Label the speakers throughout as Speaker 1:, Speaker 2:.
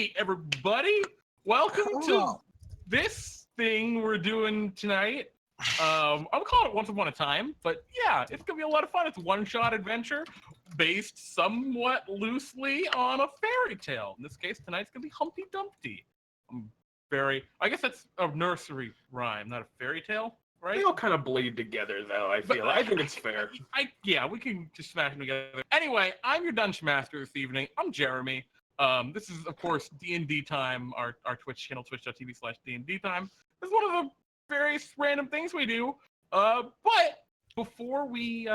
Speaker 1: Hey, everybody! Welcome to this thing we're doing tonight. I'm calling it Once Upon a Time, but yeah, it's gonna be a lot of fun. It's a one-shot adventure based somewhat loosely on a fairy tale. In this case, tonight's gonna be Humpty Dumpty. I guess that's a nursery rhyme, not a fairy tale, right?
Speaker 2: They all kind of bleed together, though. I think it's fair.
Speaker 1: Yeah, we can just smash them together. Anyway, I'm your Dungeon Master this evening. I'm Jeremy. This is, of course, DnDTime, our Twitch channel, twitch.tv/DnDTime. This is one of the various random things we do. But before we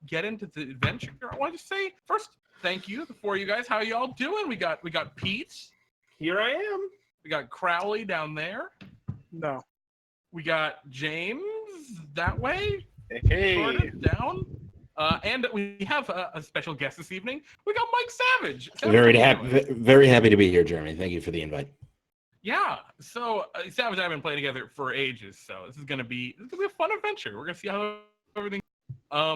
Speaker 1: get into the adventure, I want to just say first, thank you for you guys. How y'all doing? We got Pete.
Speaker 2: Here I am.
Speaker 1: We got Crowley down there.
Speaker 3: No.
Speaker 1: We got James that way.
Speaker 4: Hey.
Speaker 1: Sort of down. And we have a special guest this evening. We got Mike Savage.
Speaker 5: Very happy to be here, Jeremy. Thank you for the invite.
Speaker 1: Yeah. So Savage and I have been playing together for ages, so this is gonna be a fun adventure. We're gonna see how everything. How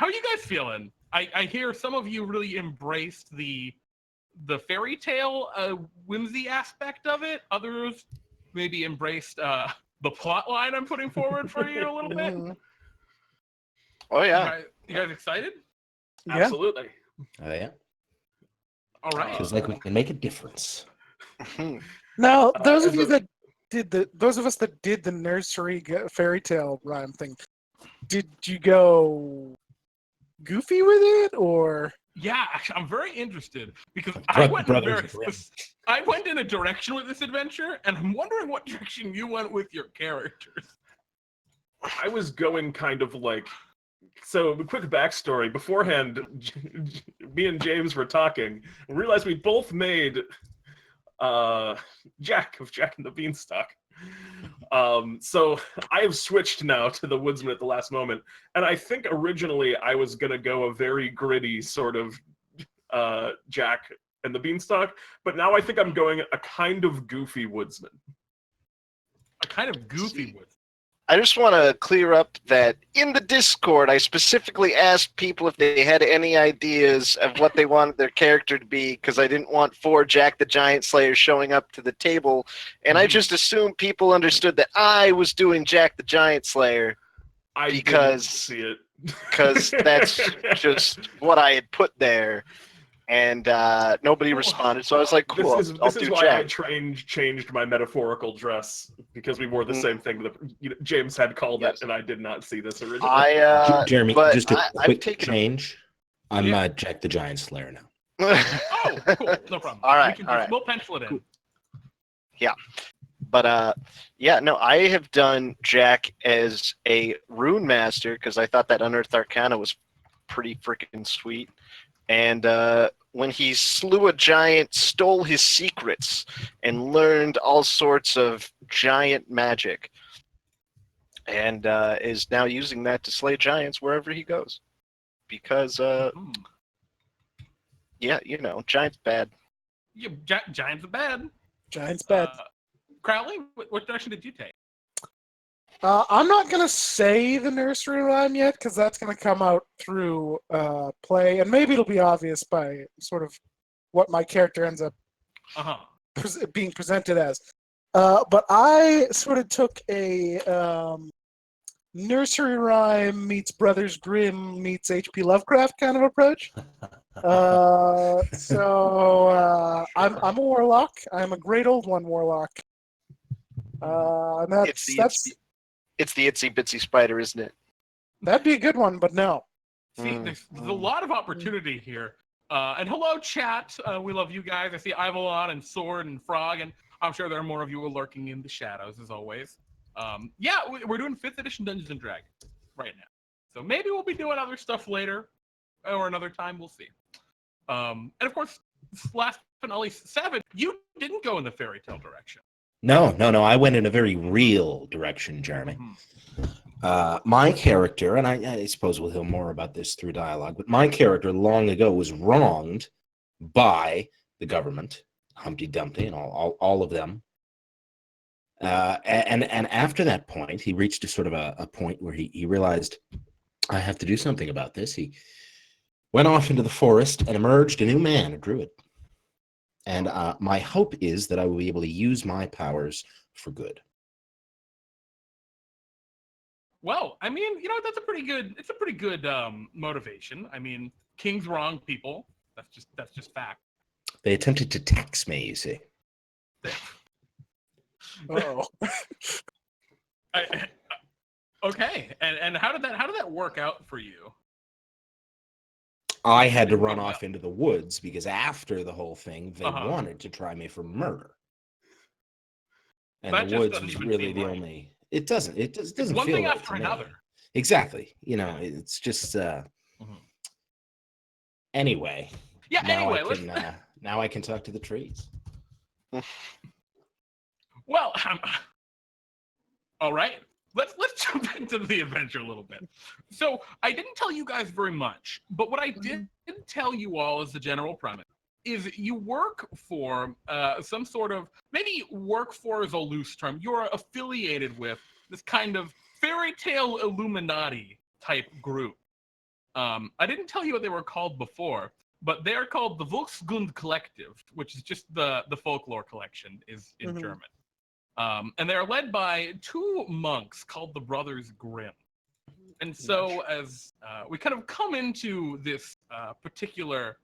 Speaker 1: are you guys feeling? I hear some of you really embraced the fairy tale whimsy aspect of it. Others maybe embraced the plot line I'm putting forward for you a little bit.
Speaker 4: Oh yeah.
Speaker 1: You guys excited?
Speaker 3: Yeah.
Speaker 2: Absolutely.
Speaker 5: Oh yeah.
Speaker 1: All right.
Speaker 5: Feels like we can make a difference.
Speaker 3: Now, those of us that did the nursery fairy tale rhyme thing, did you go goofy with it, or?
Speaker 1: Yeah, actually, I'm very interested because I went in a direction with this adventure, and I'm wondering what direction you went with your characters.
Speaker 2: I was going kind of like... So, a quick backstory. Beforehand, me and James were talking and realized we both made Jack of Jack and the Beanstalk. So, I have switched now to the Woodsman at the last moment. And I think originally I was going to go a very gritty sort of Jack and the Beanstalk. But now I think I'm going a kind of goofy Woodsman.
Speaker 1: A kind of goofy Woodsman.
Speaker 4: I just want to clear up that in the Discord, I specifically asked people if they had any ideas of what they wanted their character to be, because I didn't want 4 Jack the Giant Slayers showing up to the table, and I just assumed people understood that I was doing Jack the Giant Slayer.
Speaker 2: I didn't see it.
Speaker 4: Because that's just what I had put there. And nobody responded, so I was like, cool,
Speaker 2: This
Speaker 4: I'll
Speaker 2: is
Speaker 4: do
Speaker 2: why
Speaker 4: Jack.
Speaker 2: I changed my metaphorical dress, because we wore the same thing. James had called it, and I did not see this originally.
Speaker 5: Jeremy,
Speaker 4: but
Speaker 5: just a quick
Speaker 4: taken
Speaker 5: change. I'm Jack the Giant Slayer now.
Speaker 1: Oh, cool. No problem.
Speaker 4: All right,
Speaker 1: We'll pencil it in.
Speaker 4: Yeah. But, no, I have done Jack as a rune master, because I thought that Unearthed Arcana was pretty freaking sweet. And when he slew a giant, stole his secrets, and learned all sorts of giant magic. And is now using that to slay giants wherever he goes. Because, giants bad.
Speaker 1: Yeah, Giants are bad.
Speaker 3: Giants bad.
Speaker 1: Crowley, what direction did you take?
Speaker 3: I'm not going to say the nursery rhyme yet, because that's going to come out through play, and maybe it'll be obvious by sort of what my character ends up being presented as. But I sort of took a nursery rhyme meets Brothers Grimm meets H.P. Lovecraft kind of approach. So I'm a warlock. I'm a great old one warlock. And
Speaker 4: It's the itsy bitsy spider, isn't it?
Speaker 3: That'd be a good one, but no.
Speaker 1: See, there's a lot of opportunity here. And hello, chat. We love you guys. I see Ivalon and Sword and Frog, and I'm sure there are more of you lurking in the shadows, as always. We're doing 5th edition Dungeons & Dragons right now. So maybe we'll be doing other stuff later, or another time, we'll see. And of course, last but not least, Savage, you didn't go in the fairy tale direction.
Speaker 5: No. I went in a very real direction, Jeremy. My character, and I suppose we'll hear more about this through dialogue, but my character long ago was wronged by the government, Humpty Dumpty and all of them. And after that point, he reached a sort of a point where he realized, I have to do something about this. He went off into the forest and emerged a new man, a druid. And my hope is that I will be able to use my powers for good.
Speaker 1: Well, I mean, that's a pretty good. It's a pretty good motivation. I mean, kings wrong people. That's just fact.
Speaker 5: They attempted to tax me, you see.
Speaker 3: Oh.
Speaker 1: Okay, and how did that work out for you?
Speaker 5: I had to run off into the woods because after the whole thing, they
Speaker 1: Uh-huh.
Speaker 5: wanted to try me for murder. And
Speaker 1: That
Speaker 5: the
Speaker 1: just
Speaker 5: woods
Speaker 1: doesn't
Speaker 5: was
Speaker 1: even
Speaker 5: really
Speaker 1: seem
Speaker 5: the
Speaker 1: right.
Speaker 5: only. It doesn't. It just doesn't
Speaker 1: One
Speaker 5: feel
Speaker 1: thing
Speaker 5: right
Speaker 1: after
Speaker 5: to me.
Speaker 1: another.
Speaker 5: Exactly. It's just. Anyway.
Speaker 1: Yeah.
Speaker 5: Now
Speaker 1: Anyway,
Speaker 5: I can. Now I can talk to the trees.
Speaker 1: Well, all right. Let's jump into the adventure a little bit. So I didn't tell you guys very much, but what I did tell you all as the general premise is you work for some sort of, maybe work for is a loose term. You're affiliated with this kind of fairy tale Illuminati type group. I didn't tell you what they were called before, but they're called the Volkskunde Collective, which is just the folklore collection is in German. And they're led by two monks called the Brothers Grimm. And so as we kind of come into this particular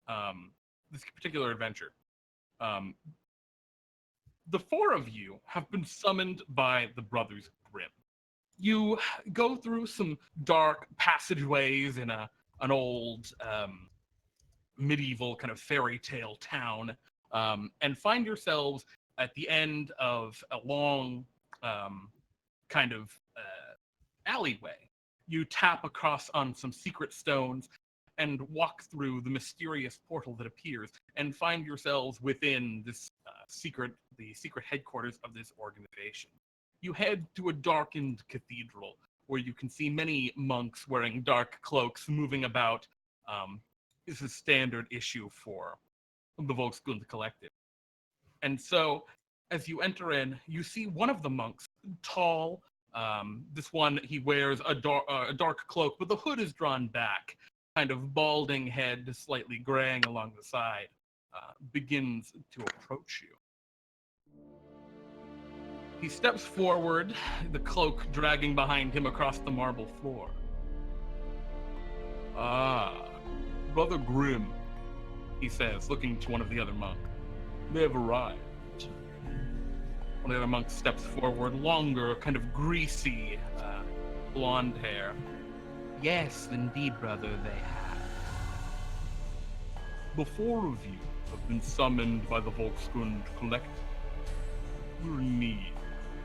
Speaker 1: adventure, the four of you have been summoned by the Brothers Grimm. You go through some dark passageways in an old medieval kind of fairy tale town, and find yourselves at the end of a long kind of alleyway. You tap across on some secret stones and walk through the mysterious portal that appears and find yourselves within this the secret headquarters of this organization. You head to a darkened cathedral where you can see many monks wearing dark cloaks moving about. This is standard issue for the Volkskunde Collective. And so, as you enter in, you see one of the monks, tall. This one, he wears a dark cloak, but the hood is drawn back, kind of balding head, slightly graying along the side, begins to approach you. He steps forward, the cloak dragging behind him across the marble floor. "Ah, Brother Grimm," he says, looking to one of the other monks. "They have arrived." One of the other monks steps forward, longer, kind of greasy, blonde hair. "Yes, indeed, brother, they have. The four of you have been summoned by the Volkskunde Collective. We're in need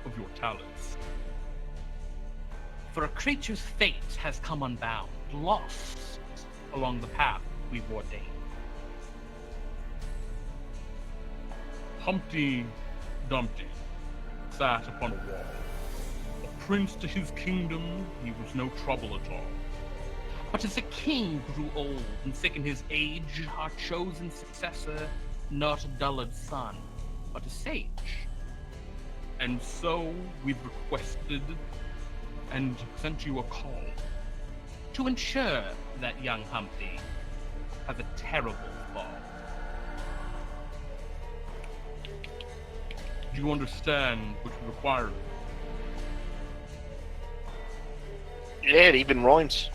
Speaker 1: of your talents. For a creature's fate has come unbound, lost along the path we've ordained. Humpty Dumpty sat upon a wall. A prince to his kingdom, he was no trouble at all. But as the king grew old and sick in his age, our chosen successor, not a dullard son, but a sage. And so we've requested and sent you a call to ensure that young Humpty has a terrible fall. Do you understand what you require?
Speaker 4: Yeah, it even rhymes.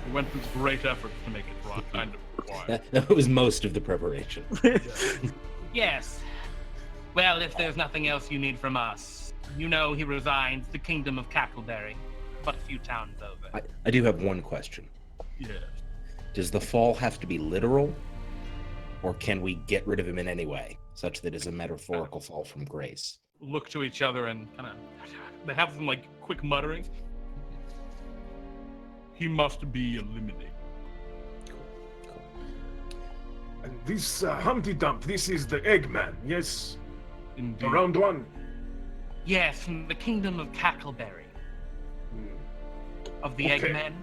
Speaker 1: We went through great efforts to make it kind of required.
Speaker 5: That was most of the preparation.
Speaker 1: Yes. Well, if there's nothing else you need from us, you know he resides the kingdom of Cackleberry, but a few towns over.
Speaker 5: I do have one question.
Speaker 1: Yes.
Speaker 5: Does the fall have to be literal, or can we get rid of him in any way, such that it's a metaphorical fall from grace?
Speaker 1: Look to each other and kind of, they have some like quick mutterings. He must be eliminated.
Speaker 2: And this Humpty Dump, this is the Eggman, yes?
Speaker 1: Indeed.
Speaker 2: Round one.
Speaker 1: Yes, from the kingdom of Cackleberry. Of the
Speaker 2: Okay.
Speaker 1: Eggmen,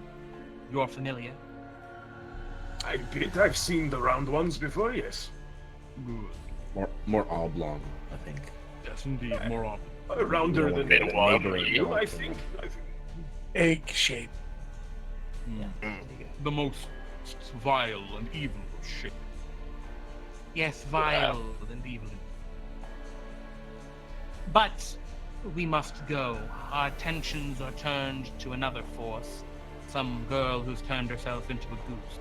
Speaker 1: you're familiar?
Speaker 2: I bet I've seen the round ones before, yes.
Speaker 1: Good.
Speaker 5: More oblong, I think.
Speaker 1: Yes, indeed, more often.
Speaker 2: Rounder
Speaker 5: More
Speaker 2: than
Speaker 5: like a neighboring
Speaker 2: you, I
Speaker 5: dog.
Speaker 2: think.
Speaker 3: Egg shape.
Speaker 1: The most vile and evil of shape. Yes, vile and evil. But we must go. Our attentions are turned to another force. Some girl who's turned herself into a goose.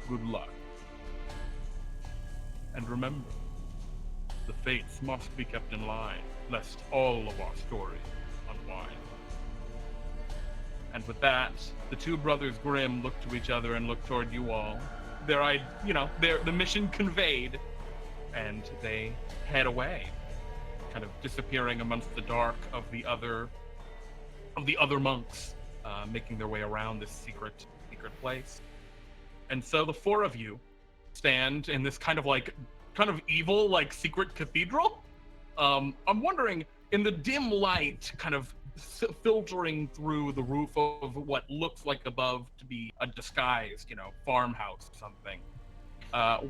Speaker 1: Good luck. And remember, the fates must be kept in line, lest all of our stories unwind. And with that, the two brothers Grimm look to each other and look toward you all. The mission conveyed, and they head away, kind of disappearing amongst the dark of the other monks, making their way around this secret place. And so the four of you stand in this kind of evil, like, secret cathedral. I'm wondering, in the dim light, kind of filtering through the roof of what looks like above to be a disguised, farmhouse or something.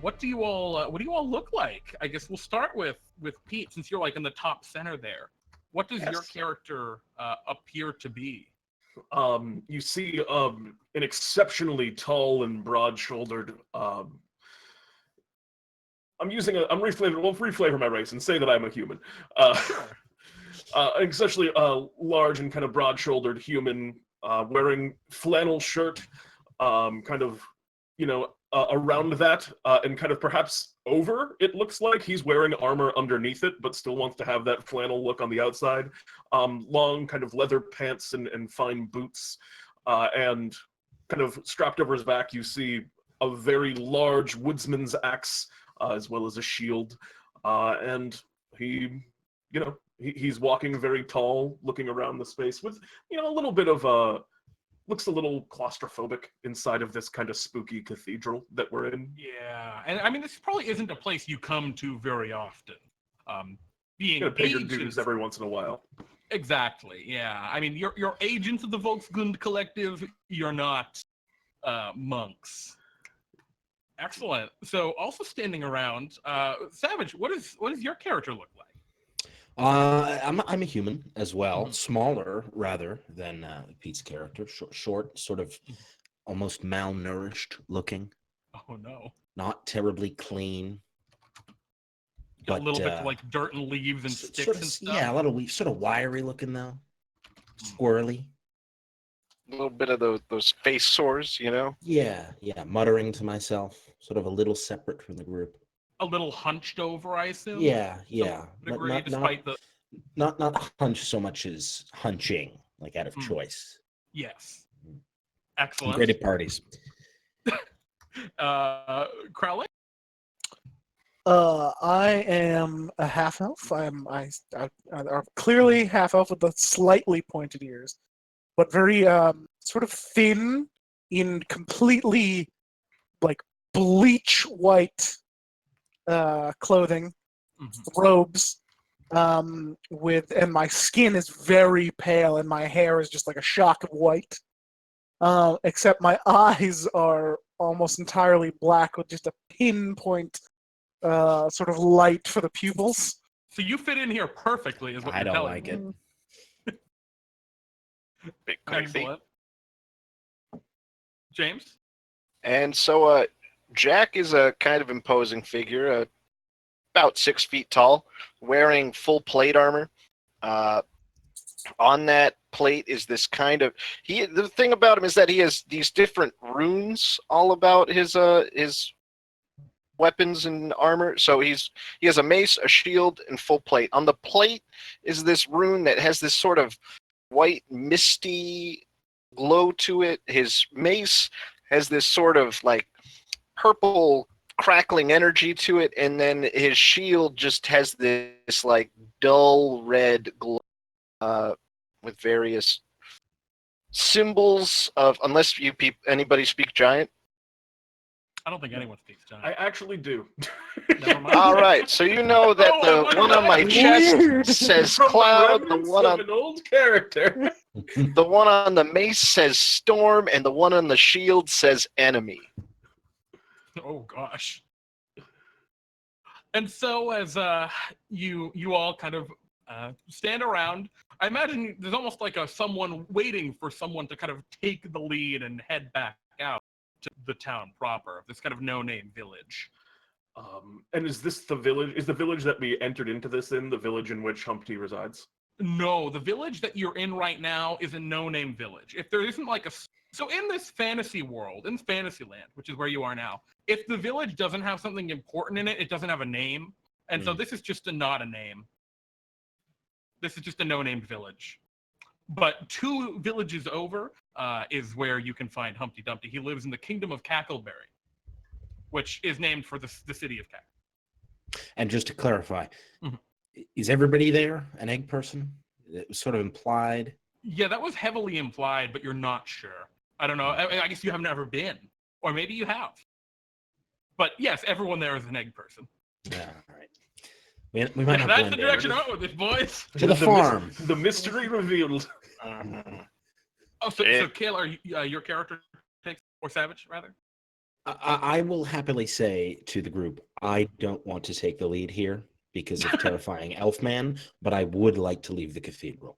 Speaker 1: What do you all look like? I guess we'll start with Pete, since you're like in the top center there. What does your character appear to be?
Speaker 2: You see an exceptionally tall and broad-shouldered. I'm reflavor. We'll reflavor my race and say that I'm a human. Essentially large and kind of broad-shouldered human, wearing flannel shirt, around that, and kind of perhaps over, it looks like he's wearing armor underneath it, but still wants to have that flannel look on the outside. Long kind of leather pants and fine boots, and kind of strapped over his back, you see a very large woodsman's axe, as well as a shield, and he's walking very tall, looking around the space with a little bit of looks a little claustrophobic inside of this kind of spooky cathedral that we're in.
Speaker 1: Yeah, and I mean, this probably isn't a place you come to very often. Being
Speaker 2: pay your
Speaker 1: agents,
Speaker 2: dues every once in a while.
Speaker 1: Exactly. Yeah, I mean, you're agents of the Volksgrund Collective. You're not monks. Excellent. So, also standing around, Savage, what does your character look like?
Speaker 5: I'm a human as well, smaller rather than Pete's character. Short, sort of almost malnourished looking.
Speaker 1: Oh no!
Speaker 5: Not terribly clean.
Speaker 1: Got a little bit like dirt and leaves and sticks and stuff.
Speaker 5: Yeah, a little sort of wiry looking though, squirrely.
Speaker 4: A little bit of those face sores,
Speaker 5: Yeah, muttering to myself, sort of a little separate from the group.
Speaker 1: A little hunched over, I assume.
Speaker 5: Yeah. Not hunch so much as hunching, like out of choice.
Speaker 1: Yes. Excellent.
Speaker 5: I'm great at parties.
Speaker 1: Crowley?
Speaker 3: I am a half elf. I'm clearly half elf with the slightly pointed ears, but very sort of thin in completely like bleach white clothing, robes, and my skin is very pale and my hair is just like a shock of white. Except my eyes are almost entirely black with just a pinpoint sort of light for the pupils.
Speaker 1: So you fit in here perfectly, is what you're telling me.
Speaker 5: I don't like
Speaker 4: it. Big crazy.
Speaker 1: James?
Speaker 4: And so Jack is a kind of imposing figure, about 6 feet tall, wearing full plate armor. On that plate is this kind of the thing about him is that he has these different runes all about his weapons and armor. So he has a mace, a shield, and full plate. On the plate is this rune that has this sort of white misty glow to it. His mace has this sort of like purple crackling energy to it, and then his shield just has this like dull red glow with various symbols of, unless anybody speak giant.
Speaker 1: I don't think anyone speaks giant.
Speaker 2: I actually do.
Speaker 1: Never mind.
Speaker 4: All right, so you know that the one on my chest says cloud, the one on
Speaker 2: an old character.
Speaker 4: the one on the mace says storm, and the one on the shield says enemy.
Speaker 1: Oh gosh. And so as you all kind of stand around, I imagine there's almost like someone waiting for someone to kind of take the lead and head back out to the town proper, this kind of no-name village.
Speaker 2: And is this the village? Is the village that we entered into this in the village in which Humpty resides?
Speaker 1: No, the village that you're in right now is a no-name village. If there isn't like a... So in this fantasy world, in Fantasyland, which is where you are now, if the village doesn't have something important in it, it doesn't have a name. And so this is just not a name. This is just a no-named village. But 2 villages over is where you can find Humpty Dumpty. He lives in the kingdom of Cackleberry, which is named for the city of Cackle.
Speaker 5: And just to clarify, is everybody there an egg person? It was sort of implied.
Speaker 1: Yeah, that was heavily implied, but you're not sure. I don't know. I guess you have never been. Or maybe you have. But yes, everyone there is an egg person.
Speaker 5: Yeah, all right. We might have
Speaker 1: That's
Speaker 5: blend
Speaker 1: the
Speaker 5: in.
Speaker 1: direction I went with this, boys.
Speaker 5: To the farm.
Speaker 2: The mystery revealed.
Speaker 1: Oh, so Kale, are you, your character takes, or Savage, rather?
Speaker 5: I will happily say to the group, I don't want to take the lead here because of terrifying Elfman, but I would like to leave the cathedral.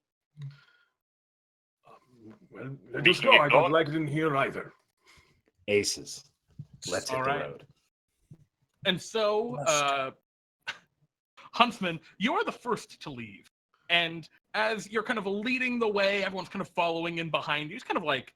Speaker 2: Well, let us go. I don't like it in here either.
Speaker 5: Aces. Let's hit the road.
Speaker 1: And so, Huntsman, you are the first to leave. And as you're kind of leading the way, everyone's kind of following in behind you. It's kind of like,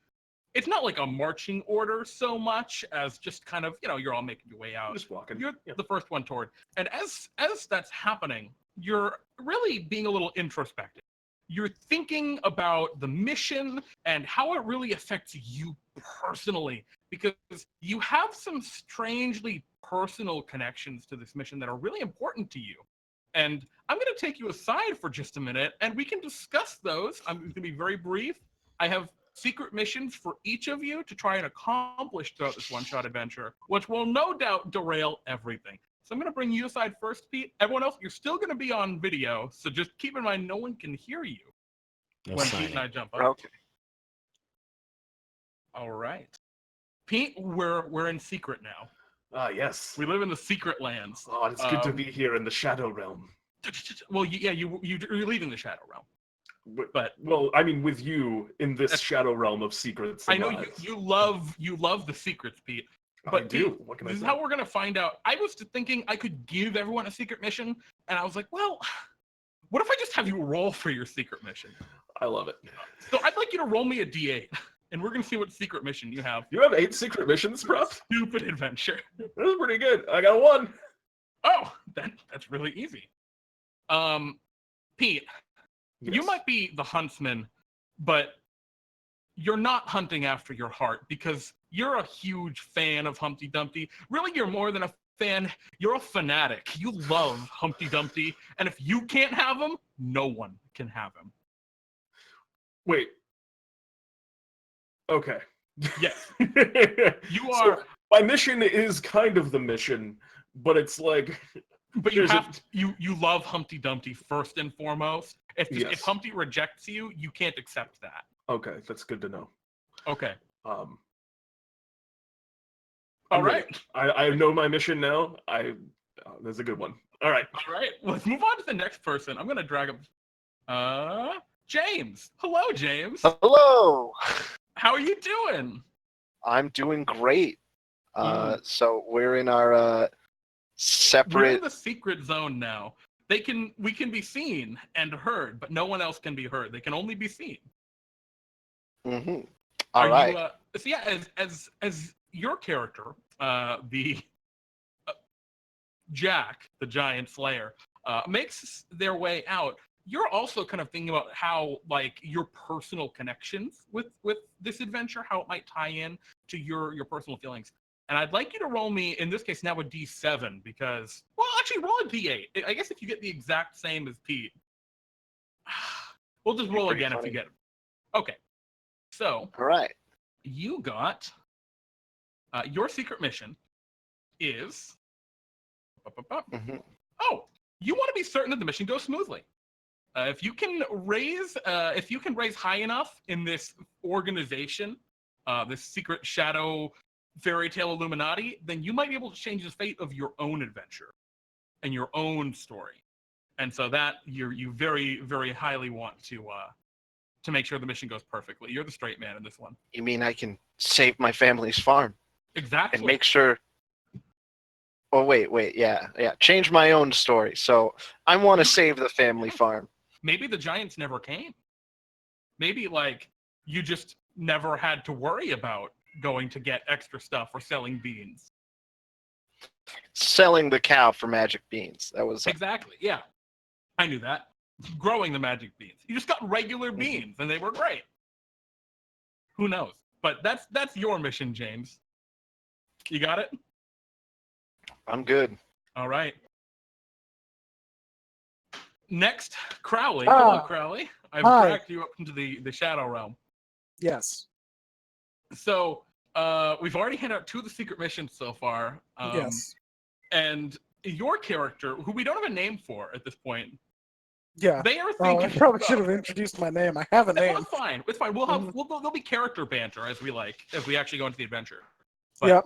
Speaker 1: it's not like a marching order so much as just kind of, you're all making your way out.
Speaker 2: Just walking.
Speaker 1: You're the first one toward. And as that's happening, you're really being a little introspective. You're thinking about the mission and how it really affects you personally, because you have some strangely personal connections to this mission that are really important to you. And I'm going to take you aside for just a minute, and we can discuss those. I'm going to be very brief. I have secret missions for each of you to try and accomplish throughout this one-shot adventure, which will no doubt derail everything. So I'm going to bring you aside first, Pete. Everyone else, you're still going to be on video, so just keep in mind no one can hear you when Pete and I jump up.
Speaker 4: Okay.
Speaker 1: All right. Pete, we're in secret now.
Speaker 2: Ah, yes.
Speaker 1: We live in the secret lands.
Speaker 2: Oh, it's good to be here in the Shadow Realm.
Speaker 1: Well, you're leaving the Shadow Realm. But
Speaker 2: well, I mean, with you in this Shadow Realm of secrets.
Speaker 1: I know you love the secrets, Pete. But
Speaker 2: I do.
Speaker 1: Pete,
Speaker 2: What can
Speaker 1: this
Speaker 2: I
Speaker 1: is
Speaker 2: say?
Speaker 1: how we're gonna find out. I was thinking I could give everyone a secret mission, and I was like, well, what if I just have you roll for your secret mission?
Speaker 2: I love it.
Speaker 1: So I'd like you to roll me a d8, and we're gonna see what secret mission you have.
Speaker 2: You have 8 secret missions, bro?
Speaker 1: Stupid adventure.
Speaker 2: That's pretty good. I got 1.
Speaker 1: Oh, that's really easy. Pete,
Speaker 2: Yes.
Speaker 1: you might be the huntsman, but you're not hunting after your heart because you're a huge fan of Humpty Dumpty. Really, you're more than a fan. You're a fanatic. You love Humpty Dumpty, and if you can't have him, no one can have him.
Speaker 2: Wait. Okay.
Speaker 1: Yes, you
Speaker 2: So,
Speaker 1: are.
Speaker 2: my mission is kind of the mission, but it's like.
Speaker 1: But you
Speaker 2: there's
Speaker 1: you love Humpty Dumpty first and foremost. If
Speaker 2: Yes.
Speaker 1: Humpty rejects you, you can't accept that.
Speaker 2: Okay, that's good to know.
Speaker 1: Okay.
Speaker 2: All
Speaker 1: All right.
Speaker 2: I know my mission now. That's a good one. All right.
Speaker 1: All right. Let's move on to the next person. I'm gonna drag him. James. Hello, James.
Speaker 4: Hello.
Speaker 1: How are you doing?
Speaker 4: I'm doing great. So we're in our
Speaker 1: We're in
Speaker 4: separate.
Speaker 1: the secret zone now. We can be seen and heard, but no one else can be heard. They can only be seen.
Speaker 4: Mhm. All right.
Speaker 1: So yeah, as your character, the Jack, the giant slayer, makes their way out. You're also kind of thinking about how, like, your personal connections with this adventure, how it might tie in to your personal feelings. And I'd like you to roll me, in this case, now a d7, because, well, actually, roll a d8. I guess if you get the exact same as Pete, we'll just roll
Speaker 4: Pretty
Speaker 1: again if
Speaker 4: funny.
Speaker 1: you get it. Okay. So,
Speaker 4: All right.
Speaker 1: you got, your secret mission is,
Speaker 4: Mhm.
Speaker 1: oh, you want to be certain that the mission goes smoothly. If you can raise high enough in this organization, this secret shadow fairy tale Illuminati, then you might be able to change the fate of your own adventure and your own story. And so that you very, very highly want to make sure the mission goes perfectly. You're the straight man in this one.
Speaker 4: You mean I can save my family's farm?
Speaker 1: Exactly.
Speaker 4: and make sure. Oh wait, yeah. Change my own story. So I want to save the family farm.
Speaker 1: Maybe the giants never came. Maybe like you just never had to worry about going to get extra stuff or selling beans.
Speaker 4: Selling the cow for magic beans. That was
Speaker 1: Exactly. Yeah, I knew that. Growing the magic beans. You just got regular beans, and they were great. Who knows? But that's your mission, James. You got it?
Speaker 4: I'm good.
Speaker 1: All right. Next, Crowley. Hello, Crowley. I've
Speaker 3: Hi.
Speaker 1: dragged you up into the Shadow Realm.
Speaker 3: Yes.
Speaker 1: So we've already handed out 2 of the secret missions so far.
Speaker 3: Yes.
Speaker 1: And your character, who we don't have a name for at this point,
Speaker 3: Yeah.
Speaker 1: they are
Speaker 3: Oh,
Speaker 1: thinking.
Speaker 3: I probably should have introduced my name. I have a
Speaker 1: Well,
Speaker 3: name.
Speaker 1: it's fine. It's fine. There'll be character banter as we actually go into the adventure. But
Speaker 3: Yep.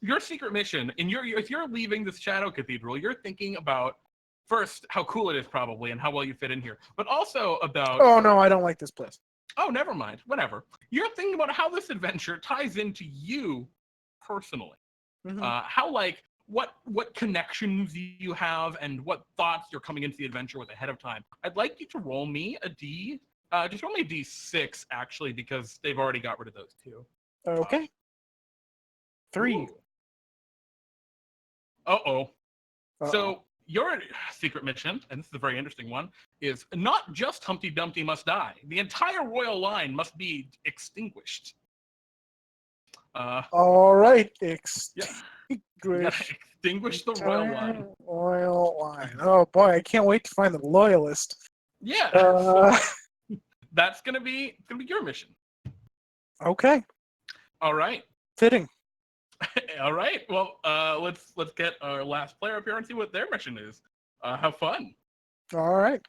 Speaker 1: your secret mission, if you're leaving this Shadow Cathedral, you're thinking about first how cool it is probably and how well you fit in here, but also about.
Speaker 3: Oh no, I don't like this place.
Speaker 1: Oh, never mind. Whatever. You're thinking about how this adventure ties into you personally.
Speaker 3: Mhm.
Speaker 1: How what connections you have and what thoughts you're coming into the adventure with ahead of time. I'd like you to roll me a D. Just roll me a D6 actually, because they've already got rid of those 2.
Speaker 3: Okay. 3.
Speaker 1: Ooh. Uh-oh.
Speaker 3: Uh-oh.
Speaker 1: So your secret mission, and this is a very interesting one, is not just Humpty Dumpty must die. The entire royal line must be extinguished.
Speaker 3: All right.
Speaker 1: You gotta
Speaker 3: Extinguish
Speaker 1: extinguish the royal line.
Speaker 3: Royal line. Oh boy, I can't wait to find the loyalist.
Speaker 1: Yeah.
Speaker 3: Uh,
Speaker 1: That's gonna be your mission.
Speaker 3: okay.
Speaker 1: All right.
Speaker 3: Fitting.
Speaker 1: All right. Well, let's get our last player up here and see what their mission is. Have fun.
Speaker 3: All right.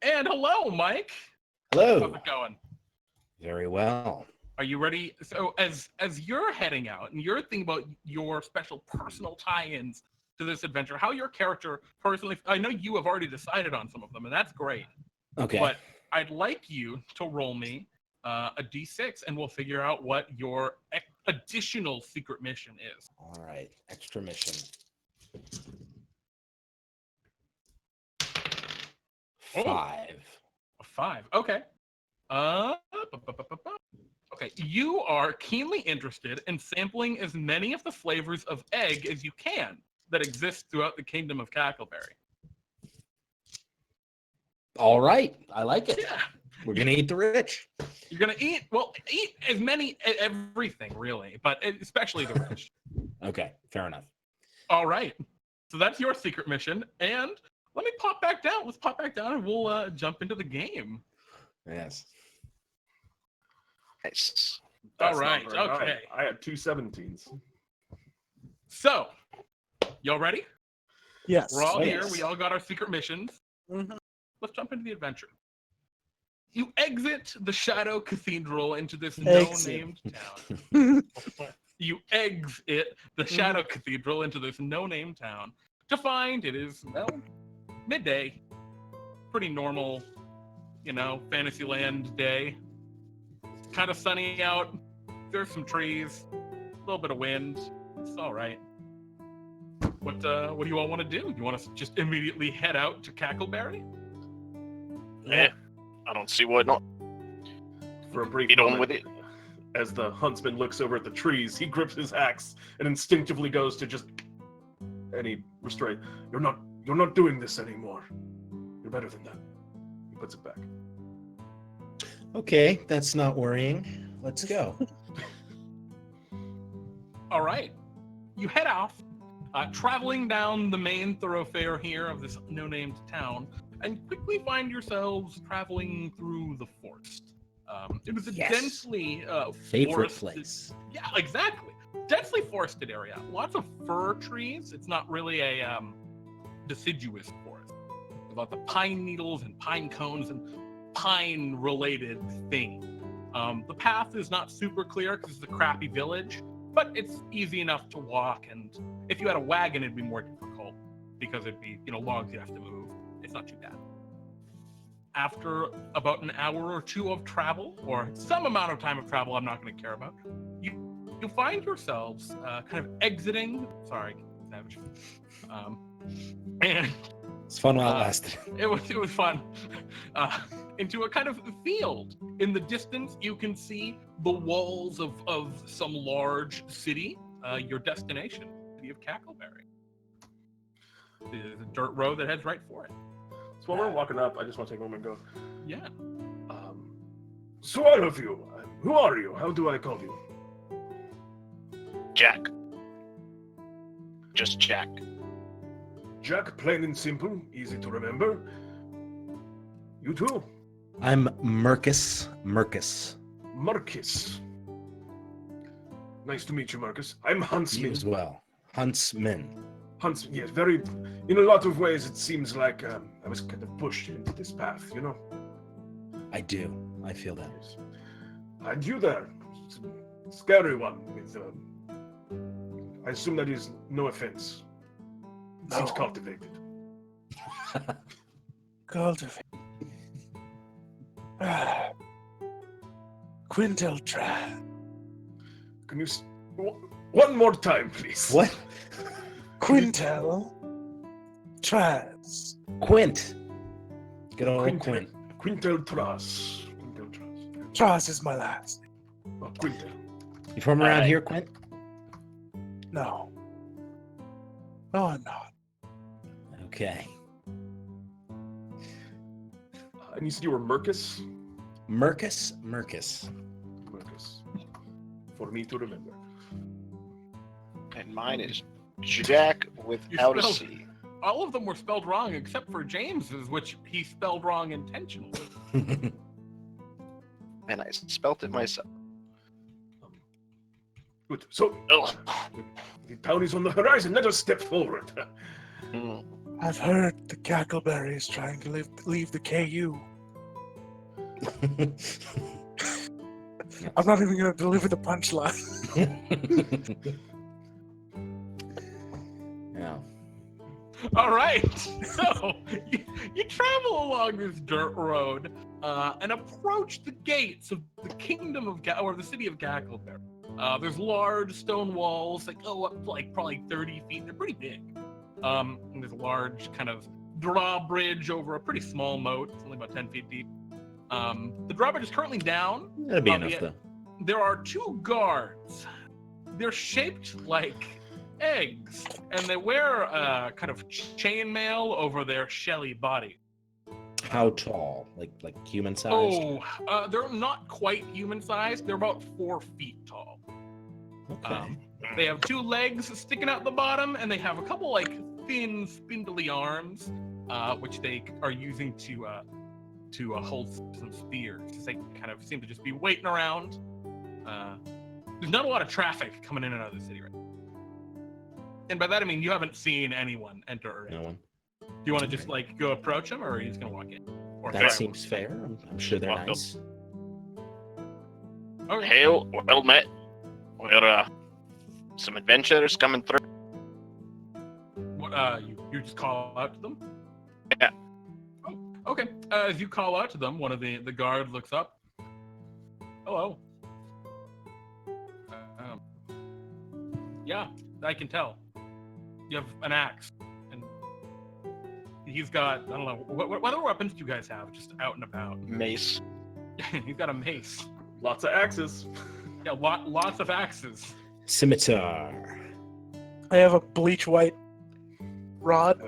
Speaker 1: And hello, Mike.
Speaker 5: Hello.
Speaker 1: How's it going?
Speaker 5: Very well.
Speaker 1: Are you ready? So as you're heading out and you're thinking about your special personal tie-ins to this adventure, how your character personally, I know you have already decided on some of them, and that's great.
Speaker 5: Okay.
Speaker 1: But I'd like you to roll me a D6, and we'll figure out what your additional secret mission is.
Speaker 5: All right. Extra mission.
Speaker 1: Oh.
Speaker 5: 5.
Speaker 1: A 5. Okay. Okay. You are keenly interested in sampling as many of the flavors of egg as you can that exist throughout the kingdom of Cackleberry.
Speaker 5: All right. I like it.
Speaker 1: Yeah.
Speaker 5: We're going to eat the rich.
Speaker 1: You're gonna eat as many everything really, but especially the rich.
Speaker 5: Okay. Fair enough.
Speaker 1: All right. So that's your secret mission, and let me pop back down. Let's pop back down, and we'll jump into the game.
Speaker 5: Yes.
Speaker 4: Nice.
Speaker 1: All right.
Speaker 2: Not very high.
Speaker 1: Okay.
Speaker 2: I had 2 17s.
Speaker 1: So, y'all ready?
Speaker 3: Yes.
Speaker 1: We're all
Speaker 5: Oh,
Speaker 1: here.
Speaker 5: yes.
Speaker 1: We all got our secret missions.
Speaker 3: Mhm.
Speaker 1: Let's jump into the adventure. You exit the Shadow Cathedral into this
Speaker 3: Exit.
Speaker 1: no-named town. You exit the Shadow Cathedral into this no-name town to find it is, well, midday. Pretty normal, Fantasyland day. Kind of sunny out. There's some trees, a little bit of wind. It's all right. What do you all want to do? You want to just immediately head out to Cackleberry?
Speaker 4: Yeah. I don't see why not.
Speaker 2: For a brief
Speaker 4: Get on
Speaker 2: moment,
Speaker 4: with it.
Speaker 2: as the huntsman looks over at the trees, he grips his axe and instinctively goes to just any restraint. You're not doing this anymore. You're better than that. He puts it back.
Speaker 5: Okay. That's not worrying. Let's go.
Speaker 1: All right. You head off, traveling down the main thoroughfare here of this no-named town, and quickly find yourselves traveling through the forest. It was a
Speaker 5: Yes.
Speaker 1: densely
Speaker 5: Favorite
Speaker 1: forested-
Speaker 5: place.
Speaker 1: Yeah, exactly. Densely forested area. Lots of fir trees. It's not really a deciduous forest. Lots of pine needles and pine cones and pine-related things. The path is not super clear because it's a crappy village, but it's easy enough to walk. And if you had a wagon, it'd be more difficult because it'd be logs you have to move. It's not too bad. After about an hour or 2 of travel, or some amount of time of travel I'm not going to care about, you you find yourselves kind of exiting. Sorry, Savage. And
Speaker 5: It's fun while it lasted.
Speaker 1: it was fun. Into a kind of field. In the distance, you can see the walls of some large city. Your destination, city of Cackleberry. There's a dirt road that heads right for it.
Speaker 2: So while we're walking up, I just want to take a moment and go,
Speaker 1: Yeah.
Speaker 2: so all of you, who are you? How do I call you?
Speaker 4: Jack. Just Jack.
Speaker 2: Jack, plain and simple, easy to remember. You too?
Speaker 5: I'm Marcus. Marcus.
Speaker 2: Marcus. Nice to meet you, Marcus. I'm
Speaker 5: You
Speaker 2: Huntsman.
Speaker 5: as well. Huntsman.
Speaker 2: Huntsman, yes, very. In a lot of ways, it seems like I was kind of pushed into this path, you know?
Speaker 5: I do. I feel that.
Speaker 2: And you there, scary one with. I assume that is no offense. Seems
Speaker 3: No.
Speaker 2: cultivated.
Speaker 3: Cultivate. Quintel Trad.
Speaker 2: Can you one more time, please?
Speaker 5: What?
Speaker 3: Quintel Traz.
Speaker 5: Quint. Good old
Speaker 2: Quintel.
Speaker 5: Quint.
Speaker 2: Quintel Tras. Quintel Tras.
Speaker 3: Traz is my last name.
Speaker 2: Oh, Quintel.
Speaker 5: You from around here, Quint?
Speaker 3: No. No, I'm not.
Speaker 5: Okay.
Speaker 2: And you said you were Marcus?
Speaker 5: Marcus. Marcus.
Speaker 2: Marcus. For me to remember.
Speaker 4: And mine is Jack without a
Speaker 1: spelled-
Speaker 4: C.
Speaker 1: All of them were spelled wrong except for James's, which he spelled wrong intentionally.
Speaker 4: And I spelt it myself.
Speaker 2: Good. So,
Speaker 4: Ugh.
Speaker 2: the town is on the horizon. Let us step forward.
Speaker 4: Mm.
Speaker 3: I've heard the Cackleberry is trying to leave the KU. I'm not even going to deliver the punchline.
Speaker 5: Yeah.
Speaker 1: All right, so you travel along this dirt road and approach the gates of the kingdom of or the city of Cackleberry. There's large stone walls that go up to like probably 30 feet. They're pretty big. And there's a large kind of drawbridge over a pretty small moat. It's only about 10 feet deep. The drawbridge is currently down.
Speaker 5: That'll be enough,
Speaker 1: yet
Speaker 5: though.
Speaker 1: There are two guards. They're shaped like eggs, and they wear kind of chainmail over their shelly body.
Speaker 5: How tall? Like human sized?
Speaker 1: Oh, they're not quite human sized. They're about 4 feet tall.
Speaker 5: Okay.
Speaker 1: They have two legs sticking out the bottom, and they have a couple like thin, spindly arms, which they are using to hold some spears. They kind of seem to just be waiting around. There's not a lot of traffic coming in and out of the city right now. And by that I mean you haven't seen anyone enter or
Speaker 5: No
Speaker 1: enter.
Speaker 5: one.
Speaker 1: Do you want to just like go approach them, or are you just gonna walk in? Or
Speaker 5: That seems fair. I'm sure they're
Speaker 4: Walk up.
Speaker 5: nice.
Speaker 1: Okay.
Speaker 4: Hey, well met. We're some adventurers coming through.
Speaker 1: What, you just call out to them?
Speaker 4: Yeah.
Speaker 1: Oh, okay. As you call out to them, one of the guard looks up. Hello. Yeah, I can tell. You have an axe, and he's got, I don't know, what other weapons do you guys have just out and about?
Speaker 4: Mace.
Speaker 1: He's got a mace.
Speaker 2: Lots of axes.
Speaker 1: Yeah, lots of axes.
Speaker 5: Scimitar.
Speaker 3: I have a bleach white rod.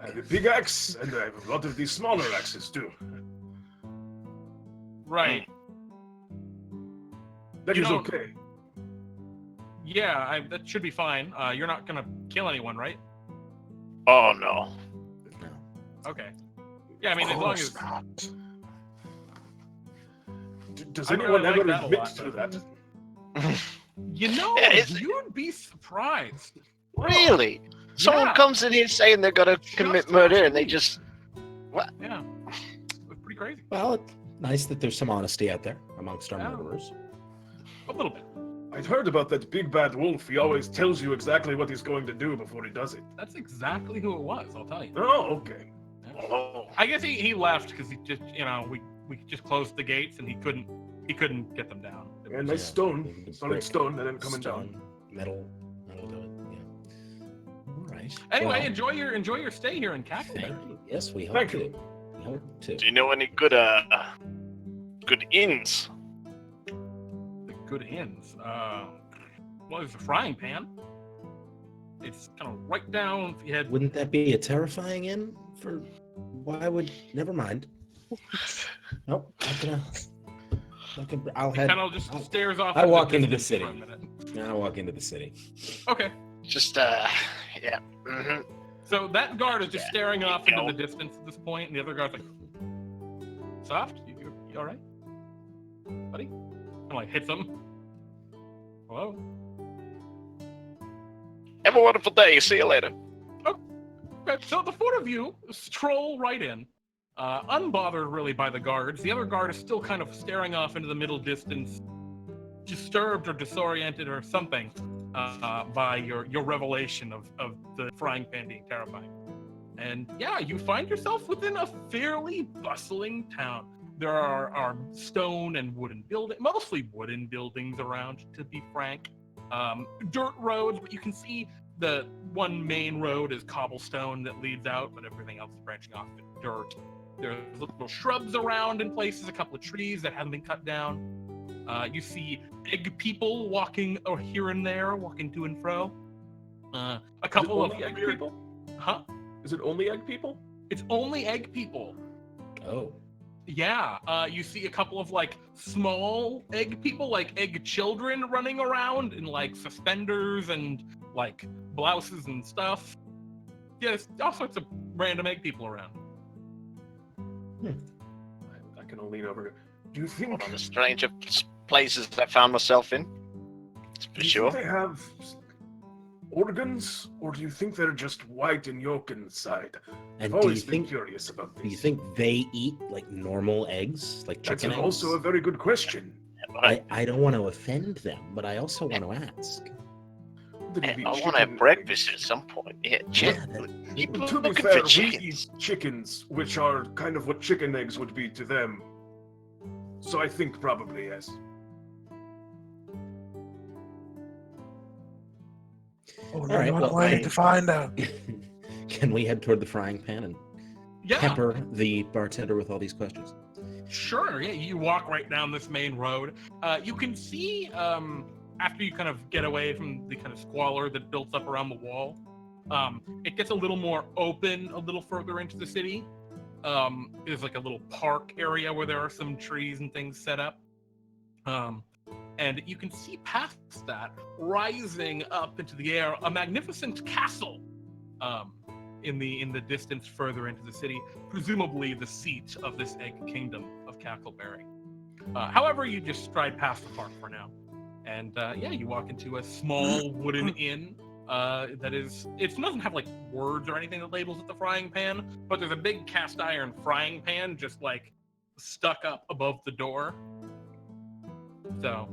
Speaker 2: I have a big axe, and I have a lot of these smaller axes too.
Speaker 1: Right.
Speaker 2: That
Speaker 1: You
Speaker 2: is
Speaker 1: know-
Speaker 2: okay.
Speaker 1: Yeah, that should be fine. You're not gonna kill anyone, right?
Speaker 4: Oh no.
Speaker 1: Okay. Yeah, I mean,
Speaker 3: Of
Speaker 1: as long
Speaker 3: course
Speaker 1: as
Speaker 3: not.
Speaker 2: Does
Speaker 1: I
Speaker 2: anyone
Speaker 1: really like
Speaker 2: ever
Speaker 1: that a
Speaker 2: admit
Speaker 1: lot.
Speaker 2: to that?
Speaker 1: you know,
Speaker 4: Yeah, it's-
Speaker 1: you'd be surprised.
Speaker 4: Really? Someone
Speaker 1: Yeah.
Speaker 4: comes in here saying they're gonna commit
Speaker 1: Just
Speaker 4: murder,
Speaker 1: last
Speaker 4: and they
Speaker 1: week.
Speaker 4: just
Speaker 1: Yeah, it's pretty crazy.
Speaker 5: Well, it's nice that there's some honesty out there amongst our
Speaker 1: Yeah.
Speaker 5: murderers.
Speaker 1: A little bit.
Speaker 2: I'd heard about that big bad wolf. He always tells you exactly what he's going to do before he does it.
Speaker 1: That's exactly who it was. I'll tell you.
Speaker 2: Oh, okay.
Speaker 4: oh,
Speaker 1: I guess he left because he just we just closed the gates and he couldn't get them down. They
Speaker 2: Yeah, nice stone, solid stone, and then coming down.
Speaker 5: Metal to it. Yeah. All right.
Speaker 1: Anyway,
Speaker 5: Well,
Speaker 1: enjoy your stay here in Castleberry.
Speaker 5: yes, we hope
Speaker 2: Thank
Speaker 5: to.
Speaker 2: you.
Speaker 5: We hope to.
Speaker 4: Do you know any good inns?
Speaker 1: The good inns. Well, there's a frying pan. It's kind of right down. If you had
Speaker 5: Wouldn't that be a terrifying inn? Why would? Never mind. Nope. I'll head.
Speaker 1: kind of just stares off.
Speaker 5: I walk into the
Speaker 1: distance
Speaker 5: city.
Speaker 1: for a minute.
Speaker 5: I'll walk into the city.
Speaker 1: Okay.
Speaker 4: Just yeah. Mm-hmm.
Speaker 1: So that guard is just
Speaker 4: Yeah,
Speaker 1: staring off
Speaker 4: you
Speaker 1: into
Speaker 4: know.
Speaker 1: the distance at this point, and the other guard's like, "Soft, you all right, buddy?" And like hits him. Hello.
Speaker 4: Have a wonderful day. See you later.
Speaker 1: Okay, so the four of you stroll right in, unbothered really by the guards. The other guard is still kind of staring off into the middle distance, disturbed or disoriented or something by your revelation of the frying pan being terrifying. And yeah, you find yourself within a fairly bustling town. There are stone and wooden buildings, mostly wooden buildings around, to be frank. Dirt roads, but you can see the one main road is cobblestone that leads out, but everything else is branching off in dirt. There's little shrubs around in places, a couple of trees that haven't been cut down. You see egg people walking here and there, walking to and fro. A couple of egg people. Huh?
Speaker 2: Is it only egg people?
Speaker 1: It's only egg people.
Speaker 5: Oh.
Speaker 1: Yeah, you see a couple of like small egg people, like egg children running around in like suspenders and like blouses and stuff. Yeah, there's all sorts of random egg people around.
Speaker 2: I can lean over. Do you think?
Speaker 4: One of the stranger places I found myself in. That's for
Speaker 2: Do you
Speaker 4: sure.
Speaker 2: think they have organs, or do you think they're just white and yolk inside?
Speaker 5: And
Speaker 2: I've
Speaker 5: do you
Speaker 2: always been
Speaker 5: think?
Speaker 2: curious about
Speaker 5: Do you
Speaker 2: this.
Speaker 5: think they eat like normal eggs, like
Speaker 2: That's
Speaker 5: chicken eggs?
Speaker 2: also a very good question.
Speaker 5: I don't want to offend them, but I also want to ask.
Speaker 2: Would it
Speaker 4: I
Speaker 2: be
Speaker 4: want to
Speaker 2: chicken
Speaker 4: have breakfast at some point. Yeah, people
Speaker 2: To be
Speaker 4: looking
Speaker 2: fair,
Speaker 4: for
Speaker 2: we
Speaker 4: chickens.
Speaker 2: eat chickens, which are kind of what chicken eggs would be to them. So I think probably yes.
Speaker 3: Only
Speaker 5: right,
Speaker 3: one
Speaker 5: well,
Speaker 3: way
Speaker 5: I-
Speaker 3: to find out.
Speaker 5: Can we head toward the frying pan and
Speaker 1: Yeah,
Speaker 5: pepper the bartender with all these questions?
Speaker 1: sure. Yeah, you walk right down this main road. You can see after you kind of get away from the kind of squalor that built up around the wall, it gets a little more open a little further into the city. There's like a little park area where there are some trees and things set up. And you can see past that, rising up into the air, a magnificent castle in the distance further into the city, presumably the seat of this egg kingdom of Cackleberry. However, you just stride past the park for now. And yeah, you walk into a small wooden inn that is, it doesn't have like words or anything that labels it the frying pan, but there's a big cast iron frying pan just like stuck up above the door. So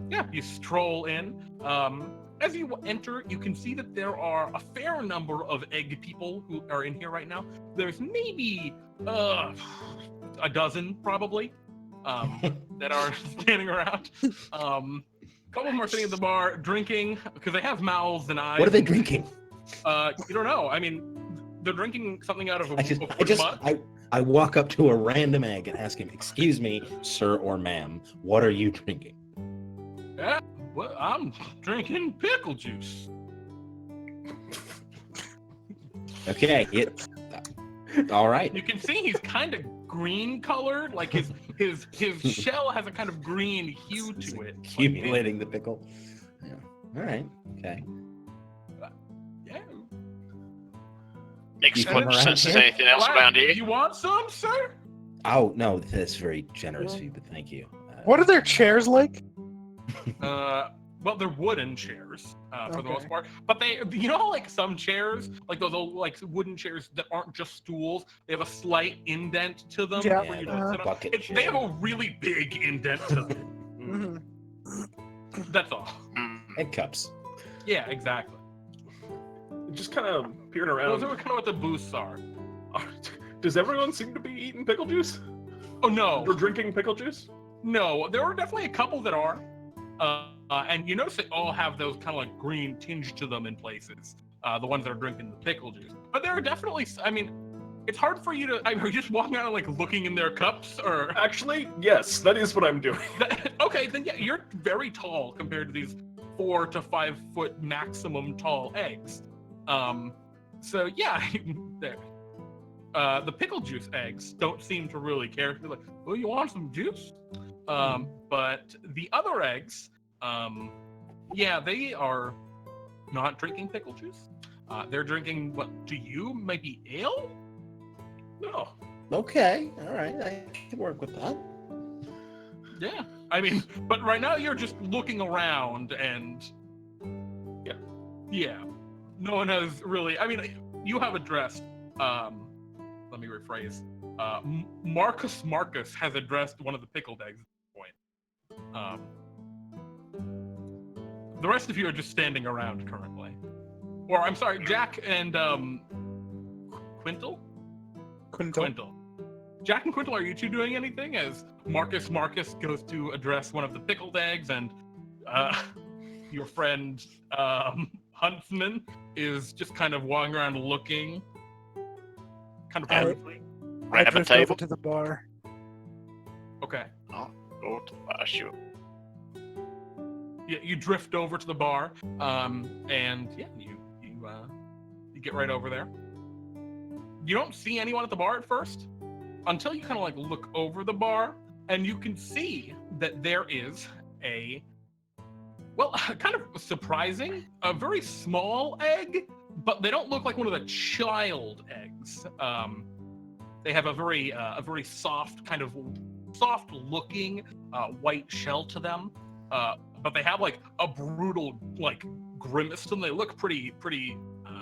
Speaker 1: yeah, you stroll in. As you enter, you can see that there are a fair number of egg people who are in here right now. There's maybe a dozen, probably, that are standing around. A couple of them are sitting at the bar drinking because they have mouths and eyes.
Speaker 5: What are they drinking?
Speaker 1: You don't know. I mean, they're drinking something out of a
Speaker 5: I walk up to a random egg and ask him, "Excuse me, sir or ma'am, what are you drinking?"
Speaker 1: Yeah, well, I'm drinking pickle juice.
Speaker 5: Okay, all right.
Speaker 1: You can see he's kind of green colored, like his shell has a kind of green hue to it.
Speaker 5: Accumulating the pickle. Yeah. All right. Okay.
Speaker 1: Yeah.
Speaker 4: Makes
Speaker 5: You come
Speaker 4: much
Speaker 5: around
Speaker 4: sense as
Speaker 5: here?
Speaker 4: anything else
Speaker 1: Well,
Speaker 4: around here.
Speaker 1: You want some, sir?
Speaker 5: Oh no, that's very generous of you, but thank you.
Speaker 3: What are their chairs like?
Speaker 1: Well, they're wooden chairs for the most
Speaker 3: Okay.
Speaker 1: part, but they, you know, like some chairs, like those old like wooden chairs that aren't just stools, they have a slight indent to them.
Speaker 3: Yeah,
Speaker 1: where you
Speaker 3: uh-huh.
Speaker 1: don't sit on.
Speaker 5: Bucket
Speaker 1: They have
Speaker 5: chair.
Speaker 1: a really big indent to them.
Speaker 3: Mhm.
Speaker 1: That's all.
Speaker 4: Mm.
Speaker 5: Egg cups.
Speaker 1: Yeah, exactly.
Speaker 2: Just kind of peering
Speaker 1: Those
Speaker 2: around.
Speaker 1: are kind of what the booths are.
Speaker 2: Does everyone seem to be eating pickle juice?
Speaker 1: Oh no,
Speaker 2: Or drinking pickle juice?
Speaker 1: No, there are definitely a couple that are. And you notice they all have those kind of like green tinge to them in places. The ones that are drinking the pickle juice. But there are definitely, I mean, it's hard for you to, are you just walking around like looking in their cups or?
Speaker 2: Actually, yes, that is what I'm doing.
Speaker 1: Okay, then yeah, you're very tall compared to these 4 to 5 foot maximum tall eggs. So yeah, there. The pickle juice eggs don't seem to really care. They're like, well, you want some juice? But the other eggs, yeah, they are not drinking pickle juice. They're drinking what to you might be ale?
Speaker 2: No.
Speaker 5: Okay, all right, I can work with that.
Speaker 1: Yeah, I mean, but right now you're just looking around and yeah, no one has really, I mean, you have addressed, let me rephrase, Marcus has addressed one of the pickled eggs at this point. The rest of you are just standing around currently. Or, I'm sorry, Jack and Quintal? Quintal. Jack and Quintal, are you two doing anything as Marcus goes to address one of the pickled eggs and your friend Huntsman is just kind of walking around looking kind of briefly?
Speaker 3: I
Speaker 4: Grab a
Speaker 3: drift over
Speaker 4: table.
Speaker 3: to the bar.
Speaker 1: Okay.
Speaker 4: Oh, go to the bar, shoot.
Speaker 1: Yeah, you drift over to the bar, and yeah, you get right over there. You don't see anyone at the bar at first, until you kind of like look over the bar, and you can see that there is a, well, kind of surprising, a very small egg, but they don't look like one of the child eggs. They have a very soft, kind of soft-looking white shell to them. But they have like a brutal like grimace to them. They look pretty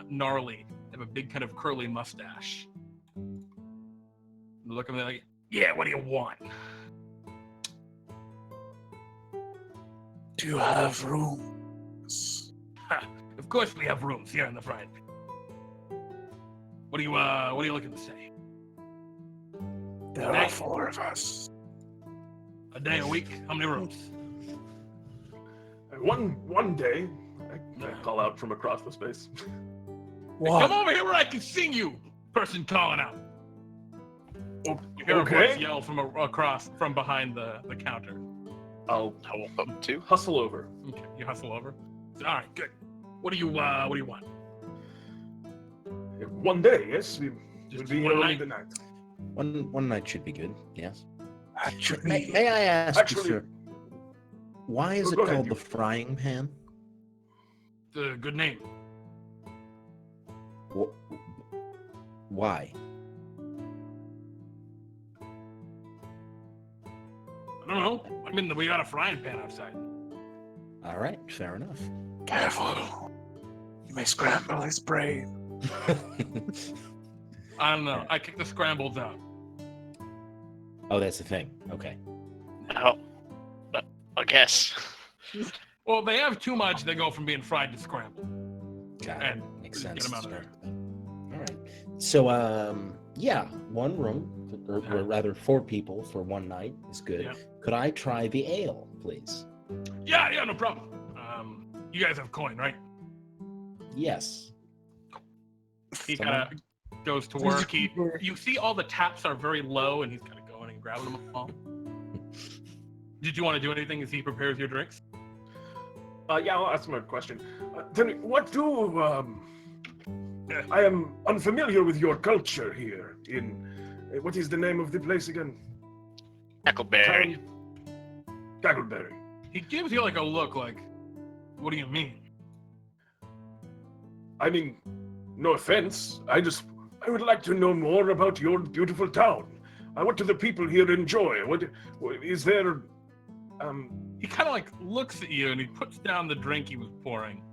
Speaker 1: gnarly. They have a big kind of curly mustache. They look at me like, yeah, what do you want?
Speaker 3: Do you have rooms?
Speaker 1: Of course we have rooms here in the front. What are you looking to say?
Speaker 3: There are 4 of us.
Speaker 1: A day a week? How many rooms?
Speaker 2: One day, I call out from across the space.
Speaker 1: Hey, come over here where I can see you! Person calling out. You hear a voice yell from behind the counter.
Speaker 2: I'll
Speaker 4: Welcome to.
Speaker 2: hustle over.
Speaker 1: Okay, you hustle over. All right, good. What do you want?
Speaker 2: One day, yes, we will
Speaker 1: Just
Speaker 2: be
Speaker 1: one
Speaker 2: here
Speaker 1: night?
Speaker 2: the night.
Speaker 5: One night should be good. Yes.
Speaker 3: Actually,
Speaker 5: May I ask
Speaker 2: Actually-
Speaker 5: you, sir, why is
Speaker 2: Oh,
Speaker 5: it
Speaker 2: go ahead,
Speaker 5: called
Speaker 2: you-
Speaker 5: the frying pan?
Speaker 1: The good name.
Speaker 5: Why?
Speaker 1: I don't know. I mean, we got a frying pan outside.
Speaker 5: All right, fair enough.
Speaker 3: careful. You may scramble his brain.
Speaker 1: I don't know. I kicked the scrambled out.
Speaker 5: Oh, that's the thing. Okay.
Speaker 4: Oh, I guess.
Speaker 1: Well, they have too much. They go from being fried to scrambled.
Speaker 5: Got it.
Speaker 1: And
Speaker 5: Makes
Speaker 1: get
Speaker 5: sense.
Speaker 1: them out of there.
Speaker 5: All right. So, yeah, one room, or rather 4 people for one night is good.
Speaker 1: Yeah.
Speaker 5: Could I try the ale, please?
Speaker 1: Yeah, no problem. You guys have coin, right?
Speaker 5: Yes.
Speaker 1: He kind of goes to work. You see all the taps are very low, and he's kind of going and grabbing them all. Did you want to do anything as he prepares your drinks?
Speaker 2: Yeah, I'll ask him a question. Tell me, I am unfamiliar with your culture here in... what is the name of the place again?
Speaker 4: Huckleberry.
Speaker 2: Cackleberry.
Speaker 1: He gives you like a look like, what do you mean?
Speaker 2: I mean, no offense. I would like to know more about your beautiful town. What do the people here enjoy? What is there...
Speaker 1: He kind of like looks at you and he puts down the drink he was pouring.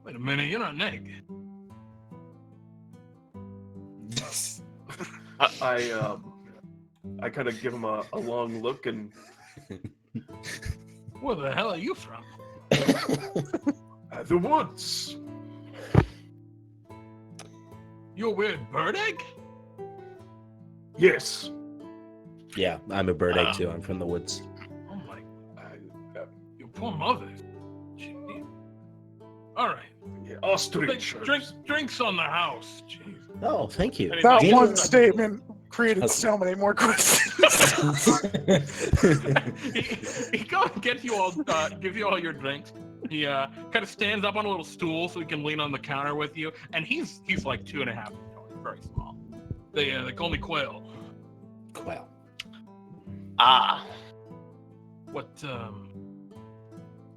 Speaker 1: Wait a minute, you're not an egg.
Speaker 2: I kind of give him a long look and...
Speaker 1: Where the hell are you from?
Speaker 2: The woods.
Speaker 1: You a weird bird egg?
Speaker 2: Yes.
Speaker 5: Yeah, I'm a bird egg too. I'm from the woods.
Speaker 1: Oh my, your poor mother. Jeez. All right.
Speaker 2: Ostrich.
Speaker 1: Drinks on the house. Jeez.
Speaker 5: Oh, thank you.
Speaker 3: That
Speaker 5: Do you
Speaker 3: one
Speaker 5: know-
Speaker 3: statement created so many more questions.
Speaker 1: he goes and gets you all, gives you all your drinks. He kind of stands up on a little stool so he can lean on the counter with you, and he's like 2.5 feet tall, very small. They call me Quail.
Speaker 5: Well,
Speaker 1: What?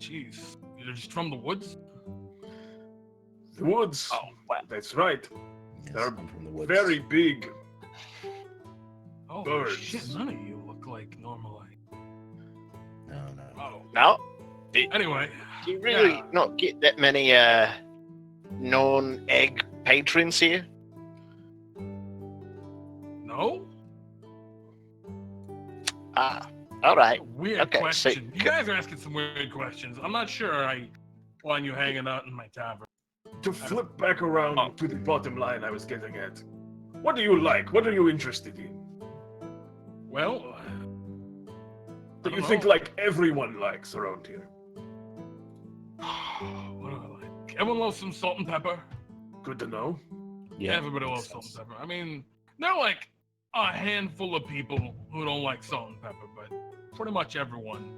Speaker 1: Jeez, you're just from the woods?
Speaker 2: The woods.
Speaker 4: Oh, wow.
Speaker 2: That's right.
Speaker 5: yes,
Speaker 2: They're
Speaker 5: I'm from the woods.
Speaker 2: Very big.
Speaker 1: Oh
Speaker 2: Birds.
Speaker 1: shit! None of you look like normal.
Speaker 5: No.
Speaker 1: Oh.
Speaker 4: No,
Speaker 1: Anyway.
Speaker 4: do you really
Speaker 1: Yeah.
Speaker 4: not get that many non-egg patrons here?
Speaker 1: No.
Speaker 4: All right.
Speaker 1: Weird
Speaker 4: Okay, so-
Speaker 1: question. You guys are asking some weird questions. I'm not sure I want you hanging out in my tavern.
Speaker 2: To flip back around to the bottom line I was getting at. What do you like? What are you interested in?
Speaker 1: Well,
Speaker 2: That
Speaker 1: I
Speaker 2: you
Speaker 1: don't
Speaker 2: think
Speaker 1: know.
Speaker 2: like everyone likes around here?
Speaker 1: what do I like? Everyone loves some salt and pepper.
Speaker 2: Good to know.
Speaker 5: Yeah,
Speaker 1: Everybody loves salt and pepper. I mean, there are like a handful of people who don't like salt and pepper, but pretty much everyone.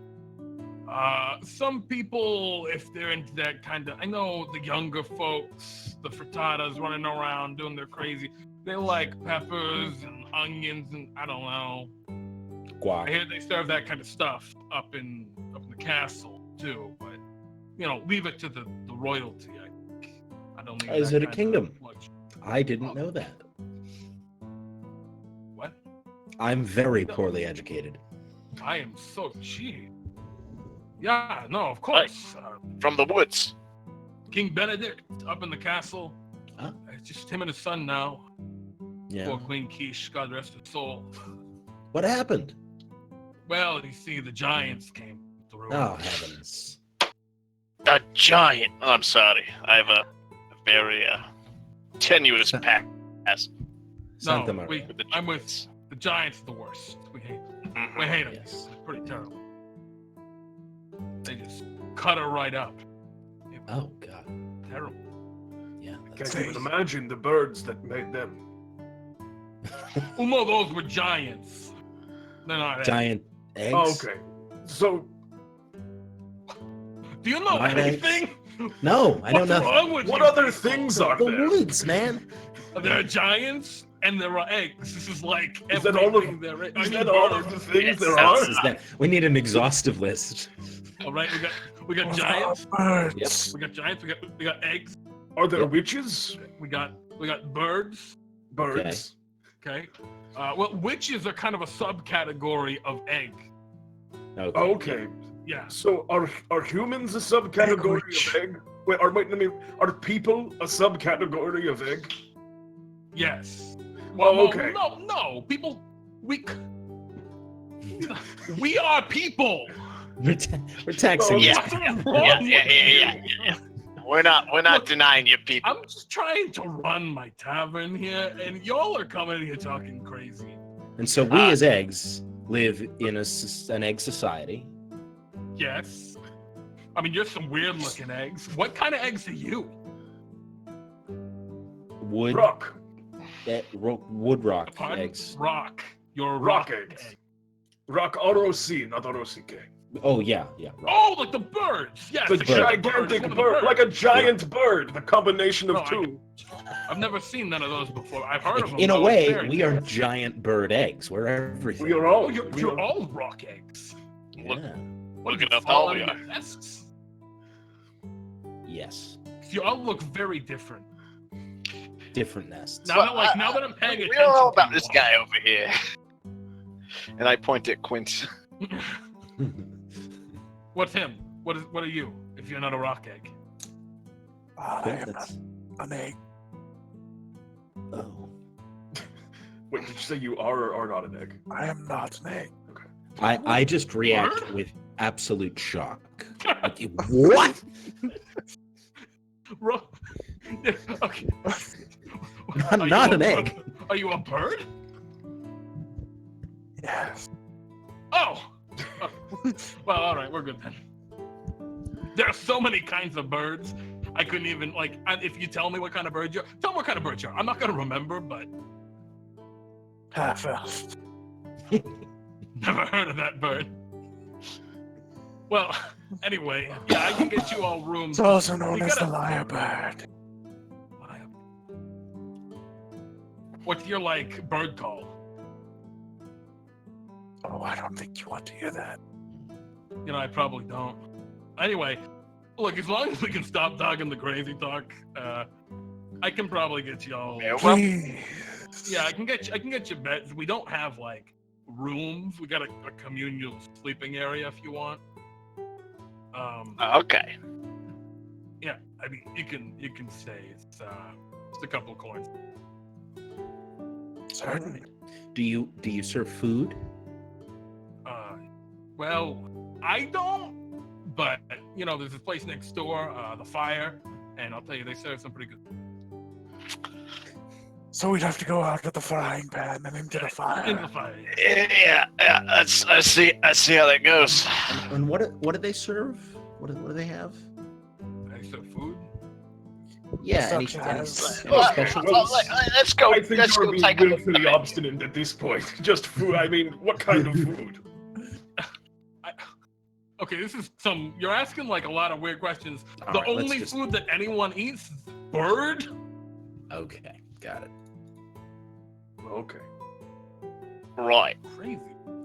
Speaker 1: Some people, if they're into that kind of, I know the younger folks, the frittatas running around doing their crazy, they like peppers and onions and I don't know. I
Speaker 5: guac.
Speaker 1: hear they serve that kind of stuff up in the castle too, but you know, leave it to the royalty. I don't need.
Speaker 5: Is
Speaker 1: that
Speaker 5: it a
Speaker 1: kind of
Speaker 5: kingdom?
Speaker 1: luxury.
Speaker 5: I didn't know that.
Speaker 1: What?
Speaker 5: I'm very poorly educated.
Speaker 1: I am so cheap. Yeah, no, of course.
Speaker 4: From the woods.
Speaker 1: King Benedict up in the castle.
Speaker 5: Huh?
Speaker 1: It's just him and his son now.
Speaker 5: Yeah.
Speaker 1: Poor Queen Quiche, God rest his soul.
Speaker 5: What happened?
Speaker 1: Well, you see, the giants came through.
Speaker 5: Oh heavens!
Speaker 4: A giant. Oh, I'm sorry. I have a very tenuous past.
Speaker 5: Santa
Speaker 1: No,
Speaker 5: Maria.
Speaker 1: I'm with the giants. Are the worst. We hate them. We hate them.
Speaker 5: Yes.
Speaker 1: They're pretty terrible. They just cut her right up. It was
Speaker 5: Oh god.
Speaker 1: terrible.
Speaker 5: Yeah.
Speaker 2: Can't even imagine the birds that made them.
Speaker 1: Well, no, those were giants. They're not.
Speaker 5: Giant eggs.
Speaker 2: Oh, okay. So
Speaker 1: Do you know
Speaker 5: Not
Speaker 1: anything?
Speaker 5: No, I don't
Speaker 1: What's
Speaker 5: know.
Speaker 1: wrong with
Speaker 2: what
Speaker 1: you
Speaker 2: other
Speaker 1: people?
Speaker 2: things are
Speaker 5: The
Speaker 2: there?
Speaker 5: woods, man.
Speaker 1: There are giants and there are eggs. This is like
Speaker 2: Is that all of-
Speaker 1: everything there is.
Speaker 2: Is that all of the things
Speaker 4: Yes.
Speaker 2: there
Speaker 5: That's-
Speaker 2: are?
Speaker 5: is that- we need an exhaustive list.
Speaker 1: All right, we got giants.
Speaker 3: Birds.
Speaker 1: We got giants. We got eggs.
Speaker 2: Are there
Speaker 5: Yep.
Speaker 2: witches?
Speaker 1: We got birds.
Speaker 2: Birds.
Speaker 1: Okay. Well, witches are kind of a subcategory of egg.
Speaker 5: Okay.
Speaker 2: Okay.
Speaker 1: Yeah.
Speaker 2: So are humans a subcategory of egg? Wait, are people a subcategory of egg?
Speaker 1: Yes.
Speaker 2: Oh,
Speaker 1: no,
Speaker 2: okay.
Speaker 1: No. People. We are people.
Speaker 5: We're taxing.
Speaker 2: Oh,
Speaker 5: you.
Speaker 4: Yeah.
Speaker 1: What's wrong
Speaker 4: Yeah.
Speaker 1: with you?
Speaker 4: We're not
Speaker 1: Look,
Speaker 4: denying you people.
Speaker 1: I'm just trying to run my tavern here, and y'all are coming in here talking crazy.
Speaker 5: And so we, as eggs, live in an egg society.
Speaker 1: Yes. I mean, you're some weird-looking eggs. What kind of eggs are you?
Speaker 5: Wood
Speaker 2: Rock.
Speaker 5: wood rock
Speaker 1: Pardon?
Speaker 5: eggs.
Speaker 1: Rock. You're a
Speaker 2: Rock
Speaker 1: rock
Speaker 2: eggs.
Speaker 1: egg.
Speaker 2: Rock R-O-C, not R-O-C-K.
Speaker 5: Oh yeah. Rock.
Speaker 1: Oh, like the birds. Yes.
Speaker 2: The
Speaker 1: except the birds,
Speaker 2: gigantic
Speaker 1: one of the
Speaker 2: bird,
Speaker 1: birds.
Speaker 2: like a giant bird, the combination of
Speaker 1: No,
Speaker 2: two.
Speaker 1: I've never seen none of those before. I've heard of them.
Speaker 5: In a
Speaker 1: though.
Speaker 5: way,
Speaker 1: It's very
Speaker 5: we are
Speaker 1: different.
Speaker 5: giant bird eggs. We're everything.
Speaker 2: We are
Speaker 1: Oh,
Speaker 2: all.
Speaker 1: you're all rock eggs.
Speaker 4: Look,
Speaker 5: Yeah.
Speaker 1: What
Speaker 4: Look
Speaker 1: did
Speaker 4: at
Speaker 1: you
Speaker 4: us
Speaker 1: fall
Speaker 4: all
Speaker 1: out
Speaker 4: we
Speaker 1: of
Speaker 4: are.
Speaker 1: your nests?
Speaker 5: Yes.
Speaker 1: You all look very different.
Speaker 5: Different nests.
Speaker 1: Now that I'm paying
Speaker 4: we
Speaker 1: attention
Speaker 4: don't know
Speaker 1: to
Speaker 4: about
Speaker 1: you
Speaker 4: this
Speaker 1: all.
Speaker 4: guy over here. And I point at Quint.
Speaker 1: What's him? What are you? If you're not a rock egg.
Speaker 3: I am
Speaker 5: That's-
Speaker 3: an egg.
Speaker 5: oh.
Speaker 2: Wait, did you say you are or are not an egg?
Speaker 3: I am not an egg.
Speaker 5: I just react with absolute shock. Like, what?
Speaker 1: Yeah, okay.
Speaker 5: I'm
Speaker 1: Are
Speaker 5: not
Speaker 1: you
Speaker 5: an
Speaker 1: a-
Speaker 5: egg.
Speaker 1: Are you a bird?
Speaker 3: Yeah. Yes.
Speaker 1: Oh! Well, all right, we're good then. There are so many kinds of birds. I couldn't even, like, if you tell me what kind of bird you're, tell me what kind of bird you are. I'm not going to remember, but
Speaker 3: Half elf.
Speaker 1: never heard of that bird. Well, anyway, yeah, I can get you all rooms.
Speaker 3: It's also known
Speaker 1: We
Speaker 3: as the
Speaker 1: gotta-
Speaker 3: lyrebird.
Speaker 1: What's your, like, bird call?
Speaker 3: Oh, I don't think you want to hear that.
Speaker 1: You know, I probably don't. Anyway, look, as long as we can stop talking the crazy talk, I can probably get y'all.
Speaker 4: Yeah, well,
Speaker 3: Please.
Speaker 1: Yeah, I can get you beds. We don't have like rooms. We got a communal sleeping area if you want.
Speaker 4: okay.
Speaker 1: Yeah, I mean you can stay. It's just a couple of coins.
Speaker 3: Certainly.
Speaker 5: Do you serve food?
Speaker 1: Well, I don't, but you know, there's this place next door, the Fire, and I'll tell you, they serve some pretty good.
Speaker 3: So we'd have to go out with the frying pan and into the fire.
Speaker 1: In the Fire.
Speaker 4: Yeah. I see how that goes.
Speaker 5: And what do they serve? What do they have?
Speaker 1: They serve food.
Speaker 5: Yeah, any
Speaker 3: Such
Speaker 5: any
Speaker 3: as-
Speaker 5: specialties?
Speaker 4: Let's go.
Speaker 2: I think
Speaker 4: Let's
Speaker 2: you're
Speaker 4: go
Speaker 2: being
Speaker 4: take a look.
Speaker 2: willfully obstinate at this point. Just food. I mean, what kind of food?
Speaker 1: Okay, this is some. You're asking like a lot of weird questions.
Speaker 5: All
Speaker 1: The
Speaker 5: right, let's
Speaker 1: only
Speaker 5: just-
Speaker 1: food that anyone eats is bird.
Speaker 5: Okay, got it.
Speaker 2: Okay.
Speaker 4: Right.
Speaker 1: Crazy.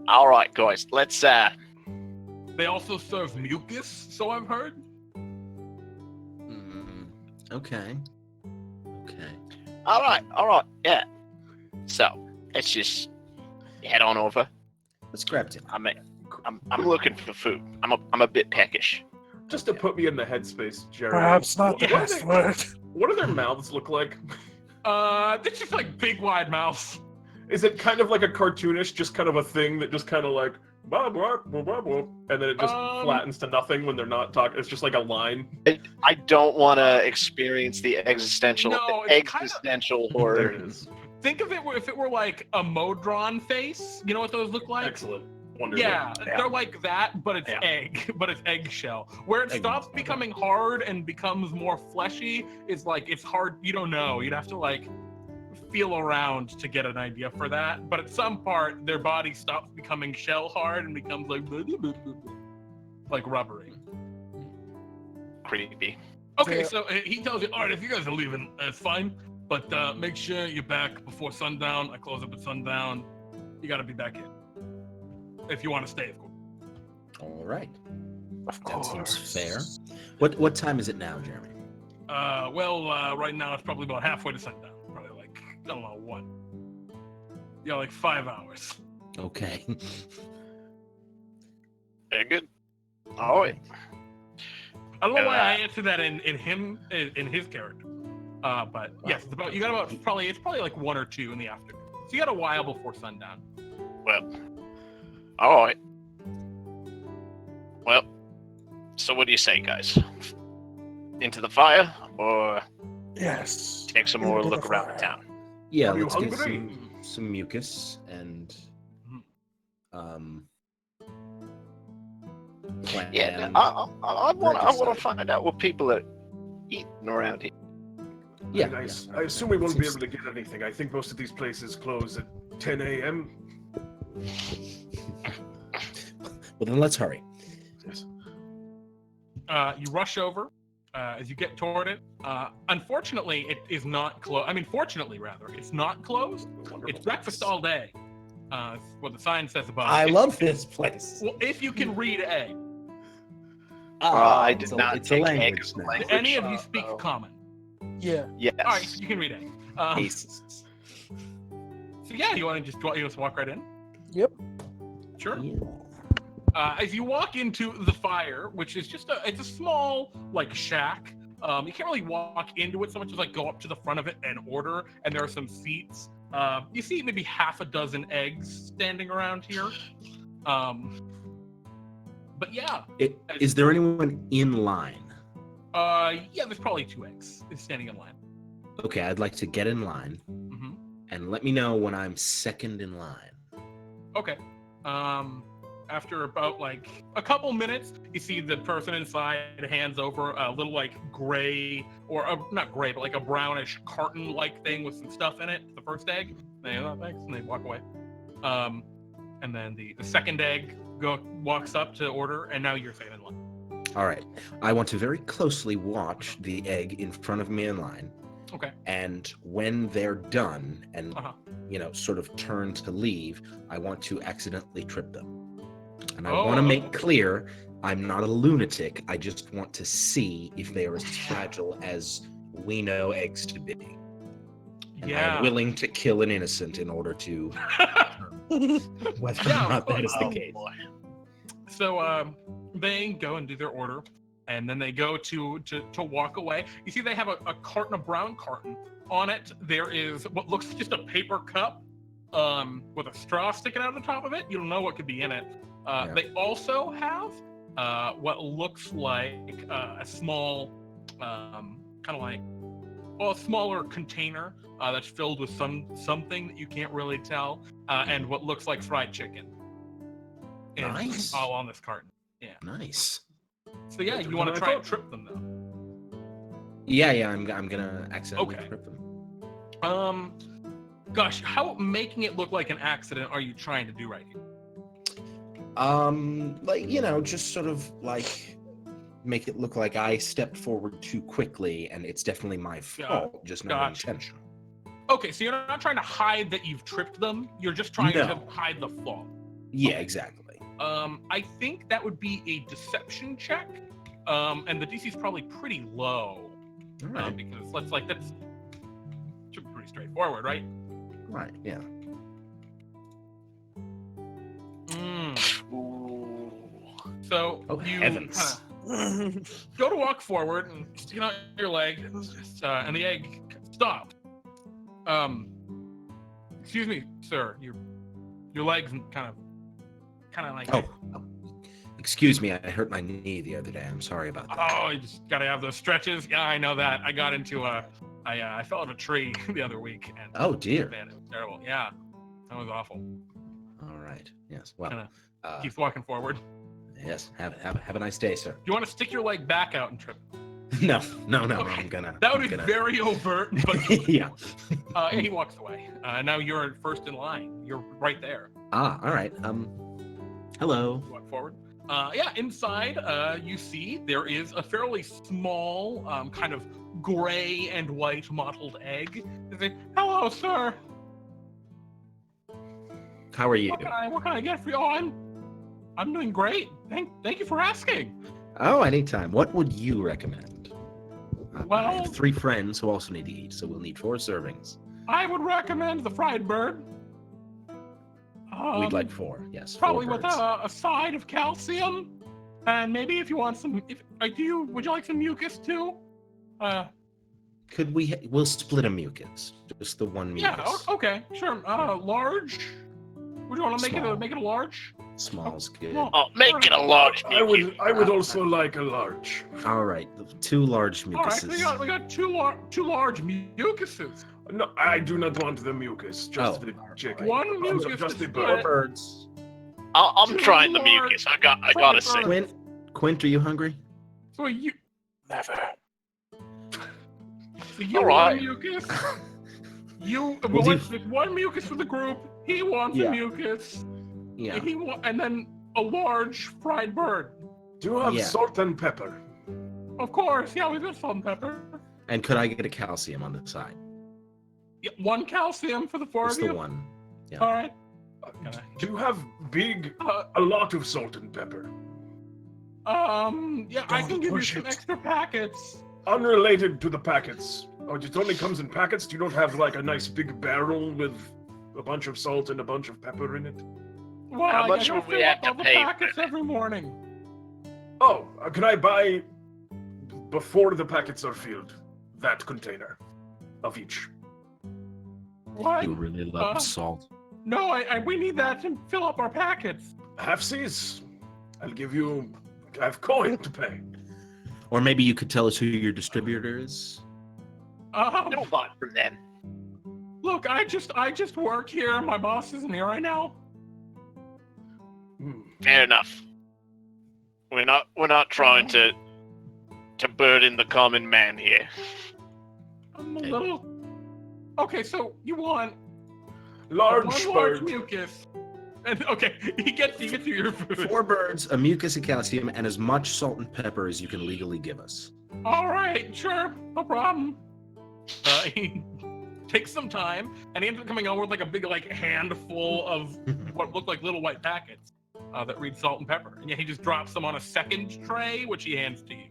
Speaker 4: All right, guys. Let's
Speaker 1: They also serve mucus, so I've heard.
Speaker 5: Okay.
Speaker 4: All right. Yeah. So let's just head on over.
Speaker 5: Let's grab dinner.
Speaker 4: I'm looking for food. I'm a bit peckish.
Speaker 2: Just to put me in the headspace, Jerry.
Speaker 3: Perhaps not the
Speaker 2: what
Speaker 3: best
Speaker 2: do
Speaker 3: word.
Speaker 2: what do their mouths look like?
Speaker 1: They're just like big wide mouths.
Speaker 2: Is it kind of like a cartoonish, just kind of a thing that just kind of like blah blah blah blah blah, and then it just flattens to nothing when they're not talking? It's just like a line.
Speaker 4: I don't want to experience the existential
Speaker 1: No, it's
Speaker 4: existential
Speaker 2: There
Speaker 4: horror.
Speaker 2: it is.
Speaker 1: Think of it if it were like a Modron face. You know what those look like?
Speaker 2: Excellent. Wonderful.
Speaker 1: Yeah, they're like that, but it's eggshell. Where it stops becoming hard and becomes more fleshy is like it's hard. You don't know. You'd have to like feel around to get an idea for that. But at some part, their body stops becoming shell hard and becomes like rubbery.
Speaker 4: Creepy.
Speaker 1: Okay,
Speaker 3: Yeah.
Speaker 1: so he tells you, all right, if you guys are leaving, it's fine. But make sure you're back before sundown. I close up at sundown. You got to be back in. If you want to stay, of course.
Speaker 5: All right.
Speaker 3: Of
Speaker 5: That
Speaker 3: course.
Speaker 5: seems fair. What time is it now, Jeremy?
Speaker 1: Right now it's probably about halfway to sundown. Probably like, I don't know, what? Yeah, like 5 hours.
Speaker 5: Okay.
Speaker 4: Very good. All right.
Speaker 1: I don't know why I answered that in his character. But yes, it's probably like 1 or 2 in the afternoon. So you got a while before sundown.
Speaker 4: Well. All right. Well. So what do you say, guys? Into the fire, or
Speaker 3: Yes.
Speaker 4: take some more
Speaker 3: Into the
Speaker 4: look around
Speaker 3: fire.
Speaker 4: town?
Speaker 5: Yeah,
Speaker 2: Are you
Speaker 5: let's get
Speaker 2: hungry?
Speaker 5: some mucus and plan.
Speaker 4: Yeah, I want to find out what people are eating around here.
Speaker 5: Yeah,
Speaker 2: I assume we won't be able to get anything. I think most of these places close at 10 a.m.
Speaker 5: Well, then let's hurry.
Speaker 2: Yes.
Speaker 1: You rush over as you get toward it. Unfortunately, it is not closed. I mean, fortunately, rather, it's not closed. It's breakfast all day. That's what the sign says above.
Speaker 5: I love this place.
Speaker 1: Well, if you can read A.
Speaker 4: I did
Speaker 5: so
Speaker 4: not
Speaker 5: It's a
Speaker 4: take
Speaker 5: language
Speaker 4: egg as a
Speaker 5: now.
Speaker 4: language.
Speaker 1: Do any of you speak Common?
Speaker 3: Yeah.
Speaker 4: Yes.
Speaker 1: All right, so you can read A.
Speaker 5: Aces.
Speaker 1: So yeah, you want to just walk right in?
Speaker 3: Yep.
Speaker 1: Sure.
Speaker 5: Yeah.
Speaker 1: As you walk into the fire, which is just it's a small like shack. You can't really walk into it so much as like go up to the front of it and order. And there are some seats. You see maybe half a dozen eggs standing around here. But yeah,
Speaker 5: Is there anyone in line?
Speaker 1: yeah, there's probably 2 eggs standing in line.
Speaker 5: Okay, I'd like to get in line
Speaker 1: hmm
Speaker 5: and let me know when I'm second in line.
Speaker 1: Okay. After about like a couple minutes, you see the person inside hands over a little like gray not gray, but like a brownish carton-like thing with some stuff in it. The first egg. They thanks, and they walk away. And then the second egg walks up to order, and now you're second in line.
Speaker 5: All right. I want to very closely watch the egg in front of me in line.
Speaker 1: Okay.
Speaker 5: And when they're done and
Speaker 1: Uh-huh.
Speaker 5: sort of turn to leave, I want to accidentally trip them. And I
Speaker 1: Oh.
Speaker 5: want to make clear I'm not a lunatic. I just want to see if they are as fragile as we know eggs to be. And
Speaker 1: Yeah.
Speaker 5: I'm willing to kill an innocent in order to whether
Speaker 1: Yeah,
Speaker 5: or not that is the
Speaker 4: Oh,
Speaker 5: case.
Speaker 4: boy.
Speaker 1: So they go and do their order, and then they go to walk away. You see, they have a carton, a brown carton. On it, there is what looks just a paper cup with a straw sticking out of the top of it. You don't know what could be in it.
Speaker 5: Yeah.
Speaker 1: They also have what looks like a small, kind of like, well, a smaller container that's filled with something that you can't really tell, and what looks like fried chicken. And
Speaker 5: Nice.
Speaker 1: all on this carton.
Speaker 5: Nice.
Speaker 1: So yeah,
Speaker 2: Better
Speaker 1: you want
Speaker 2: than
Speaker 1: to
Speaker 2: I
Speaker 1: try and
Speaker 2: thought.
Speaker 1: trip them though.
Speaker 5: Yeah, I'm gonna accidentally
Speaker 1: Okay.
Speaker 5: trip them.
Speaker 1: Gosh, how making it look like an accident are you trying to do right here?
Speaker 5: Like, just sort of like make it look like I stepped forward too quickly and it's definitely my fault, just not
Speaker 1: Gotcha.
Speaker 5: intentional.
Speaker 1: Okay, so you're not trying to hide that you've tripped them. You're just trying to
Speaker 5: No.
Speaker 1: hide the flaw.
Speaker 5: Yeah, exactly.
Speaker 1: I think that would be a deception check, and the DC is probably pretty low,
Speaker 5: All right.
Speaker 1: because that's should be pretty straightforward, right?
Speaker 5: Right, yeah.
Speaker 4: Ooh.
Speaker 1: So
Speaker 5: Oh,
Speaker 1: you
Speaker 5: heavens.
Speaker 1: kinda go to walk forward and stick out your leg, and the egg stopped. Excuse me, sir. Your leg's kind of like.
Speaker 5: Oh, excuse me, I hurt my knee the other day. I'm sorry about that.
Speaker 1: Oh, you just gotta have those stretches. Yeah, I know that. I got into I fell out of a tree the other week, and
Speaker 5: Oh, dear.
Speaker 1: man, it was terrible. Yeah, that was awful.
Speaker 5: All right. Yes. Well,
Speaker 1: Kinda
Speaker 5: uh,
Speaker 1: Keeps walking forward.
Speaker 5: yes. Have a nice day, sir.
Speaker 1: You want to stick your leg back out and trip?
Speaker 5: No.
Speaker 1: Okay.
Speaker 5: I'm gonna.
Speaker 1: That would
Speaker 5: I'm
Speaker 1: be
Speaker 5: gonna-
Speaker 1: very overt, but
Speaker 5: yeah.
Speaker 1: and he walks away. Now you're first in line. You're right there.
Speaker 5: Ah, all right. Hello.
Speaker 1: Walk forward. Yeah, inside, you see there is a fairly small, kind of gray and white mottled egg. They say, "Hello, sir.
Speaker 5: How are you?
Speaker 1: What can I get for you?" Oh, I'm doing great. Thank you for asking.
Speaker 5: Oh, anytime. What would you recommend? I
Speaker 1: Well-
Speaker 5: have 3 friends who also need to eat, so we'll need 4 servings.
Speaker 1: I would recommend the fried bird.
Speaker 5: We'd like 4. Yes. 4
Speaker 1: Probably with
Speaker 5: birds.
Speaker 1: a side of calcium, and maybe if you want some, would you like some mucus too?
Speaker 5: Could we'll split a mucus. Just the one mucus.
Speaker 1: Yeah. Okay. Sure. Large. Would you want to
Speaker 5: Small.
Speaker 1: make it a large?
Speaker 5: Small's good.
Speaker 1: Well-
Speaker 4: Oh, make it a large.
Speaker 2: I would also like a large.
Speaker 5: All right. 2 large
Speaker 1: All right.
Speaker 5: mucuses.
Speaker 1: We got two large mucuses.
Speaker 2: No, I do not want the mucus, just
Speaker 5: Oh.
Speaker 2: the chicken.
Speaker 1: One mucus
Speaker 2: just the
Speaker 1: is
Speaker 2: bird.
Speaker 1: good.
Speaker 5: birds.
Speaker 4: I'm
Speaker 1: Two
Speaker 4: trying the
Speaker 1: large
Speaker 4: mucus. I gotta say.
Speaker 1: fried
Speaker 5: Quint, are you hungry?
Speaker 1: So you
Speaker 3: Never.
Speaker 1: So you
Speaker 4: All
Speaker 1: want
Speaker 4: right.
Speaker 1: mucus. You
Speaker 5: We'll do-
Speaker 1: there's one mucus for the group. He wants
Speaker 5: Yeah.
Speaker 1: a mucus.
Speaker 5: Yeah.
Speaker 1: And then a large fried bird.
Speaker 2: Do you have
Speaker 5: Yeah.
Speaker 2: salt and pepper?
Speaker 1: Of course, yeah, we've got salt and pepper.
Speaker 5: And could I get a calcium on the side?
Speaker 1: Yeah, one calcium for the 4
Speaker 5: Just
Speaker 1: of you.
Speaker 5: the one. Yeah.
Speaker 1: All right.
Speaker 2: Do you have a lot of salt and pepper?
Speaker 1: Yeah, I
Speaker 3: Don't
Speaker 1: can give you
Speaker 3: push
Speaker 1: some
Speaker 3: it.
Speaker 1: extra packets.
Speaker 2: Unrelated to the packets. Oh, it only comes in packets? You don't have like a nice big barrel with a bunch of salt and a bunch of pepper in it?
Speaker 1: Well,
Speaker 4: How
Speaker 1: I
Speaker 4: much
Speaker 1: gotta
Speaker 4: would we
Speaker 1: fill
Speaker 4: have
Speaker 1: up
Speaker 4: to
Speaker 1: all the
Speaker 4: pay for
Speaker 1: packets every morning.
Speaker 2: Oh, can I buy before the packets are filled that container of each?
Speaker 1: What?
Speaker 5: You really love
Speaker 1: Uh,
Speaker 5: salt.
Speaker 1: No, we need that to fill up our packets.
Speaker 2: Halfsies? I'll give you. I have coin to pay.
Speaker 5: Or maybe you could tell us who your distributor is.
Speaker 4: Don't buy from them.
Speaker 1: Look, I just work here. My boss isn't here right now.
Speaker 4: Fair enough. We're not trying to burden the common man here.
Speaker 1: I'm a little. Okay, so you want
Speaker 2: Large
Speaker 1: one large
Speaker 2: bird.
Speaker 1: mucus, and okay, you get you your food.
Speaker 5: 4 birds, a mucus, a calcium, and as much salt and pepper as you can legally give us.
Speaker 1: All right, sure, no problem. He takes some time, and he ends up coming over with like a big like handful of what look like little white packets that read salt and pepper. And yeah, he just drops them on a second tray, which he hands to you.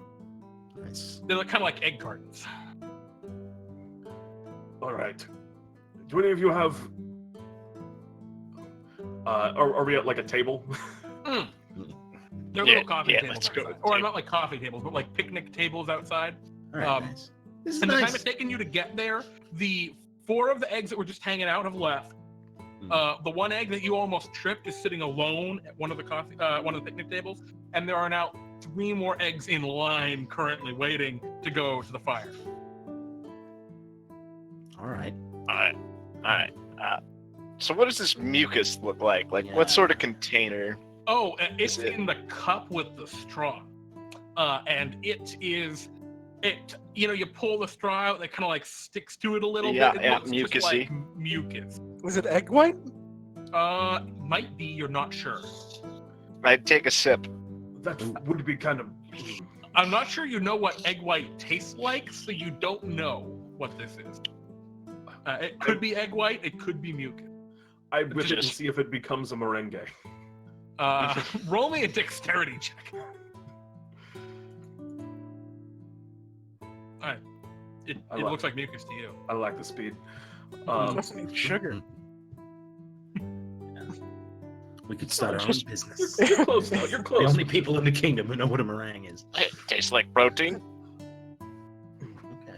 Speaker 5: Nice.
Speaker 1: They look kind of like egg cartons.
Speaker 2: All right. Do any of you have? Are we at like a table?
Speaker 1: They're
Speaker 4: Yeah,
Speaker 1: little coffee
Speaker 4: yeah,
Speaker 1: tables
Speaker 4: let's go.
Speaker 1: outside. Or not like coffee tables, but like picnic tables outside.
Speaker 5: All right, nice. This is
Speaker 1: And the time
Speaker 5: nice.
Speaker 1: it's taken you to get there, the 4 of the eggs that were just hanging out have left. The one egg that you almost tripped is sitting alone at one of the picnic tables, and there are now 3 more eggs in line currently waiting to go to the fire.
Speaker 5: All right.
Speaker 4: All right. So what does this mucus look like? Like,
Speaker 5: Yeah.
Speaker 4: what sort of container?
Speaker 1: Oh, it's
Speaker 4: Is it-
Speaker 1: in the cup with the straw, and it is. You pull the straw out, it kind of like sticks to it a little
Speaker 4: Yeah,
Speaker 1: bit. It
Speaker 4: yeah,
Speaker 1: looks just like
Speaker 4: mucusy.
Speaker 1: mucus.
Speaker 3: Was it egg white?
Speaker 1: Might be. You're not sure.
Speaker 4: I'd take a sip.
Speaker 2: That would be kind of.
Speaker 1: I'm not sure you know what egg white tastes like, so you don't know what this is. It could be egg white. It could be mucus.
Speaker 2: I whip it and
Speaker 4: Just-
Speaker 2: see if it becomes a merengue.
Speaker 1: Roll me a dexterity check. Alright. It
Speaker 2: I like-
Speaker 1: looks like mucus to you.
Speaker 2: I like the speed.
Speaker 3: Just need sugar.
Speaker 5: We could start our own business.
Speaker 2: You're close though. You're
Speaker 5: The
Speaker 2: close.
Speaker 5: only people in the kingdom who know what a meringue is.
Speaker 4: It tastes like protein.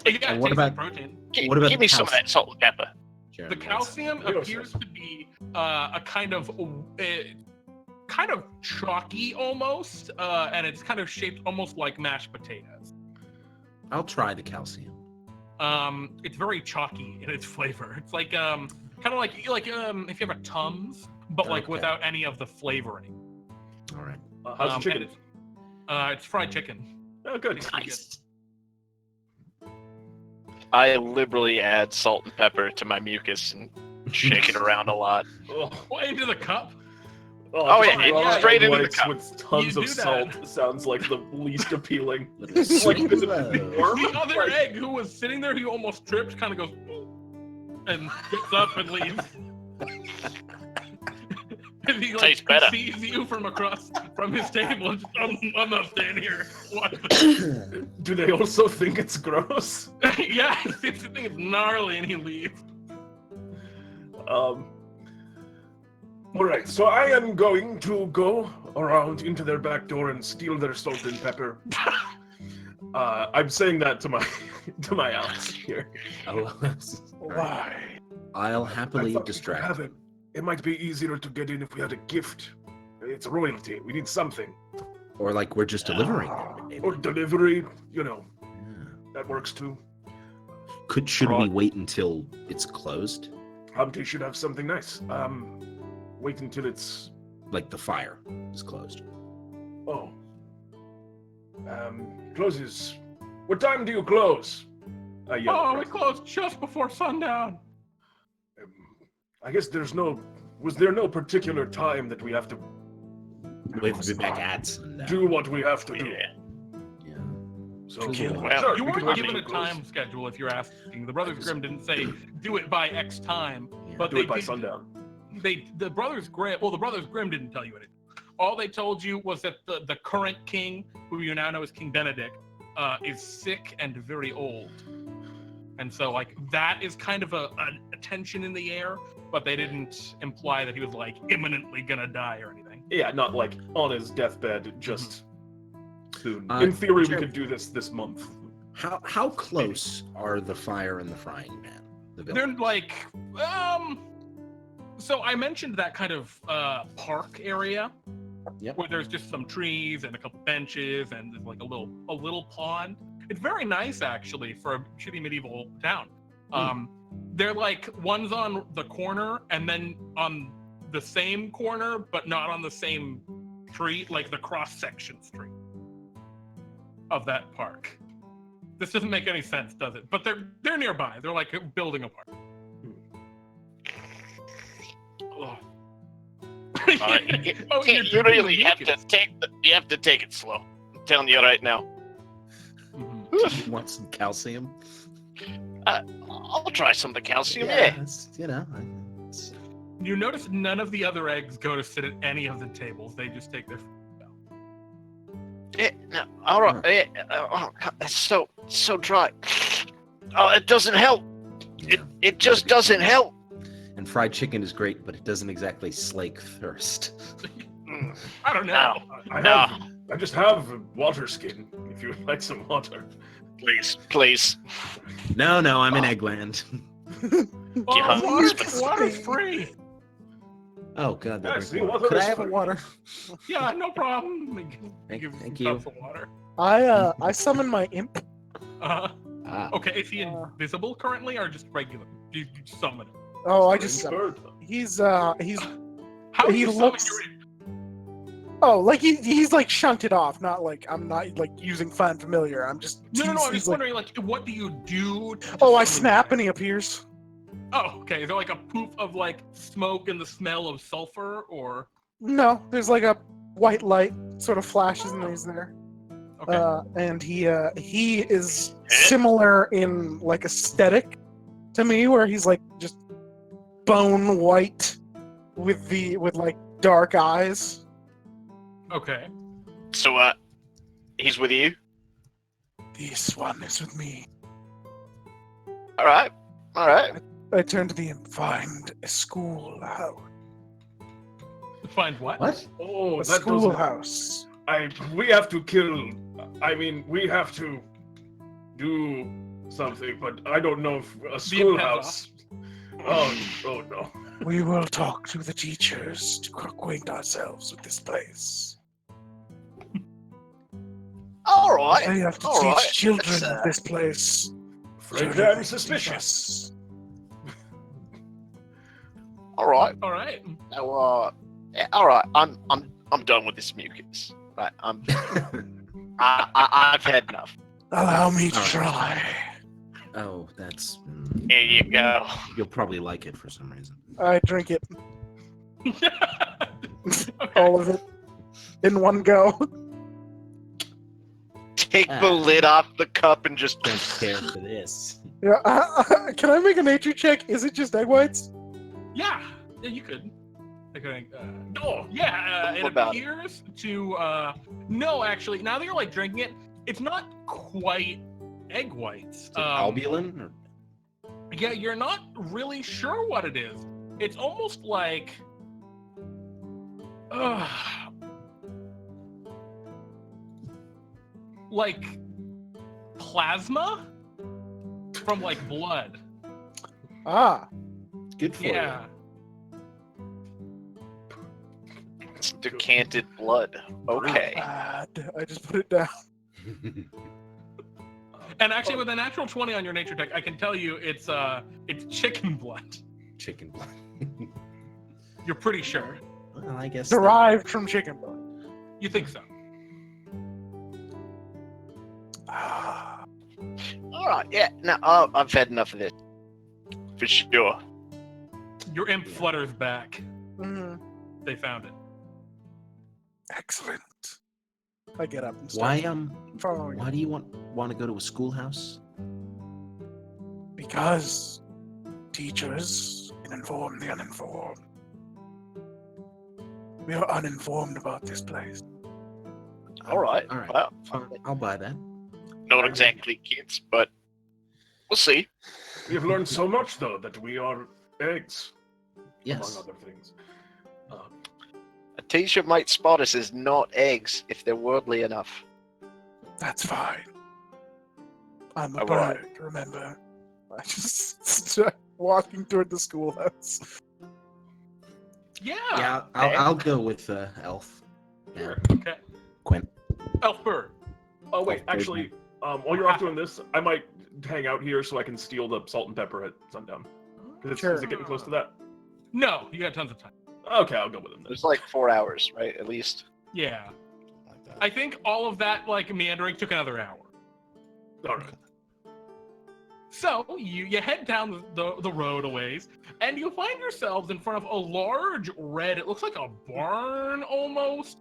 Speaker 5: Okay.
Speaker 1: Yeah,
Speaker 5: And
Speaker 1: it
Speaker 5: what
Speaker 1: tastes
Speaker 5: about
Speaker 1: like protein.
Speaker 5: What about
Speaker 4: Give
Speaker 5: the
Speaker 4: me some of
Speaker 5: calcium?
Speaker 4: that salt and pepper.
Speaker 5: Jeremy?
Speaker 1: The calcium
Speaker 2: Leo
Speaker 1: appears
Speaker 2: says.
Speaker 1: to be a kind of chalky almost, and it's kind of shaped almost like mashed potatoes.
Speaker 5: I'll try the calcium.
Speaker 1: It's very chalky in its flavor. It's like kind of like if you have a Tums, but like
Speaker 5: Okay.
Speaker 1: without any of the flavoring.
Speaker 5: All right.
Speaker 2: How's the
Speaker 1: And
Speaker 2: chicken?
Speaker 1: it's fried chicken.
Speaker 2: Oh, good.
Speaker 1: Tastes pretty good.
Speaker 4: I liberally add salt and pepper to my mucus and shake it around a lot.
Speaker 2: Oh,
Speaker 1: Oh, into the cup.
Speaker 4: Oh, yeah,
Speaker 2: just
Speaker 1: it's
Speaker 2: raw
Speaker 1: straight
Speaker 2: egg
Speaker 4: into the
Speaker 2: whites
Speaker 4: cup.
Speaker 2: with tons
Speaker 1: You
Speaker 2: of
Speaker 1: do that.
Speaker 2: salt sounds like the least appealing.
Speaker 5: Little
Speaker 2: Like
Speaker 5: sweet
Speaker 2: the
Speaker 5: love.
Speaker 2: warm,
Speaker 1: The other
Speaker 2: like-
Speaker 1: egg who was sitting there, who almost tripped, kind of goes and gets up and leaves. And he
Speaker 4: Tastes better.
Speaker 1: sees you from across from his table. And just, I'm not staying here. What?
Speaker 2: Do they also think it's gross?
Speaker 1: Yeah, it's the thing. It's gnarly, and he leaves.
Speaker 2: All right, so I am going to go around into their back door and steal their salt and pepper. I'm saying that to my Alex here.
Speaker 3: Why?
Speaker 5: I'll
Speaker 2: I
Speaker 5: happily
Speaker 2: thought we could
Speaker 5: distract.
Speaker 2: have it. It might be easier to get in if we had a gift. It's royalty. We need something.
Speaker 5: Or like we're just delivering them. maybe.
Speaker 2: Or delivery,
Speaker 5: Yeah.
Speaker 2: that works too.
Speaker 5: Should we wait until it's closed?
Speaker 2: Humpty should have something nice. Wait until it's...
Speaker 5: Like the fire is closed.
Speaker 2: Oh. Closes. What time do you close? I yell
Speaker 1: Oh, we
Speaker 2: across.
Speaker 1: closed just before sundown.
Speaker 2: I guess was there no particular time that we have to
Speaker 5: Wait for the back at sundown.
Speaker 2: do what we have to do?
Speaker 4: Yeah.
Speaker 5: Yeah.
Speaker 2: So,
Speaker 5: Okay.
Speaker 4: Well,
Speaker 2: sure,
Speaker 1: You
Speaker 2: we can
Speaker 1: weren't
Speaker 2: wait
Speaker 1: given a
Speaker 2: until close.
Speaker 1: time schedule if you're asking. The Brothers Grimm didn't say do it by X time, but
Speaker 2: Do
Speaker 1: they
Speaker 2: it by
Speaker 1: did-
Speaker 2: sundown.
Speaker 1: the Brothers Grimm didn't tell you anything. All they told you was that the current king, who you now know as King Benedict, is sick and very old. And so, like, that is kind of a tension in the air, but they didn't imply that he was, like, imminently gonna die or anything.
Speaker 2: Yeah, not like on his deathbed, just soon.
Speaker 5: Uh,
Speaker 2: In theory, we
Speaker 5: Jer-
Speaker 2: could do this month.
Speaker 5: How close are the fire and the frying pan? The
Speaker 1: They're
Speaker 5: village?
Speaker 1: like, so I mentioned that kind of park area,
Speaker 5: Yep.
Speaker 1: where there's just some trees and a couple benches and there's like a little pond. It's very nice actually for a shitty medieval town. They're like one's on the corner and then on the same corner, but not on the same street, like the cross-section street of that park. This doesn't make any sense, does it? But they're nearby. They're like building apart. Oh. Oh,
Speaker 4: you really have to take it slow. I'm telling you right now.
Speaker 5: You want some calcium?
Speaker 4: I'll try some of the calcium.
Speaker 5: Yeah,
Speaker 4: Yeah.
Speaker 5: it's, it's-
Speaker 1: You notice none of the other eggs go to sit at any of the tables. They just take their.
Speaker 4: No, all right. It's so dry. Oh, it doesn't help. It just doesn't help.
Speaker 5: And fried chicken is great, but it doesn't exactly slake thirst.
Speaker 1: I don't know.
Speaker 2: I just have water skin. If you would like some water,
Speaker 4: Please.
Speaker 5: No, I'm in Eggland.
Speaker 1: Oh, water's free.
Speaker 5: Oh God, that
Speaker 2: Yes,
Speaker 5: drink
Speaker 2: the
Speaker 5: water.
Speaker 2: water
Speaker 5: Could I
Speaker 2: is
Speaker 5: have a
Speaker 2: free.
Speaker 5: water?
Speaker 1: Yeah, no problem.
Speaker 5: Thank
Speaker 1: Give
Speaker 5: you.
Speaker 1: some water.
Speaker 3: I summon my imp.
Speaker 1: Okay, is he invisible currently or just regular? You summon him.
Speaker 3: Oh, I just
Speaker 2: Bird.
Speaker 3: he's
Speaker 1: How do
Speaker 3: He
Speaker 1: you
Speaker 3: looks-
Speaker 1: summon
Speaker 3: oh, like he's like shunted off, not like I'm not like using find familiar. I'm just
Speaker 1: No, I'm
Speaker 3: he's
Speaker 1: just
Speaker 3: like,
Speaker 1: wondering, like, what do you do? To
Speaker 3: oh, I
Speaker 1: summon
Speaker 3: snap
Speaker 1: him?
Speaker 3: and he appears.
Speaker 1: Oh, okay. Is there like a poof of like smoke and the smell of sulfur, or
Speaker 3: No, there's like a white light sort of flashes and he's there.
Speaker 1: okay?
Speaker 3: And he is similar in like aesthetic to me, where he's like just bone white with like dark eyes.
Speaker 1: Okay.
Speaker 4: So, he's with you?
Speaker 3: This one is with me.
Speaker 4: All right.
Speaker 3: I turn to the imp. Find a schoolhouse.
Speaker 1: Find what?
Speaker 5: What?
Speaker 2: Oh,
Speaker 3: A
Speaker 2: that doesn't.
Speaker 3: schoolhouse.
Speaker 2: We have to kill. I mean, we have to do something, but I don't know if a schoolhouse. Oh no.
Speaker 3: We will talk to the teachers to acquaint ourselves with this place.
Speaker 4: All right.
Speaker 3: They have to
Speaker 4: All
Speaker 3: teach
Speaker 4: right.
Speaker 3: children
Speaker 4: Let's,
Speaker 3: of this place.
Speaker 2: Very suspicious.
Speaker 4: All right.
Speaker 1: All right.
Speaker 4: Now, yeah, all right. I'm done with this mucus. Right. I've had enough.
Speaker 3: Allow me to
Speaker 5: All right.
Speaker 3: try.
Speaker 5: Oh, that's.
Speaker 4: Here you go.
Speaker 5: You'll probably like it for some reason.
Speaker 3: I drink it,
Speaker 1: Okay.
Speaker 3: all of it, in one go.
Speaker 4: Take the lid off the cup and just.
Speaker 5: Don't care for this.
Speaker 3: Yeah. Can I make a nature check? Is it just egg whites?
Speaker 1: Yeah, you could. Okay,
Speaker 2: Oh,
Speaker 1: yeah,
Speaker 4: What
Speaker 1: it
Speaker 4: about it?
Speaker 1: appears to. No, actually, now that you're like drinking it, it's not quite egg whites.
Speaker 5: Is it albumin? Or...
Speaker 1: Yeah, you're not really sure what it is. It's almost like. Like plasma from like blood.
Speaker 3: Ah,
Speaker 5: Good for
Speaker 1: Yeah.
Speaker 4: It's decanted blood. Okay.
Speaker 3: bad. I just put it down.
Speaker 5: you.
Speaker 1: And actually, with a natural 20 on your nature check, I can tell you it's chicken blood.
Speaker 5: Chicken blood.
Speaker 1: You're pretty sure.
Speaker 5: Well, I guess.
Speaker 3: Derived from chicken blood.
Speaker 1: You think so?
Speaker 3: Ah,
Speaker 4: All right. Yeah. No, I've had enough of this. For sure.
Speaker 1: Your imp flutters back.
Speaker 3: mm,
Speaker 1: They found it.
Speaker 3: excellent. I get up and
Speaker 5: Why
Speaker 3: start following.
Speaker 5: Why do you want to go to a schoolhouse?
Speaker 3: Because teachers can inform the uninformed. We are uninformed about this place.
Speaker 4: All right.
Speaker 5: All right.
Speaker 4: Well,
Speaker 5: I'll buy that.
Speaker 4: not exactly kids, but we'll see.
Speaker 2: we have learned so much though that we are eggs,
Speaker 5: Yes.
Speaker 2: among other things.
Speaker 4: A teacher might spot us as not eggs if they're worldly enough.
Speaker 3: That's fine. I'm a
Speaker 4: All right.
Speaker 3: bird, remember? I just start walking toward the schoolhouse.
Speaker 1: Yeah.
Speaker 5: Yeah, I'll go with Elf. Yeah.
Speaker 1: Okay.
Speaker 5: Quinn.
Speaker 1: Elf bird.
Speaker 2: Oh wait,
Speaker 5: Oh,
Speaker 2: actually, while you're off doing this, I might hang out here so I can steal the salt and pepper at sundown. Is
Speaker 3: Sure.
Speaker 2: it getting close to that?
Speaker 1: No, you got tons of time.
Speaker 2: Okay, I'll go with him then.
Speaker 4: It's like 4 hours, right? At least.
Speaker 1: Yeah.
Speaker 5: Like that.
Speaker 1: I think all of that, like, meandering took another hour.
Speaker 2: All right.
Speaker 1: So you head down the road a ways, and you find yourselves in front of a large red, it looks like a barn almost,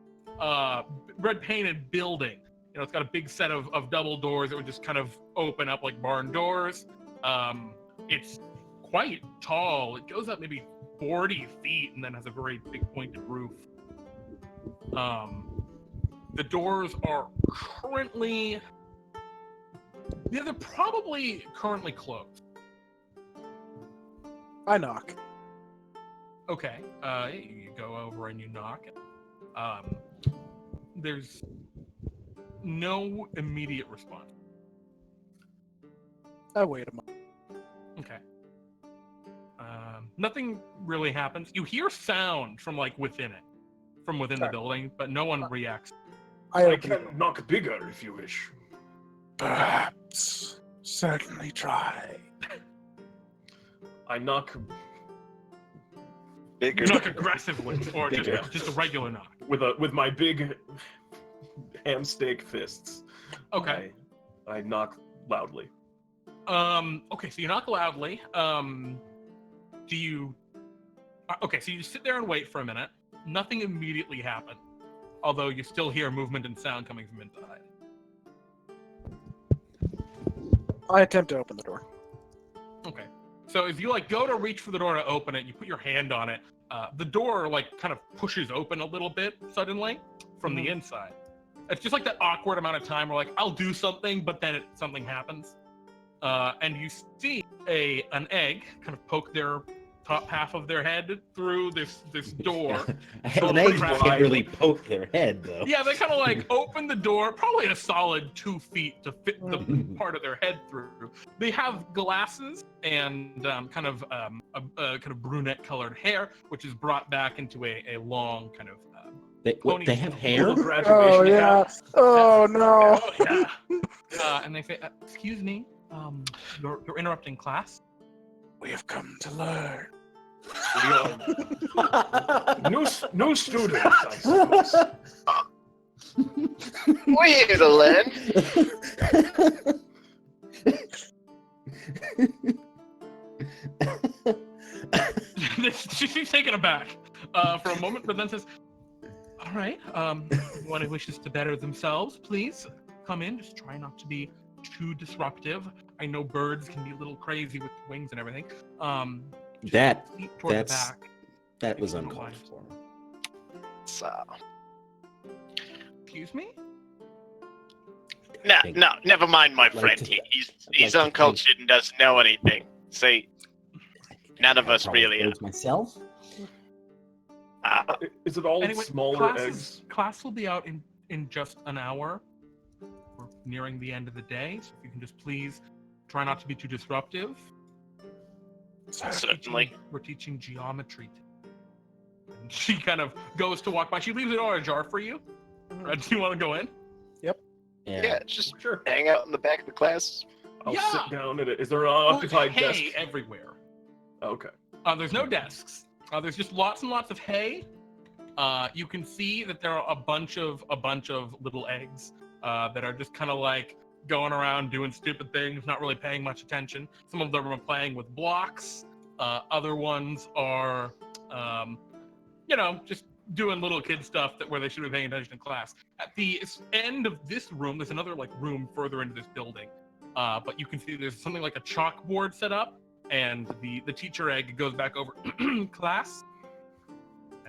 Speaker 1: red painted building. You know, it's got a big set of double doors that would just kind of open up like barn doors. It's quite tall. It goes up maybe 40 feet and then has a very big pointed roof. The doors are currently... Yeah, they're probably currently closed.
Speaker 3: I knock.
Speaker 1: Okay, you go over and you knock. There's no immediate response.
Speaker 3: I wait a moment.
Speaker 1: Okay. Nothing really happens. You hear sound from like within it, from within the
Speaker 3: Okay.
Speaker 1: building, but no one reacts.
Speaker 3: I
Speaker 2: I
Speaker 3: open the door.
Speaker 2: can knock bigger if you wish.
Speaker 3: Perhaps. Certainly try.
Speaker 2: I knock
Speaker 4: Bigger.
Speaker 1: You knock aggressively, or
Speaker 2: Yeah.
Speaker 1: just a regular knock.
Speaker 2: with my big ham steak fists.
Speaker 1: Okay.
Speaker 2: I knock loudly.
Speaker 1: Okay, so you knock loudly. Do you... Okay, so you sit there and wait for a minute. Nothing immediately happens, although you still hear movement and sound coming from inside.
Speaker 3: I attempt to open the door.
Speaker 1: Okay. So if you like go to reach for the door to open it, you put your hand on it. The door like kind of pushes open a little bit suddenly from the inside. It's just like that awkward amount of time where like I'll do something, but then something happens, and you see an egg kind of poke their top half of their head through this door.
Speaker 5: An egg can't really poke their head, though.
Speaker 1: Yeah, they kind of like open the door, probably a solid 2 feet to fit the part of their head through. They have glasses and kind of brunette colored hair, which is brought back into a long kind of
Speaker 5: They have hair?
Speaker 2: Little
Speaker 3: Oh
Speaker 2: graduation
Speaker 3: yeah.
Speaker 2: hat.
Speaker 3: Oh no.
Speaker 1: Oh, yeah. And they say, "Excuse me, you're interrupting class."
Speaker 3: We have come to learn.
Speaker 2: We are new students, I suppose.
Speaker 4: We're here to learn.
Speaker 1: She's taken aback for a moment, but then says, "All right, anyone who wishes to better themselves, please come in. Just try not to be too disruptive. I know birds can be a little crazy with wings and everything.
Speaker 5: That
Speaker 1: Feet toward the
Speaker 5: that's-
Speaker 1: back.
Speaker 5: that was uncalled for.
Speaker 4: So,
Speaker 1: Excuse me?
Speaker 4: no, never mind, my
Speaker 5: Like
Speaker 4: friend.
Speaker 5: to-
Speaker 4: He's
Speaker 5: like to
Speaker 4: uncultured and doesn't know anything. See, none of
Speaker 5: I
Speaker 4: us
Speaker 5: probably
Speaker 4: really are.
Speaker 5: froze myself.
Speaker 2: Is it all
Speaker 1: Anyway,
Speaker 2: smaller eggs?
Speaker 1: class will be out in just an hour. We're nearing the end of the day, so if you can just please try not to be too disruptive.
Speaker 4: Certainly.
Speaker 1: We're teaching geometry. And she kind of goes to walk by. She leaves the door ajar for you. Do you want to go in?
Speaker 4: Yeah, just
Speaker 2: Sure.
Speaker 4: hang out in the back of the class.
Speaker 2: I'll
Speaker 1: Yeah.
Speaker 2: sit down at it. Is there an
Speaker 1: There's
Speaker 2: occupied
Speaker 1: hay
Speaker 2: desk?
Speaker 1: everywhere.
Speaker 2: Okay.
Speaker 1: There's no desks. There's just lots and lots of hay. You can see that there are a bunch of little eggs that are just kind of like going around doing stupid things, not really paying much attention. Some of them are playing with blocks. Other ones are, just doing little kid stuff where they should be paying attention in class. At the end of this room, there's another like room further into this building, but you can see there's something like a chalkboard set up, and the teacher egg goes back over class,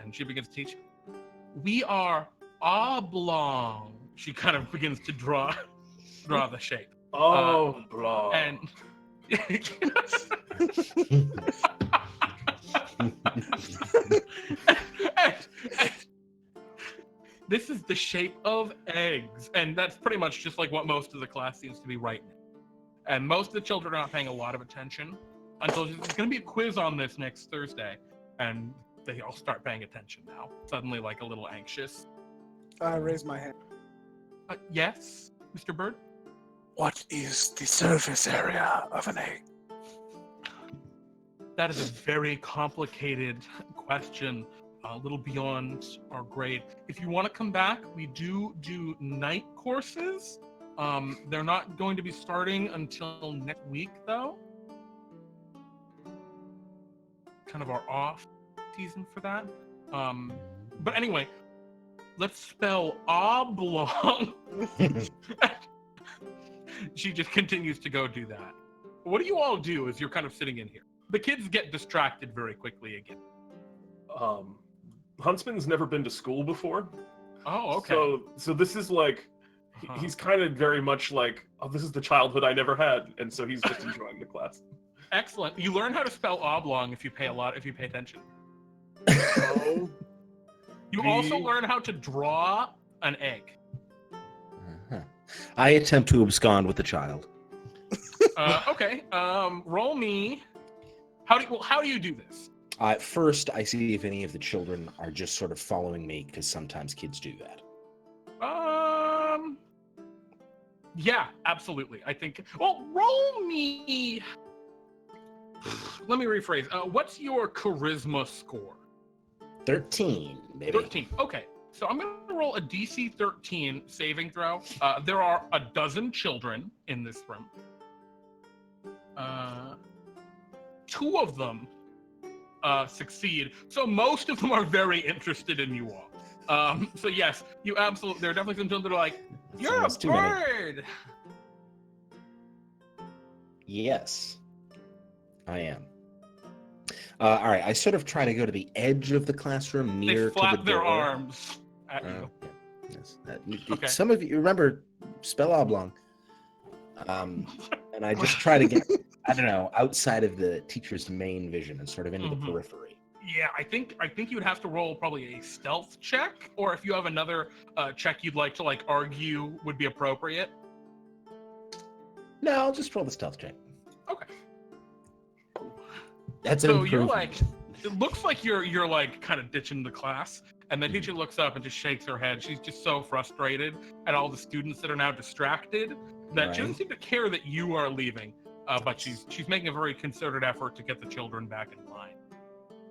Speaker 1: and she begins to teach. We are oblong. She kind of begins to draw the shape.
Speaker 2: Oh, blah.
Speaker 1: And this is the shape of eggs, and that's pretty much just like what most of the class seems to be right now. And most of the children are not paying a lot of attention until there's going to be a quiz on this next Thursday, and they all start paying attention now. Suddenly, like a little anxious.
Speaker 3: I raise my hand.
Speaker 1: Yes, Mr. Bird?
Speaker 3: What is the surface area of an egg?
Speaker 1: That is a very complicated question. a little beyond our grade. If you want to come back, we do night courses. They're not going to be starting until next week, though. Kind of our off season for that. But anyway, let's spell oblong. She just continues to go do that. What do you all do as you're kind of sitting in here? The kids get distracted very quickly again.
Speaker 2: Huntsman's never been to school before.
Speaker 1: Oh, okay.
Speaker 2: So this is like, he's kind of very much like, oh, this is the childhood I never had, and so he's just enjoying the class.
Speaker 1: Excellent. You learn how to spell oblong if you pay attention.
Speaker 2: Oh,
Speaker 1: You also learn how to draw an egg.
Speaker 5: I attempt to abscond with the child.
Speaker 1: Okay. Roll me. How do you do this?
Speaker 5: First, I see if any of the children are just sort of following me, because sometimes kids do that.
Speaker 1: Yeah, absolutely. I think. Well, roll me. Let me rephrase. What's your charisma score?
Speaker 5: 13, baby.
Speaker 1: 13. Okay. So I'm going to roll a DC 13 saving throw. There are a dozen children in this room. 2 of them succeed. So most of them are very interested in you all. So yes, you absolutely. There are definitely some children that are like, "You're a bird."
Speaker 5: Yes, I am. All right, I sort of try to go to the edge of the classroom, near
Speaker 1: They
Speaker 5: to the
Speaker 1: flap their
Speaker 5: door.
Speaker 1: arms at you.
Speaker 5: Yeah. Yes.
Speaker 1: Okay.
Speaker 5: Some of you remember spell oblong, and I just try to get, I don't know, outside of the teacher's main vision and sort of into the periphery.
Speaker 1: Yeah, I think you'd have to roll probably a stealth check, or if you have another check you'd like to argue would be appropriate.
Speaker 5: No, I'll just roll the stealth check.
Speaker 1: Okay.
Speaker 5: That's
Speaker 1: So
Speaker 5: an
Speaker 1: you're
Speaker 5: improvement.
Speaker 1: it looks like you're kind of ditching the class, and the teacher looks up and just shakes her head. She's just so frustrated at all the students that are now distracted that she doesn't
Speaker 5: Right.
Speaker 1: seem to care that you are leaving. But she's making a very concerted effort to get the children back in line.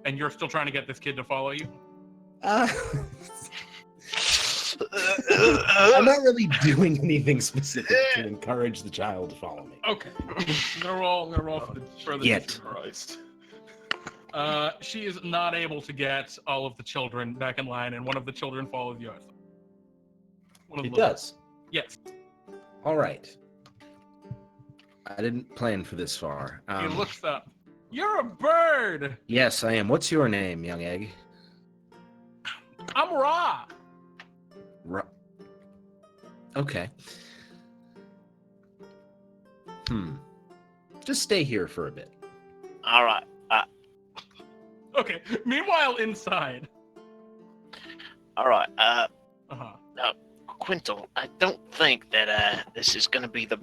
Speaker 1: And you're still trying to get this kid to follow you?
Speaker 5: I'm not really doing anything specific to encourage the child to follow me.
Speaker 1: Okay. I'm gonna roll for the
Speaker 5: Yet.
Speaker 1: teacher.
Speaker 2: Christ.
Speaker 1: She is not able to get all of the children back in line, and one of the children follows you.
Speaker 5: It does.
Speaker 1: Yes.
Speaker 5: All right. I didn't plan for this far.
Speaker 1: He looks up. You're a bird.
Speaker 5: Yes, I am. What's your name, young egg?
Speaker 1: I'm Ra.
Speaker 5: Okay. Just stay here for a bit.
Speaker 4: All right.
Speaker 1: Okay. Meanwhile, inside.
Speaker 4: All right.
Speaker 1: Uh-huh.
Speaker 4: Quintal, I don't think that this is going to be the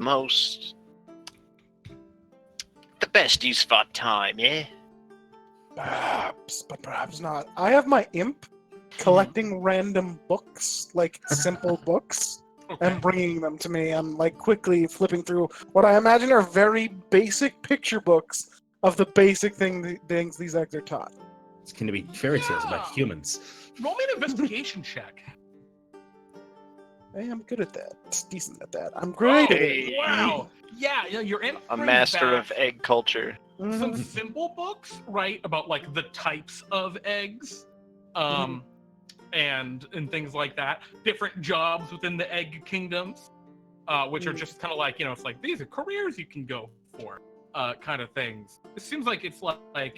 Speaker 4: best use of our time, yeah?
Speaker 3: Perhaps, but perhaps not. I have my imp collecting random books, like simple books,
Speaker 1: Okay.
Speaker 3: and bringing them to me. I'm quickly flipping through what I imagine are very basic picture books of the basic things these eggs are taught.
Speaker 5: It's going to be fairy tales about
Speaker 1: Yeah.
Speaker 5: humans.
Speaker 1: Roll me an investigation check.
Speaker 3: Hey, I'm good at that. It's decent at that. I'm great at it.
Speaker 4: Hey.
Speaker 1: Wow. Yeah, your imp
Speaker 4: A
Speaker 1: brings
Speaker 4: master
Speaker 1: back
Speaker 4: of egg culture.
Speaker 1: some
Speaker 3: Mhm.
Speaker 1: simple books, right, about the types of eggs, and things like that. Different jobs within the egg kingdoms, which are just kind of it's these are careers you can go for, kind of things. It seems like it's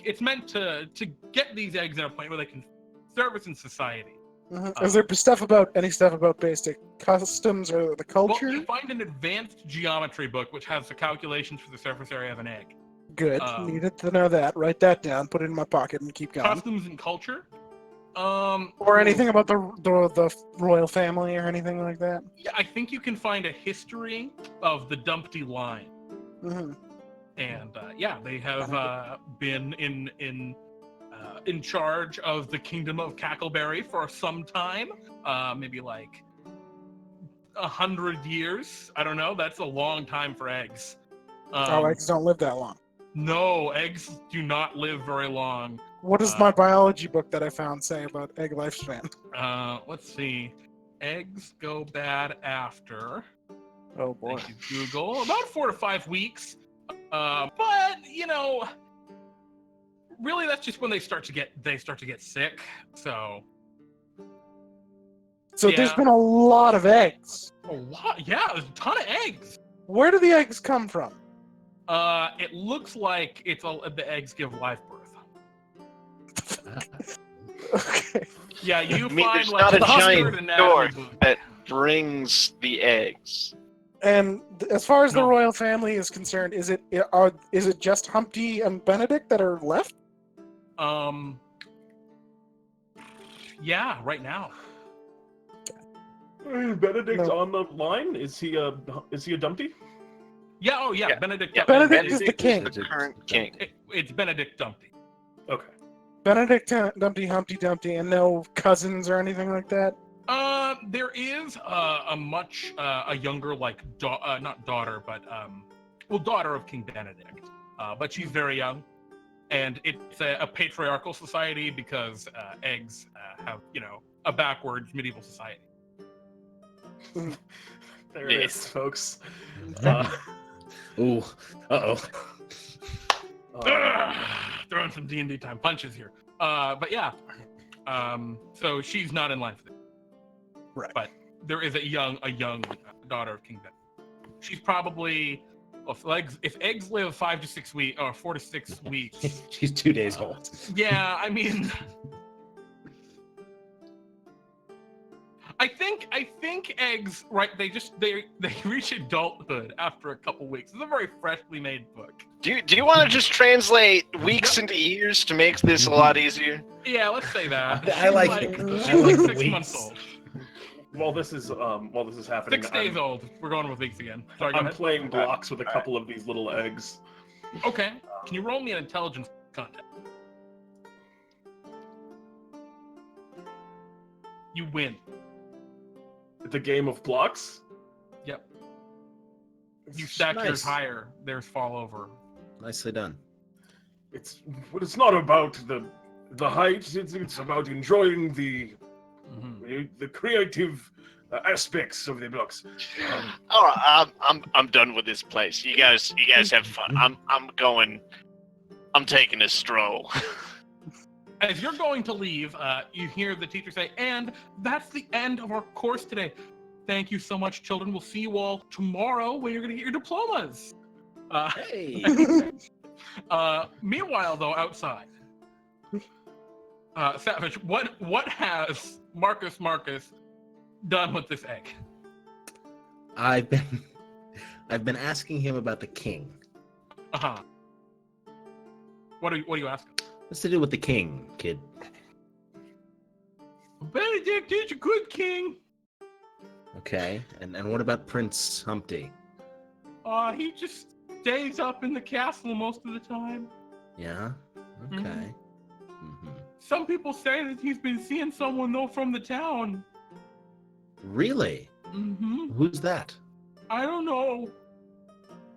Speaker 1: it's meant to get these eggs in a point where they can service in society.
Speaker 3: Mhm. Is there any stuff about basic customs or the culture?
Speaker 1: Well, you find an advanced geometry book which has the calculations for the surface area of an egg.
Speaker 3: Good. Needed to know that. Write that down. Put it in my pocket and keep going.
Speaker 1: Customs and culture.
Speaker 3: Or anything about the royal family or anything like that.
Speaker 1: Yeah, I think you can find a history of the Dumpty line,
Speaker 3: Hmm.
Speaker 1: and they have been in charge of the kingdom of Cackleberry for some time, maybe 100 years. I don't know. That's a long time for eggs.
Speaker 3: Eggs don't live that long.
Speaker 1: No, eggs do not live very long.
Speaker 3: What does my biology book that I found say about egg lifespan?
Speaker 1: Let's see. Eggs go bad after.
Speaker 3: Oh boy.
Speaker 1: Thank you, Google. About 4 to 5 weeks. But really, that's just when they start to get sick. So
Speaker 3: There's
Speaker 1: yeah.
Speaker 3: been a lot of eggs.
Speaker 1: A lot, yeah. There's a ton of eggs.
Speaker 3: Where do the eggs come from?
Speaker 1: It looks like the eggs give live birth.
Speaker 3: Okay.
Speaker 1: Yeah, you
Speaker 4: I mean,
Speaker 1: find
Speaker 4: there's
Speaker 1: like
Speaker 4: not a
Speaker 1: the
Speaker 4: giant
Speaker 1: Oxford anatomy
Speaker 4: door
Speaker 1: book.
Speaker 4: that brings the eggs.
Speaker 3: And as far as the
Speaker 1: No.
Speaker 3: royal family is concerned, is it just Humpty and Benedict that are left?
Speaker 1: Yeah, right now.
Speaker 2: Benedict's
Speaker 3: No.
Speaker 2: on the line. Is he a Dumpty?
Speaker 1: Yeah, oh yeah,
Speaker 4: Yeah.
Speaker 1: Benedict.
Speaker 4: Yeah,
Speaker 3: Benedict is the
Speaker 4: Benedict
Speaker 3: king.
Speaker 4: the current king.
Speaker 1: It's Benedict Dumpty.
Speaker 2: Okay.
Speaker 3: Benedict Dumpty, Humpty Dumpty, and no cousins or anything like that?
Speaker 1: There is a much younger, like not daughter, but daughter of King Benedict. But she's very young, and it's a patriarchal society because eggs have a backwards medieval society.
Speaker 2: There it is, folks.
Speaker 5: Ooh. Uh-oh.
Speaker 1: Throwing some DnDTime punches here. But yeah. So she's not in line for this.
Speaker 3: Right.
Speaker 1: But there is a young daughter of King Benedict. She's probably if eggs live 5 to 6 weeks or 4 to 6 weeks.
Speaker 5: She's 2 days old.
Speaker 1: Yeah, I mean, I think eggs, right? They reach adulthood after a couple weeks. It's a very freshly made book.
Speaker 4: Do you want to just translate weeks into years to make this a lot easier?
Speaker 1: Yeah, let's say that.
Speaker 5: I like
Speaker 1: She's
Speaker 5: it.
Speaker 1: She's
Speaker 5: I like
Speaker 1: like 6
Speaker 5: weeks.
Speaker 1: months old.
Speaker 2: While this is happening,
Speaker 1: 6 days old. We're going with weeks again. Sorry, go
Speaker 2: I'm
Speaker 1: ahead.
Speaker 2: playing blocks with a couple of these little eggs.
Speaker 1: Okay. Can you roll me an intelligence contest? You win.
Speaker 2: The game of blocks.
Speaker 1: Yep. You stack yours
Speaker 5: Nice.
Speaker 1: higher, theirs fall over.
Speaker 5: Nicely done.
Speaker 2: It's not about the height. It's about enjoying the creative aspects of the blocks.
Speaker 4: Oh, I'm done with this place. You guys have fun. I'm taking a stroll.
Speaker 1: As you're going to leave, you hear the teacher say, "And that's the end of our course today. Thank you so much, children. We'll see you all tomorrow when you're going to get your diplomas."
Speaker 5: Hey.
Speaker 1: Meanwhile, though, outside, Savage, what has Marcus done with this egg?
Speaker 5: I've been asking him about the king.
Speaker 1: Uh-huh. What are you asking?
Speaker 5: What's to do with the king, kid?
Speaker 1: Benedict is a good king.
Speaker 5: Okay. And what about Prince Humpty?
Speaker 1: He just stays up in the castle most of the time.
Speaker 5: Yeah? Okay. Mm-hmm.
Speaker 1: Some people say that he's been seeing someone though from the town.
Speaker 5: Really?
Speaker 1: Mm-hmm.
Speaker 5: Who's that?
Speaker 1: I don't know.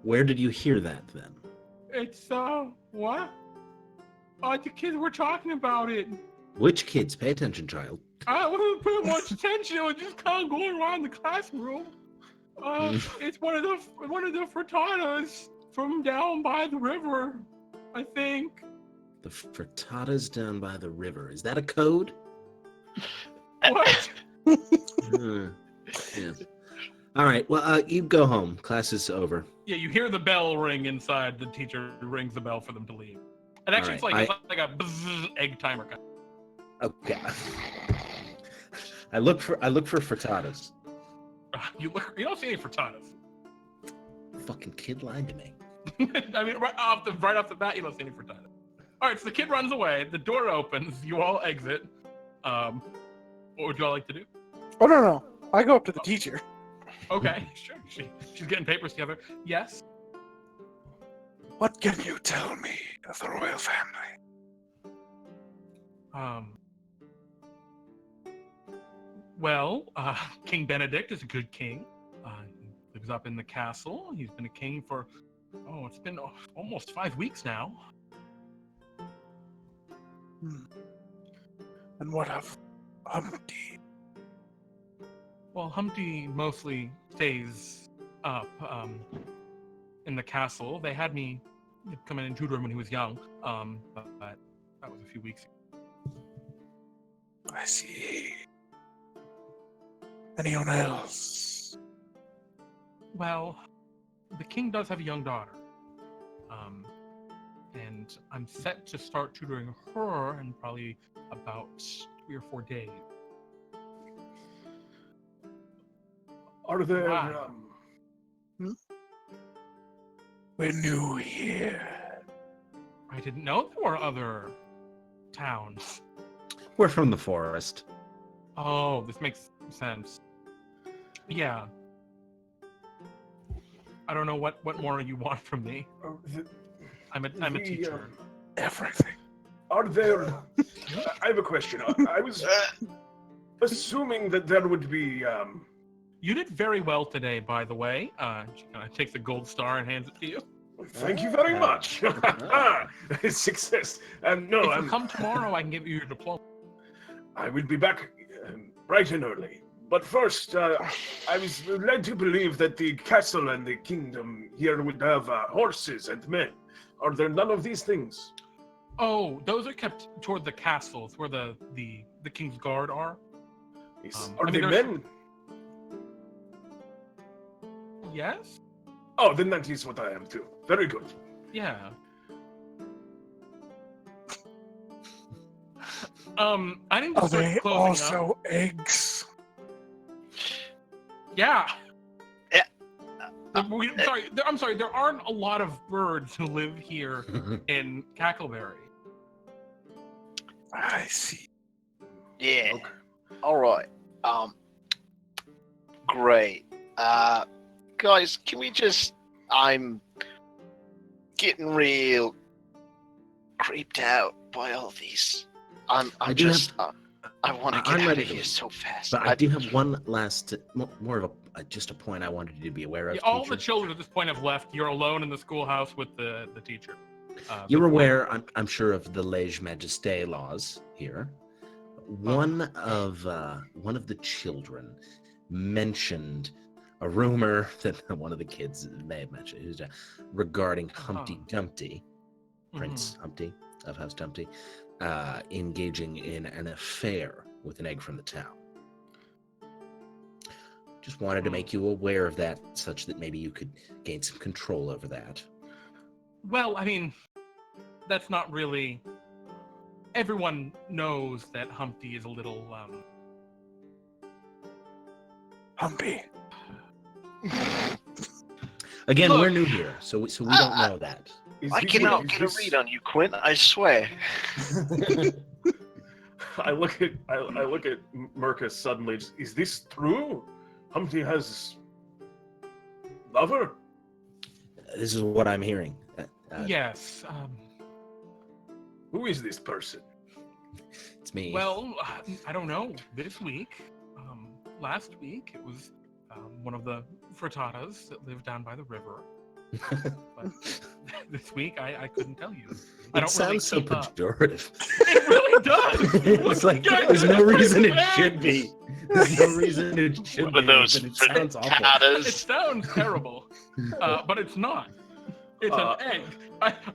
Speaker 5: Where did you hear that then?
Speaker 1: It's what? The kids were talking about it.
Speaker 5: Which kids? Pay attention, child.
Speaker 1: I wasn't paying much attention. It was just kind of going around the classroom. It's one of the frittatas from down by the river, I think.
Speaker 5: The frittatas down by the river. Is that a code?
Speaker 1: What?
Speaker 5: Yeah. All right. Well, you go home. Class is over.
Speaker 1: Yeah, you hear the bell ring inside. The teacher rings the bell for them to leave. And actually, it's
Speaker 5: Alright,
Speaker 1: like a bzzz egg timer kind.
Speaker 5: Okay. I look for frittatas.
Speaker 1: You don't see any frittatas.
Speaker 5: Fucking kid lied to me.
Speaker 1: I mean, right off the bat, you don't see any frittatas. All right, so the kid runs away. The door opens. You all exit. What would you all like to do?
Speaker 3: Oh, no. I go up to the teacher.
Speaker 1: Okay, sure. She's getting papers together. Yes.
Speaker 3: What can you tell me of the royal family?
Speaker 1: Well, King Benedict is a good king. He lives up in the castle. He's been a king for, it's been almost 5 weeks now.
Speaker 3: And what of Humpty?
Speaker 1: Well, Humpty mostly stays up in the castle. They had me come in and tutor him when he was young, but that was a few weeks ago.
Speaker 3: I see. Anyone else?
Speaker 1: Well, the king does have a young daughter, and I'm set to start tutoring her in probably about 3 or 4 days.
Speaker 2: Are there?
Speaker 1: Wow.
Speaker 3: We're new here.
Speaker 1: I didn't know there were other towns.
Speaker 5: We're from the forest.
Speaker 1: Oh, this makes sense. Yeah. I don't know what more you want from me. I'm a teacher.
Speaker 3: Everything.
Speaker 2: Are there? I have a question. I was assuming that there would be.
Speaker 1: You did very well today, by the way. She kind of takes a gold star and hands it to you.
Speaker 2: Thank you very much. Success. No,
Speaker 1: If you come tomorrow, I can give you your diploma.
Speaker 2: I will be back bright and early. But first, I was led to believe that the castle and the kingdom here would have horses and men. Are there none of these things?
Speaker 1: Oh, those are kept toward the castles, where the king's guard are.
Speaker 2: Are
Speaker 1: I
Speaker 2: they
Speaker 1: mean, there's-
Speaker 2: men?
Speaker 1: Yes?
Speaker 2: Oh, then that is what I am too. Very good.
Speaker 1: Yeah. I didn't
Speaker 3: Are
Speaker 1: start
Speaker 3: they
Speaker 1: closing up.
Speaker 3: also eggs?
Speaker 1: Yeah.
Speaker 4: Yeah.
Speaker 1: I'm sorry. There aren't a lot of birds who live here in Cackleberry.
Speaker 3: I see.
Speaker 4: Yeah.
Speaker 2: Okay.
Speaker 4: All right. Great. Guys, can we just? I'm getting real creeped out by all these. I want to get
Speaker 5: I'm
Speaker 4: out
Speaker 5: ready
Speaker 4: of
Speaker 5: to
Speaker 4: here
Speaker 5: leave.
Speaker 4: so fast.
Speaker 5: But I do have one last, more of just a point I wanted you to be aware of.
Speaker 1: Yeah, all
Speaker 5: teacher.
Speaker 1: the children at this point have left. You're alone in the schoolhouse with the teacher.
Speaker 5: You're aware, I'm sure, of the lege majesté laws here. One of the children mentioned a rumor that one of the kids may have mentioned regarding Humpty Dumpty, Prince Humpty of House Dumpty, engaging in an affair with an egg from the town. Just wanted to make you aware of that, such that maybe you could gain some control over that.
Speaker 1: Well, I mean, that's not really. Everyone knows that Humpty is a little.
Speaker 3: Humpy.
Speaker 5: Again,
Speaker 1: Look.
Speaker 5: we're new here, so we don't know that.
Speaker 4: I cannot get a read on you, Quint. I swear.
Speaker 2: I look at Mercus suddenly. Is this true? Humpty has lover?
Speaker 5: This is what I'm hearing.
Speaker 1: Yes.
Speaker 2: Who is this person?
Speaker 5: It's me.
Speaker 1: Well, I don't know. This week, last week, it was one of the frittatas that live down by the river. But this week, I couldn't tell you. I
Speaker 5: it
Speaker 1: don't
Speaker 5: sounds
Speaker 1: really
Speaker 5: so
Speaker 1: keep up.
Speaker 5: pejorative.
Speaker 1: It really does.
Speaker 5: It's like
Speaker 1: Guys,
Speaker 5: there's no
Speaker 1: it's
Speaker 5: reason it
Speaker 1: bad.
Speaker 5: should be. There's no reason it should
Speaker 4: One
Speaker 5: be.
Speaker 4: of those
Speaker 5: but it sounds awful.
Speaker 1: It
Speaker 4: frittatas.
Speaker 1: sounds terrible, but it's not. It's an egg.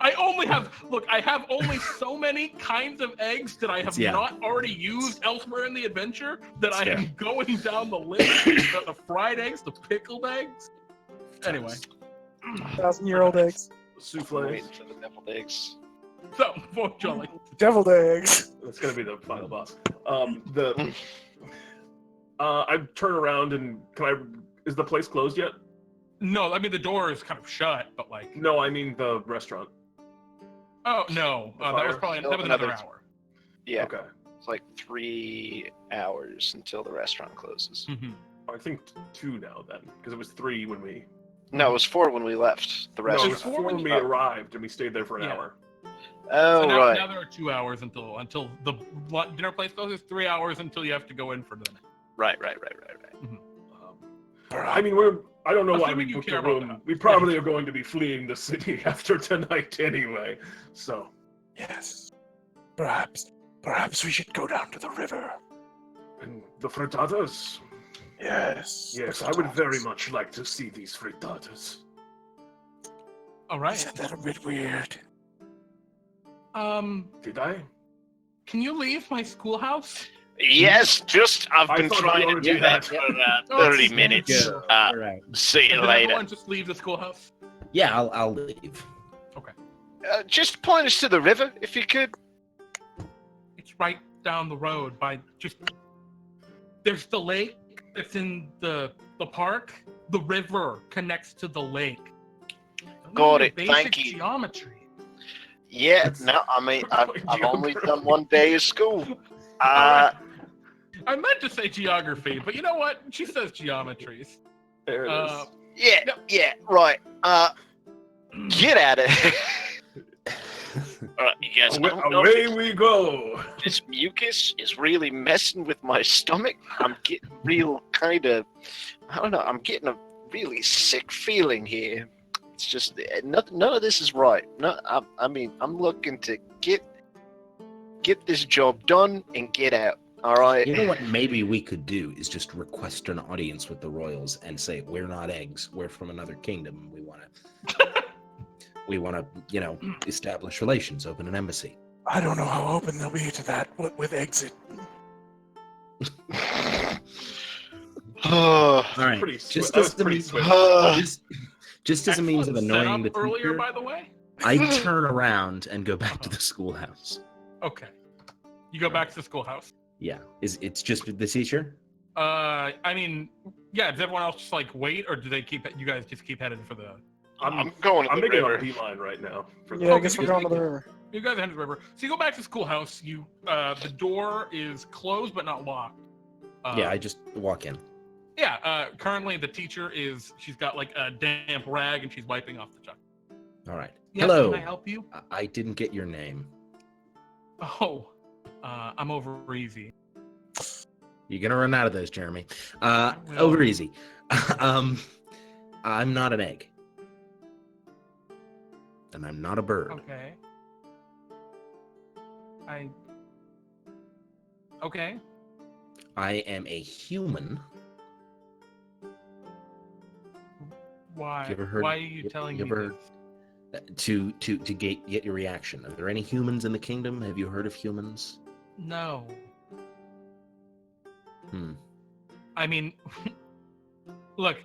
Speaker 1: I only have I have only so many kinds of eggs that I have not already used elsewhere in the adventure that I am going down the list. The fried eggs, the pickled eggs. Anyway,
Speaker 3: 1,000-year-old eggs.
Speaker 2: Souffle.
Speaker 4: Waiting for the deviled eggs.
Speaker 1: so more jolly.
Speaker 3: Deviled eggs.
Speaker 2: That's gonna be the final boss. I turn around and is the place closed yet?
Speaker 1: No, I mean the door is kind of shut, but like.
Speaker 2: No, I mean the restaurant.
Speaker 1: Oh no, that was probably another hour.
Speaker 4: Yeah.
Speaker 2: Okay.
Speaker 4: It's like 3 hours until the restaurant closes.
Speaker 1: Mhm.
Speaker 2: I think 2 now then, because it was 3 when we.
Speaker 4: No, it was 4 when we left the
Speaker 2: No, it
Speaker 4: restaurant.
Speaker 2: was 4
Speaker 1: when
Speaker 2: when
Speaker 1: you-
Speaker 2: we arrived and we stayed there for an
Speaker 1: Yeah.
Speaker 2: hour.
Speaker 4: Oh,
Speaker 1: So now,
Speaker 4: right.
Speaker 1: now there are 2 hours until the dinner place closes. 3 hours until you have to go in for dinner.
Speaker 4: Right.
Speaker 2: I mean, I don't know why we
Speaker 1: Assuming you
Speaker 2: booked
Speaker 1: care
Speaker 2: a
Speaker 1: about
Speaker 2: room.
Speaker 1: that.
Speaker 2: We probably are going to be fleeing the city after tonight anyway. So,
Speaker 3: Yes. Perhaps. Perhaps we should go down to the river.
Speaker 2: And the frittatas?
Speaker 3: Yes.
Speaker 2: Yes, I would very much like to see these frittatas.
Speaker 1: All right.
Speaker 3: Isn't that a bit weird?
Speaker 2: Did I?
Speaker 1: Can you leave my schoolhouse?
Speaker 4: Yes, I've
Speaker 2: I
Speaker 4: been
Speaker 2: thought
Speaker 4: trying
Speaker 2: we
Speaker 4: to do
Speaker 2: already
Speaker 4: that
Speaker 2: had.
Speaker 4: for
Speaker 1: Oh,
Speaker 4: 30
Speaker 1: it's
Speaker 4: minutes.
Speaker 1: good.
Speaker 5: All right.
Speaker 4: See you
Speaker 1: Did
Speaker 4: later.
Speaker 1: everyone just leave the schoolhouse?
Speaker 5: Yeah, I'll leave.
Speaker 4: Just point us to the river, if you could.
Speaker 1: It's right down the road by just. There's the lake that's in the park. The river connects to the lake.
Speaker 4: Got it,
Speaker 1: Basic
Speaker 4: thank you.
Speaker 1: Geometry.
Speaker 4: Yeah, no, I mean, I've only done one day of school.
Speaker 1: Alright. I meant to say geography, but you know what? She says geometries.
Speaker 2: There it is.
Speaker 4: Yeah, right. Get at it. Alright, you guys, I don't know if
Speaker 2: Away we go.
Speaker 4: this mucus is really messing with my stomach. I'm getting real kind of, I don't know, I'm getting a really sick feeling here. It's just, none of this is right. No, I mean, I'm looking to get this job done and get out. All right.
Speaker 5: You know what maybe we could do is just request an audience with the royals and say, we're not eggs, we're from another kingdom. We want to, establish relations, open an embassy.
Speaker 3: I don't know how open they'll be to that with exit.
Speaker 5: All right.
Speaker 2: Pretty
Speaker 5: Just
Speaker 2: that was
Speaker 5: as the
Speaker 2: pretty
Speaker 5: means,
Speaker 2: swift.
Speaker 5: just as a means of
Speaker 1: Excellent
Speaker 5: annoying the
Speaker 1: setup earlier,
Speaker 5: teacher,
Speaker 1: by the way.
Speaker 5: I turn around and go back to the schoolhouse.
Speaker 1: Okay. You go back to the schoolhouse.
Speaker 5: Yeah, it's just the teacher?
Speaker 1: I mean, yeah. Does everyone else just like wait, or do they keep? You guys just keep headed for the?
Speaker 4: I'm going to
Speaker 2: I'm
Speaker 4: the
Speaker 2: making
Speaker 4: river.
Speaker 2: a beeline right now. For
Speaker 3: Yeah, I
Speaker 1: Okay,
Speaker 3: guess we're
Speaker 1: just
Speaker 3: going to
Speaker 1: make
Speaker 3: the
Speaker 1: it-
Speaker 3: river.
Speaker 1: You guys are headed to the river. So you go back to the schoolhouse. You, the door is closed but not locked.
Speaker 5: Yeah, I just walk in.
Speaker 1: Yeah. Currently, the teacher she's got like a damp rag and she's wiping off the chalk.
Speaker 5: All right.
Speaker 1: Yes,
Speaker 5: Hello.
Speaker 1: Can I help you?
Speaker 5: I didn't get your name.
Speaker 1: Oh, I'm over easy.
Speaker 5: You're gonna run out of those, Jeremy.
Speaker 1: will.
Speaker 5: Over easy. I'm not an egg, and I'm not a bird.
Speaker 1: Okay. Okay.
Speaker 5: I am a human.
Speaker 1: Why?
Speaker 5: You ever heard-
Speaker 1: Why are you
Speaker 5: you
Speaker 1: telling
Speaker 5: ever
Speaker 1: me
Speaker 5: heard-
Speaker 1: this?
Speaker 5: To get your reaction. Are there any humans in the kingdom? Have you heard of humans?
Speaker 1: No.
Speaker 5: Hmm.
Speaker 1: I mean, look,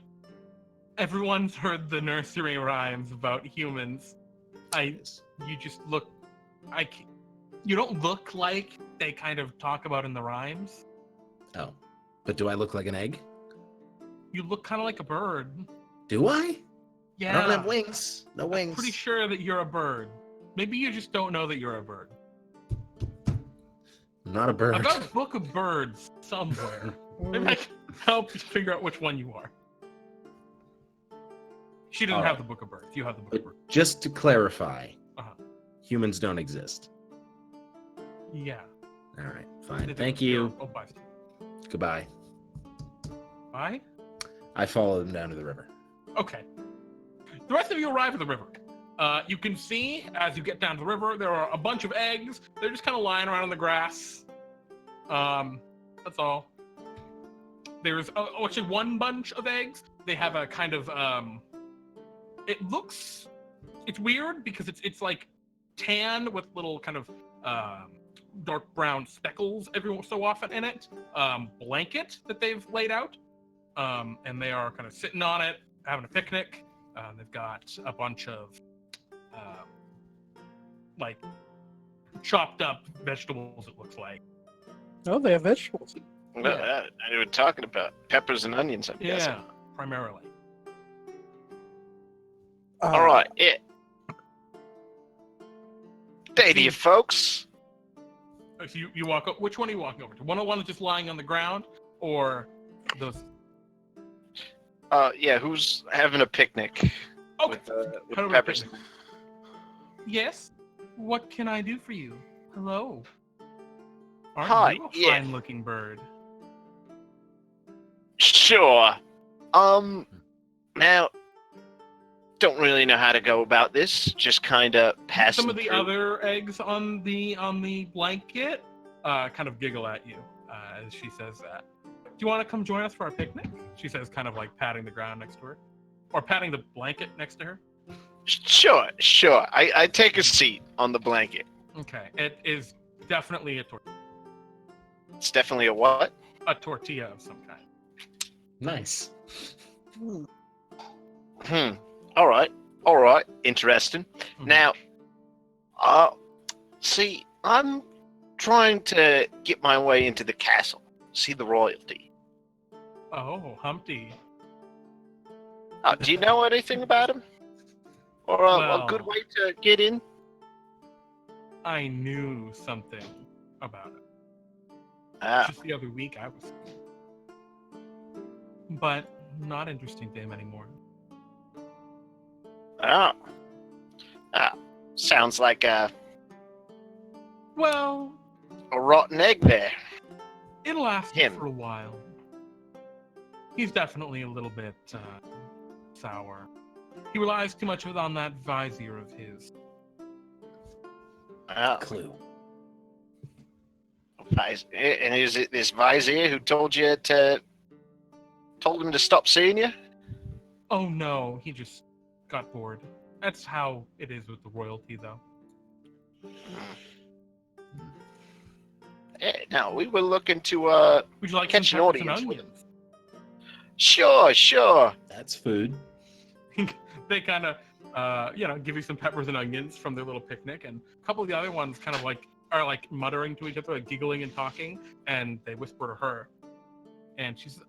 Speaker 1: everyone's heard the nursery rhymes about humans. You just look, you don't look like they kind of talk about in the rhymes.
Speaker 5: Oh, but do I look like an egg?
Speaker 1: You look kind of like a bird.
Speaker 5: Do I?
Speaker 1: Yeah.
Speaker 5: I don't have wings. No wings.
Speaker 1: I'm pretty sure that you're a bird. Maybe you just don't know that you're a bird.
Speaker 5: I'm not a bird.
Speaker 1: I've got a book of birds somewhere. Maybe I can help you figure out which one you are. She doesn't
Speaker 5: All
Speaker 1: have
Speaker 5: right.
Speaker 1: the book of birds. You have the book
Speaker 5: But
Speaker 1: of birds.
Speaker 5: just to clarify,
Speaker 1: Uh-huh.
Speaker 5: humans don't exist.
Speaker 1: Yeah.
Speaker 5: All right, fine.
Speaker 1: They
Speaker 5: Thank
Speaker 1: do.
Speaker 5: you.
Speaker 1: Oh, bye.
Speaker 5: Goodbye.
Speaker 1: Bye?
Speaker 5: I follow them down to the river.
Speaker 1: Okay. The rest of you arrive at the river. You can see, as you get down to the river, there are a bunch of eggs. They're just kind of lying around in the grass. That's all. There's actually one bunch of eggs. They have a kind of, it's weird because it's like tan with little kind of dark brown speckles every so often in it. Blanket that they've laid out. And they are kind of sitting on it, having a picnic. They've got a bunch of like chopped up vegetables, it looks like.
Speaker 3: Oh, they have vegetables.
Speaker 4: Well, they were talking about peppers and onions, I'm guessing.
Speaker 1: Yeah, primarily.
Speaker 4: All right, yeah. Day to you, folks.
Speaker 1: So you walk up. Which one are you walking over to? One that's just lying on the ground, or those?
Speaker 4: Yeah, who's having a picnic
Speaker 1: Okay.
Speaker 4: with
Speaker 1: Head over to
Speaker 4: peppers?
Speaker 1: picnic. Yes. What can I do for you? Hello. Aren't
Speaker 4: Hi,
Speaker 1: you a
Speaker 4: yeah.
Speaker 1: fine-looking bird?
Speaker 4: Sure. Now, don't really know how to go about this. Just kind of passing
Speaker 1: Some of the
Speaker 4: through.
Speaker 1: other eggs on the blanket. kind of giggle at you as she says that. Do you want to come join us for our picnic? She says, kind of like patting the ground next to her. Or patting the blanket next to her.
Speaker 4: Sure. I take a seat on the blanket.
Speaker 1: Okay. It is definitely a tortilla.
Speaker 4: It's definitely a what?
Speaker 1: A tortilla of some kind.
Speaker 5: Nice.
Speaker 4: All right. Interesting.
Speaker 1: Mhm.
Speaker 4: Now, see, I'm trying to get my way into the castle, see the royalty.
Speaker 1: Oh, Humpty.
Speaker 4: Do you know anything about him? Or a good
Speaker 1: Well-
Speaker 4: way to get in?
Speaker 1: I knew something about it.
Speaker 4: Ah,
Speaker 1: Just the other week I was. But not interesting to him anymore.
Speaker 4: ah. Sounds like a
Speaker 1: Well,
Speaker 4: rotten egg there.
Speaker 1: it'll last
Speaker 4: Him.
Speaker 1: for a while. He's definitely a little bit sour. He relies too much on that vizier of his.
Speaker 4: Ah,
Speaker 5: Clue.
Speaker 4: and is it this vizier who told him to stop seeing you?
Speaker 1: Oh no, he just got bored. That's how it is with the royalty, though.
Speaker 4: No, we were looking to
Speaker 1: Would you like
Speaker 4: catch
Speaker 1: some
Speaker 4: an
Speaker 1: peppers and
Speaker 4: audience with
Speaker 1: onions?
Speaker 4: Sure.
Speaker 5: That's food.
Speaker 1: They kind of, give you some peppers and onions from their little picnic, and a couple of the other ones kind of are muttering to each other, like giggling and talking, and they whisper to her, and she says,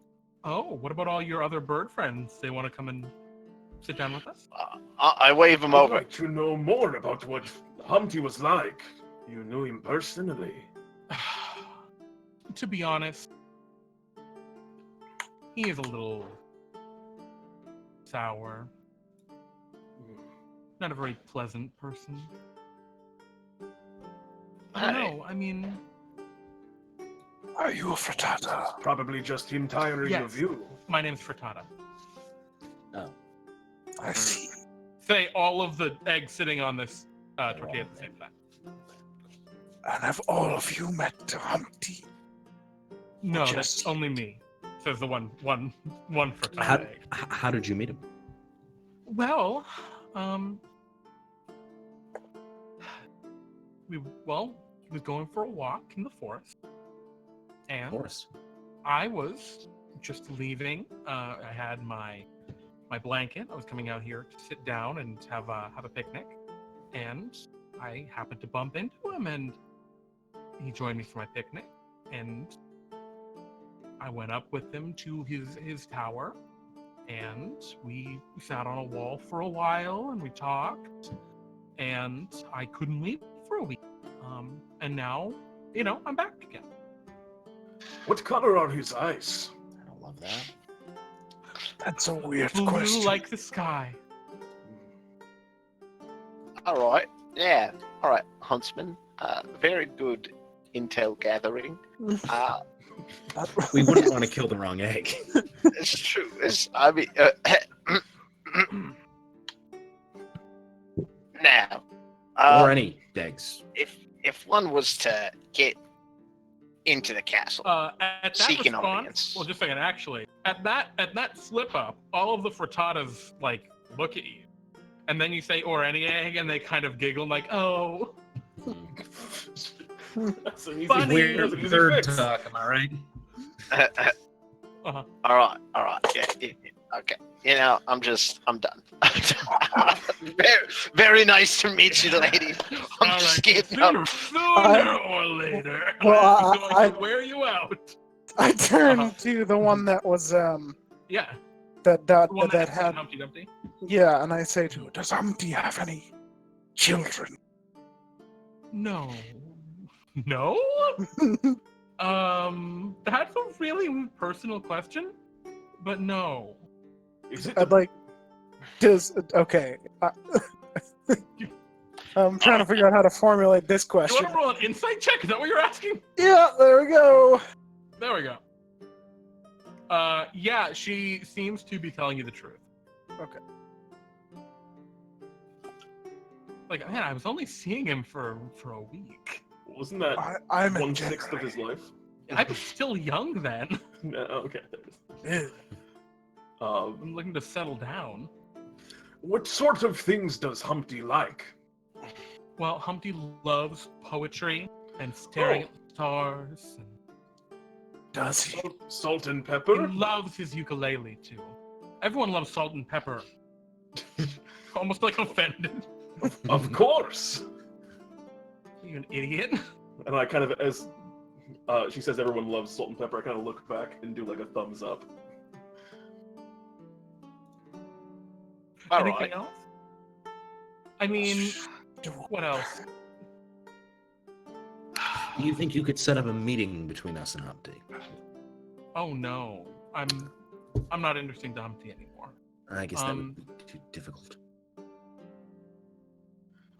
Speaker 1: "Oh, what about all your other bird friends? They want to come and sit down with us?"
Speaker 4: I wave him
Speaker 2: I'd
Speaker 4: over.
Speaker 2: like to know more about what Humpty was like. You knew him personally.
Speaker 1: To be honest, he is a little sour. Not a very pleasant person. I don't know. I mean,
Speaker 3: Are you a frittata?
Speaker 2: Probably just him tiring
Speaker 1: Yes.
Speaker 2: of you.
Speaker 1: my name's Frittata.
Speaker 5: Oh.
Speaker 3: I see.
Speaker 1: Say all of the eggs sitting on this tortilla at the same time.
Speaker 3: And have all of you met Humpty?
Speaker 1: No,
Speaker 3: Just-
Speaker 1: that's only me. Says the one Frittata
Speaker 5: How,
Speaker 1: egg.
Speaker 5: how did you meet him?
Speaker 1: Well, he was going for a walk in the forest, and
Speaker 5: Of course.
Speaker 1: I was just leaving. I had my blanket. I was coming out here to sit down and have a picnic, and I happened to bump into him, and he joined me for my picnic, and I went up with him to his tower, and we sat on a wall for a while, and we talked, and I couldn't leave for a week, and now, I'm back again.
Speaker 2: What color are his eyes?
Speaker 5: I don't love that.
Speaker 3: That's a weird
Speaker 1: Blue
Speaker 3: question.
Speaker 1: like the sky.
Speaker 4: All right. Yeah. All right, Huntsman. Very good intel gathering.
Speaker 5: We wouldn't want to kill the wrong egg.
Speaker 4: It's true. Now,
Speaker 5: Or any eggs.
Speaker 4: if one was to get into the castle,
Speaker 1: At that
Speaker 4: Seek an
Speaker 1: response,
Speaker 4: audience.
Speaker 1: well, just a second. Actually, at that slip up, all of the frittatas look at you, and then you say "or any egg," and they kind of giggle like, "Oh,
Speaker 2: That's an easy,
Speaker 1: Funny.
Speaker 2: that's an easy fix.
Speaker 5: talk, am I right?
Speaker 1: uh-huh.
Speaker 4: all right. Yeah. Okay. I'm done. very, very nice to meet you, lady. I'm
Speaker 1: All
Speaker 4: just
Speaker 1: right,
Speaker 4: kidding.
Speaker 1: sooner or later,
Speaker 3: Well,
Speaker 1: I'm going to wear you out."
Speaker 3: I turned
Speaker 1: Uh-huh.
Speaker 3: to the one that was
Speaker 1: Yeah,
Speaker 3: that
Speaker 1: the one that
Speaker 3: had
Speaker 1: Humpty Dumpty.
Speaker 3: yeah, and I say to her, "Does Humpty have any children?"
Speaker 1: No. That's a really personal question, but no.
Speaker 2: Is it
Speaker 3: I'd like okay. I'm trying to figure out how to formulate this
Speaker 1: You
Speaker 3: question.
Speaker 1: want to roll an insight check? Is that what you're asking?
Speaker 3: Yeah, there we go.
Speaker 1: There we go. Yeah, she seems to be telling you the truth.
Speaker 3: Okay.
Speaker 1: Man, I was only seeing him for a week.
Speaker 2: Wasn't that
Speaker 3: I'm a
Speaker 2: 1/6 of his life?
Speaker 1: I was still young then.
Speaker 2: No, okay.
Speaker 3: Yeah.
Speaker 1: I'm looking to settle down.
Speaker 2: What sort of things does Humpty like?
Speaker 1: Well, Humpty loves poetry and staring at the stars. And
Speaker 3: Does he?
Speaker 2: Salt and
Speaker 1: he
Speaker 2: pepper?
Speaker 1: loves his ukulele too. Everyone loves salt and pepper. Almost like offended.
Speaker 2: Of course.
Speaker 1: You an idiot?
Speaker 2: And I kind of, as she says everyone loves salt and pepper, I kind of look back and do like a thumbs up.
Speaker 4: All
Speaker 1: Anything
Speaker 4: right.
Speaker 1: else? I mean, what else?
Speaker 5: Do you think you could set up a meeting between us and Humpty?
Speaker 1: Oh no, I'm not interesting to Humpty anymore.
Speaker 5: I guess that would be too difficult.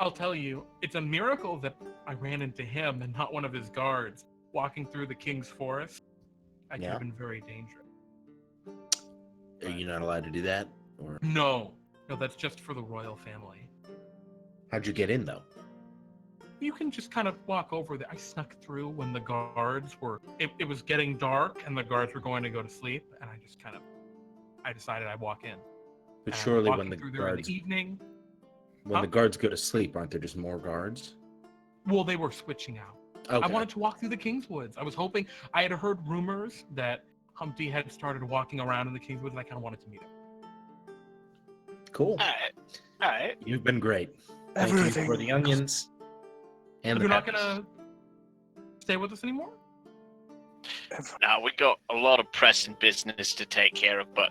Speaker 1: I'll tell you, it's a miracle that I ran into him and not one of his guards walking through the king's forest. I could have been very dangerous.
Speaker 5: Are you not allowed to do that? Or
Speaker 1: No, that's just for the royal family.
Speaker 5: how'd you get in though?
Speaker 1: You can just kind of walk over there. I snuck through when the guards were. It was getting dark and the guards were going to go to sleep, and I decided I'd walk in.
Speaker 5: But
Speaker 1: And I
Speaker 5: surely
Speaker 1: was
Speaker 5: when the
Speaker 1: walking through there in
Speaker 5: guards
Speaker 1: the evening.
Speaker 5: when the guards go to sleep, aren't there just more guards?
Speaker 1: Well, they were switching out.
Speaker 5: Okay.
Speaker 1: I wanted to walk through the King's Woods. I was hoping. I had heard rumors that Humpty had started walking around in the King's Woods, and I kind of wanted to meet him.
Speaker 5: Cool.
Speaker 4: All right.
Speaker 5: You've been great. Thank you
Speaker 3: Everything.
Speaker 5: for the onions and
Speaker 1: You're
Speaker 5: the
Speaker 1: not
Speaker 5: peppers.
Speaker 1: gonna stay with us anymore?
Speaker 4: Now we got a lot of pressing business to take care of, but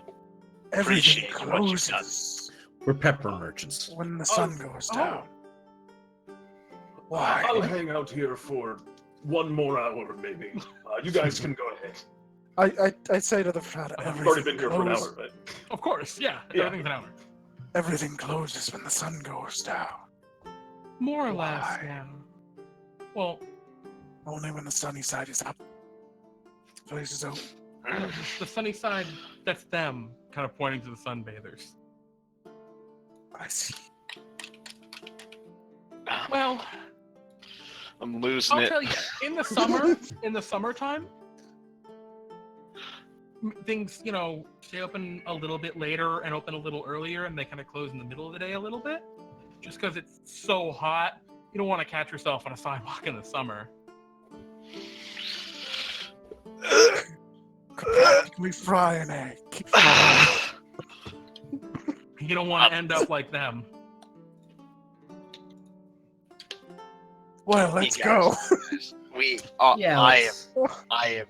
Speaker 3: Everything
Speaker 4: appreciate what you've done.
Speaker 3: closes
Speaker 5: We're pepper merchants.
Speaker 3: when the sun goes down. Why?
Speaker 2: I'll hang out here for 1 more hour, maybe. You guys can go ahead.
Speaker 3: I say to the frat,
Speaker 2: I've already been here for an
Speaker 3: closes-
Speaker 2: hour, but
Speaker 1: Of course, yeah.
Speaker 2: Yeah.
Speaker 1: Everything's an hour.
Speaker 3: Everything closes when the sun goes down.
Speaker 1: More or less,
Speaker 3: Why?
Speaker 1: yeah. Well,
Speaker 3: Only when the sunny side is up. The place is open.
Speaker 1: the sunny side, that's them, kind of pointing to the sunbathers.
Speaker 3: I see.
Speaker 1: Well,
Speaker 4: I'm losing
Speaker 1: I'll
Speaker 4: it.
Speaker 1: tell you, in the summertime, things, stay open a little bit later and open a little earlier, and they kind of close in the middle of the day a little bit, just because it's so hot. You don't want to catch yourself on a sidewalk in the summer.
Speaker 3: Could practically fry an egg.
Speaker 1: You don't want to end up like them.
Speaker 3: Well, let's
Speaker 4: You
Speaker 3: go.
Speaker 4: guys, I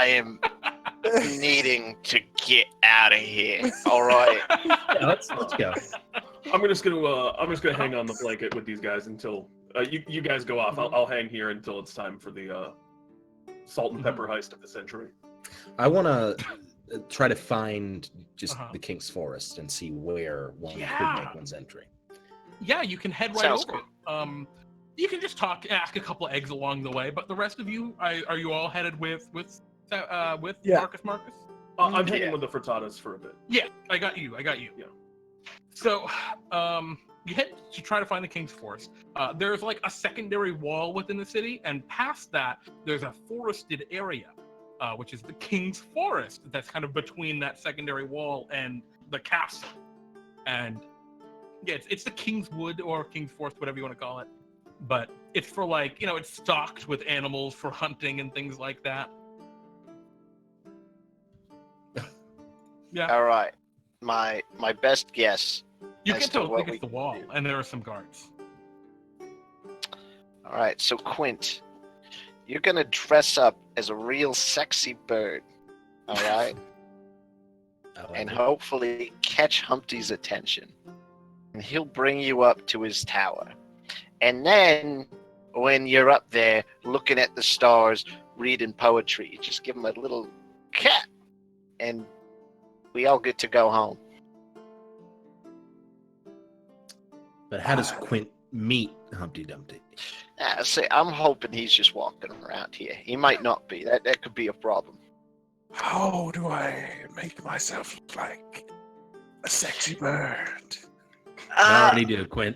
Speaker 4: am needing to get out of here. All right.
Speaker 5: Yeah, let's go.
Speaker 2: I'm just gonna hang on the blanket with these guys until you guys go off. I'll hang here until it's time for the salt and pepper heist of the century.
Speaker 5: I want to try to find just
Speaker 1: Uh-huh.
Speaker 5: the King's Forest and see where one
Speaker 1: Yeah.
Speaker 5: could make one's entry.
Speaker 1: Yeah, you can head right
Speaker 4: Sounds
Speaker 1: over. You can just ask a couple eggs along the way. But the rest of you, are you all headed with
Speaker 3: Yeah.
Speaker 1: Marcus?
Speaker 2: I'm hanging
Speaker 4: Yeah.
Speaker 2: with the frittatas for a bit.
Speaker 1: Yeah, I got you.
Speaker 2: Yeah.
Speaker 1: So, you head to try to find the King's Forest. There's like a secondary wall within the city, and past that, there's a forested area, which is the King's Forest. That's kind of between that secondary wall and the castle. And yeah, it's the King's Wood or King's Forest, whatever you want to call it. But it's for it's stocked with animals for hunting and things like that. Yeah.
Speaker 4: All right. My best guess.
Speaker 1: You
Speaker 4: As
Speaker 1: get
Speaker 4: to
Speaker 1: to
Speaker 4: what
Speaker 1: look
Speaker 4: we
Speaker 1: at the
Speaker 4: can
Speaker 1: wall,
Speaker 4: do.
Speaker 1: and there are some guards.
Speaker 4: All right. So Quint, you're gonna dress up as a real sexy bird. All right.
Speaker 5: I like
Speaker 4: And
Speaker 5: it.
Speaker 4: hopefully catch Humpty's attention. And he'll bring you up to his tower. And then when you're up there looking at the stars, reading poetry, you just give him a little cat. And we all get to go home.
Speaker 5: But how does Quint meet Humpty Dumpty?
Speaker 4: See, I'm hoping he's just walking around here. He might not be. That could be a problem.
Speaker 3: How do I make myself look like a sexy bird?
Speaker 5: I already do, Quint.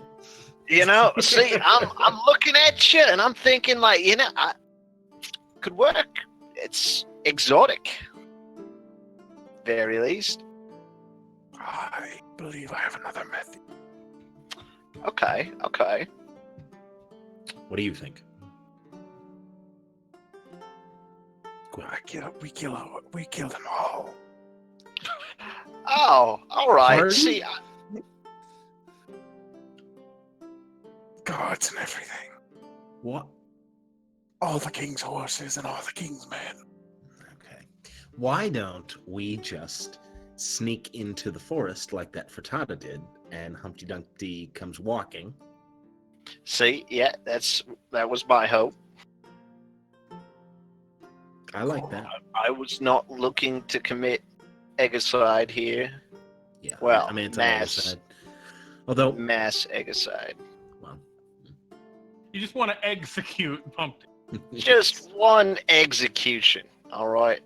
Speaker 4: See, I'm looking at you and I'm thinking like, could work. It's exotic, very least.
Speaker 3: I believe I have another method.
Speaker 4: Okay.
Speaker 5: What do you think?
Speaker 3: We kill them all.
Speaker 4: Oh, all right.
Speaker 5: Pardon?
Speaker 4: See,
Speaker 3: Guards and everything.
Speaker 5: What?
Speaker 3: All the king's horses and all the king's men.
Speaker 5: Okay. Why don't we just sneak into the forest like that frittata did, and Humpty Dumpty comes walking?
Speaker 4: see, yeah, that was my hope.
Speaker 5: I like that.
Speaker 4: I was not looking to commit egocide here.
Speaker 5: Yeah.
Speaker 4: Well,
Speaker 5: I'm
Speaker 4: mass.
Speaker 5: Although,
Speaker 4: Mass egocide.
Speaker 5: well,
Speaker 1: You just want to execute Humpty.
Speaker 4: Just one execution, all right?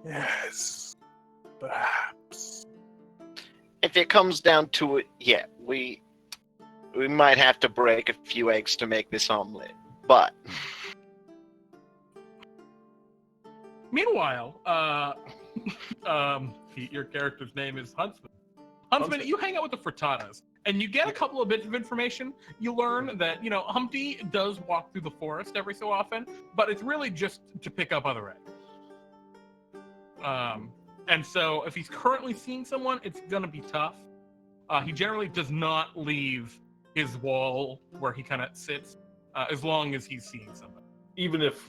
Speaker 3: Yes. Perhaps.
Speaker 4: If it comes down to it, yeah, we might have to break a few eggs to make this omelet. But
Speaker 1: Meanwhile, your character's name is Huntsman. Huntsman, you hang out with the frittatas, and you get a couple of bits of information. You learn that, Humpty does walk through the forest every so often, but it's really just to pick up other eggs. And so if he's currently seeing someone, it's going to be tough. He generally does not leave his wall where he kind of sits as long as he's seeing somebody.
Speaker 2: Even if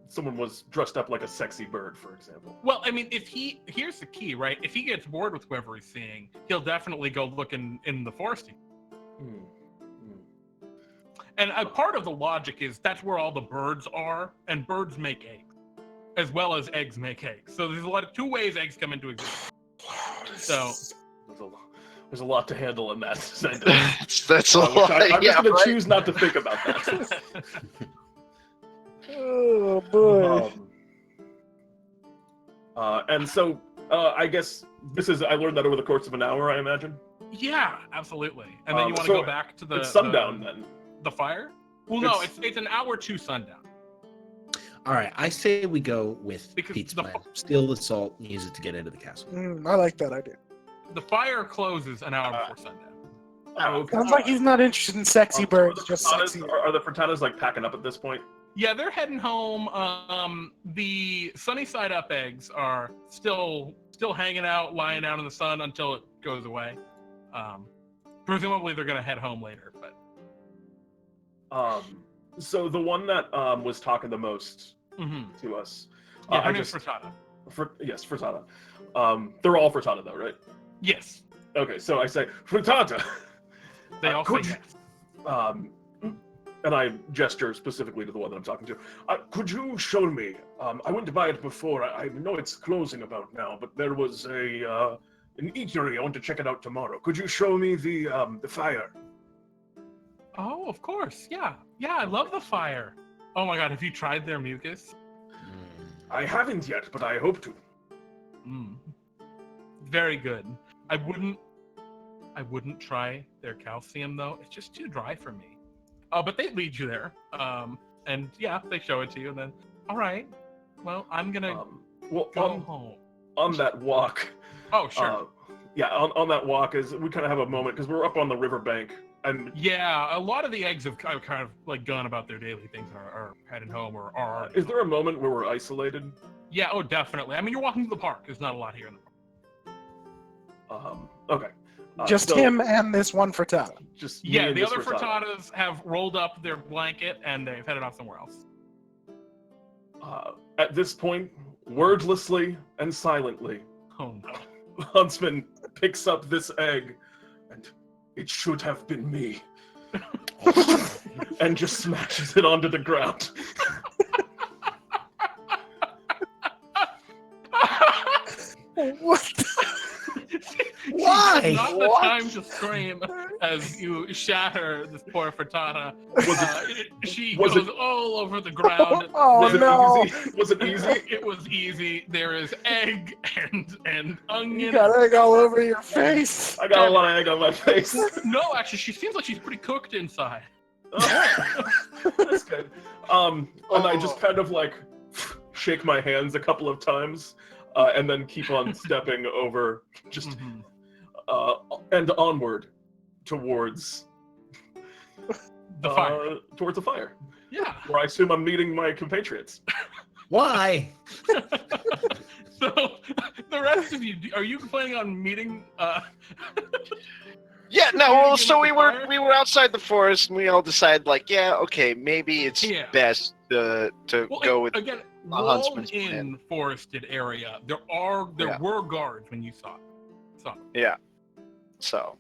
Speaker 2: someone was dressed up like a sexy bird, for example.
Speaker 1: Well, I mean, here's the key, right? If he gets bored with whoever he's seeing, he'll definitely go look in the forest. And a part of the logic is that's where all the birds are, and birds make eggs, as well as eggs make eggs. So there's two ways eggs come into existence. So
Speaker 2: there's a lot to handle in that sentence.
Speaker 4: that's a lot.
Speaker 2: I'm
Speaker 4: Yeah,
Speaker 2: just going
Speaker 4: right?
Speaker 2: to choose not to think about that.
Speaker 3: Oh boy.
Speaker 2: And so I guess I learned that over the course of an hour, I imagine.
Speaker 1: Yeah, absolutely. And then you want to
Speaker 2: so
Speaker 1: go back to
Speaker 2: it's sundown then.
Speaker 1: The fire? Well, no, it's an hour to sundown.
Speaker 5: all right. I say we go with
Speaker 1: Because
Speaker 5: Pete's
Speaker 1: the-
Speaker 5: plan. Steal the salt and use it to get into the castle.
Speaker 3: I like that idea.
Speaker 1: The fire closes an hour before sundown.
Speaker 2: Okay.
Speaker 3: Sounds like he's not interested in sexy birds, just sexy.
Speaker 2: Are the frittatas like packing up at this point?
Speaker 1: Yeah, they're heading home. The sunny side up eggs are still hanging out, lying out in the sun until it goes away. Presumably they're gonna head home later, but
Speaker 2: So the one that was talking the most to us.
Speaker 1: yeah, her name's Frittata.
Speaker 2: Yes, frittata. They're all frittata though, right?
Speaker 1: Yes,
Speaker 2: Okay, so I say frittata.
Speaker 1: they all say
Speaker 2: could
Speaker 1: yes.
Speaker 2: And I gesture specifically to the one that I'm talking to. Could you show me? I went to buy it before. I know it's closing about now, but there was an eatery. I want to check it out tomorrow. Could you show me the fire?
Speaker 1: Oh, of course. Yeah, I love the fire. Oh my god, have you tried their mucus?
Speaker 2: I haven't yet, but I hope to.
Speaker 1: Very good. I wouldn't try their calcium though. It's just too dry for me. But they lead you there. And yeah, they show it to you. And then, all right. Well, I'm gonna go home.
Speaker 2: On that walk.
Speaker 1: Oh, sure.
Speaker 2: On that walk is we kind of have a moment because we're up on the riverbank. And
Speaker 1: yeah, a lot of the eggs have kind of like gone about their daily things and are heading home or are.
Speaker 2: Is there a moment where we're isolated?
Speaker 1: Yeah, oh, definitely. I mean, you're walking to the park. There's not a lot here in the park.
Speaker 2: Okay.
Speaker 3: Just
Speaker 2: so-
Speaker 3: him and this one frittata.
Speaker 2: Just me
Speaker 1: Yeah,
Speaker 2: and
Speaker 1: the
Speaker 2: this
Speaker 1: other
Speaker 2: frittata.
Speaker 1: frittatas have rolled up their blanket and they've headed off somewhere else.
Speaker 2: At this point, wordlessly and silently,
Speaker 1: Oh no.
Speaker 2: Huntsman picks up this egg, and it should have been me, and just smashes it onto the ground.
Speaker 3: What?
Speaker 5: Why?
Speaker 1: Not the
Speaker 4: What?
Speaker 1: time to scream. as you shatter this poor frittata. She
Speaker 2: was
Speaker 1: goes all over the ground.
Speaker 3: Oh,
Speaker 2: Was it
Speaker 3: no.
Speaker 2: easy? Was it easy?
Speaker 1: It was easy. There is egg and onion.
Speaker 3: You got egg all over your face.
Speaker 2: I got a lot of egg on my face.
Speaker 1: No, actually, she seems like she's pretty cooked inside.
Speaker 2: Oh, that's good. And I just kind of like shake my hands a couple of times, and then keep on stepping over, just and onward towards
Speaker 1: The fire.
Speaker 2: towards the fire,
Speaker 1: Yeah.
Speaker 2: where I assume I'm meeting my compatriots.
Speaker 5: Why?
Speaker 1: So the rest of you, are you planning on meeting?
Speaker 4: Yeah, no.
Speaker 1: Shooting
Speaker 4: Well,
Speaker 1: him
Speaker 4: so
Speaker 1: with
Speaker 4: we
Speaker 1: the fire?
Speaker 4: were outside the forest, and we all decided, like, yeah, okay, maybe it's
Speaker 1: Yeah.
Speaker 4: best to
Speaker 1: Well,
Speaker 4: go with.
Speaker 1: again,
Speaker 4: a huntsman's
Speaker 1: walled-in
Speaker 4: plan.
Speaker 1: forested area. There
Speaker 4: Yeah.
Speaker 1: were guards when you saw it. So
Speaker 4: Yeah. So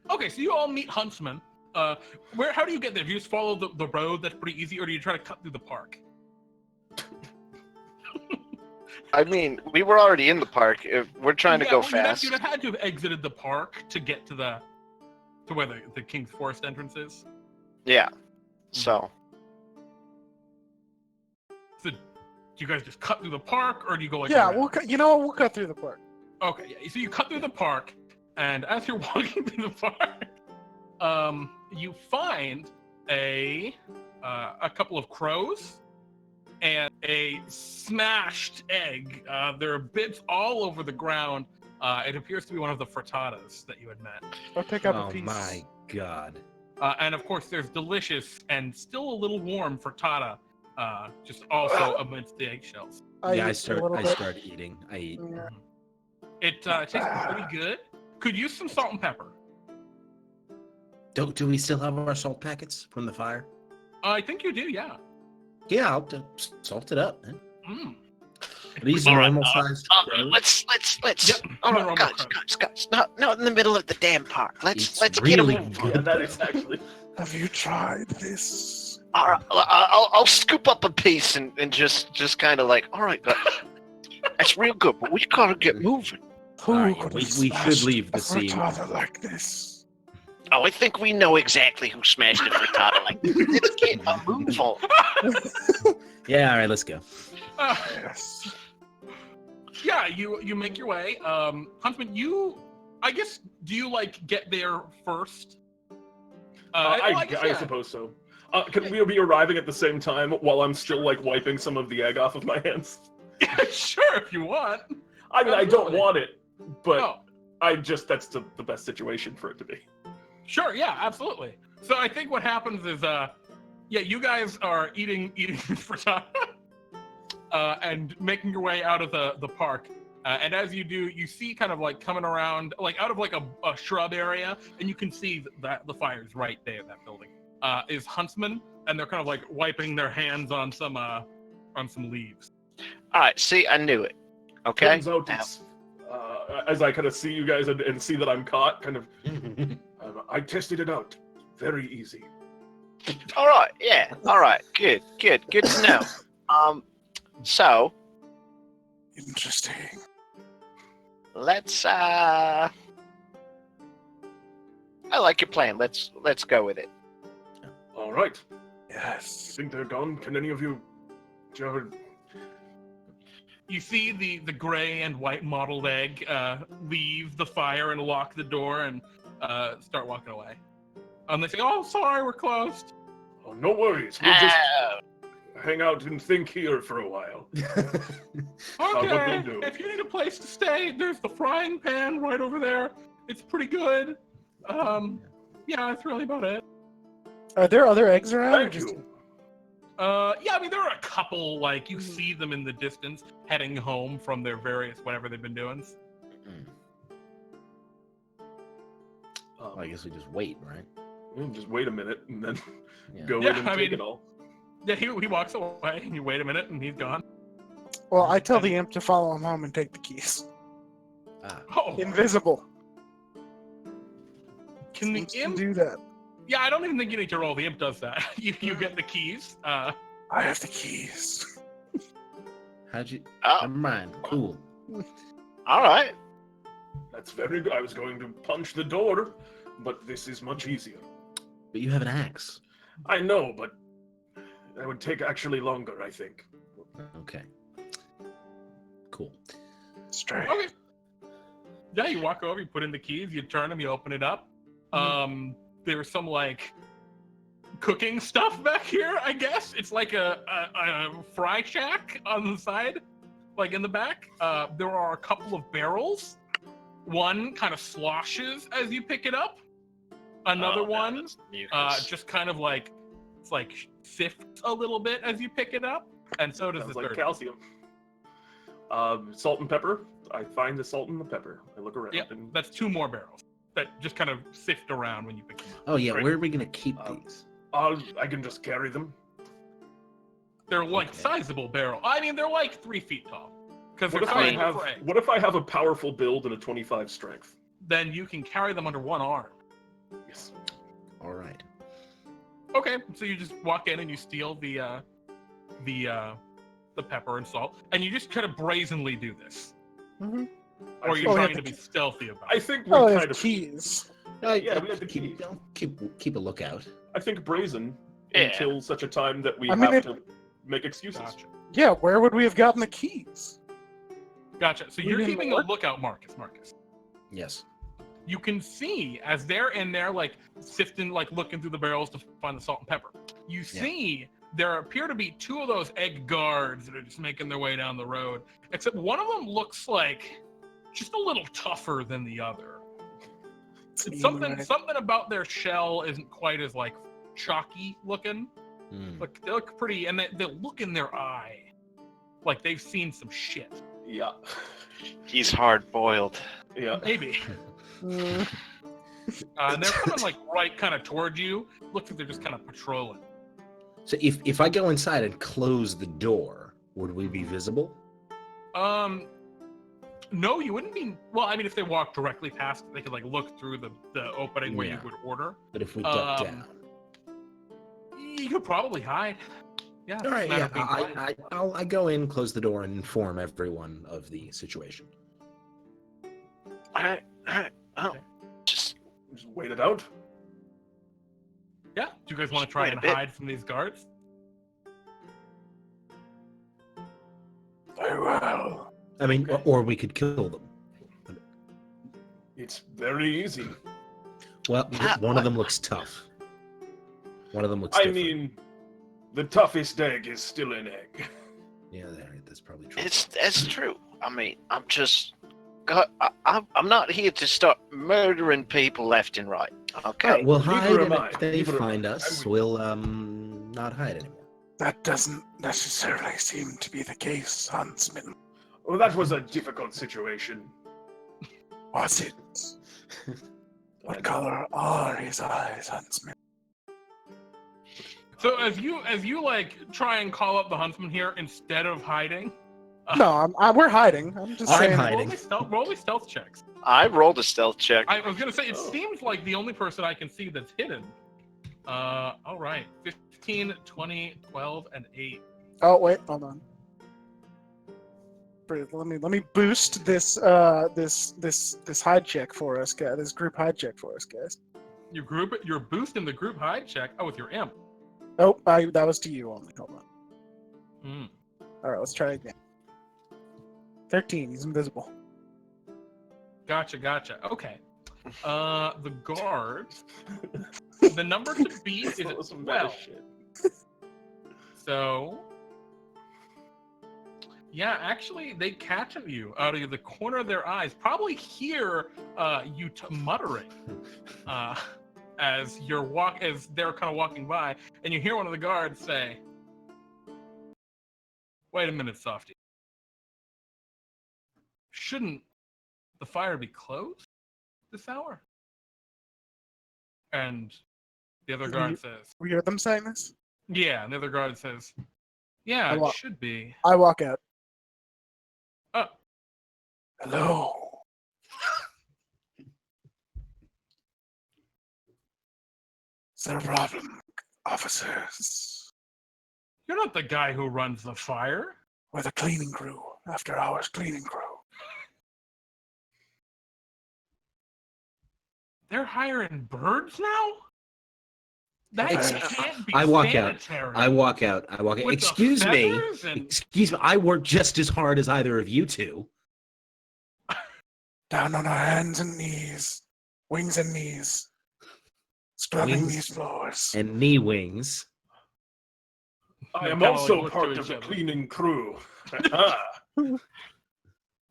Speaker 1: okay, so you all meet huntsmen. How do you get there? Do you just follow the road? That's pretty easy, or do you try to cut through the park?
Speaker 4: I mean, we were already in the park. If we're trying to go
Speaker 1: well,
Speaker 4: fast.
Speaker 1: You'd have had to have exited the park to get to where the King's Forest entrance is.
Speaker 4: Yeah. So
Speaker 1: So do you guys just cut through the park, or do you go like?
Speaker 3: Yeah,
Speaker 1: around?
Speaker 3: we'll cut through the park.
Speaker 1: Okay, yeah. So you cut through the park, and as you're walking through the park, you find a couple of crows and a smashed egg. There are bits all over the ground. It appears to be one of the frittatas that you had met.
Speaker 3: I'll pick up
Speaker 5: Oh
Speaker 3: a piece.
Speaker 5: my god.
Speaker 1: And of course, there's delicious and still a little warm frittata, just also amidst the eggshells.
Speaker 3: I
Speaker 5: Yeah, I
Speaker 3: eat a little bit.
Speaker 5: start eating. I eat.
Speaker 3: Yeah.
Speaker 1: It tastes pretty good. Could use some salt and pepper.
Speaker 5: Do we still have our salt packets from the fire?
Speaker 1: I think you do, yeah.
Speaker 5: Yeah, I'll salt it up. Man.
Speaker 1: Mm.
Speaker 5: Are these
Speaker 4: All right,
Speaker 5: normal sized crows?
Speaker 4: Let's.
Speaker 1: Yep,
Speaker 4: All
Speaker 1: normal
Speaker 4: right,
Speaker 1: crows.
Speaker 4: guys, not in the middle of the damn park.
Speaker 5: It's
Speaker 4: Let's
Speaker 5: really
Speaker 4: get a move on.
Speaker 5: good.
Speaker 2: Yeah, that is actually.
Speaker 3: Have you tried this?
Speaker 4: All right, I'll scoop up a piece and just kind of like, all right, guys, that's real good, but we gotta get moving.
Speaker 3: Who
Speaker 5: Alright,
Speaker 3: could
Speaker 5: we
Speaker 3: have
Speaker 5: should
Speaker 3: smashed
Speaker 5: leave the
Speaker 3: a
Speaker 5: scene.
Speaker 3: frittata like this?
Speaker 4: Oh, I think we know exactly who smashed the frittata. Like, let's get a move on.
Speaker 5: Yeah, all right, let's go.
Speaker 3: Yes.
Speaker 1: Yeah, you make your way. Huntsman, I guess, do you like get there first?
Speaker 2: I suppose so. Can we be arriving at the same time while I'm still like wiping some of the egg off of my hands?
Speaker 1: Sure, if you want.
Speaker 2: I mean, I don't
Speaker 1: Absolutely.
Speaker 2: want it, but
Speaker 1: Oh,
Speaker 2: that's the best situation for it to be.
Speaker 1: sure, yeah, absolutely. So I think what happens is, you guys are eating frittata and making your way out of the park. And as you do, you see kind of like coming around, like out of like a shrub area, and you can see that the fire's right there, that building, is huntsmen, and they're kind of like wiping their hands on some leaves.
Speaker 4: All right, see, I knew it. Okay.
Speaker 2: Turns out it's, as I kind of see you guys and see that I'm caught, kind of, I tested it out. Very easy.
Speaker 4: All right, yeah. All right, good to know. So
Speaker 3: Interesting.
Speaker 4: let's. I like your plan. Let's go with it.
Speaker 2: All right.
Speaker 3: Yes.
Speaker 2: Think they're gone? Can any of you, Jared?
Speaker 1: You see the gray and white mottled egg leave the fire and lock the door and start walking away. And they say, "Oh, sorry, we're closed."
Speaker 2: Oh, no worries. We'll just hang out and think here for a while. what
Speaker 1: Okay,
Speaker 2: they do.
Speaker 1: if you need a place to stay, there's the frying pan right over there. It's pretty good. Yeah, that's really about it.
Speaker 3: Are there other eggs around? or
Speaker 2: Thank
Speaker 3: just-
Speaker 2: you.
Speaker 1: Yeah, I mean, there are a couple, like, you see them in the distance heading home from their various whatever they've been doing.
Speaker 5: I guess we just wait, right?
Speaker 2: Just wait a minute and then
Speaker 5: Yeah.
Speaker 2: go
Speaker 1: Yeah,
Speaker 2: in and
Speaker 1: I
Speaker 2: take
Speaker 1: mean-
Speaker 2: it all.
Speaker 1: Yeah, he walks away, and you wait a minute, and he's gone.
Speaker 3: Well, I tell the imp to follow him home and take the keys.
Speaker 5: Ah,
Speaker 1: Oh,
Speaker 3: Invisible.
Speaker 1: can the
Speaker 3: Seems to
Speaker 1: imp?
Speaker 3: do that?
Speaker 1: Yeah, I don't even think you need to roll. The imp does that. You get the keys.
Speaker 3: I have the keys.
Speaker 5: how'd you?
Speaker 4: Oh,
Speaker 5: Never mind. Cool.
Speaker 4: all right.
Speaker 2: That's very good. I was going to punch the door, but this is much easier.
Speaker 5: But you have an axe.
Speaker 2: I know, but that would take actually longer, I think.
Speaker 5: Okay. Cool.
Speaker 3: Straight.
Speaker 1: Okay. Yeah, you walk over, you put in the keys, you turn them, you open it up. There's some like cooking stuff back here, I guess. It's like a fry shack on the side, like in the back. There are a couple of barrels. One kind of sloshes as you pick it up. Another one just kind of like it's like sifts a little bit as you pick it up, and so does
Speaker 2: Sounds
Speaker 1: the
Speaker 2: like
Speaker 1: third.
Speaker 2: calcium. Salt and pepper. I find the salt and the pepper. I look around.
Speaker 1: Yeah,
Speaker 2: And
Speaker 1: that's 2 more barrels that just kind of sift around when you pick them up.
Speaker 5: Oh yeah,
Speaker 2: Great.
Speaker 5: where are we gonna keep these?
Speaker 2: I can just carry them.
Speaker 1: They're like
Speaker 5: Okay.
Speaker 1: sizable barrel. I mean, they're like 3 feet tall because
Speaker 2: What
Speaker 1: they're
Speaker 2: if I
Speaker 1: sizable
Speaker 2: have?
Speaker 1: for eggs.
Speaker 2: What if I have a powerful build and a 25 strength?
Speaker 1: Then you can carry them under one arm.
Speaker 2: Yes.
Speaker 5: All right.
Speaker 1: Okay, so you just walk in and you steal the pepper and salt, and you just kind of brazenly do this,
Speaker 3: Mm-hmm.
Speaker 2: I
Speaker 1: or
Speaker 2: think-
Speaker 1: you're
Speaker 3: Oh, yeah,
Speaker 1: trying to be stealthy about
Speaker 2: I
Speaker 1: it.
Speaker 2: think we
Speaker 3: Oh, they
Speaker 2: kind
Speaker 3: have
Speaker 2: of.
Speaker 3: keys.
Speaker 2: Yeah, we have the
Speaker 5: keep,
Speaker 2: key.
Speaker 5: keep a lookout.
Speaker 2: I think brazen
Speaker 4: Yeah.
Speaker 2: until such a time that we
Speaker 3: I mean,
Speaker 2: have to make excuses.
Speaker 1: Gotcha.
Speaker 3: Yeah, where would we have gotten the keys?
Speaker 1: Gotcha. So
Speaker 3: We
Speaker 1: you're
Speaker 3: didn't
Speaker 1: keeping a
Speaker 3: work?
Speaker 1: lookout, Marcus.
Speaker 5: Yes.
Speaker 1: You can see as they're in there, like sifting, like looking through the barrels to find the salt and pepper. You see there appear to be 2 of those egg guards that are just making their way down the road. Except one of them looks like just a little tougher than the other. It's something about their shell isn't quite as like chalky looking. Like they look pretty, and they look in their eye like they've seen some shit.
Speaker 2: Yeah.
Speaker 4: He's hard boiled.
Speaker 2: Yeah.
Speaker 1: Maybe.
Speaker 3: Mm,
Speaker 1: And they're coming like right kind of towards you. Looks like they're just kind of patrolling.
Speaker 5: So if I go inside and close the door, would we be visible?
Speaker 1: No, you wouldn't be. Well, I mean, if they walked directly past, they could like look through the opening where you
Speaker 5: Yeah.
Speaker 1: would order.
Speaker 5: But if we duck
Speaker 1: Um,
Speaker 5: down.
Speaker 1: You could probably hide. Yeah.
Speaker 5: All right,
Speaker 1: it's a matter
Speaker 5: yeah,
Speaker 1: of being quiet.
Speaker 5: I go in, close the door, and inform everyone of the situation.
Speaker 4: Just
Speaker 2: Just wait it out.
Speaker 1: Yeah. Do you guys want to try
Speaker 4: Wait a
Speaker 1: and
Speaker 4: bit.
Speaker 1: hide from these guards?
Speaker 3: very well.
Speaker 5: I mean, or we could kill them.
Speaker 2: It's very easy.
Speaker 5: Well, one of them looks tough. One of them looks
Speaker 2: I
Speaker 5: different.
Speaker 2: mean, the toughest egg is still an egg.
Speaker 5: Yeah, that's probably true.
Speaker 4: it's true. I mean, I'm not here to start murdering people left and right. Okay.
Speaker 5: We'll
Speaker 2: neither
Speaker 5: hide,
Speaker 2: am
Speaker 5: and
Speaker 2: I.
Speaker 5: if they
Speaker 2: Neither am
Speaker 5: find
Speaker 2: I.
Speaker 5: us,
Speaker 2: I
Speaker 5: we'll not hide anymore.
Speaker 3: That doesn't necessarily seem to be the case, Huntsman.
Speaker 2: Well, that was a difficult situation.
Speaker 3: Was it? What color are his eyes, Huntsman?
Speaker 1: So as you like try and call up the huntsman here instead of hiding.
Speaker 3: No, we're hiding. I'm just
Speaker 5: I'm
Speaker 3: saying.
Speaker 5: hiding.
Speaker 1: Roll me stealth checks.
Speaker 4: I rolled a stealth check.
Speaker 1: I was gonna say it
Speaker 2: Oh.
Speaker 1: seems like the only person I can see that's hidden. All right, 15, 20, 12, and 8.
Speaker 3: Oh wait, hold on. Let me boost this this hide check for us, guys. This group hide check for us, guys.
Speaker 1: You're boosting the group hide check. Oh, with your imp.
Speaker 3: Oh, that was to you only. Hold on.
Speaker 1: Hmm.
Speaker 3: All right, let's try again. 13. He's invisible.
Speaker 1: Gotcha. Okay. The guards. The number to beat is
Speaker 2: That was some meta
Speaker 1: 12.
Speaker 2: shit.
Speaker 1: So, yeah, actually, they catch you out of the corner of their eyes. Probably hear you muttering as they're kind of walking by, and you hear one of the guards say, "Wait a minute, Softy. Shouldn't the fire be closed this hour?" And the other guard says,
Speaker 3: We hear them saying this.
Speaker 1: "Yeah." And the other guard says, "Yeah,
Speaker 3: I
Speaker 1: it
Speaker 3: walk-
Speaker 1: should be."
Speaker 3: I walk out.
Speaker 1: Oh.
Speaker 3: Hello. Is there a problem, officers?
Speaker 1: You're not the guy who runs the fire.
Speaker 3: We're the cleaning crew. After hours cleaning crew.
Speaker 1: They're hiring birds now? That can't be
Speaker 5: I walk out.
Speaker 1: sanitary.
Speaker 5: I walk out.
Speaker 1: With the
Speaker 5: Excuse me.
Speaker 1: feathers and-
Speaker 5: Excuse me. I work just as hard as either of you two.
Speaker 3: Down on our hands and knees, wings and knees, scrubbing
Speaker 5: Wings
Speaker 3: these floors.
Speaker 5: And knee wings.
Speaker 2: I am
Speaker 1: Kinda
Speaker 2: also
Speaker 1: like look
Speaker 2: part
Speaker 1: to
Speaker 2: of
Speaker 1: each
Speaker 2: the
Speaker 1: other.
Speaker 2: cleaning crew.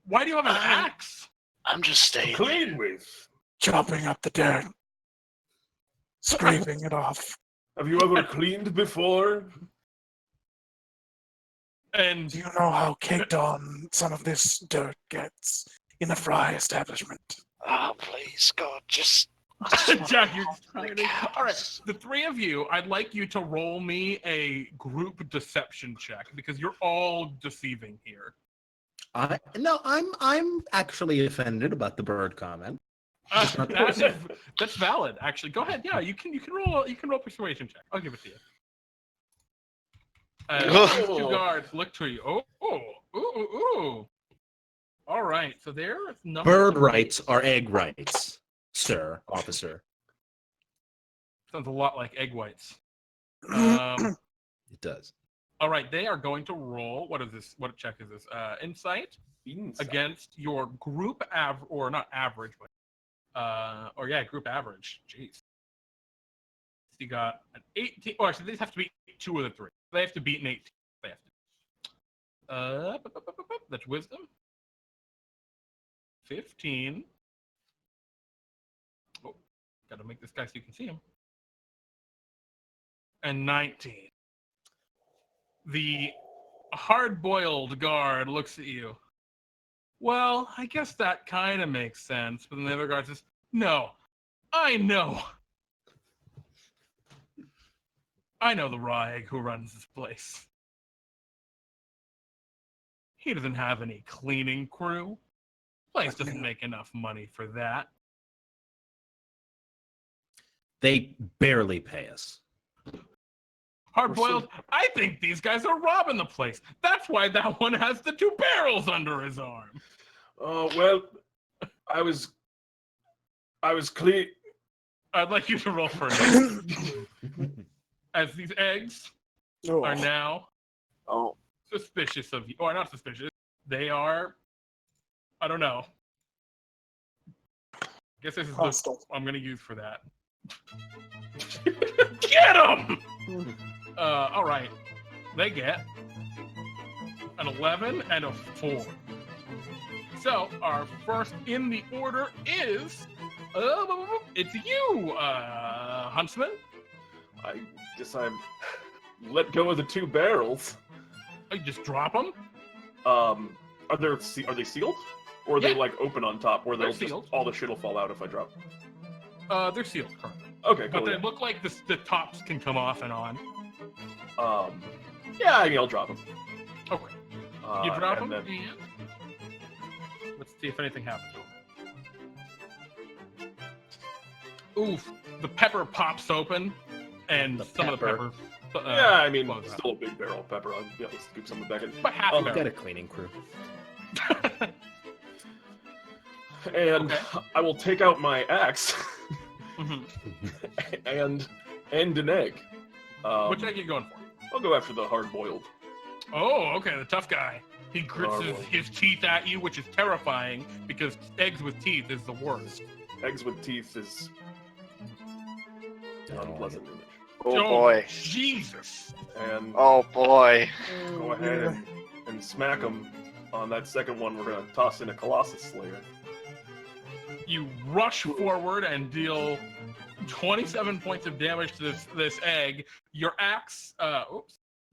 Speaker 1: Why do you have an axe?
Speaker 4: I'm just staying.
Speaker 2: Clean with.
Speaker 3: Chopping up the dirt, scraping it off.
Speaker 2: Have you ever cleaned before?
Speaker 1: And
Speaker 3: Do you know how caked on some of this dirt gets in a fry establishment?
Speaker 4: Oh, please, God, just.
Speaker 1: Jack, you're tired. All right, the three of you, I'd like you to roll me a group deception check because you're all deceiving here.
Speaker 5: I'm actually offended about the bird comment.
Speaker 1: That's valid, actually. Go ahead. Yeah, you can roll persuasion check. I'll give it to you. These two guards look to you. Ooh. All right, so there's number
Speaker 5: Bird
Speaker 1: three.
Speaker 5: rights are egg rights, sir, officer.
Speaker 1: Sounds a lot like egg whites.
Speaker 5: It does.
Speaker 1: All right, they are going to roll. What is this? What check is this? Insight against your group or not average, but group average. Jeez. So you got an 18. Oh, actually, these have to beat 2 of the 3. They have to beat an 18. They have to. That's wisdom. 15. Oh, gotta make this guy so you can see him. And 19. The hard-boiled guard looks at you. Well, I guess that kind of makes sense. But then the other guard says, no, I know. I know the raw egg who runs this place. He doesn't have any cleaning crew. Place doesn't make enough money for that.
Speaker 5: They barely pay us.
Speaker 1: Hard-boiled, I think these guys are robbing the place. That's why that one has the 2 barrels under his arm.
Speaker 2: Oh, well, I was clean.
Speaker 1: I'd like you to roll for it. As these eggs are now suspicious of you. Or not suspicious. They are, I don't know. I guess this is the I'm going to use for that. Get him! All right. They get an 11 and a 4. So our first in the order is it's you, Huntsman.
Speaker 2: I guess I let go of the 2 barrels.
Speaker 1: You just drop them.
Speaker 2: Are they sealed, or are they
Speaker 1: Yeah.
Speaker 2: like open on top, where
Speaker 1: They're
Speaker 2: they'll just
Speaker 1: sealed.
Speaker 2: all the shit will fall out if I drop?
Speaker 1: They're sealed currently.
Speaker 2: Okay,
Speaker 1: But
Speaker 2: cool.
Speaker 1: they look like the tops can come off and on.
Speaker 2: Yeah, I mean, I'll drop them.
Speaker 1: Okay. You drop them,
Speaker 2: then-
Speaker 1: and let's see if anything happens to them. Oof! The pepper pops open, and
Speaker 5: The
Speaker 1: some of the
Speaker 5: pepper.
Speaker 1: pepper.
Speaker 2: Yeah, I mean,
Speaker 1: close out.
Speaker 2: still a big barrel of pepper. I'll be able to scoop some of it back in.
Speaker 1: But half
Speaker 2: Oh,
Speaker 1: a
Speaker 5: We've got
Speaker 1: barrel.
Speaker 5: a cleaning crew.
Speaker 2: And
Speaker 1: Okay.
Speaker 2: I will take out my axe
Speaker 1: Mhm.
Speaker 2: and an egg.
Speaker 1: Which egg are you going for?
Speaker 2: I'll go after the hard-boiled.
Speaker 1: Oh, okay, the tough guy. He grits
Speaker 2: Normal.
Speaker 1: his teeth at you, which is terrifying because eggs with teeth is the worst.
Speaker 2: Eggs with teeth is an unpleasant image.
Speaker 4: Oh boy.
Speaker 1: Jesus!
Speaker 2: And
Speaker 4: Oh boy.
Speaker 2: go ahead and smack them. On that second one, we're gonna toss in a Colossus Slayer.
Speaker 1: You rush forward and deal 27 points of damage to this egg. Your axe,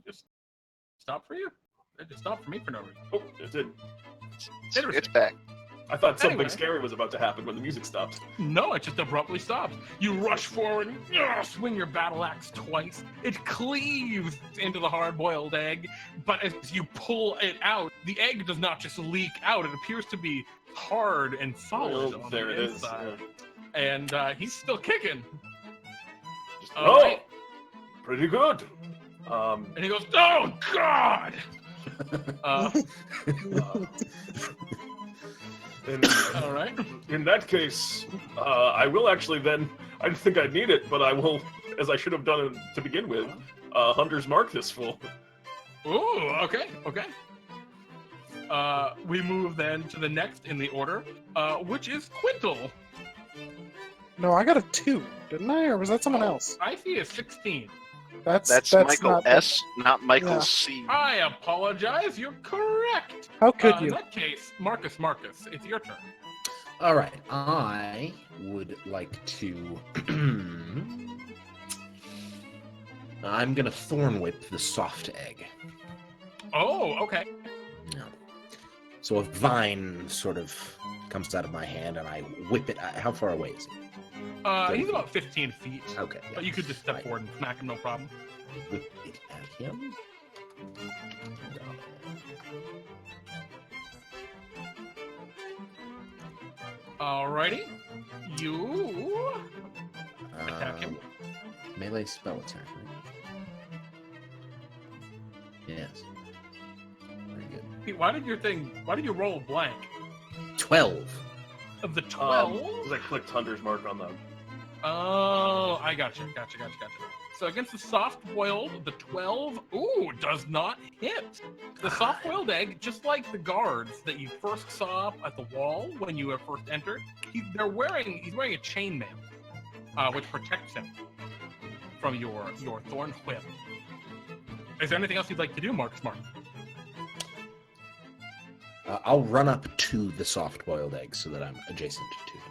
Speaker 1: just stopped for you? It just stopped for me for no reason.
Speaker 2: Oh, it did.
Speaker 4: It's back.
Speaker 2: I thought something
Speaker 1: Anyway.
Speaker 2: scary was about to happen when the music stopped.
Speaker 1: No, it just abruptly stops. You rush forward, swing your battle axe twice. It cleaves into the hard-boiled egg, but as you pull it out, the egg does not just leak out. It appears to be hard and solid
Speaker 2: Oh,
Speaker 1: on
Speaker 2: there
Speaker 1: the
Speaker 2: it is.
Speaker 1: inside.
Speaker 2: Yeah.
Speaker 1: And he's still kicking.
Speaker 2: Just,
Speaker 1: All right.
Speaker 2: pretty good.
Speaker 1: And he goes, "Oh God!" Uh, All right.
Speaker 2: In that case, I will actually then. I didn't think I'd need it, but I will, as I should have done it to begin with. Hunter's Mark this fool.
Speaker 1: Ooh, okay. We move then to the next in the order, which is Quintal.
Speaker 3: No, I got a 2, didn't I? Or was that someone else?
Speaker 1: I see a 16.
Speaker 3: That's
Speaker 4: Michael
Speaker 3: not
Speaker 4: S, not Michael
Speaker 3: Yeah.
Speaker 4: C.
Speaker 1: I apologize. You're correct.
Speaker 3: How could
Speaker 1: In
Speaker 3: you?
Speaker 1: that case, Marcus, it's your turn.
Speaker 5: All right, I would like to. I'm gonna thorn whip the soft egg.
Speaker 1: Oh, okay.
Speaker 5: No. So a vine sort of comes out of my hand, and I whip it. How far away is it?
Speaker 1: He's about 15 feet.
Speaker 5: Okay.
Speaker 1: But you could just step
Speaker 5: Right.
Speaker 1: forward and smack him, no problem.
Speaker 5: Whip it at him.
Speaker 1: Alrighty. You attack him.
Speaker 5: Melee spell attack, right? Yes. Very good.
Speaker 1: Pete, why did you roll a blank?
Speaker 5: 12.
Speaker 1: Of the 12?
Speaker 2: Because I clicked Hunter's Mark on them.
Speaker 1: Oh, I gotcha. So against the soft-boiled, the 12, does not hit. The soft-boiled egg, just like the guards that you first saw at the wall when you first entered, he's wearing a chainmail, which protects him from your thorn whip. Is there anything else you'd like to do, Marcus?
Speaker 5: I'll run up to the soft-boiled egg so that I'm adjacent to him.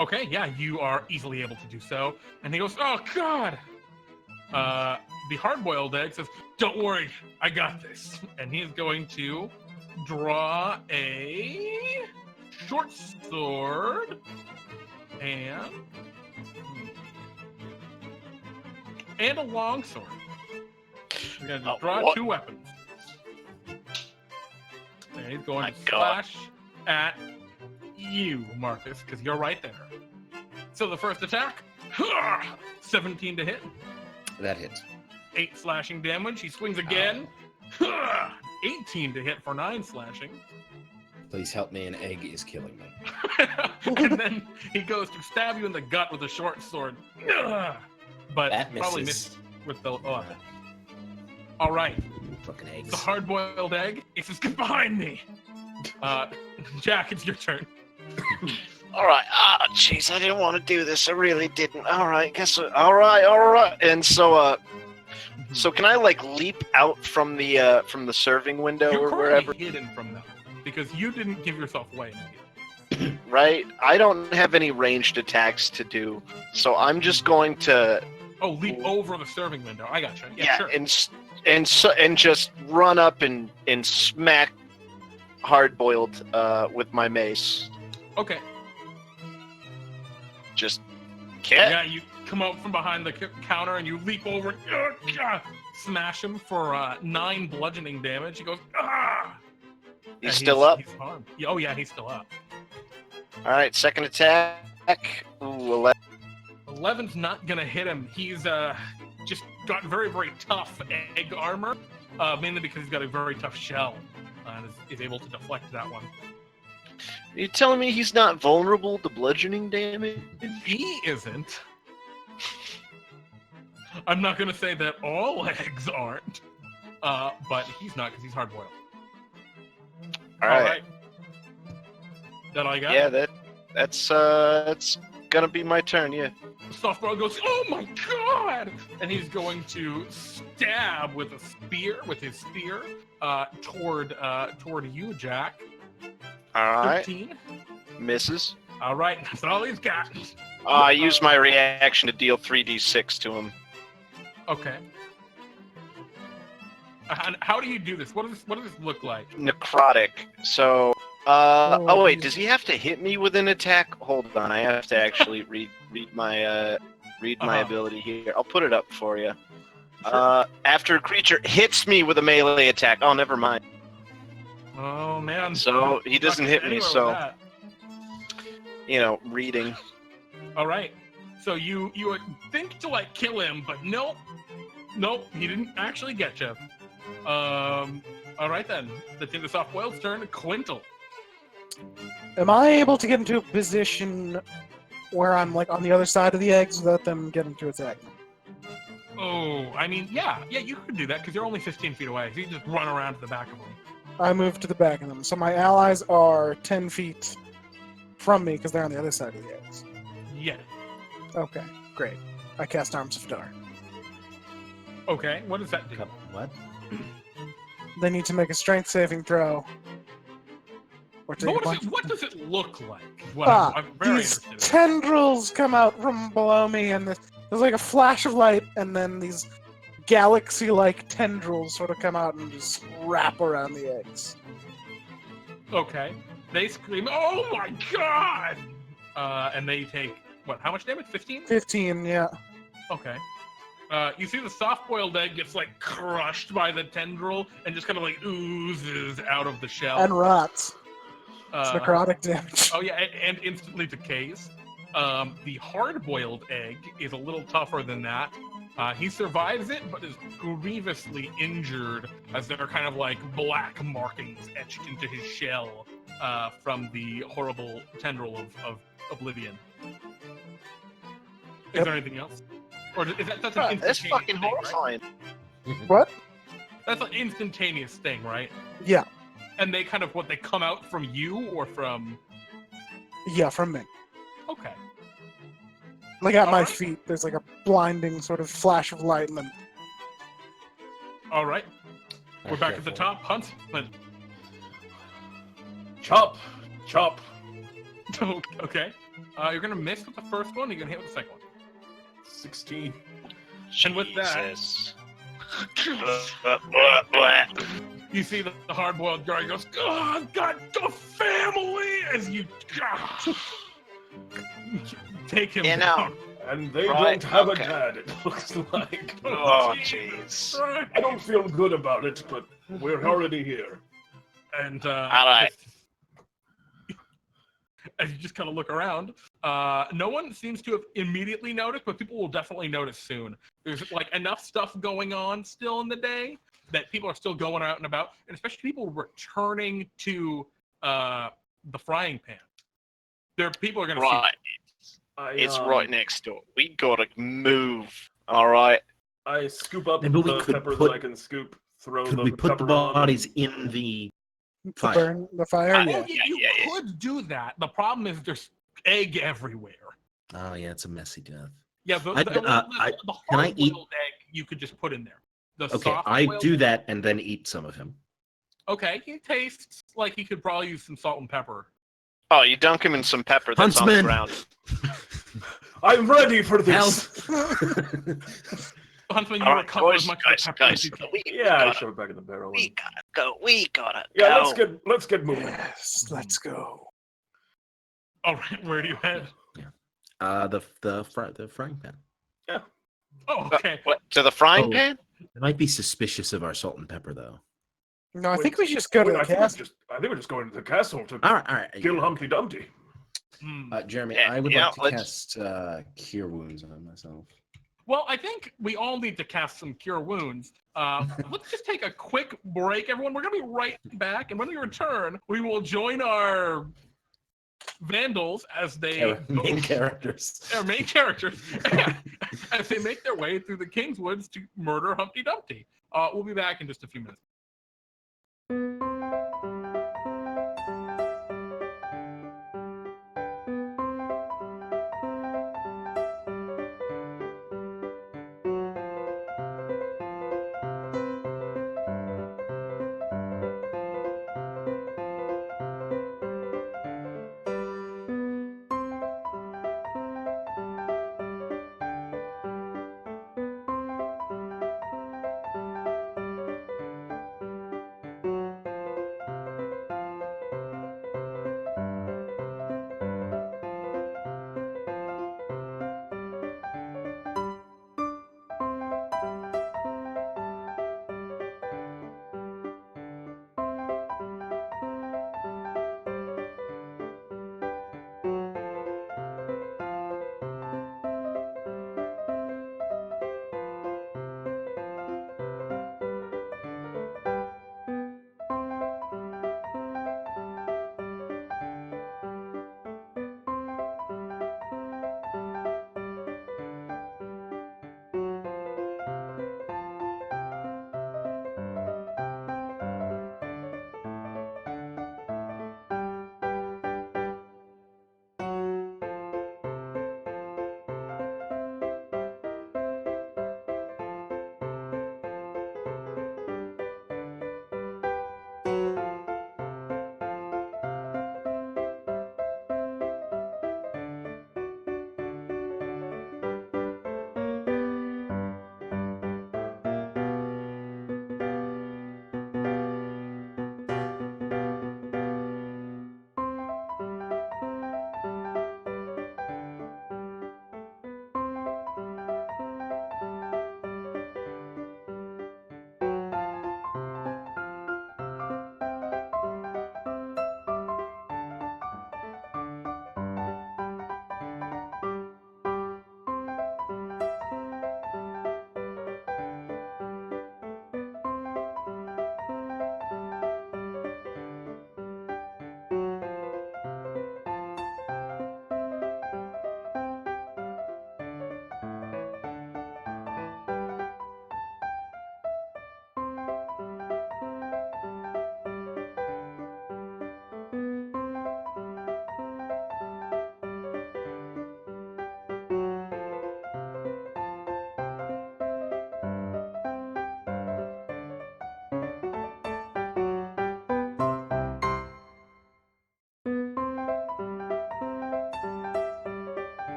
Speaker 1: Okay, yeah, you are easily able to do so. And he goes, "Oh God!" The hard-boiled egg says, "Don't worry, I got this." And he is going to draw a short sword and a long sword. He's going to draw
Speaker 4: what?
Speaker 1: 2 weapons. And he's going
Speaker 4: My
Speaker 1: to
Speaker 4: God.
Speaker 1: slash at you, Marcus, because you're right there. So the first attack, 17 to hit,
Speaker 5: That hits.
Speaker 1: 8 slashing damage. He swings again, 18 to hit for 9 slashing.
Speaker 5: Please help me, an egg is killing me.
Speaker 1: And then he goes to stab you in the gut with a short sword. But
Speaker 5: That
Speaker 1: probably
Speaker 5: misses.
Speaker 1: missed with the 11. All right,
Speaker 5: Fucking eggs.
Speaker 1: the hard-boiled egg. It says, "Get behind me." Jack, it's your turn.
Speaker 4: All right. Jeez, I didn't want to do this. I really didn't. All right. All right. And so can I like leap out from the serving window
Speaker 1: You're
Speaker 4: or
Speaker 1: currently
Speaker 4: wherever?
Speaker 1: hidden from them because you didn't give yourself away.
Speaker 4: Right. I don't have any ranged attacks to do, so I'm just going to
Speaker 1: Oh, leap over the serving window. I gotcha. Yeah, sure.
Speaker 4: and just run up and smack hard-boiled with my mace.
Speaker 1: Okay.
Speaker 4: Just
Speaker 1: Yeah, you come out from behind the counter and you leap over, smash him for 9 bludgeoning damage. He goes, "Ah!"
Speaker 4: He's
Speaker 1: And
Speaker 4: still up.
Speaker 1: He's harmed. Oh yeah, he's still up.
Speaker 4: All right, second attack. Ooh, 11.
Speaker 1: 11's not gonna hit him. He's just got very, very tough egg armor, mainly because he's got a very tough shell, and is able to deflect that one.
Speaker 4: Are you telling me he's not vulnerable to bludgeoning damage?
Speaker 1: He isn't. I'm not gonna say that all eggs aren't, but he's not because he's hard boiled.
Speaker 4: All right.
Speaker 1: That all I got?
Speaker 4: Yeah, that's gonna be my turn. Yeah.
Speaker 1: Softball goes, "Oh my God!" And he's going to stab with his spear, toward you, Jack.
Speaker 4: All right.
Speaker 1: 13.
Speaker 4: Misses.
Speaker 1: All right, that's all he's got.
Speaker 4: I use my reaction to deal 3d6 to him.
Speaker 1: Okay. And how do you do this? What does this look like?
Speaker 4: Necrotic. So. Oh wait, does he have to hit me with an attack? Hold on, I have to actually read my ability here. I'll put it up for you.
Speaker 1: Sure.
Speaker 4: After a creature hits me with a melee attack. Oh, never mind.
Speaker 1: Oh man.
Speaker 4: So he doesn't hit me.
Speaker 1: Anywhere with
Speaker 4: So
Speaker 1: that.
Speaker 4: reading.
Speaker 1: All right. So you think to like kill him, but nope, he didn't actually get you. All right then. That's in the soft whale's turn. Quintal.
Speaker 3: Am I able to get into a position where I'm like on the other side of the eggs without them getting to attack me?
Speaker 1: Oh, I mean, yeah, you could do that because you're only 15 feet away. So you can just run around to the back of them.
Speaker 3: I move to the back of them. So my allies are 10 feet from me because they're on the other side of the eggs.
Speaker 1: Yeah.
Speaker 3: Okay, great. I cast Arms of Dar.
Speaker 1: Okay, what does that do?
Speaker 5: What?
Speaker 3: They need to make a strength saving throw. Or
Speaker 1: But
Speaker 3: take a
Speaker 1: what
Speaker 3: punch.
Speaker 1: does it look like? Is what I'm very
Speaker 3: These
Speaker 1: interested in.
Speaker 3: tendrils come out from below me, and there's like a flash of light, and then these galaxy-like tendrils sort of come out and just wrap around the eggs.
Speaker 1: Okay. They scream, "Oh my god!" And they take, what, how much damage? 15?
Speaker 3: 15, yeah.
Speaker 1: Okay. You see the soft-boiled egg gets, like, crushed by the tendril and just kind of, like, oozes out of the shell.
Speaker 3: And rots. It's necrotic damage.
Speaker 1: Oh, yeah, and instantly decays. The hard-boiled egg is a little tougher than that. He survives it, but is grievously injured as there are kind of, like, black markings etched into his shell from the horrible tendril of Oblivion. Is there anything else? Or that's an instantaneous
Speaker 4: That's fucking
Speaker 1: thing, right?
Speaker 4: horrifying.
Speaker 3: What?
Speaker 1: That's an instantaneous thing, right?
Speaker 3: Yeah.
Speaker 1: And they kind of, they come out from you or from...
Speaker 3: Yeah, from me.
Speaker 1: Okay.
Speaker 3: Like at my
Speaker 1: Alright.
Speaker 3: feet, there's like a blinding sort of flash of light, and then
Speaker 1: All right. We're back at the top. Huntsman.
Speaker 2: Chop, chop.
Speaker 1: Okay. You're going to miss with the first one, you're going to hit with the second one.
Speaker 2: 16.
Speaker 1: And with that-
Speaker 4: Jesus.
Speaker 1: You see the hard-boiled guy goes, "Oh, I've got the family!" As you take him
Speaker 4: You know,
Speaker 1: down.
Speaker 2: And they
Speaker 4: Right,
Speaker 2: don't have
Speaker 4: okay.
Speaker 2: a dad, it looks like.
Speaker 4: Oh,
Speaker 1: Jesus
Speaker 4: jeez.
Speaker 1: Christ.
Speaker 2: I don't feel good about it, but we're already here.
Speaker 1: And
Speaker 4: All right.
Speaker 1: as you just kind of look around, no one seems to have immediately noticed, but people will definitely notice soon. There's like enough stuff going on still in the day that people are still going out and about, and especially people returning to the frying pan. People are going to see.
Speaker 4: Right. It's right next door. We gotta move. All right.
Speaker 2: I scoop up
Speaker 5: Maybe we
Speaker 2: the
Speaker 5: could
Speaker 2: peppers
Speaker 5: put-
Speaker 2: I can scoop, throw
Speaker 5: Could
Speaker 2: the
Speaker 5: we put the
Speaker 2: pepper on.
Speaker 5: bodies in the
Speaker 3: to
Speaker 5: fire?
Speaker 3: burn the fire.
Speaker 1: Oh,
Speaker 3: Yeah.
Speaker 1: you
Speaker 4: yeah.
Speaker 1: could do that. The problem is there's egg everywhere.
Speaker 5: Oh yeah, it's a messy death.
Speaker 1: Yeah, the
Speaker 5: can I
Speaker 1: hard-boiled
Speaker 5: eat-
Speaker 1: egg you could just put in there. The
Speaker 5: Okay, I
Speaker 1: soft-boiled
Speaker 5: do
Speaker 1: egg-
Speaker 5: that and then eat some of him.
Speaker 1: Okay, he tastes like he could probably use some salt and pepper.
Speaker 4: Oh, you dunk him in some pepper that's on the
Speaker 5: Huntsman!
Speaker 4: ground.
Speaker 2: I'm ready for
Speaker 5: Help!
Speaker 2: this.
Speaker 1: Huntsman, you
Speaker 4: All right,
Speaker 1: recover as
Speaker 4: boys,
Speaker 1: much
Speaker 4: guys,
Speaker 1: of the pepper as
Speaker 4: guys.
Speaker 1: you can.
Speaker 2: Yeah, I
Speaker 4: gotta,
Speaker 2: shove it back in the barrel.
Speaker 4: we gotta go. We gotta
Speaker 2: Yeah,
Speaker 4: go.
Speaker 2: let's get moving.
Speaker 3: Yes, let's go.
Speaker 1: All right, where do you head?
Speaker 5: The frying pan.
Speaker 1: Oh, okay.
Speaker 4: What, to the frying
Speaker 5: Oh.
Speaker 4: pan?
Speaker 5: They might be suspicious of our salt and pepper though.
Speaker 3: No, I
Speaker 2: Wait,
Speaker 3: think we should just go to the
Speaker 2: I think
Speaker 3: castle.
Speaker 2: we're just going to the castle to
Speaker 5: All right.
Speaker 2: kill Humpty Dumpty.
Speaker 5: Jeremy,
Speaker 4: Yeah,
Speaker 5: I would
Speaker 4: yeah,
Speaker 5: like to
Speaker 4: let's-
Speaker 5: cast Cure Wounds on myself.
Speaker 1: Well, I think we all need to cast some Cure Wounds. Let's just take a quick break, everyone. We're going to be right back, and when we return, we will join our vandals as they
Speaker 5: Main characters.
Speaker 1: our main characters as they make their way through the King's Woods to murder Humpty Dumpty. We'll be back in just a few minutes.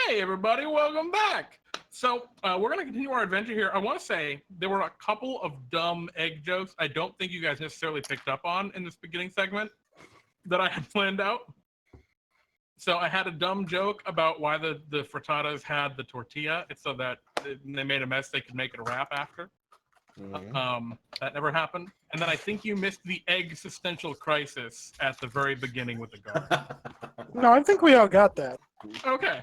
Speaker 1: Hey everybody, welcome back. So we're gonna continue our adventure here. I want to say there were a couple of dumb egg jokes I don't think you guys necessarily picked up on in this beginning segment that I had planned out. So I had a dumb joke about why the frittatas had the tortilla. It's so that they made a mess they could make it a wrap after. That never happened. And then I think you missed the existential crisis at the very beginning with the guard.
Speaker 3: No, I think we all got that.
Speaker 1: Okay.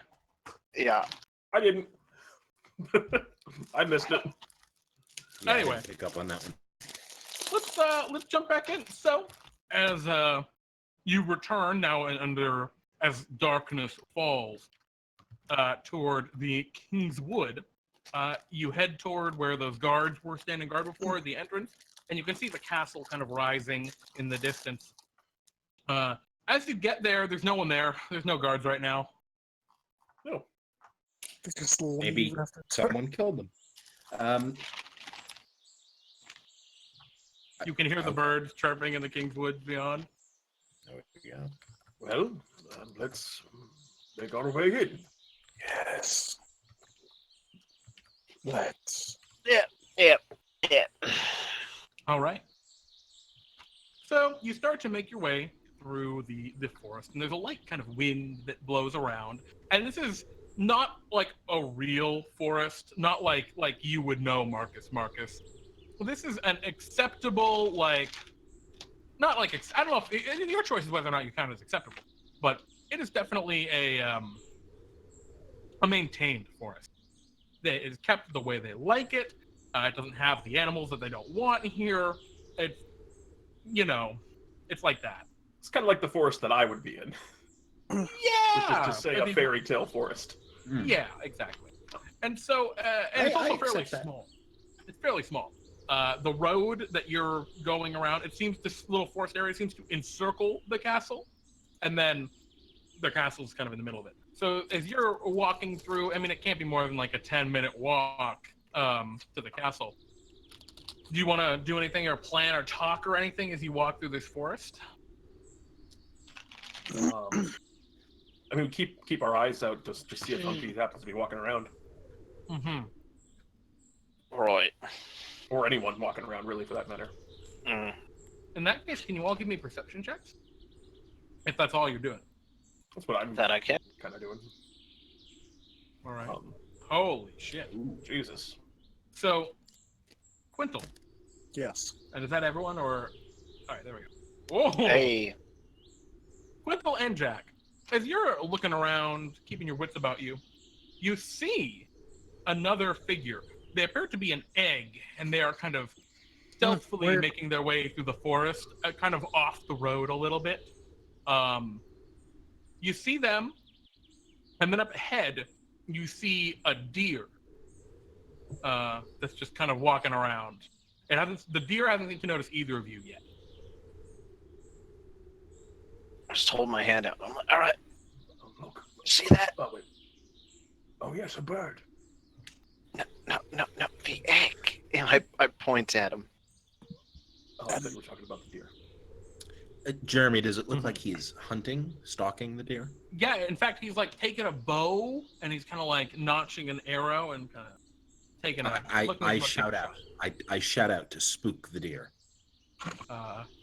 Speaker 4: Yeah.
Speaker 2: I didn't. I missed it.
Speaker 5: Yeah, I
Speaker 1: Anyway.
Speaker 5: didn't pick up on that one.
Speaker 1: Let's jump back in. So as you return now under as darkness falls toward the King's Wood, you head toward where those guards were standing guard before the entrance, and you can see the castle kind of rising in the distance. As you get there, there's no one there. There's no guards right now.
Speaker 2: No.
Speaker 3: They just leave
Speaker 5: Maybe
Speaker 3: after-
Speaker 5: someone killed them.
Speaker 1: You can hear the birds chirping in the King's Woods beyond.
Speaker 5: There we go.
Speaker 2: Well, let's make our way in.
Speaker 3: Yes. Let's.
Speaker 4: Yeah.
Speaker 1: All right. So you start to make your way through the forest, and there's a light kind of wind that blows around. And this is not like a real forest, not like you would know, Marcus. Well, this is an acceptable, like, not like I don't know if your choice is whether or not you count it as acceptable, but it is definitely a maintained forest. It is kept the way they like it. It doesn't have the animals that they don't want here. It's, it's like that.
Speaker 2: It's kind of like the forest that I would be in,
Speaker 1: Yeah.
Speaker 2: which is to say a fairy tale forest.
Speaker 1: Yeah, exactly. And so, and it's
Speaker 5: I
Speaker 1: also fairly
Speaker 5: accept that.
Speaker 1: small. It's fairly small. The road that you're going around, this little forest area seems to encircle the castle, and then the castle is kind of in the middle of it. So as you're walking through, I mean, it can't be more than like a 10-minute walk to the castle. Do you want to do anything or plan or talk or anything as you walk through this forest?
Speaker 2: I mean, keep our eyes out just to see if Humpty happens to be walking around,
Speaker 1: Mm-hmm.
Speaker 4: Right.
Speaker 2: or anyone walking around, really, for that matter.
Speaker 1: In that case, can you all give me perception checks? If that's all you're doing.
Speaker 2: That's what I'm
Speaker 4: That I can.
Speaker 2: kind of doing.
Speaker 1: All right. Holy shit.
Speaker 2: Ooh, Jesus.
Speaker 1: So, Quintal.
Speaker 3: Yes.
Speaker 1: And is that everyone, or? All right, there we go. Whoa!
Speaker 4: Hey.
Speaker 1: Quintal and Jack, as you're looking around, keeping your wits about you, you see another figure. They appear to be an egg, and they are kind of stealthily
Speaker 3: Weird.
Speaker 1: making their way through the forest, kind of off the road a little bit. You see them, and then up ahead, you see a deer that's just kind of walking around. The deer hasn't seemed to notice either of you yet.
Speaker 4: I just hold my hand out. I'm like, all right,
Speaker 2: Oh, look.
Speaker 4: see that?
Speaker 2: Oh, wait. Oh, yes, a bird.
Speaker 4: No, the egg. And I point at him.
Speaker 2: Oh, I think we're talking about the deer.
Speaker 5: Jeremy, does it look like he's hunting, stalking the deer?
Speaker 1: Yeah, in fact, he's like taking a bow and he's kind of like notching an arrow and kind of taking a.
Speaker 5: I shout out. I shout out to spook the deer.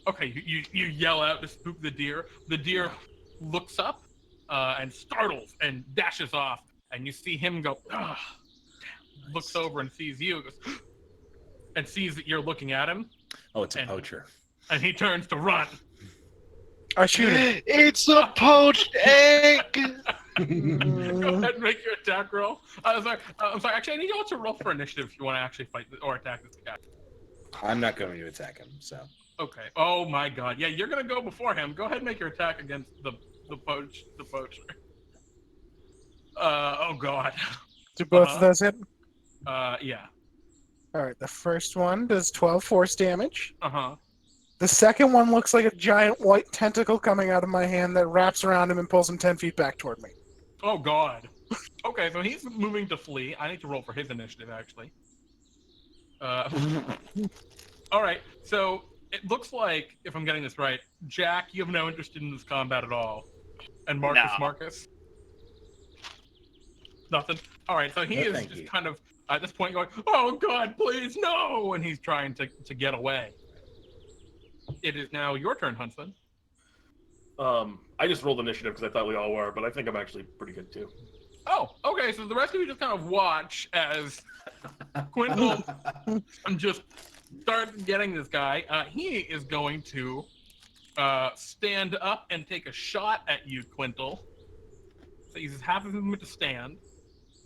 Speaker 1: Okay, you yell out to spook the deer. The deer looks up and startles and dashes off, and you see him go. Ugh. Looks over and sees you, goes, and sees that you're looking at him,
Speaker 5: Oh, it's a poacher.
Speaker 1: and he turns to run.
Speaker 3: I shoot him.
Speaker 4: It's a poached egg.
Speaker 1: Go ahead and make your attack roll. I'm sorry. Actually, I need you all to roll for initiative if you want to actually fight or attack this guy.
Speaker 5: I'm not going to attack him, so.
Speaker 1: Okay. Oh my God. Yeah, you're gonna go before him. Go ahead and make your attack against the poacher. Oh God.
Speaker 3: Do both of those hit?
Speaker 1: Yeah.
Speaker 3: All right. The first one does 12 force damage.
Speaker 1: Uh-huh.
Speaker 3: The second one looks like a giant white tentacle coming out of my hand that wraps around him and pulls him 10 feet back toward me.
Speaker 1: Oh God. Okay, so he's moving to flee. I need to roll for his initiative, actually. All right, so it looks like, if I'm getting this right, Jack, you have no interest in this combat at all. And Marcus? Nothing? All right, so he is just kind of, at this point, going, oh God, please, no! And he's trying to get away. It is now your turn, Huntsman.
Speaker 2: I just rolled initiative because I thought we all were, but I think I'm actually pretty good too.
Speaker 1: Oh, okay, so the rest of you just kind of watch as Quintel just starts getting this guy. He is going to stand up and take a shot at you, Quintel. So he uses half of his movement to stand,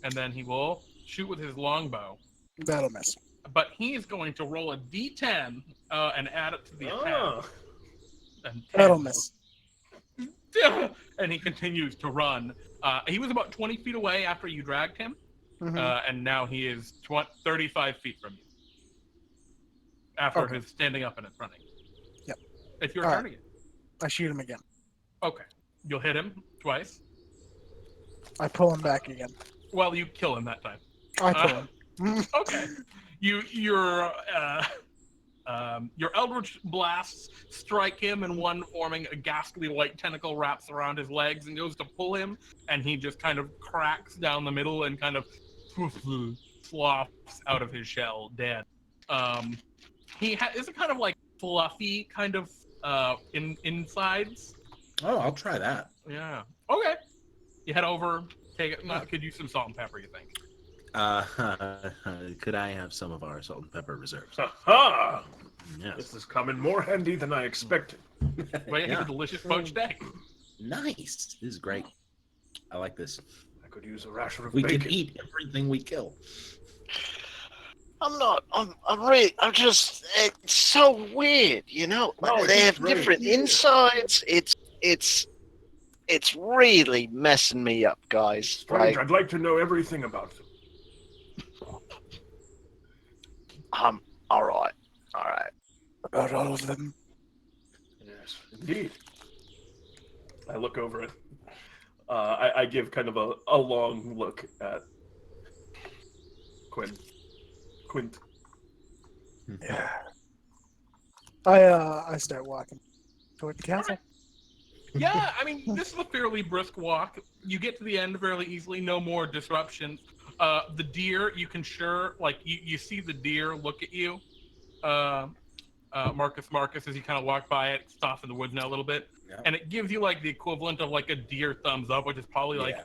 Speaker 1: and then he will shoot with his longbow.
Speaker 3: That'll miss.
Speaker 1: But he is going to roll a d10 and add it to the attack. And
Speaker 3: That'll miss.
Speaker 1: And he continues to run. He was about 20 feet away after you dragged him, and now he is 35 feet from you. After his standing up and it's running.
Speaker 3: Yep.
Speaker 1: It's your turn again.
Speaker 3: I shoot him again.
Speaker 1: Okay. You'll hit him twice.
Speaker 3: I pull him back again.
Speaker 1: Well, you kill him that time.
Speaker 3: I pull him.
Speaker 1: Okay. Your Eldritch blasts strike him, and one forming a ghastly white tentacle wraps around his legs and goes to pull him, and he just kind of cracks down the middle and kind of flops out of his shell, dead. He is a kind of like fluffy kind of insides.
Speaker 5: Oh, I'll try that.
Speaker 1: Yeah. Okay. You head over. Take it. Could use some salt and pepper, you think?
Speaker 5: Could I have some of our salt and pepper reserves?
Speaker 2: Ha!
Speaker 5: Yes.
Speaker 2: This is coming more handy than I expected.
Speaker 1: Wait, a delicious poached egg.
Speaker 5: Nice. This is great. I like this.
Speaker 2: I could use a rasher of
Speaker 5: We
Speaker 2: bacon.
Speaker 5: can eat everything we kill.
Speaker 4: It's so weird, you know?
Speaker 2: No,
Speaker 4: They
Speaker 2: it's
Speaker 4: have different
Speaker 2: great.
Speaker 4: insides. It's really messing me up, guys.
Speaker 2: Strange, I'd like to know everything about them.
Speaker 4: All right.
Speaker 3: About all of them.
Speaker 2: Yes, indeed. I look over it. I give kind of a long look at Quint.
Speaker 3: Yeah. I start walking toward the castle.
Speaker 1: Yeah, I mean, this is a fairly brisk walk. You get to the end fairly easily, no more disruptions. The deer, you can you see the deer look at you. Marcus, as you kind of walk by it, it's off in the woods now a little bit.
Speaker 5: Yeah.
Speaker 1: And it gives you like the equivalent of like a deer thumbs up, which is probably like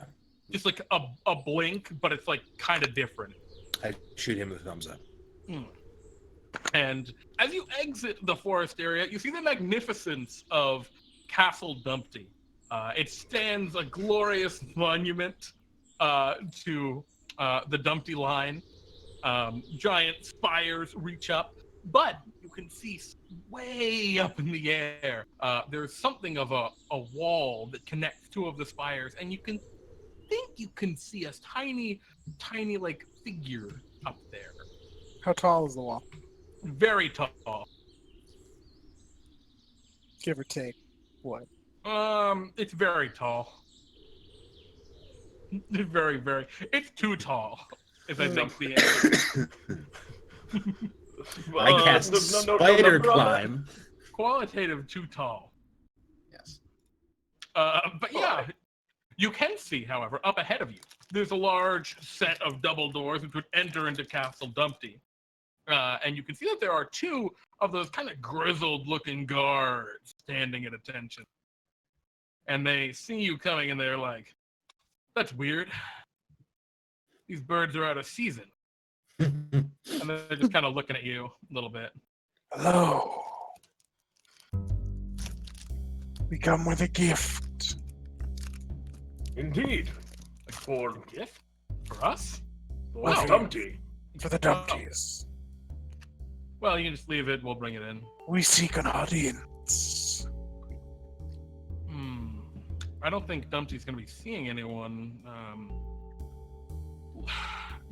Speaker 1: just like a blink, but it's like kind of different.
Speaker 5: I shoot him with a thumbs up.
Speaker 1: And as you exit the forest area, you see the magnificence of Castle Dumpty. It stands a glorious monument to the Dumpty line. Giant spires reach up, but you can see way up in the air. There's something of a wall that connects two of the spires, and you can see a tiny like figure up there.
Speaker 3: How tall is the wall?
Speaker 1: Very tall.
Speaker 3: Give or take. What?
Speaker 1: It's very tall. Very, very. It's too tall. Is I think the answer.
Speaker 5: I cast spider climb.
Speaker 1: Qualitative too tall.
Speaker 5: Yes.
Speaker 1: But yeah, you can see, however, up ahead of you, there's a large set of double doors which would enter into Castle Dumpty. And you can see that there are two of those kind of grizzled-looking guards standing at attention. And they see you coming, and they're like, that's weird. These birds are out of season. And they're just kind of looking at you a little bit.
Speaker 3: Hello. We come with a gift.
Speaker 2: Indeed. For
Speaker 1: A gift? For us?
Speaker 2: What's Dumpty?
Speaker 3: For the Dumpties.
Speaker 1: Well, you can just leave it. We'll bring it in.
Speaker 3: We seek an audience.
Speaker 1: I don't think Dumpty's going to be seeing anyone.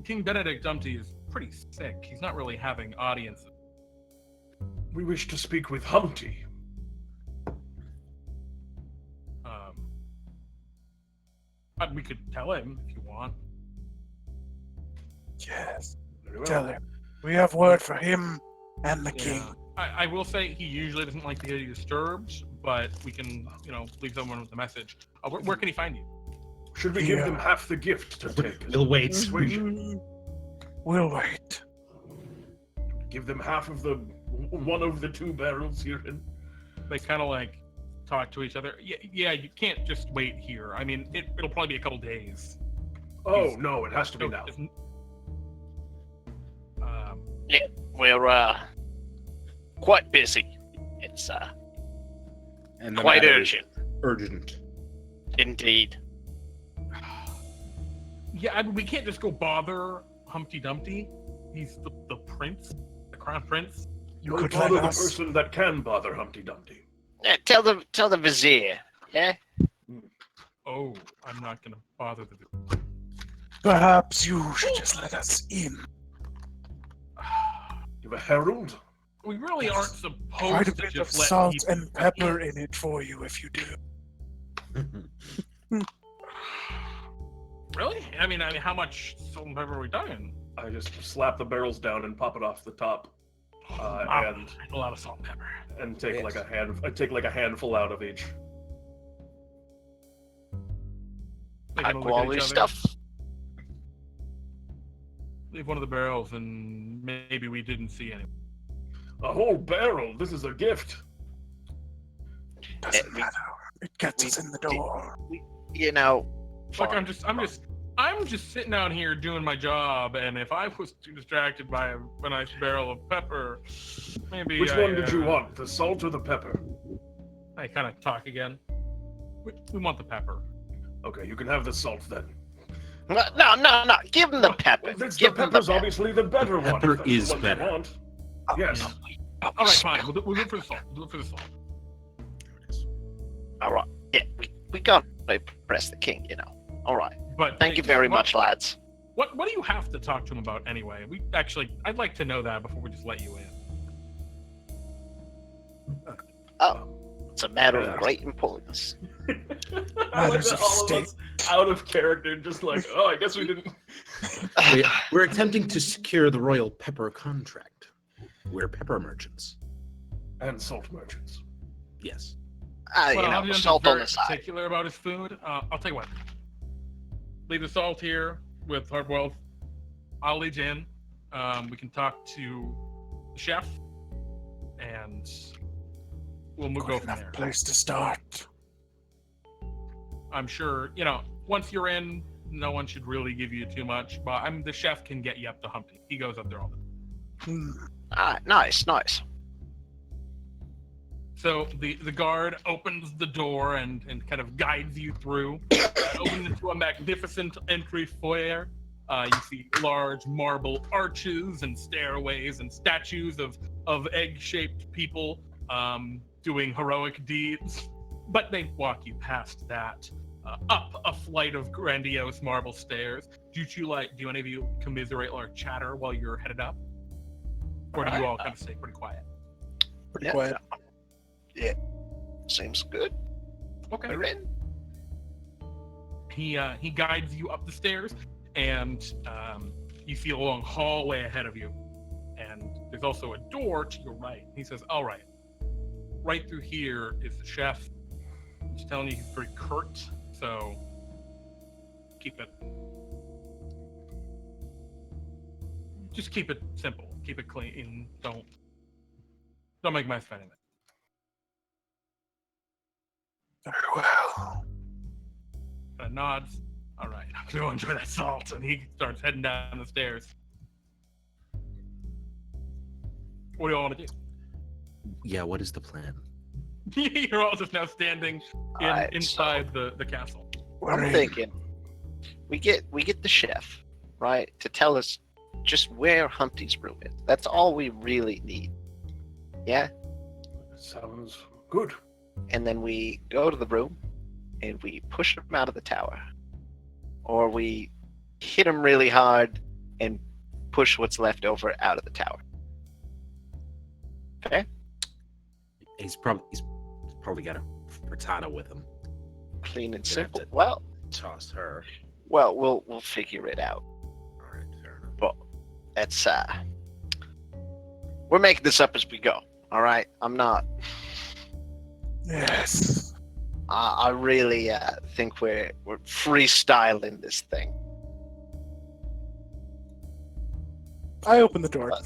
Speaker 1: King Benedict Dumpty is pretty sick. He's not really having audiences.
Speaker 2: We wish to speak with Humpty.
Speaker 1: We could tell him if you want.
Speaker 3: Yes.
Speaker 2: Very well.
Speaker 3: Tell him. We have word for him and the king.
Speaker 1: I will say he usually doesn't like to get disturbed, but we can, leave someone with a message. Where can he find you?
Speaker 2: Should we give them half the gift to take?
Speaker 5: We'll wait.
Speaker 2: Persuasion?
Speaker 3: We'll wait.
Speaker 2: Give them half of the one of the 2 barrels here.
Speaker 1: They kind of like talk to each other. Yeah, you can't just wait here. I mean, it'll probably be a couple days.
Speaker 2: Oh no, it has to be now.
Speaker 6: We're quite busy. It's
Speaker 5: And the
Speaker 6: quite
Speaker 5: matter is
Speaker 6: urgent.
Speaker 5: Urgent.
Speaker 6: Indeed.
Speaker 1: Yeah, I mean, we can't just go bother Humpty Dumpty. He's the prince, the crown prince.
Speaker 3: You
Speaker 2: Don't
Speaker 3: could
Speaker 2: bother
Speaker 3: let
Speaker 2: the
Speaker 3: us.
Speaker 2: person that can bother Humpty Dumpty.
Speaker 6: Tell the vizier. Yeah.
Speaker 1: Oh, I'm not gonna bother the.
Speaker 3: Perhaps you should just let us in.
Speaker 2: Give a herald.
Speaker 1: We really aren't
Speaker 3: Quite
Speaker 1: supposed
Speaker 3: a
Speaker 1: to
Speaker 3: bit of
Speaker 1: just let
Speaker 3: salt
Speaker 1: people
Speaker 3: and pepper in it for you if you do.
Speaker 1: Really? I mean, how much salt and pepper are we talking?
Speaker 2: I just slap the barrels down and pop it off the top,
Speaker 1: Wow, a lot of salt and pepper.
Speaker 2: and take like a handful out of each.
Speaker 1: They're
Speaker 6: High
Speaker 1: gonna look at
Speaker 6: quality
Speaker 1: each other,
Speaker 6: stuff.
Speaker 1: leave one of the barrels, and maybe we didn't see any.
Speaker 2: A whole barrel. This is a gift.
Speaker 3: Doesn't matter. It gets us in the door.
Speaker 6: You know.
Speaker 1: Look, I'm just sitting down here doing my job, and if I was too distracted by a nice barrel of pepper, maybe.
Speaker 2: Which one did you want? The salt or the pepper?
Speaker 1: I kind of talk again. We want the pepper.
Speaker 2: Okay, you can have the salt then.
Speaker 6: No. Give him the pepper.
Speaker 2: The
Speaker 6: Give him the
Speaker 2: pepper's
Speaker 6: pepper.
Speaker 2: obviously the better one.
Speaker 5: Pepper
Speaker 2: if that's
Speaker 5: is
Speaker 2: the one they
Speaker 5: better.
Speaker 2: want. Yes.
Speaker 1: All right, fine. We'll do it for the salt. We'll do it for the salt.
Speaker 6: All right. Yeah, we got to impress the king, All right.
Speaker 1: But
Speaker 6: Thank you very much, lads.
Speaker 1: What do you have to talk to him about anyway? I'd like to know that before we just let you in.
Speaker 6: Oh, it's a matter of great importance.
Speaker 2: I like
Speaker 3: Matters
Speaker 2: that
Speaker 3: of
Speaker 2: all of
Speaker 3: state.
Speaker 2: us out of character, just like, oh, I guess we didn't.
Speaker 5: We're attempting to secure the royal pepper contract. We're pepper merchants.
Speaker 2: And salt merchants.
Speaker 5: Yes.
Speaker 1: Humpty
Speaker 6: Salt
Speaker 1: Dumpty's
Speaker 6: on
Speaker 1: very
Speaker 6: the side.
Speaker 1: particular about his food. I'll tell you what. Leave the salt here with hard-boiled. I'll lead you in. We can talk to the chef, and we'll go
Speaker 3: Good
Speaker 1: from
Speaker 3: enough
Speaker 1: there.
Speaker 3: place to start.
Speaker 1: I'm sure, once you're in, no one should really give you too much, but the chef can get you up to Humpty. He goes up there all the time.
Speaker 6: Nice.
Speaker 1: So the guard opens the door and kind of guides you through, opens into a magnificent entry foyer. You see large marble arches and stairways and statues of egg-shaped people doing heroic deeds. But they walk you past that, up a flight of grandiose marble stairs. Do any of you commiserate or chatter while you're headed up? Or do you all kind of stay pretty quiet?
Speaker 3: Pretty
Speaker 6: Yeah.
Speaker 3: quiet.
Speaker 6: Yeah. Seems good.
Speaker 1: Okay.
Speaker 6: We're in.
Speaker 1: He guides you up the stairs, and you see a long hallway ahead of you. And there's also a door to your right. He says, all right, right through here is the chef. He's telling you he's very curt, so keep it simple. Keep it clean. Don't make my fun of it.
Speaker 3: Very well.
Speaker 1: Nods. All right, I'm gonna go enjoy that salt, and he starts heading down the stairs. What do you all want to do?
Speaker 5: Yeah, what is the plan?
Speaker 1: You're all just now standing
Speaker 6: Alright,
Speaker 1: inside the castle.
Speaker 6: I'm thinking we get the chef, right, to tell us just where Humpty's room is. That's all we really need. Yeah?
Speaker 2: Sounds good.
Speaker 6: And then we go to the room and we push him out of the tower. Or we hit him really hard and push what's left over out of the tower. Okay?
Speaker 5: He's probably got a frittata with him.
Speaker 6: Clean and
Speaker 5: Gonna have
Speaker 6: simple.
Speaker 5: to-
Speaker 6: Well,
Speaker 5: Toss her.
Speaker 6: we'll figure it out.
Speaker 5: All right, fair enough.
Speaker 6: But that's we're making this up as we go. All right, I'm not.
Speaker 3: Yes.
Speaker 6: I really think we're freestyling this thing.
Speaker 3: I open the door.
Speaker 1: All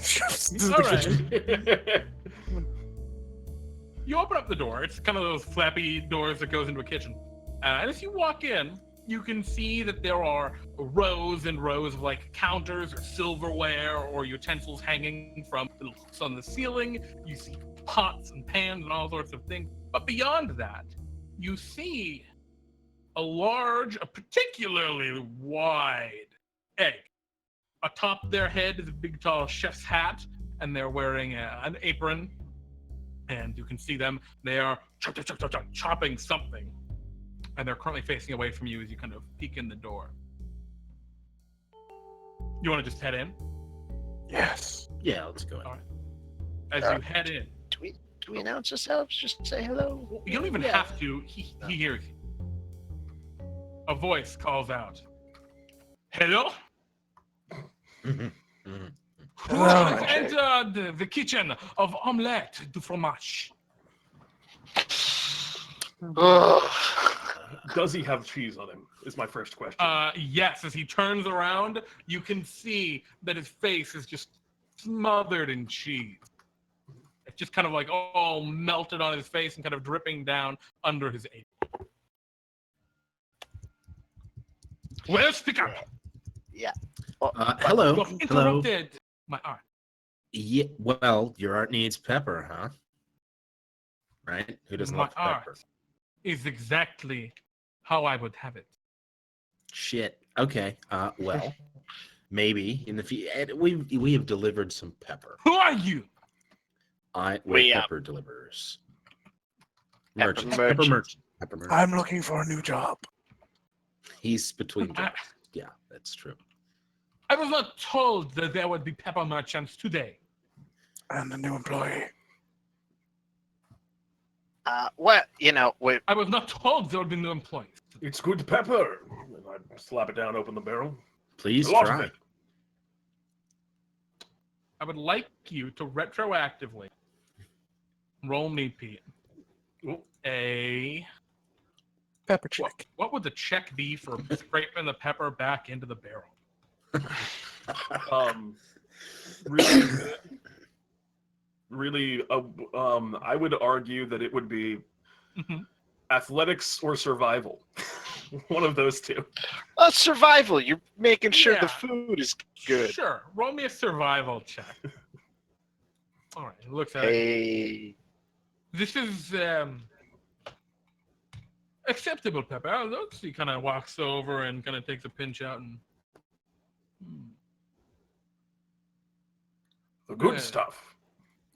Speaker 1: right. You open up the door. It's kind of those flappy doors that goes into a kitchen. And as you walk in, you can see that there are rows and rows of like counters or silverware or utensils hanging from the hooks on the ceiling. You see pots and pans and all sorts of things. But beyond that, you see a particularly wide egg. Atop their head is a big tall chef's hat, and they're wearing an apron. And you can see them. They are chopping something. And they're currently facing away from you as you kind of peek in the door. You want to just head in?
Speaker 3: Yes.
Speaker 5: Yeah, let's go.
Speaker 1: All right. As you head in,
Speaker 6: Do we announce ourselves? Just say hello.
Speaker 1: you don't even have to. He hears you. A voice calls out, "Hello?
Speaker 5: Mhm, mhm.
Speaker 1: Who
Speaker 3: Hello.
Speaker 1: has entered the kitchen of Omelette du Fromage?"
Speaker 6: Ugh.
Speaker 2: Does he have cheese on him? Is my first question.
Speaker 1: Yes, as he turns around, you can see that his face is just smothered in cheese. It's just kind of like all melted on his face and kind of dripping down under his apron. Well, speak up.
Speaker 6: Yeah.
Speaker 5: Hello.
Speaker 1: You've
Speaker 5: Hello.
Speaker 1: interrupted my art.
Speaker 5: Yeah. Well, your art needs pepper, huh? Right? Who doesn't
Speaker 1: My
Speaker 5: love pepper?
Speaker 1: art is exactly how I would have it.
Speaker 5: Shit. Okay. Well, maybe in the future we have delivered some pepper.
Speaker 1: Who are you?
Speaker 5: We're
Speaker 6: We,
Speaker 5: pepper deliverers.
Speaker 6: Pepper
Speaker 5: Merchants.
Speaker 6: merchant.
Speaker 5: Pepper merchant. Pepper merchant.
Speaker 3: I'm looking for a new job.
Speaker 5: He's between jobs. Yeah, that's true.
Speaker 1: I was not told that there would be pepper merchants today.
Speaker 3: And a new employee.
Speaker 6: Well, you know, we
Speaker 1: I was not told there would be new employees.
Speaker 2: It's good pepper. And I slap it down, open the barrel.
Speaker 5: Please
Speaker 2: A lot of
Speaker 5: try.
Speaker 2: it.
Speaker 1: I would like you to retroactively roll me, Pete, a
Speaker 3: Pepper check.
Speaker 1: what would the check be for scraping the pepper back into the barrel?
Speaker 2: Really good. Really, I would argue that it would be
Speaker 1: Mhm.
Speaker 2: athletics or survival. One of those two.
Speaker 6: survival. You're making sure
Speaker 1: Yeah.
Speaker 6: the food is good.
Speaker 1: Sure. Roll me a survival check. All right. It looks at it.
Speaker 6: Hey,
Speaker 1: This is acceptable pepper. Oh, looks. He kind of walks over and kind of takes a pinch out and.
Speaker 2: The good
Speaker 1: Yeah.
Speaker 2: stuff.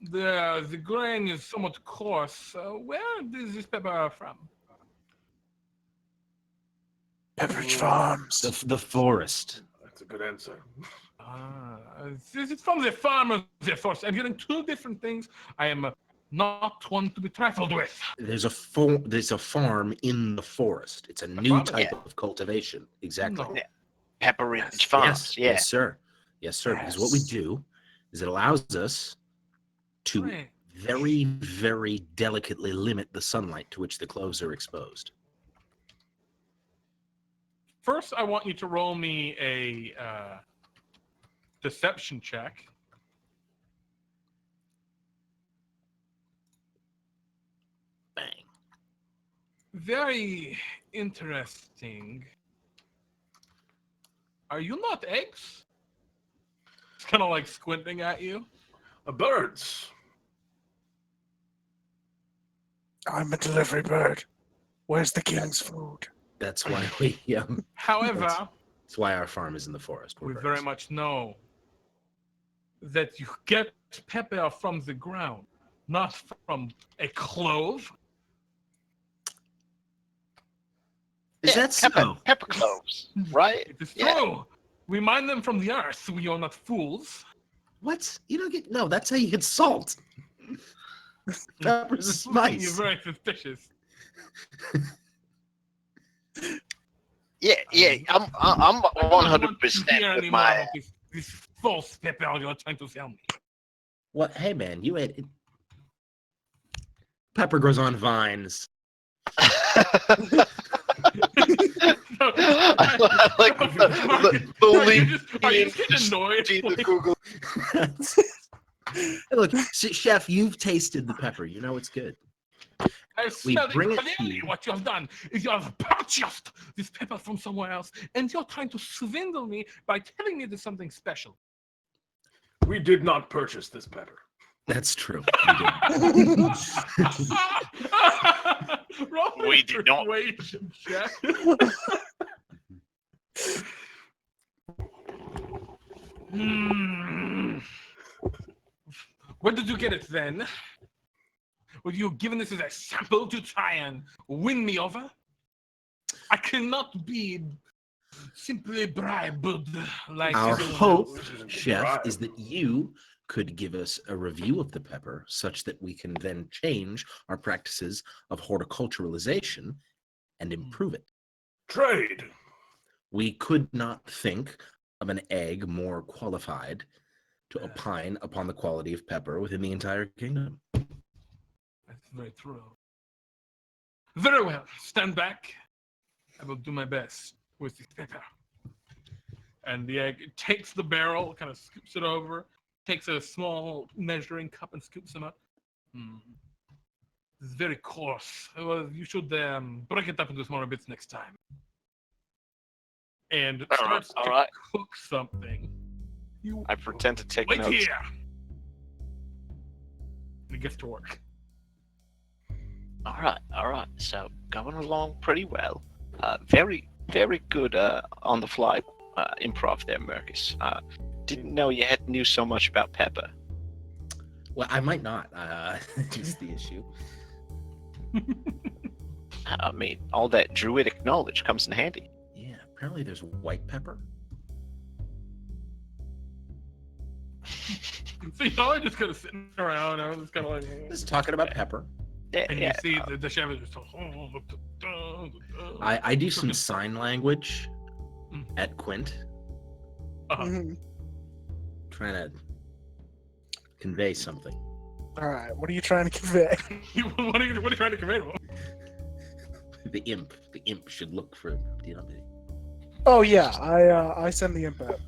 Speaker 1: The grain is somewhat coarse. Where is this pepper from?
Speaker 3: Pepperidge Farms.
Speaker 5: The forest.
Speaker 2: That's a good answer.
Speaker 1: This is from the farmers, the forest. I'm hearing two different things. I am not one to be trifled with.
Speaker 5: There's a farm in the forest. It's a new
Speaker 1: farm?
Speaker 5: type
Speaker 6: Yeah.
Speaker 5: of cultivation. Exactly.
Speaker 1: No.
Speaker 6: Yeah. Pepperidge
Speaker 3: Yes.
Speaker 6: Farms. Yeah.
Speaker 5: Yes, sir. Yes, sir. Because what we
Speaker 3: Yes.
Speaker 5: do is it allows us to
Speaker 1: Right.
Speaker 5: very, very delicately limit the sunlight to which the cloves are exposed.
Speaker 1: First, I want you to roll me a deception check.
Speaker 5: Bang.
Speaker 1: Very interesting. Are you not eggs? It's kind of like squinting at you.
Speaker 2: Birds.
Speaker 3: I'm a delivery bird. Where's the king's food?
Speaker 5: That's why we.
Speaker 1: However,
Speaker 5: That's why our farm is in the forest.
Speaker 1: we
Speaker 5: We're
Speaker 1: very
Speaker 5: birds.
Speaker 1: much know that you get pepper from the ground, not from a clove.
Speaker 5: Is that so?
Speaker 6: Pepper cloves, right?
Speaker 1: It is
Speaker 6: Yeah.
Speaker 1: true. We mine them from the earth. We are not fools.
Speaker 5: What? You don't get no. That's how you get salt. Peppers are
Speaker 1: You're
Speaker 5: spice.
Speaker 1: very suspicious.
Speaker 6: Yeah. I'm
Speaker 1: I don't want
Speaker 6: 100%
Speaker 1: to hear
Speaker 6: with
Speaker 1: any more
Speaker 6: my.
Speaker 1: about this false pepper you're trying to sell me.
Speaker 5: What? Hey, man, you ate it. Pepper grows on vines.
Speaker 6: I like
Speaker 1: Are you just getting annoyed? Like,
Speaker 6: Google.
Speaker 5: Hey, look, chef, you've tasted the pepper. You know it's good.
Speaker 1: I
Speaker 5: We
Speaker 1: smell
Speaker 5: bring it
Speaker 1: clearly.
Speaker 5: to you.
Speaker 1: What you have done is you have purchased this pepper from somewhere else, and you're trying to swindle me by telling me there's something special.
Speaker 2: We did not purchase this pepper.
Speaker 5: That's true.
Speaker 1: Roll
Speaker 6: We
Speaker 1: a
Speaker 6: did not.
Speaker 1: persuasion check. Where did you get it then? Were you given this as a sample to try and win me over? I cannot be simply bribed like
Speaker 5: Our
Speaker 1: everyone
Speaker 5: hope,
Speaker 1: else.
Speaker 2: This isn't a
Speaker 5: chef,
Speaker 2: bribe.
Speaker 5: is that you could give us a review of the pepper such that we can then change our practices of horticulturalization and improve it.
Speaker 2: Trade.
Speaker 5: We could not think of an egg more qualified to opine upon the quality of pepper within the entire kingdom.
Speaker 1: That's very true. Very well. Stand back. I will do my best with this pepper. And the egg takes the barrel, kind of scoops it over, takes a small measuring cup and scoops them up. This is very coarse. Well, you should break it up into smaller bits next time. And starts
Speaker 6: all
Speaker 1: to
Speaker 6: right.
Speaker 1: cook something. You
Speaker 6: I pretend to take
Speaker 1: wait
Speaker 6: notes.
Speaker 1: here. And he gets to work.
Speaker 6: All right. So going along pretty well. Very good on the fly improv there, Marcus. Didn't know you knew so much about pepper.
Speaker 5: Well, I might not. Is the issue.
Speaker 6: I mean, all that druidic knowledge comes in handy.
Speaker 5: Yeah, apparently there's white pepper.
Speaker 1: So y'all are just kind of sitting around. I was just kind of like,
Speaker 5: Just talking about pepper.
Speaker 1: and you
Speaker 6: Yeah.
Speaker 1: see the chef is just.
Speaker 5: I do some sign language
Speaker 1: Mm.
Speaker 5: at Quint,
Speaker 3: Mhm.
Speaker 5: trying to convey something.
Speaker 3: All right, what are you trying to convey?
Speaker 1: What are you trying to convey to him?
Speaker 5: The imp should look for DnD.
Speaker 3: Oh yeah, I send the imp out.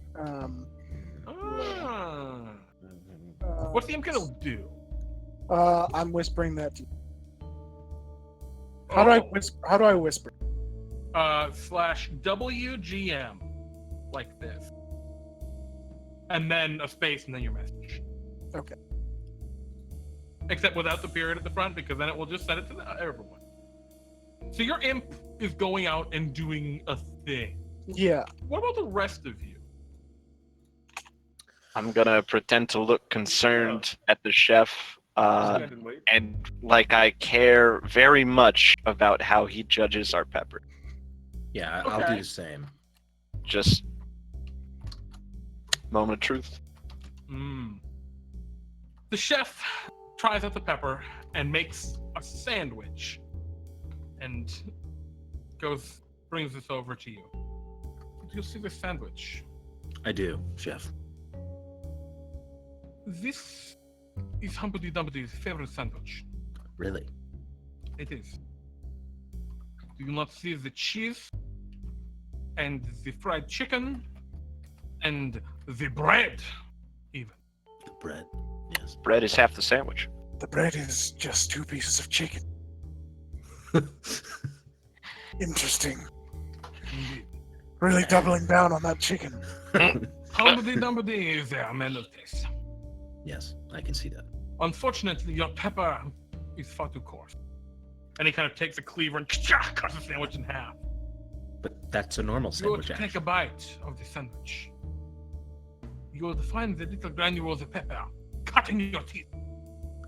Speaker 1: What's the imp gonna do?
Speaker 3: I'm whispering that to you. How do I whisper?
Speaker 1: /WGM, like this, and then a space, and then your message.
Speaker 3: Okay.
Speaker 1: Except without the period at the front, because then it will just send it to everyone. So your imp is going out and doing a thing.
Speaker 3: Yeah.
Speaker 1: What about the rest of you?
Speaker 6: I'm gonna pretend to look concerned at the chef,
Speaker 2: Stand and wait.
Speaker 6: and like I care very much about how he judges our pepper.
Speaker 5: Yeah, I'll do
Speaker 1: Okay.
Speaker 5: the same.
Speaker 6: Just moment of truth.
Speaker 1: The chef tries out the pepper and makes a sandwich, and brings this over to you. Do you see this sandwich?
Speaker 5: I do, chef.
Speaker 1: This is Humpty Dumpty's favorite sandwich.
Speaker 5: Really?
Speaker 1: It is. Do you not see the cheese and the fried chicken and the bread even?
Speaker 5: The bread. Yes.
Speaker 6: Bread is half the sandwich.
Speaker 3: The bread is just 2 pieces of chicken. Interesting.
Speaker 1: Indeed.
Speaker 3: Really doubling down on that chicken.
Speaker 1: Humpty Dumpty is a man of taste.
Speaker 5: Yes, I can see that.
Speaker 1: Unfortunately, your pepper is far too coarse. And he kind of takes a cleaver and cuts the sandwich in half.
Speaker 5: But that's a normal
Speaker 1: You
Speaker 5: sandwich,
Speaker 1: take a
Speaker 5: actually.
Speaker 1: bite of the sandwich. You will find the little granules of pepper cut in your teeth.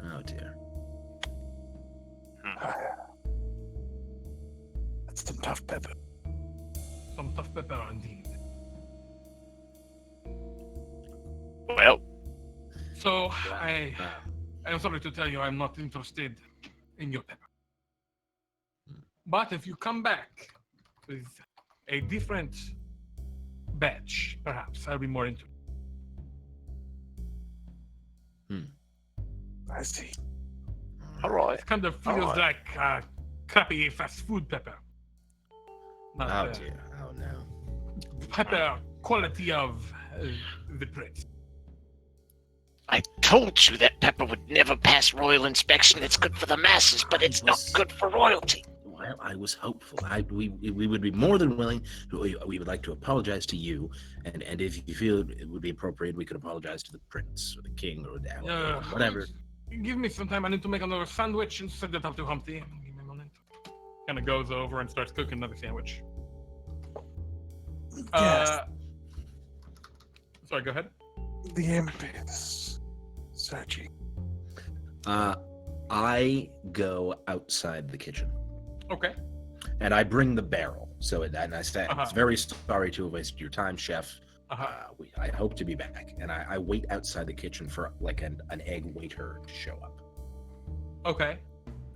Speaker 5: Oh dear.
Speaker 3: That's some tough pepper.
Speaker 1: Some tough pepper indeed.
Speaker 6: Well,
Speaker 1: So I I'm sorry to tell you, I'm not interested in your pepper. But if you come back with a different batch, perhaps I'll be more interested.
Speaker 3: I see.
Speaker 6: All right.
Speaker 1: It kind of feels
Speaker 6: Alright.
Speaker 1: like crappy fast food pepper. Not
Speaker 5: Oh
Speaker 1: the
Speaker 5: dear. Oh no.
Speaker 1: pepper quality of the Prince.
Speaker 6: I told you that pepper would never pass royal inspection. It's good for the masses, but it's not good for royalty.
Speaker 5: Well, I was hopeful. We would be more than willing. We would like to apologize to you, and if you feel it would be appropriate, we could apologize to the prince or the king or the whatever.
Speaker 1: Give me some time. I need to make another sandwich and send it up to Humpty. Give me a moment. Kind of goes over and starts cooking another sandwich.
Speaker 3: Yes.
Speaker 1: Sorry, go ahead.
Speaker 3: The imp is searching.
Speaker 5: I go outside the kitchen
Speaker 1: Okay.
Speaker 5: and I bring the barrel. And I say,
Speaker 1: Uh-huh.
Speaker 5: "It's very sorry to have wasted your time, chef.
Speaker 1: Uh-huh.
Speaker 5: I hope to be back." And I wait outside the kitchen for like an egg waiter to show up.
Speaker 1: Okay.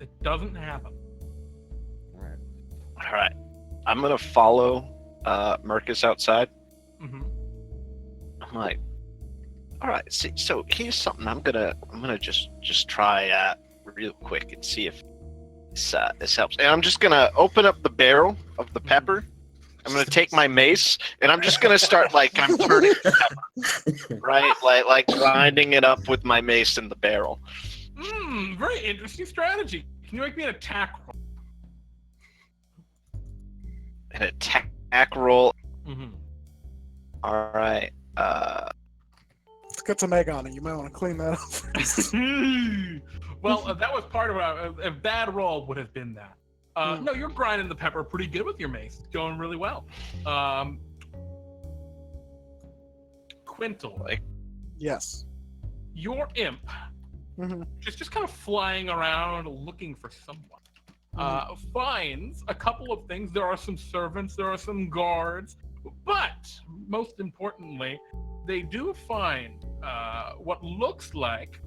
Speaker 1: It doesn't happen.
Speaker 6: All right. I'm gonna follow Marcus outside.
Speaker 1: Mm-hmm.
Speaker 6: I'm like, all right. See, so here's something I'm gonna just try real quick and see if this helps. And I'm just gonna open up the barrel of the pepper. I'm gonna take my mace and I'm just gonna start like I'm turning the pepper, right? Like grinding it up with my mace in the barrel.
Speaker 1: Very interesting strategy. Can you make me an attack roll?
Speaker 6: An attack roll.
Speaker 1: Mm-hmm.
Speaker 6: All right.
Speaker 3: It's got some egg on it. You might want to clean that up first.
Speaker 1: Well, that was part of a bad roll would have been that. No, you're grinding the pepper pretty good with your mace. It's going really well. Quintal,
Speaker 3: Yes.
Speaker 1: your imp
Speaker 3: Mm-hmm.
Speaker 1: just kind of flying around looking for someone. Finds a couple of things. There are some servants, there are some guards, but most importantly, they do find what looks like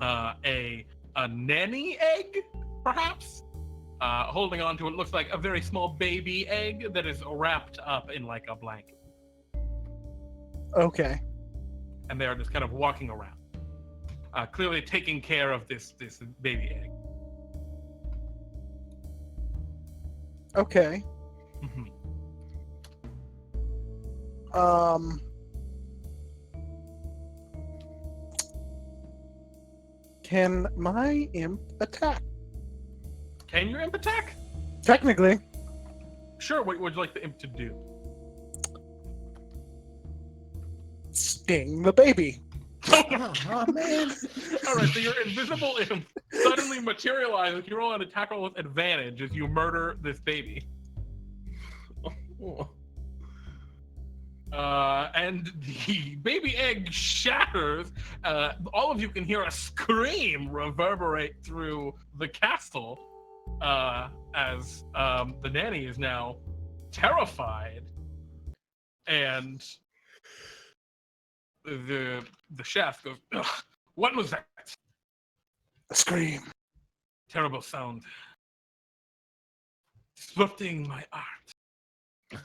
Speaker 1: a nanny egg, perhaps. Holding on to it looks like a very small baby egg that is wrapped up in like a blanket.
Speaker 3: Okay.
Speaker 1: And they are just kind of walking around, clearly taking care of this baby egg.
Speaker 3: Okay.
Speaker 1: Mhm.
Speaker 3: Can my imp attack?
Speaker 1: Can your imp attack?
Speaker 3: Technically.
Speaker 1: Sure. What would you like the imp to do?
Speaker 3: Sting the baby.
Speaker 5: Oh man!
Speaker 1: All right. So your invisible imp suddenly materializes. You roll an attack roll with advantage as you murder this baby. And the baby egg shatters. All of you can hear a scream reverberate through the castle as the nanny is now terrified, and the chef goes, "Ugh, what was that?
Speaker 3: A scream.
Speaker 1: Terrible sound. Disrupting my art."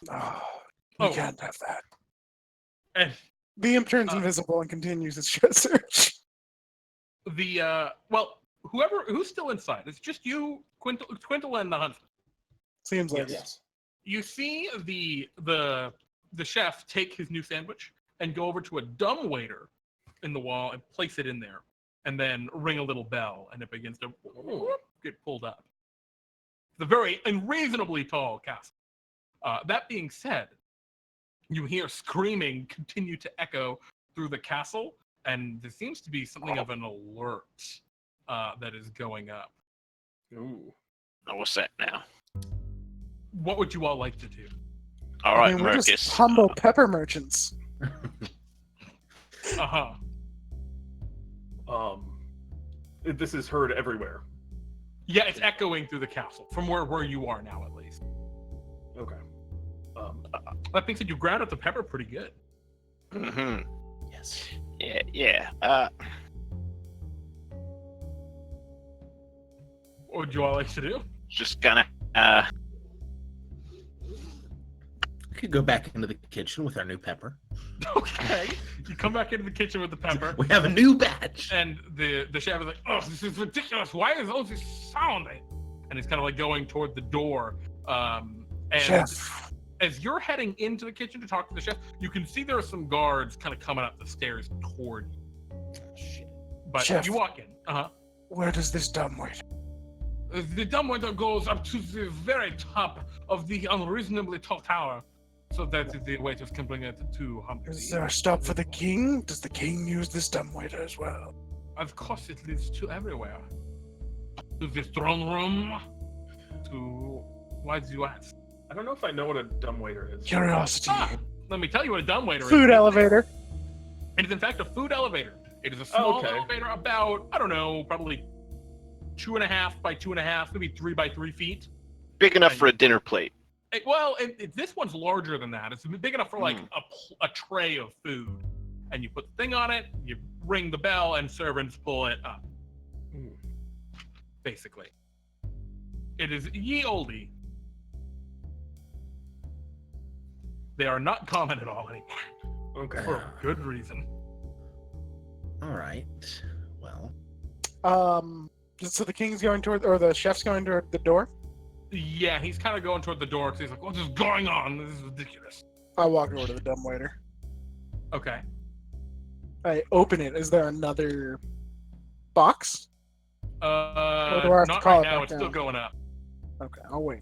Speaker 3: Oh, you
Speaker 1: Oh.
Speaker 3: can't have that.
Speaker 1: And
Speaker 3: The imp turns invisible and continues its search.
Speaker 1: who's still inside? It's just you, Quintal, and the huntsman.
Speaker 3: Seems like
Speaker 2: Yes.
Speaker 1: You see the chef take his new sandwich and go over to a dumbwaiter in the wall and place it in there, and then ring a little bell, and it begins to get pulled up. It's a very unreasonably tall castle. That being said, you hear screaming continue to echo through the castle, and there seems to be something of an alert that is going up.
Speaker 2: Ooh.
Speaker 6: Oh, what's that now?
Speaker 1: What would you all like to do?
Speaker 6: All
Speaker 3: I
Speaker 6: right,
Speaker 3: mean, we're
Speaker 6: Marcus.
Speaker 3: just humble pepper merchants.
Speaker 1: Uh-huh.
Speaker 2: This is heard everywhere.
Speaker 1: Yeah, it's echoing through the castle, from where you are now, at least.
Speaker 2: Okay.
Speaker 1: That being said, you ground up the pepper pretty good.
Speaker 6: Mm-hmm.
Speaker 5: Yes.
Speaker 6: Yeah.
Speaker 1: What would you all like to do?
Speaker 6: Just gonna
Speaker 5: We could go back into the kitchen with our new pepper.
Speaker 1: Okay. You come back into the kitchen with the pepper.
Speaker 5: We have a new batch.
Speaker 1: And the chef is like, oh, this is ridiculous. Why is all this sounding? And he's kind of like going toward the door. And
Speaker 3: Chef.
Speaker 1: as you're heading into the kitchen to talk to the chef, you can see there are some guards kind of coming up the stairs toward you.
Speaker 5: Shit.
Speaker 1: But
Speaker 3: Chef.
Speaker 1: you walk in.
Speaker 3: Where does this dumbwaiter?
Speaker 1: The dumbwaiter goes up to the very top of the unreasonably tall tower, so that the waiters can bring it to Humpty.
Speaker 3: Is there a stop for the king? Does the king use this dumbwaiter as well?
Speaker 1: Of course, it leads to everywhere. To the throne room. To why do you ask?
Speaker 2: I don't know if I know what a dumbwaiter is.
Speaker 3: Curiosity.
Speaker 1: Let me tell you what a dumbwaiter is.
Speaker 3: Food elevator.
Speaker 1: It is in fact a food elevator. It is a small
Speaker 2: okay.
Speaker 1: elevator, about I don't know, probably 2.5 by 2.5, maybe 3 by 3 feet.
Speaker 6: big enough for a dinner plate.
Speaker 1: This one's larger than that. It's big enough for like a tray of food, and you put the thing on it. You ring the bell, and servants pull it up. Basically, it is ye olde. They are not common at all anymore,
Speaker 2: Okay.
Speaker 1: for a good reason.
Speaker 5: All right. Well,
Speaker 3: So the king's going toward, or the chef's going toward the door?
Speaker 1: Yeah, he's kind of going toward the door because he's like, "What is going on? This is ridiculous."
Speaker 3: I walk over to the dumbwaiter.
Speaker 1: Okay.
Speaker 3: I open it. Is there another box? do I have to
Speaker 1: Not
Speaker 3: call
Speaker 1: right
Speaker 3: it
Speaker 1: now.
Speaker 3: back
Speaker 1: It's
Speaker 3: down?
Speaker 1: still going up.
Speaker 3: Okay, I'll wait.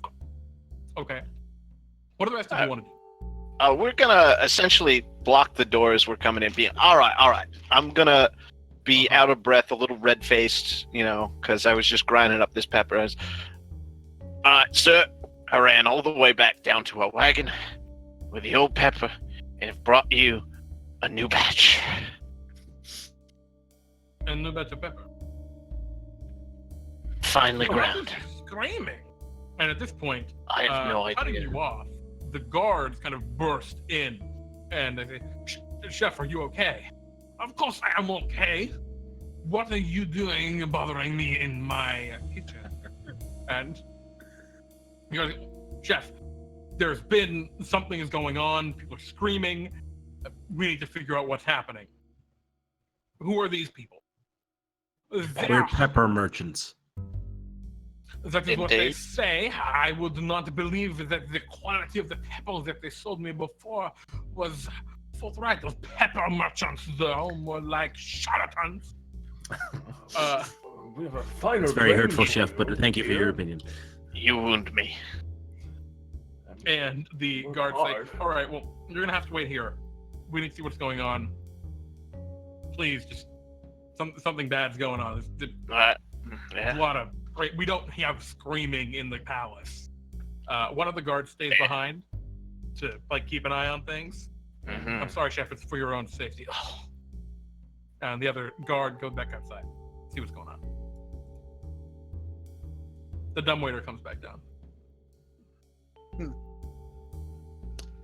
Speaker 1: Okay. What do the rest of you want to do?
Speaker 6: We're gonna essentially block the doors we're coming in, being all right. I'm gonna be out of breath, a little red faced, because I was just grinding up this pepper. Sir, I ran all the way back down to a wagon with the old pepper and have brought you a new batch.
Speaker 1: And no better pepper.
Speaker 6: Finely
Speaker 1: Oh,
Speaker 6: ground.
Speaker 1: Screaming. And at this point,
Speaker 6: I have no
Speaker 1: cutting
Speaker 6: idea.
Speaker 1: you off, the guards kind of burst in, and they say, "Chef, are you okay?" "Of course I am okay. What are you doing bothering me in my kitchen?" And he goes, "Chef, there's been something is going on. People are screaming. We need to figure out what's happening. Who are these people?"
Speaker 5: we're pepper merchants.
Speaker 1: That is what they
Speaker 6: Indeed.
Speaker 1: say. I would not believe that the quality of the pepper that they sold me before was forthright. Those pepper merchants, though, more like charlatans.
Speaker 2: We have a finer.
Speaker 5: It's very
Speaker 2: range
Speaker 5: hurtful, Chef, but thank you for your opinion.
Speaker 6: You wound me.
Speaker 1: And the
Speaker 2: Work
Speaker 1: guards say,
Speaker 2: hard.
Speaker 1: "All right, well, you're gonna have to wait here. We need to see what's going on. Please, just something bad's going on. There's a
Speaker 6: Yeah.
Speaker 1: lot of we don't have screaming in the palace." One of the guards stays behind to keep an eye on things.
Speaker 6: Mhm.
Speaker 1: "I'm sorry, Chef. It's for your own safety." And the other guard goes back outside, see what's going on. The dumbwaiter comes back down. The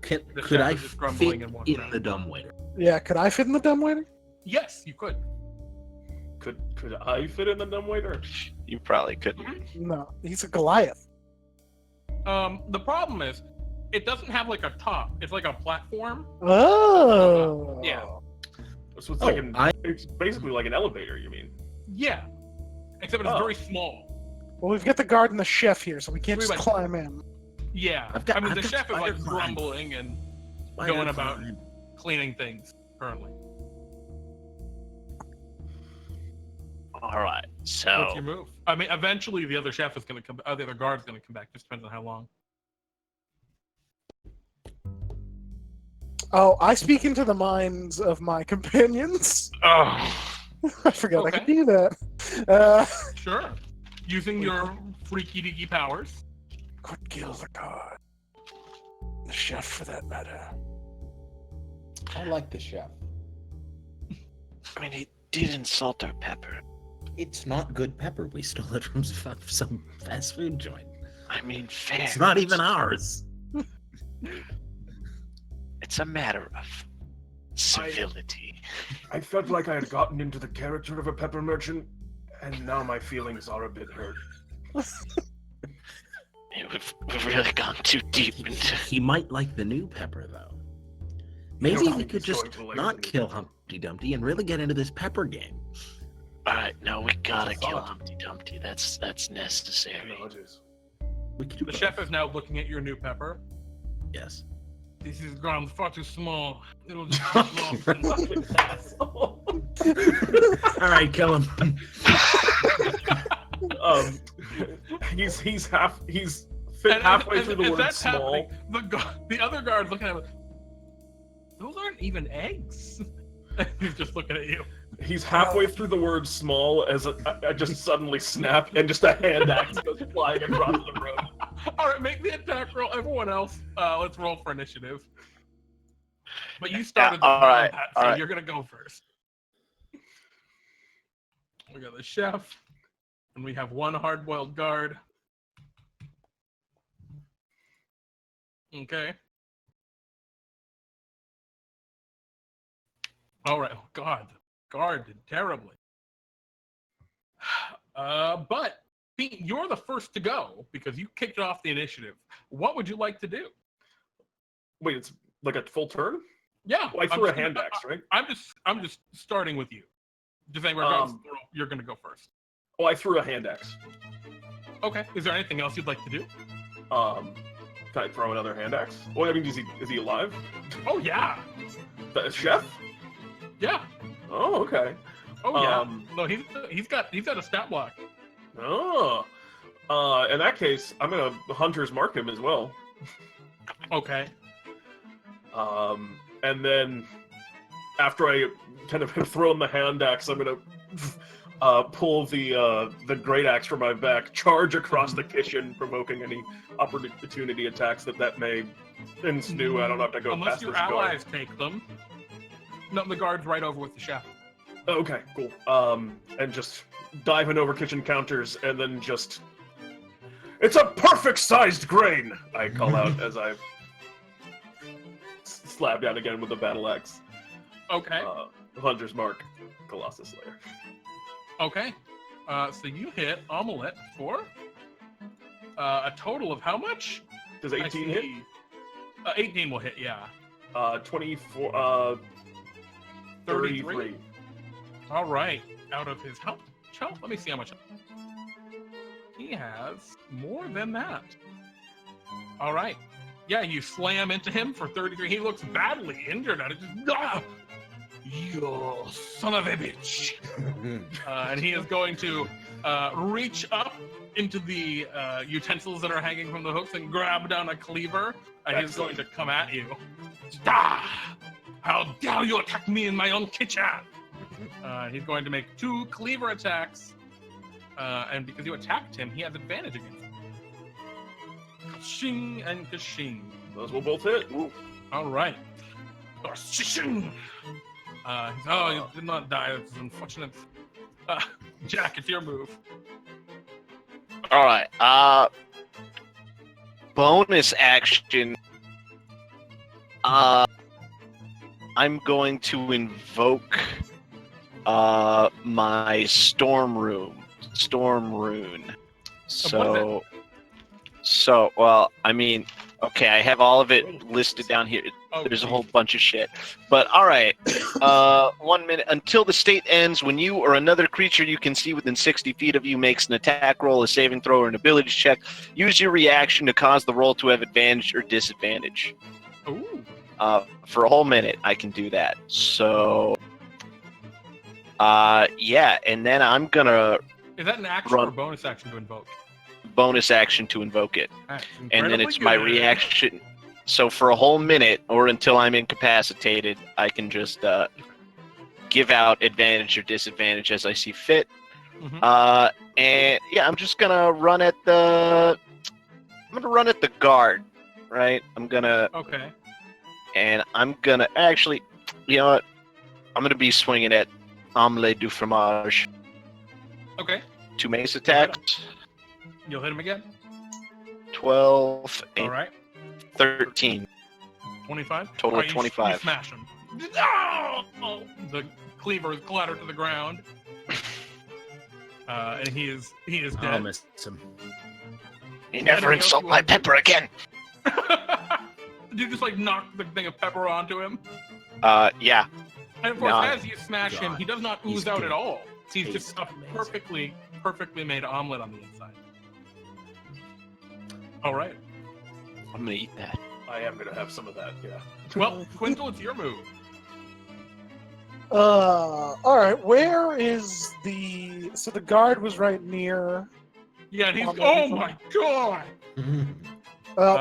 Speaker 5: Could
Speaker 1: chef
Speaker 5: I
Speaker 1: is just grumbling
Speaker 5: fit
Speaker 1: and one
Speaker 5: in
Speaker 1: round.
Speaker 5: the dumbwaiter?
Speaker 3: Yeah, could I fit in the dumbwaiter?
Speaker 1: Yes, you could.
Speaker 2: Could I fit in the dumbwaiter?
Speaker 6: You probably couldn't.
Speaker 3: No, he's a Goliath.
Speaker 1: The problem is, it doesn't have like a top. It's like a platform.
Speaker 3: Oh.
Speaker 1: Yeah.
Speaker 2: So it's
Speaker 5: Oh,
Speaker 2: it's basically like an elevator. You mean?
Speaker 1: Yeah. Except it's
Speaker 2: Oh.
Speaker 1: very small.
Speaker 3: Well, we've got the guard and the chef here, so we can't just
Speaker 1: Wait.
Speaker 3: climb in.
Speaker 1: Yeah.
Speaker 5: I've got-
Speaker 1: the
Speaker 5: I've got
Speaker 1: chef is like
Speaker 5: spider climb.
Speaker 1: grumbling and
Speaker 5: Spider
Speaker 1: going about
Speaker 5: climb.
Speaker 1: cleaning things currently.
Speaker 6: All right.
Speaker 1: What's
Speaker 6: So
Speaker 1: your move? I mean, eventually the other chef is going to come. The other guard's going to come back. Just depends on how long.
Speaker 3: Oh, I speak into the minds of my companions. I forgot I could
Speaker 1: Okay.
Speaker 3: do that.
Speaker 1: Sure. Using your freaky deaky powers.
Speaker 3: Could kill the guard. The chef, for that matter.
Speaker 5: I like the chef.
Speaker 6: I mean, he did insult our pepper.
Speaker 5: It's not good pepper. We stole it from some fast food joint.
Speaker 6: I mean, fair.
Speaker 5: It's not even ours.
Speaker 6: It's a matter of civility.
Speaker 2: I felt like I had gotten into the character of a pepper merchant, and now my feelings are a bit hurt.
Speaker 6: We've really gone too deep into.
Speaker 5: He might like the new pepper, though. Maybe we could just not kill Humpty Dumpty and really get into this pepper game.
Speaker 6: All right, no, we gotta kill Humpty Dumpty. That's necessary.
Speaker 5: We could do
Speaker 1: The
Speaker 5: both.
Speaker 1: chef is now looking at your new pepper.
Speaker 5: Yes.
Speaker 1: This is ground far too small. It'll just get lost.
Speaker 5: All right, kill him.
Speaker 2: He's fit halfway through the
Speaker 1: as
Speaker 2: word
Speaker 1: that's
Speaker 2: small.
Speaker 1: happening, the other guard's looking at him. Those aren't even eggs. He's just looking at you.
Speaker 2: He's halfway through the word small as I just suddenly snap and just a hand axe goes flying across the room.
Speaker 1: All right, make the attack roll. Everyone else, let's roll for initiative. But you started the
Speaker 6: all
Speaker 1: combat,
Speaker 6: right.
Speaker 1: you're gonna go first. We got the chef, and we have one hard-boiled guard. Okay. All right. Oh, God, guard did terribly. But Pete, you're the first to go because you kicked off the initiative. What would you like to do?
Speaker 2: Wait, it's like a full turn?
Speaker 1: Yeah,
Speaker 2: Well, I threw a hand axe, right?
Speaker 1: I'm just starting with you. Just saying, regardless, you're gonna go first.
Speaker 2: Oh, I threw a hand axe.
Speaker 1: Okay. Is there anything else you'd like to do?
Speaker 2: Can I throw another hand axe? Well, I mean, is he alive?
Speaker 1: Oh yeah,
Speaker 2: The chef?
Speaker 1: yeah.
Speaker 2: Oh, okay.
Speaker 1: Oh yeah. No, he's got a stat block.
Speaker 2: Oh. In that case, I'm gonna hunter's mark him as well.
Speaker 1: Okay.
Speaker 2: And then after I kind of have thrown the hand axe, I'm gonna pull the great axe from my back, charge across the kitchen, provoking any opportunity attacks that may ensue. I don't have to go
Speaker 1: Unless
Speaker 2: past
Speaker 1: your
Speaker 2: this guard.
Speaker 1: allies take them. No, the guard's right over with the chef.
Speaker 2: Okay, cool. And just diving over kitchen counters, and then just... It's a perfect-sized grain! I call out as I slap down again with the battle axe.
Speaker 1: Okay.
Speaker 2: Hunter's Mark, Colossus Slayer.
Speaker 1: Okay. So you hit Omelette for a total of how much?
Speaker 2: Does 18 hit?
Speaker 1: 18 will hit, yeah.
Speaker 2: 24, 33.
Speaker 1: All right. Out of his health, let me see how much. He has more than that. All right. Yeah, you slam into him for 33. He looks badly injured. You son of a bitch. And he is going to reach up into the utensils that are hanging from the hooks and grab down a cleaver. And he's going to come at you. How dare you attack me in my own kitchen? He's going to make 2 cleaver attacks. And because you attacked him, he has advantage against you. Ka-shing and ka-shing.
Speaker 2: Those will both hit.
Speaker 1: Ooh. All right. Ka-shing. You did not die. That's unfortunate. Jack, it's your move.
Speaker 6: All right. Bonus action. I'm going to invoke my storm rune. Well, I mean, okay, I have all of it listed down here. There's a whole bunch of shit. But all right, 1 minute until the state ends. When you or another creature you can see within 60 feet of you makes an attack roll, a saving throw, or an ability check, use your reaction to cause the roll to have advantage or disadvantage.
Speaker 1: Ooh.
Speaker 6: For a whole minute, I can do that. So, yeah, and then I'm gonna
Speaker 1: Is that an action or a bonus action to invoke?
Speaker 6: bonus action to invoke it.
Speaker 1: That's
Speaker 6: And then
Speaker 1: incredibly
Speaker 6: it's my
Speaker 1: good.
Speaker 6: reaction. So for a whole minute, or until I'm incapacitated, I can just give out advantage or disadvantage as I see fit.
Speaker 1: Mhm.
Speaker 6: And yeah, I'm just gonna run at the guard, right?
Speaker 1: Okay.
Speaker 6: And I'm gonna actually, you know what? I'm gonna be swinging at Omelette du Fromage.
Speaker 1: Okay.
Speaker 6: 2 mace attacks.
Speaker 1: You'll hit him again.
Speaker 6: 12
Speaker 1: All
Speaker 6: and
Speaker 1: right.
Speaker 6: 13.
Speaker 1: 25.
Speaker 6: Total
Speaker 1: All
Speaker 6: of
Speaker 1: right,
Speaker 6: 25.
Speaker 1: You smash him. Oh! The cleaver is clattered to the ground. And he is
Speaker 5: I'll
Speaker 1: dead.
Speaker 5: miss him.
Speaker 6: You never insult my pepper again.
Speaker 1: Did you just like knock the thing of pepper onto him?
Speaker 6: Yeah.
Speaker 1: And of course,
Speaker 6: No.
Speaker 1: as you smash him, he does not ooze
Speaker 5: He's
Speaker 1: out
Speaker 5: good.
Speaker 1: at all. He's just
Speaker 5: Tastes
Speaker 1: a
Speaker 5: amazing.
Speaker 1: perfectly made omelet on the inside. All right.
Speaker 6: I'm gonna eat that.
Speaker 2: I am gonna have some of that. Yeah.
Speaker 1: Well, Quintal, it's your move.
Speaker 3: All right. Where is the? So the guard was right near.
Speaker 1: Yeah, and he's.
Speaker 3: Oh,
Speaker 1: Oh
Speaker 3: no.
Speaker 1: my god!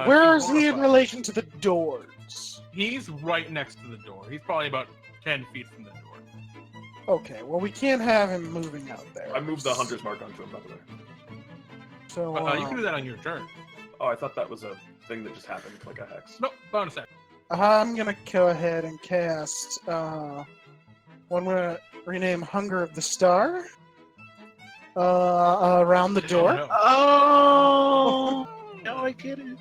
Speaker 3: Where
Speaker 1: he's
Speaker 3: is he in
Speaker 1: horrified.
Speaker 3: relation to the doors?
Speaker 1: He's right next to the door. He's probably about 10 feet from the door.
Speaker 3: Okay. Well, we can't have him moving out there.
Speaker 2: I moved the hunter's mark onto him, by the way.
Speaker 3: So
Speaker 1: You can do that on your turn.
Speaker 2: Oh, I thought that was a thing that just happened, like a hex.
Speaker 1: Nope, bonus action.
Speaker 3: I'm gonna go ahead and cast. One I'm gonna rename Hunger of the Star. Around the door.
Speaker 1: No.
Speaker 6: Oh, now I get it.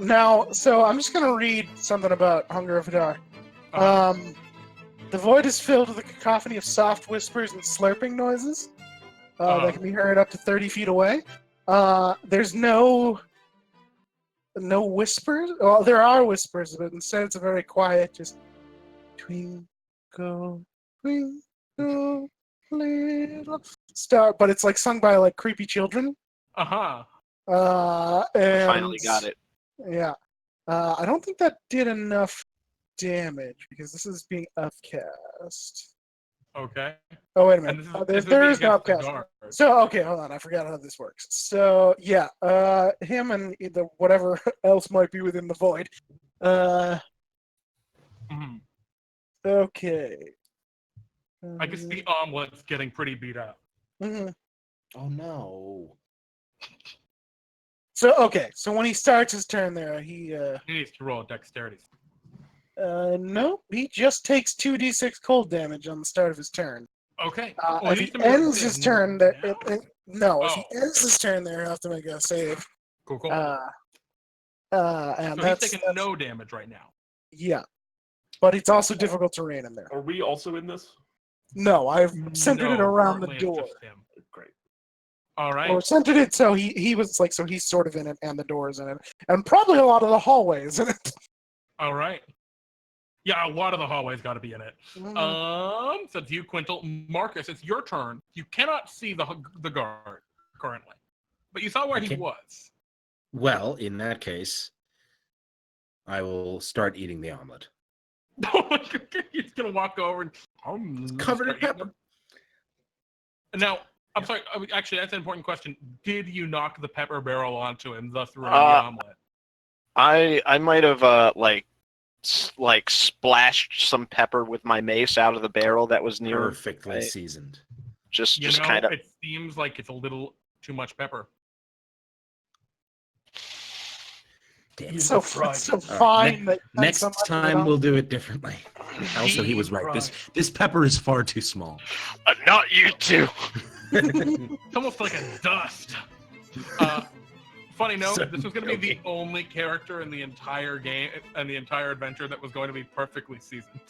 Speaker 3: Now, so I'm just gonna read something about Hunger of the Dark.
Speaker 1: Uh,
Speaker 3: The void is filled with a cacophony of soft whispers and slurping noises that can be heard up to 30 feet away. There's no whispers. Well, there are whispers, but instead it's a very quiet, just twinkle, twinkle, little star. But it's like sung by like creepy children.
Speaker 1: Uh-huh.
Speaker 3: And
Speaker 6: Finally got it.
Speaker 3: Yeah. I don't think that did enough damage because this is being upcast.
Speaker 1: Okay.
Speaker 3: Oh, wait a
Speaker 1: And
Speaker 3: minute.
Speaker 1: this
Speaker 3: There
Speaker 1: is
Speaker 3: is no
Speaker 1: against the
Speaker 3: upcast.
Speaker 1: guard.
Speaker 3: So, okay, hold on. I forgot how this works. So, yeah. Him and the whatever else might be within the void.
Speaker 1: Mhm.
Speaker 3: Okay.
Speaker 1: I can see omelet's getting pretty beat up.
Speaker 3: Mhm.
Speaker 5: Oh no.
Speaker 3: So, okay. So when he starts his turn there, he
Speaker 1: He needs to roll a dexterity.
Speaker 3: nope. He just takes 2d6 cold damage on the start of his turn.
Speaker 1: Okay.
Speaker 3: If
Speaker 1: he
Speaker 3: he
Speaker 1: needs to make a
Speaker 3: ends
Speaker 1: save
Speaker 3: his turn, if
Speaker 1: Oh.
Speaker 3: he ends his turn there, he'll have to make a save.
Speaker 1: Cool.
Speaker 3: And
Speaker 1: So
Speaker 3: that's
Speaker 1: he's taking no damage right now.
Speaker 3: yeah. But it's also difficult terrain in there.
Speaker 2: Are we also in this?
Speaker 3: No, I've centered it
Speaker 1: No,
Speaker 3: around the
Speaker 1: currently it's
Speaker 3: door.
Speaker 1: just him.
Speaker 2: Great.
Speaker 1: All right.
Speaker 3: Or centered it so he was like so he's sort of in it and the door's in it. And probably a lot of the hallways in it.
Speaker 1: All right. Yeah, a lot of the hallways got to be in it. So it's you, Quintal. Marcus, it's your turn. You cannot see the guard currently, but you saw where he
Speaker 5: Okay.
Speaker 1: was.
Speaker 5: Well, in that case, I will start eating the omelet.
Speaker 1: He's gonna walk over and
Speaker 5: Covered in
Speaker 1: start eating
Speaker 5: pepper.
Speaker 1: them. Now, I'm sorry. Actually, that's an important question. Did you knock the pepper barrel onto him, thus ruining the omelet?
Speaker 6: I might have like splashed some pepper with my mace out of the barrel that was near.
Speaker 5: Perfectly
Speaker 6: Right.
Speaker 5: seasoned.
Speaker 6: Just
Speaker 1: You know,
Speaker 6: kind of.
Speaker 1: it seems like it's a little too much pepper.
Speaker 5: Damn.
Speaker 2: He's
Speaker 3: So,
Speaker 2: fried.
Speaker 3: so
Speaker 5: All
Speaker 3: fine
Speaker 5: right,
Speaker 3: that
Speaker 5: Next
Speaker 3: so much of it
Speaker 5: time
Speaker 3: on-
Speaker 5: we'll do it differently. Also, he was right. This pepper is far too small.
Speaker 6: Not you two.
Speaker 1: It's almost like a dust. Funny note,
Speaker 5: So
Speaker 1: this was going to be the
Speaker 5: joking.
Speaker 1: only character in the entire game and the entire adventure that was going to be perfectly seasoned.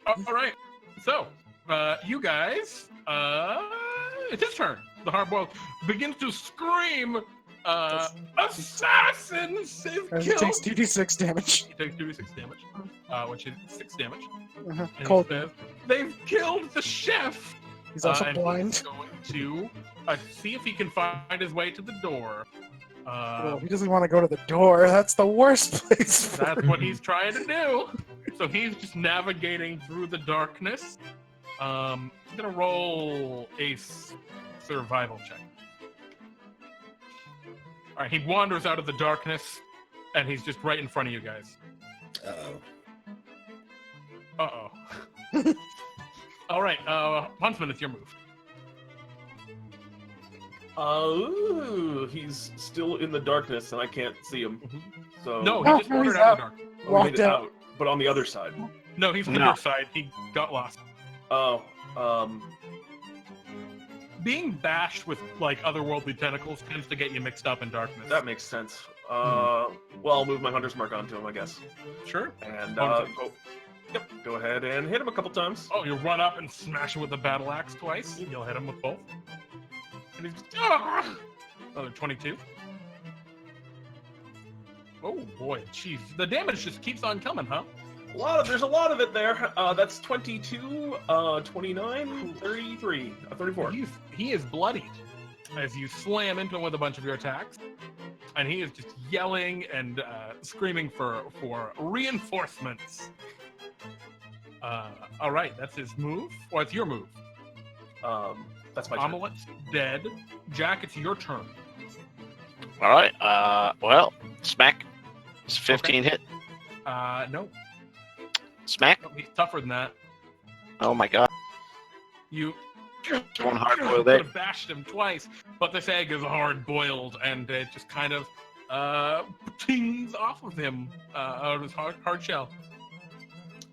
Speaker 1: All right. So, you guys, it's his turn. The hard-boiled begins to scream, assassins! They've
Speaker 3: And he
Speaker 1: killed...
Speaker 3: takes 2d6 damage.
Speaker 1: He takes 2d6 damage, which is 6 damage.
Speaker 3: Uh-huh.
Speaker 1: And
Speaker 3: Cold.
Speaker 1: he says, they've killed the chef!
Speaker 3: He's also
Speaker 1: and
Speaker 3: blind.
Speaker 1: He's going to see if he can find his way to the door.
Speaker 3: Well, he doesn't want to go to the door. That's the worst place. For
Speaker 1: That's what he's trying to do. So he's just navigating through the darkness. I'm gonna roll a survival check. All right, he wanders out of the darkness, and he's just right in front of you guys.
Speaker 5: Uh-oh.
Speaker 1: All right, Huntsman, it's your move.
Speaker 2: Oh, he's still in the darkness and I can't see him. So
Speaker 1: No,
Speaker 3: No,
Speaker 1: he just
Speaker 3: no,
Speaker 1: wandered
Speaker 3: he's
Speaker 1: out of the
Speaker 3: out.
Speaker 1: dark.
Speaker 2: Oh, he
Speaker 3: walked
Speaker 2: made it
Speaker 3: out.
Speaker 2: but on the other side.
Speaker 1: No, he's on
Speaker 6: No.
Speaker 1: your side. He got lost.
Speaker 2: Oh,
Speaker 1: Being bashed with like otherworldly tentacles tends to get you mixed up in darkness.
Speaker 2: that makes sense. Well, I'll move my hunter's mark onto him, I guess.
Speaker 1: Sure.
Speaker 2: And
Speaker 1: Bonus
Speaker 2: yep, go ahead and hit him a couple times.
Speaker 1: Oh, you run up and smash him with the battle axe twice. You'll hit him with both. And he's just, another 22. Oh boy, jeez. The damage just keeps on coming, huh?
Speaker 2: There's a lot of it there. That's 22, 29, 33, 34.
Speaker 1: He is bloodied as you slam into him with a bunch of your attacks. And he is just yelling and screaming for reinforcements. All right, that's his move. Or it's your move.
Speaker 2: That's my turn.
Speaker 1: Omelette's dead. Jack, it's your turn.
Speaker 6: All right. Well, smack. It's 15 hit.
Speaker 1: No.
Speaker 6: Smack.
Speaker 1: He's tougher than that.
Speaker 6: Oh my god.
Speaker 1: You
Speaker 6: One hard boiled
Speaker 1: could
Speaker 6: egg.
Speaker 1: have bashed him twice, but this egg is hard boiled, and it just kind of tings off of him out of his hard shell.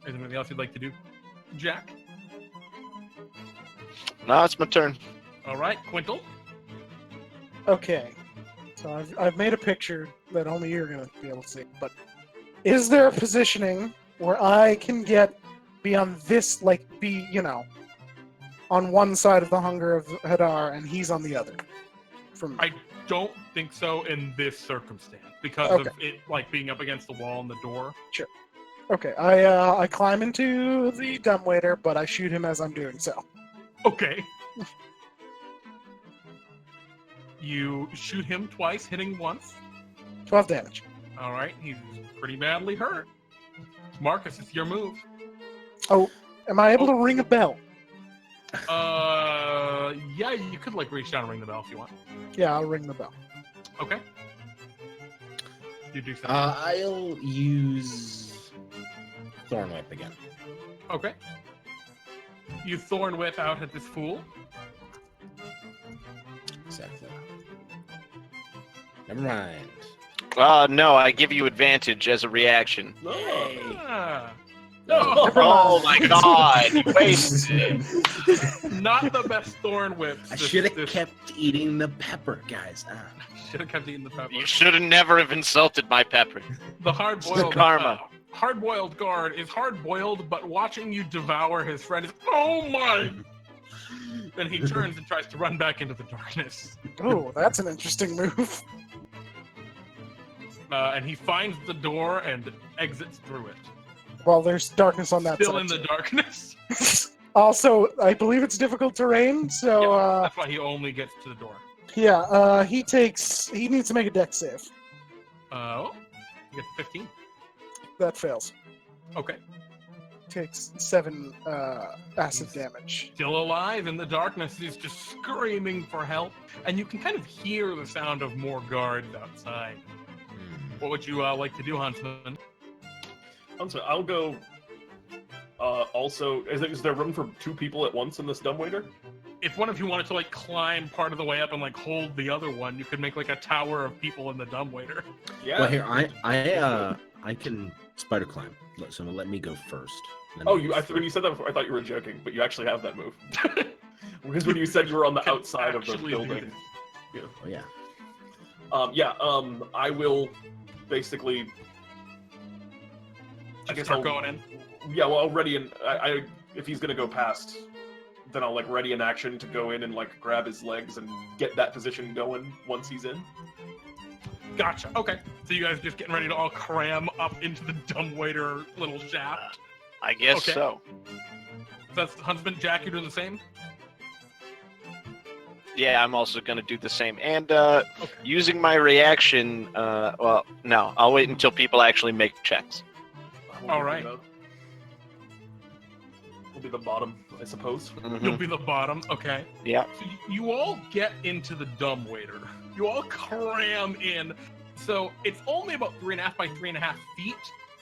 Speaker 1: Is there anything else you'd like to do, Jack?
Speaker 6: No, it's my turn.
Speaker 1: All right, Quintel.
Speaker 3: Okay. So I've made a picture that only you're going to be able to see. But is there a positioning where I can be on this, on one side of the hunger of Hadar and he's on the other? From
Speaker 1: I don't think so in this circumstance because of it being up against the wall and the door.
Speaker 3: Sure. Okay, I climb into the dumbwaiter, but I shoot him as I'm doing so.
Speaker 1: Okay. You shoot him twice, hitting once.
Speaker 3: 12 damage.
Speaker 1: All right, he's pretty badly hurt. Marcus, it's your move.
Speaker 3: Oh, am I able to ring a bell?
Speaker 1: Yeah, you could reach down and ring the bell if you want.
Speaker 3: Yeah, I'll ring the bell.
Speaker 1: Okay. You do something.
Speaker 5: I'll use Thorn Whip again.
Speaker 1: Okay. You Thorn Whip out at this fool.
Speaker 5: Exactly. Never mind.
Speaker 6: No, I give you advantage as a reaction.
Speaker 1: Ah.
Speaker 6: Oh my god, you wasted.
Speaker 1: Not the best Thorn Whips.
Speaker 5: I should have kept eating the pepper, guys.
Speaker 1: Should have kept eating the pepper.
Speaker 6: You should have never have insulted my pepper.
Speaker 1: The hard-boiled
Speaker 6: karma.
Speaker 1: Hard-boiled guard is hard-boiled, but watching you devour his friend is, oh my! Then he turns and tries to run back into the darkness.
Speaker 3: Oh, that's an interesting move.
Speaker 1: And he finds the door and exits through it.
Speaker 3: Well, there's darkness on that
Speaker 1: Still
Speaker 3: side.
Speaker 1: in the darkness.
Speaker 3: Also, I believe it's difficult terrain, so
Speaker 1: Yeah, that's why he only gets to the door.
Speaker 3: he needs to make a dex save.
Speaker 1: Oh, you get 15.
Speaker 3: That fails.
Speaker 1: Okay.
Speaker 3: Takes 7 acid damage.
Speaker 1: Still alive in the darkness. He's just screaming for help. And you can kind of hear the sound of more guards outside. What would you like to do, Huntsman?
Speaker 2: Huntsman, I'll go. Also, is there room for 2 people at once in this dumbwaiter?
Speaker 1: If one of you wanted to climb part of the way up and hold the other one, you could make a tower of people in the dumbwaiter.
Speaker 2: Yeah.
Speaker 5: Well, here I can spider climb. So let me go first.
Speaker 2: When you said that before, I thought you were joking, but you actually have that move. Because when you said you were on the outside of the
Speaker 1: actually
Speaker 2: building.
Speaker 1: do
Speaker 2: Yeah.
Speaker 5: Oh yeah.
Speaker 2: I will basically. I guess
Speaker 1: start
Speaker 2: I'll
Speaker 1: going in.
Speaker 2: Yeah, well, I'll ready and if he's gonna go past, then I'll ready an action to go in and grab his legs and get that position going once he's in.
Speaker 1: Gotcha. Okay. So you guys just getting ready to all cram up into the dumbwaiter little shaft.
Speaker 6: I guess
Speaker 1: Okay.
Speaker 6: so.
Speaker 1: That's Huntsman. Jack, you're doing the same?
Speaker 6: Yeah, I'm also going to do the same. And using my reaction, well, no, I'll wait until people actually make checks.
Speaker 1: All right.
Speaker 2: We'll be the bottom, I suppose.
Speaker 6: Mhm.
Speaker 1: You'll be the bottom. Okay.
Speaker 6: Yeah.
Speaker 1: So you all get into the dumbwaiter. You all cram in. So it's only about 3.5 by 3.5 feet.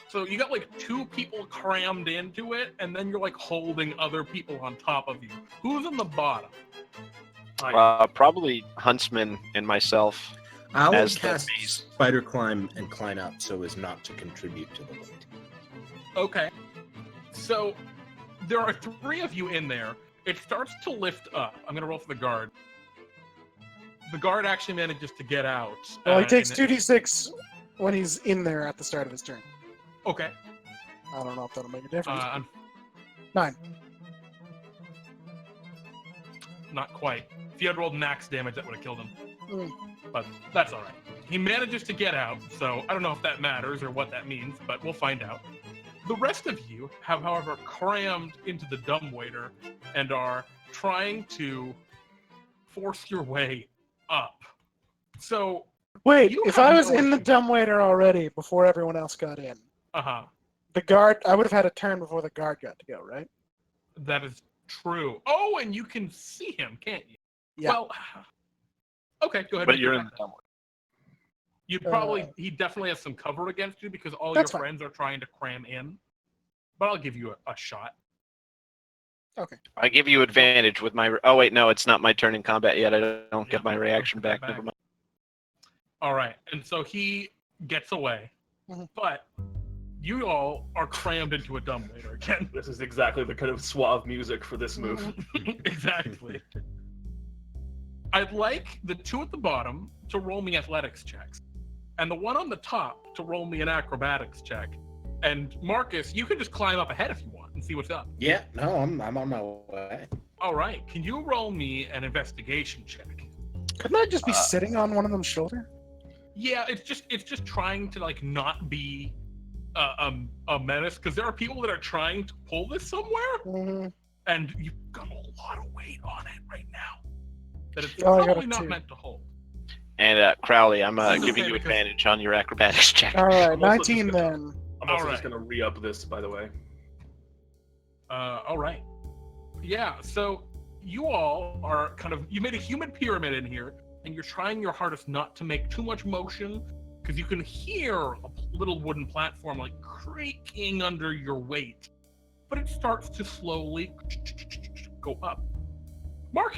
Speaker 1: So you got 2 people crammed into it, and then you're holding other people on top of you. Who's in the bottom?
Speaker 6: Probably Huntsman and myself.
Speaker 5: I'll
Speaker 6: As the
Speaker 5: cast
Speaker 6: beast.
Speaker 5: spider climb and climb up so as not to contribute to the weight.
Speaker 1: Okay. So there are 3 of you in there. It starts to lift up. I'm going to roll for the guard. The guard actually manages to get out.
Speaker 3: Well, he takes
Speaker 1: and
Speaker 3: 2d6 when he's in there at the start of his turn.
Speaker 1: Okay.
Speaker 3: I don't know if that'll make a difference. 9.
Speaker 1: Not quite. If you had rolled max damage, that would have killed him.
Speaker 3: Mm.
Speaker 1: But that's all right. He manages to get out, so I don't know if that matters or what that means, but we'll find out. The rest of you have, however, crammed into the dumbwaiter and are trying to force your way up. So,
Speaker 3: Wait,
Speaker 1: You
Speaker 3: if
Speaker 1: have
Speaker 3: I was
Speaker 1: no
Speaker 3: in the
Speaker 1: issue.
Speaker 3: dumbwaiter already before everyone else got in, the guard, I would have had a turn before the guard got to go, right?
Speaker 1: that is true. Oh, and you can see him, can't you?
Speaker 3: Yeah.
Speaker 1: Well, okay, go ahead.
Speaker 6: But
Speaker 1: make
Speaker 6: you're
Speaker 1: your
Speaker 6: in the
Speaker 1: attack.
Speaker 6: dumbwaiter.
Speaker 1: You probably, he definitely has some cover against you because all your
Speaker 3: That's fine.
Speaker 1: friends are trying to cram in. But I'll give you a shot.
Speaker 3: Okay.
Speaker 6: I give you advantage with my. Oh wait, no, it's not my turn in combat yet. I don't get
Speaker 1: Yeah,
Speaker 6: my reaction
Speaker 1: put that
Speaker 6: back. Never mind.
Speaker 1: All right, and so he gets away,
Speaker 3: Mhm.
Speaker 1: but you all are crammed into a dumbwaiter again.
Speaker 2: This is exactly the kind of suave music for this move.
Speaker 1: Exactly. I'd like the two at the bottom to roll me athletics checks, and the one on the top to roll me an acrobatics check. And Marcus, you can just climb up ahead if you want and see what's up.
Speaker 5: Yeah, no, I'm on my way.
Speaker 1: All right, can you roll me an investigation check?
Speaker 3: Couldn't I just be sitting on one of them's shoulder?
Speaker 1: Yeah, it's just trying to like not be a menace because there are people that are trying to pull this somewhere,
Speaker 3: Mm-hmm.
Speaker 1: and you've got a lot of weight on it right now that it's
Speaker 3: Oh, I got
Speaker 1: probably
Speaker 3: a
Speaker 1: not
Speaker 3: 2.
Speaker 1: meant to hold.
Speaker 6: And Crowley, I'm
Speaker 1: Okay,
Speaker 6: giving you
Speaker 1: because-
Speaker 6: advantage on your acrobatics check.
Speaker 3: All right,
Speaker 2: I'm also
Speaker 3: 19
Speaker 2: just
Speaker 3: then.
Speaker 2: I'm also
Speaker 1: All
Speaker 2: just
Speaker 1: right.
Speaker 2: going to re-up this, by the way.
Speaker 1: All right. Yeah, so you all are you made a human pyramid in here, and you're trying your hardest not to make too much motion because you can hear a little wooden platform like creaking under your weight, but it starts to slowly go up. Mark,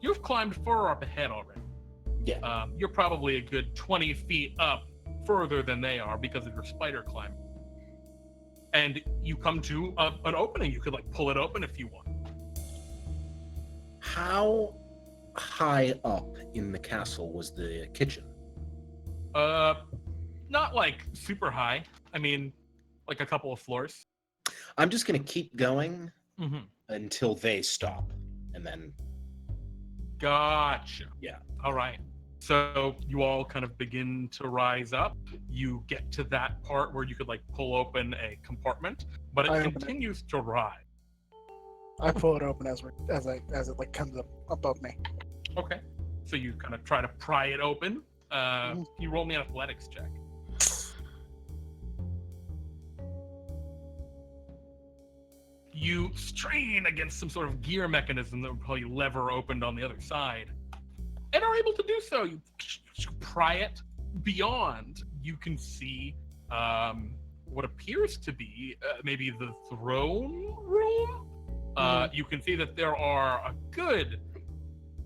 Speaker 1: you've climbed far up ahead already.
Speaker 5: Yeah.
Speaker 1: You're probably a good 20 feet up further than they are because of your spider climbing. And you come to an opening. You could like pull it open if you want.
Speaker 5: How high up in the castle was the kitchen?
Speaker 1: Not like super high. I mean, like a couple of floors.
Speaker 5: I'm just gonna keep going
Speaker 1: Mm-hmm.
Speaker 5: until they stop, and then
Speaker 1: Gotcha.
Speaker 5: Yeah.
Speaker 1: All right. So you all kind of begin to rise up. You get to that part where you could like pull open a compartment, but
Speaker 3: I
Speaker 1: it
Speaker 3: open it.
Speaker 1: continues to rise.
Speaker 3: I pull it open as it like comes up above me.
Speaker 1: Okay. So you kind of try to pry it open. You roll me an athletics check. You strain against some sort of gear mechanism that would probably lever opened on the other side, and are able to do so. You pry it. Beyond, you can see what appears to be maybe the throne room. You can see that there are a good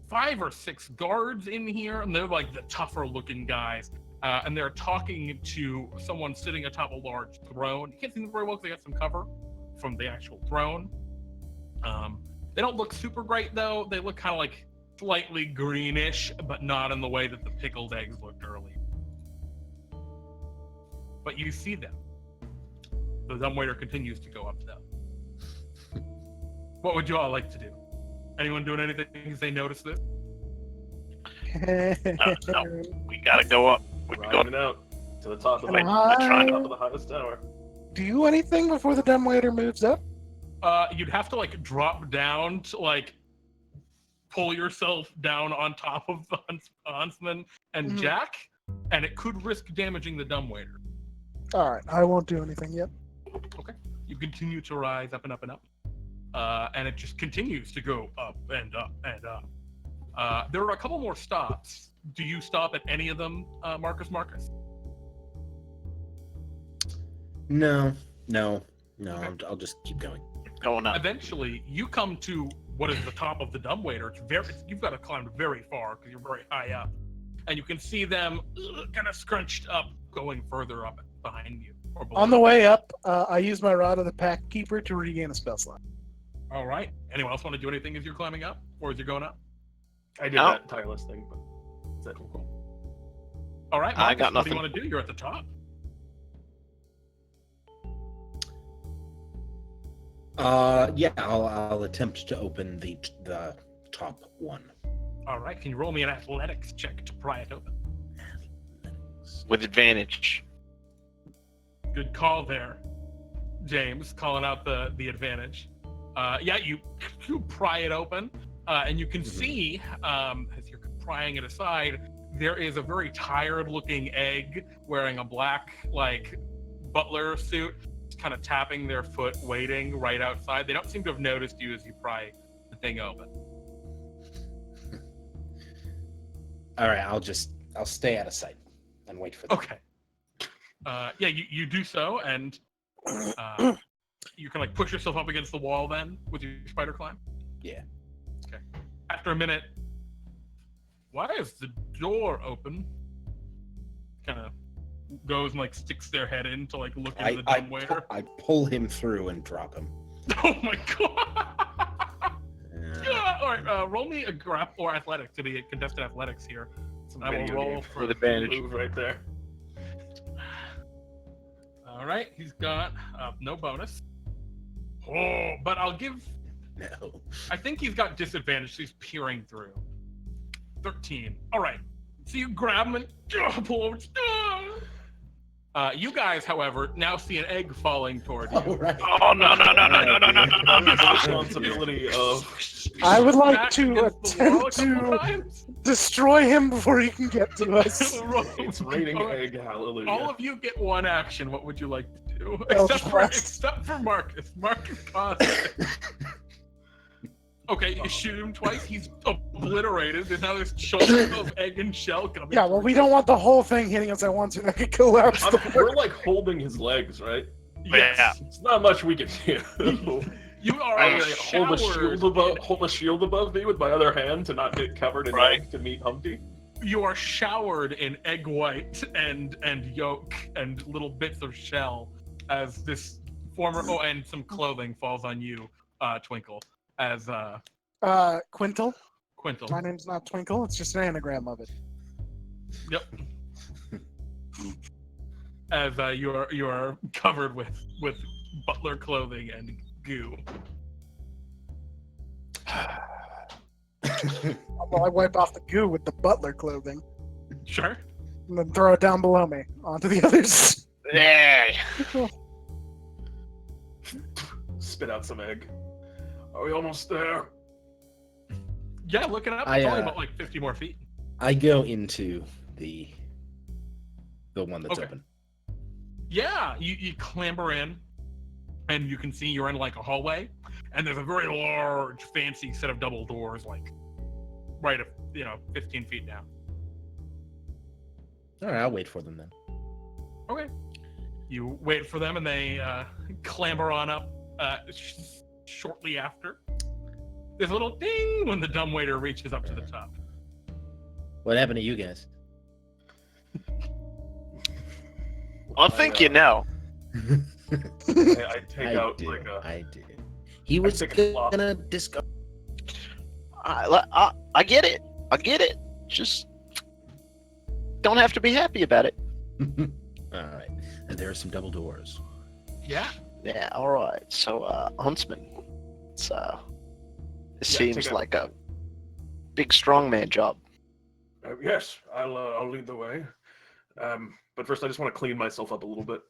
Speaker 1: 5 or 6 guards in here, and they're like the tougher looking guys. And they're talking to someone sitting atop a large throne. You can't see them very well because they got some cover from the actual throne. They don't look super great though. They look kind of like slightly greenish, but not in the way that the pickled eggs looked earlier. But you see them. The dumbwaiter continues to go up though. What would you all like to do? Anyone doing anything as they notice this?
Speaker 6: No, we gotta go up. We go
Speaker 2: Climbing out to the top of the,
Speaker 3: Can
Speaker 2: top of
Speaker 3: I
Speaker 2: the highest tower.
Speaker 3: do anything before the dumbwaiter moves up?
Speaker 1: You'd have to like drop down to like pull yourself down on top of the huntsman and
Speaker 3: Mhm.
Speaker 1: Jack, and it could risk damaging the dumbwaiter.
Speaker 3: All right, I won't do anything yet.
Speaker 1: You continue to rise up and up and up, and it just continues to go up and up and up. There are a couple more stops. Do you stop at any of them, Marcus?
Speaker 5: no.
Speaker 1: Okay.
Speaker 5: I'll just keep going.
Speaker 6: going up.
Speaker 1: Eventually, you come to what is the top of the dumbwaiter. You've got to climb very far because you're very high up, and you can see them kind of scrunched up, going further up behind you. Or below
Speaker 3: On the
Speaker 1: you.
Speaker 3: way up, I use my Rod of the Pack Keeper to regain a spell slot.
Speaker 1: All right. Anyone else want to do anything as you're climbing up, or as you're going up?
Speaker 2: I did
Speaker 6: No.
Speaker 2: that tireless thing, but that's it.
Speaker 1: All right,
Speaker 6: I
Speaker 1: Marcus,
Speaker 6: got
Speaker 1: what do you
Speaker 6: nothing.
Speaker 1: want to do? You're at the top.
Speaker 5: Yeah, I'll attempt to open the top one.
Speaker 1: All right, can you roll me an athletics check to pry it open?
Speaker 6: With advantage.
Speaker 1: Good call there, James, calling out the advantage. Yeah, you pry it open, and you can see, as you're prying it aside, there is a very tired-looking egg wearing a black, like, butler suit, kind of tapping their foot, waiting right outside. They don't seem to have noticed you as you pry the thing open.
Speaker 5: All right, I'll stay out of sight and wait for them.
Speaker 1: Okay. Yeah, you do so, and you can like push yourself up against the wall then with your spider climb.
Speaker 5: Yeah.
Speaker 1: Okay. After a minute, why is the door open? Kind of goes and like sticks their head in to like look into the dumbwaiter.
Speaker 5: I pull him through and drop him.
Speaker 1: Oh my god! Yeah. All right, roll me a grapple or athletics to be a contested athletics here.
Speaker 2: Some
Speaker 1: I will
Speaker 2: video
Speaker 1: roll
Speaker 2: game
Speaker 1: for
Speaker 6: With advantage.
Speaker 2: move right there.
Speaker 1: All right, he's got no bonus. Oh, but I'll give.
Speaker 5: No.
Speaker 1: I think he's got disadvantage, so he's peering through. 13. All right. So you grab him and pull over. You guys, however, now see an egg falling toward you.
Speaker 5: Oh, right.
Speaker 6: Oh, no.
Speaker 2: The responsibility of
Speaker 3: I would like
Speaker 1: Back
Speaker 3: to
Speaker 1: against the wall a
Speaker 3: attempt
Speaker 1: couple
Speaker 3: to
Speaker 1: times.
Speaker 3: destroy him before he can get to us.
Speaker 2: it's raining
Speaker 1: All right.
Speaker 2: egg, hallelujah.
Speaker 1: All of you get one action. What would you like to do?
Speaker 3: Oh,
Speaker 1: Except for Marcus. Marcus caused it. Okay, you shoot him twice. He's obliterated. And now there's chunks of egg and shell coming.
Speaker 3: Yeah, well, we don't want the whole thing hitting us at once, and that could collapse.
Speaker 2: We're like holding his legs, right?
Speaker 1: Yes.
Speaker 6: Yeah.
Speaker 2: It's not much we can do.
Speaker 1: You are
Speaker 2: I
Speaker 1: showered.
Speaker 2: hold a shield above me with my other hand to not get covered in
Speaker 6: Right.
Speaker 2: egg to meet Humpty.
Speaker 1: You are showered in egg white and yolk and little bits of shell as this and some clothing falls on you, Twinkle, as
Speaker 3: Quintal.
Speaker 1: Quintal.
Speaker 3: My name's not Twinkle. It's just an anagram of it.
Speaker 1: Yep. As you are covered with butler clothing and goo.
Speaker 3: Well, I wipe off the goo with the butler clothing,
Speaker 1: Sure.
Speaker 3: and then throw it down below me onto the others.
Speaker 6: Yeah.
Speaker 2: Spit out some egg. Are we almost there?
Speaker 1: Yeah, look it up.
Speaker 5: I,
Speaker 1: It's only
Speaker 5: uh,
Speaker 1: about like 50 more feet.
Speaker 5: I go into the one that's
Speaker 1: Okay.
Speaker 5: open.
Speaker 1: Yeah, you clamber in, and you can see you're in like a hallway, and there's a very large, fancy set of double doors, like right, 15 feet down.
Speaker 5: All right, I'll wait for them then.
Speaker 1: Okay. You wait for them, and they clamber on up shortly after. There's a little ding when the dumbwaiter reaches up to the top.
Speaker 5: What happened to you guys?
Speaker 6: I think you know.
Speaker 2: I take out
Speaker 5: did.
Speaker 2: like a.
Speaker 5: I did. He was
Speaker 2: take a cloth.
Speaker 5: gonna discuss.
Speaker 6: I get it. I get it. Just don't have to be happy about it.
Speaker 5: All right, and there are some double doors.
Speaker 1: Yeah.
Speaker 6: Yeah. All right. So, Huntsman, it
Speaker 2: Yeah,
Speaker 6: seems
Speaker 2: take a-
Speaker 6: like a big strongman job.
Speaker 2: Yes, I'll lead the way. But first, I just want to clean myself up a little bit.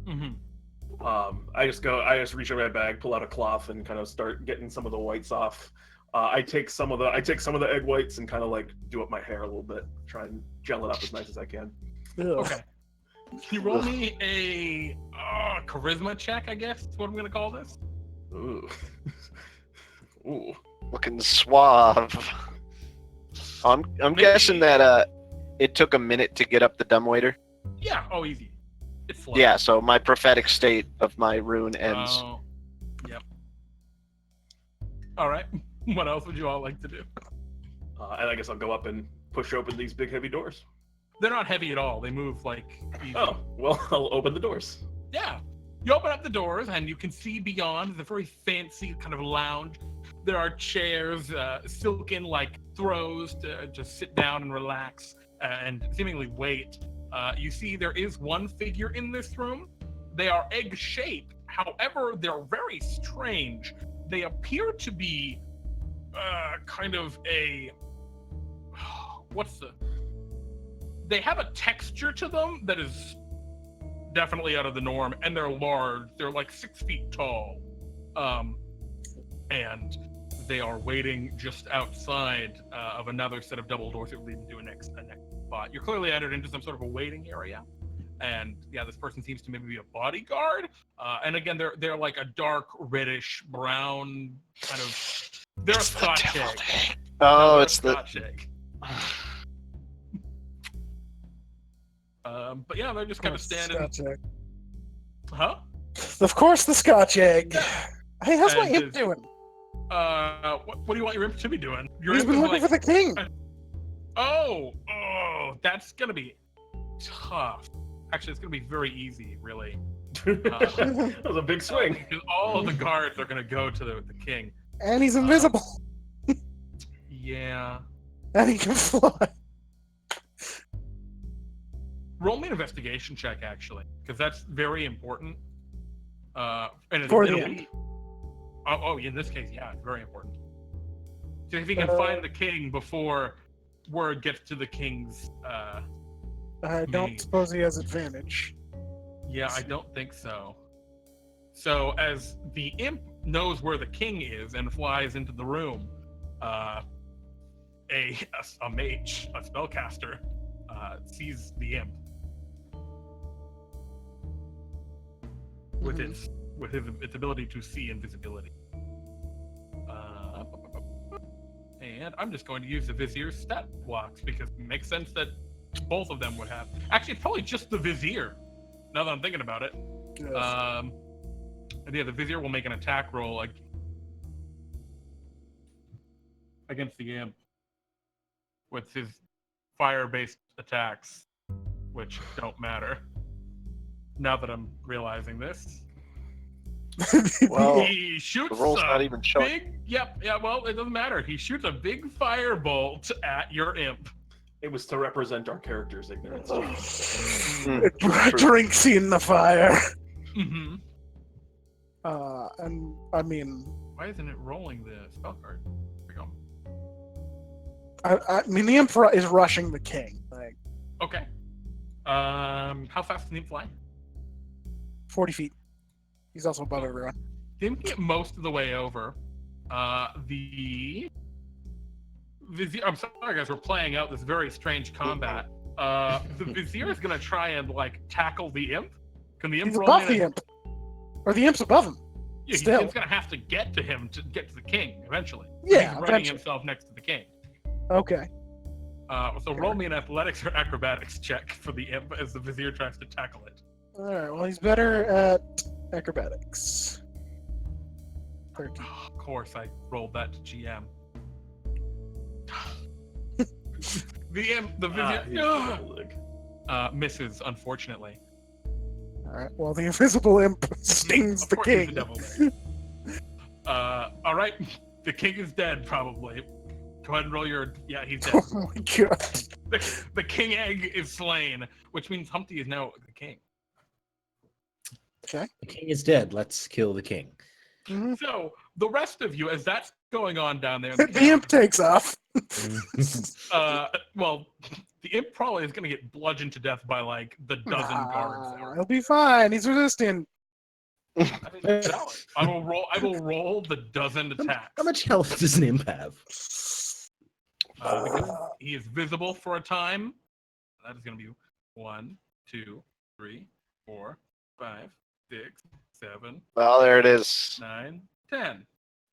Speaker 1: Mm-hmm.
Speaker 2: I just reach in my bag, pull out a cloth, and kind of start getting some of the whites off. I take some of the egg whites and kind of like do up my hair a little bit, try and gel it up as nice as I can.
Speaker 1: Okay. Can you roll me a charisma check, I guess is what I'm going to call this?
Speaker 2: Ooh. Ooh.
Speaker 6: Looking suave. I'm guessing that it took a minute to get up the dumbwaiter.
Speaker 1: Yeah. Oh, easy. It's slow.
Speaker 6: Yeah. So my prophetic state of my rune ends.
Speaker 1: Oh. Yep. All right. What else would you all like to do?
Speaker 2: And I guess I'll go up and push open these big heavy doors.
Speaker 1: They're not heavy at all. They move like easy.
Speaker 2: Oh, well, I'll open the doors.
Speaker 1: Yeah. You open up the doors and you can see beyond the very fancy kind of lounge. There are chairs, silken like throws to just sit down and relax and seemingly wait. You see there is one figure in this room. They are egg-shaped. However, they're very strange. They appear to be kind of a they have a texture to them that is definitely out of the norm, and they're large. They're like 6 feet tall, and they are waiting just outside of another set of double doors that lead into a next spot. You're clearly entered into some sort of a waiting area, and yeah, this person seems to maybe be a bodyguard. And again, they're like a dark reddish brown kind of. They're a Scotch egg.
Speaker 4: Oh,
Speaker 1: They're
Speaker 4: it's the.
Speaker 1: Scotch egg. But yeah, they're just kind of standing.
Speaker 3: Scotch egg.
Speaker 1: Huh?
Speaker 3: Of course, the Scotch egg. Hey, how's my
Speaker 1: And
Speaker 3: imp doing?
Speaker 1: What do you want your imp to be doing? Your
Speaker 3: He's
Speaker 1: imp
Speaker 3: been
Speaker 1: is
Speaker 3: looking
Speaker 1: like,
Speaker 3: for the king.
Speaker 1: oh, that's gonna be tough. Actually, it's gonna be very easy, really.
Speaker 2: That was a big swing.
Speaker 1: Because all of the guards are gonna go to the king.
Speaker 3: And he's invisible.
Speaker 1: Yeah.
Speaker 3: And he can fly.
Speaker 1: Roll me an investigation check, actually, because that's very important. And
Speaker 3: For
Speaker 1: it'll
Speaker 3: the
Speaker 1: be. Oh, in this case, yeah, it's very important. So if you can find the king before word gets to the king's.
Speaker 3: I don't
Speaker 1: Me.
Speaker 3: suppose he has advantage.
Speaker 1: Yeah, I don't think so. So as the imp knows where the king is and flies into the room, a mage, a spellcaster, sees the imp with its ability to see invisibility. And I'm just going to use the vizier's stat blocks because it makes sense that both of them would have. Actually, it's probably just the vizier. Now that I'm thinking about it.
Speaker 3: Yes.
Speaker 1: And yeah, the vizier will make an attack roll against the imp with his fire-based attacks, which don't matter. Now that I'm realizing this,
Speaker 4: Well,
Speaker 1: he shoots
Speaker 4: the roll's
Speaker 1: a
Speaker 4: not even showing.
Speaker 1: big. Yeah. Well, it doesn't matter. He shoots a big fire bolt at your imp.
Speaker 2: It was to represent our character's ignorance.
Speaker 3: Drinks in the fire.
Speaker 1: Mm-hmm.
Speaker 3: And I mean,
Speaker 1: Why isn't it rolling the spell card? There we go.
Speaker 3: I mean, the imp is rushing the king. Like
Speaker 1: Okay. How fast can he fly?
Speaker 3: 40 feet. He's also above everyone.
Speaker 1: Didn't get most of the way over. The vizier. I'm sorry, guys. We're playing out this very strange combat. The vizier is gonna try and tackle the imp. Can the imp
Speaker 3: He's
Speaker 1: roll
Speaker 3: above
Speaker 1: me
Speaker 3: the imp. Or the imp's above him.
Speaker 1: Yeah,
Speaker 3: Still.
Speaker 1: he's gonna have to get to him to get to the king eventually.
Speaker 3: Yeah,
Speaker 1: he's running
Speaker 3: eventually.
Speaker 1: himself next to the king.
Speaker 3: Okay.
Speaker 1: So roll me an athletics or acrobatics check for the imp as the vizier tries to tackle it.
Speaker 3: Alright, well, he's better at acrobatics. 13.
Speaker 1: Of course, I rolled that to GM. the vizier misses, unfortunately.
Speaker 3: Alright, well, the invisible imp stings
Speaker 1: Of
Speaker 3: the
Speaker 1: course he's
Speaker 3: king.
Speaker 1: the devil there. All right, the king is dead, probably. Go ahead and roll your. Yeah, he's dead.
Speaker 3: Oh my god.
Speaker 1: The king egg is slain, which means Humpty is now the king.
Speaker 3: Okay.
Speaker 5: The king is dead. Let's kill the king.
Speaker 3: Mhm.
Speaker 1: So the rest of you, as that's going on down there,
Speaker 3: The imp takes off.
Speaker 1: well, the imp probably is going to get bludgeoned to death by the dozen guards there.
Speaker 3: He'll be fine. He's resistant.
Speaker 1: I will roll the dozen attacks.
Speaker 5: How much health does an imp have?
Speaker 1: Because he is visible for a time. That is going to be 1, 2, 3, 4, 5, 6, 7,
Speaker 4: Well, there it is.
Speaker 1: 9, 10.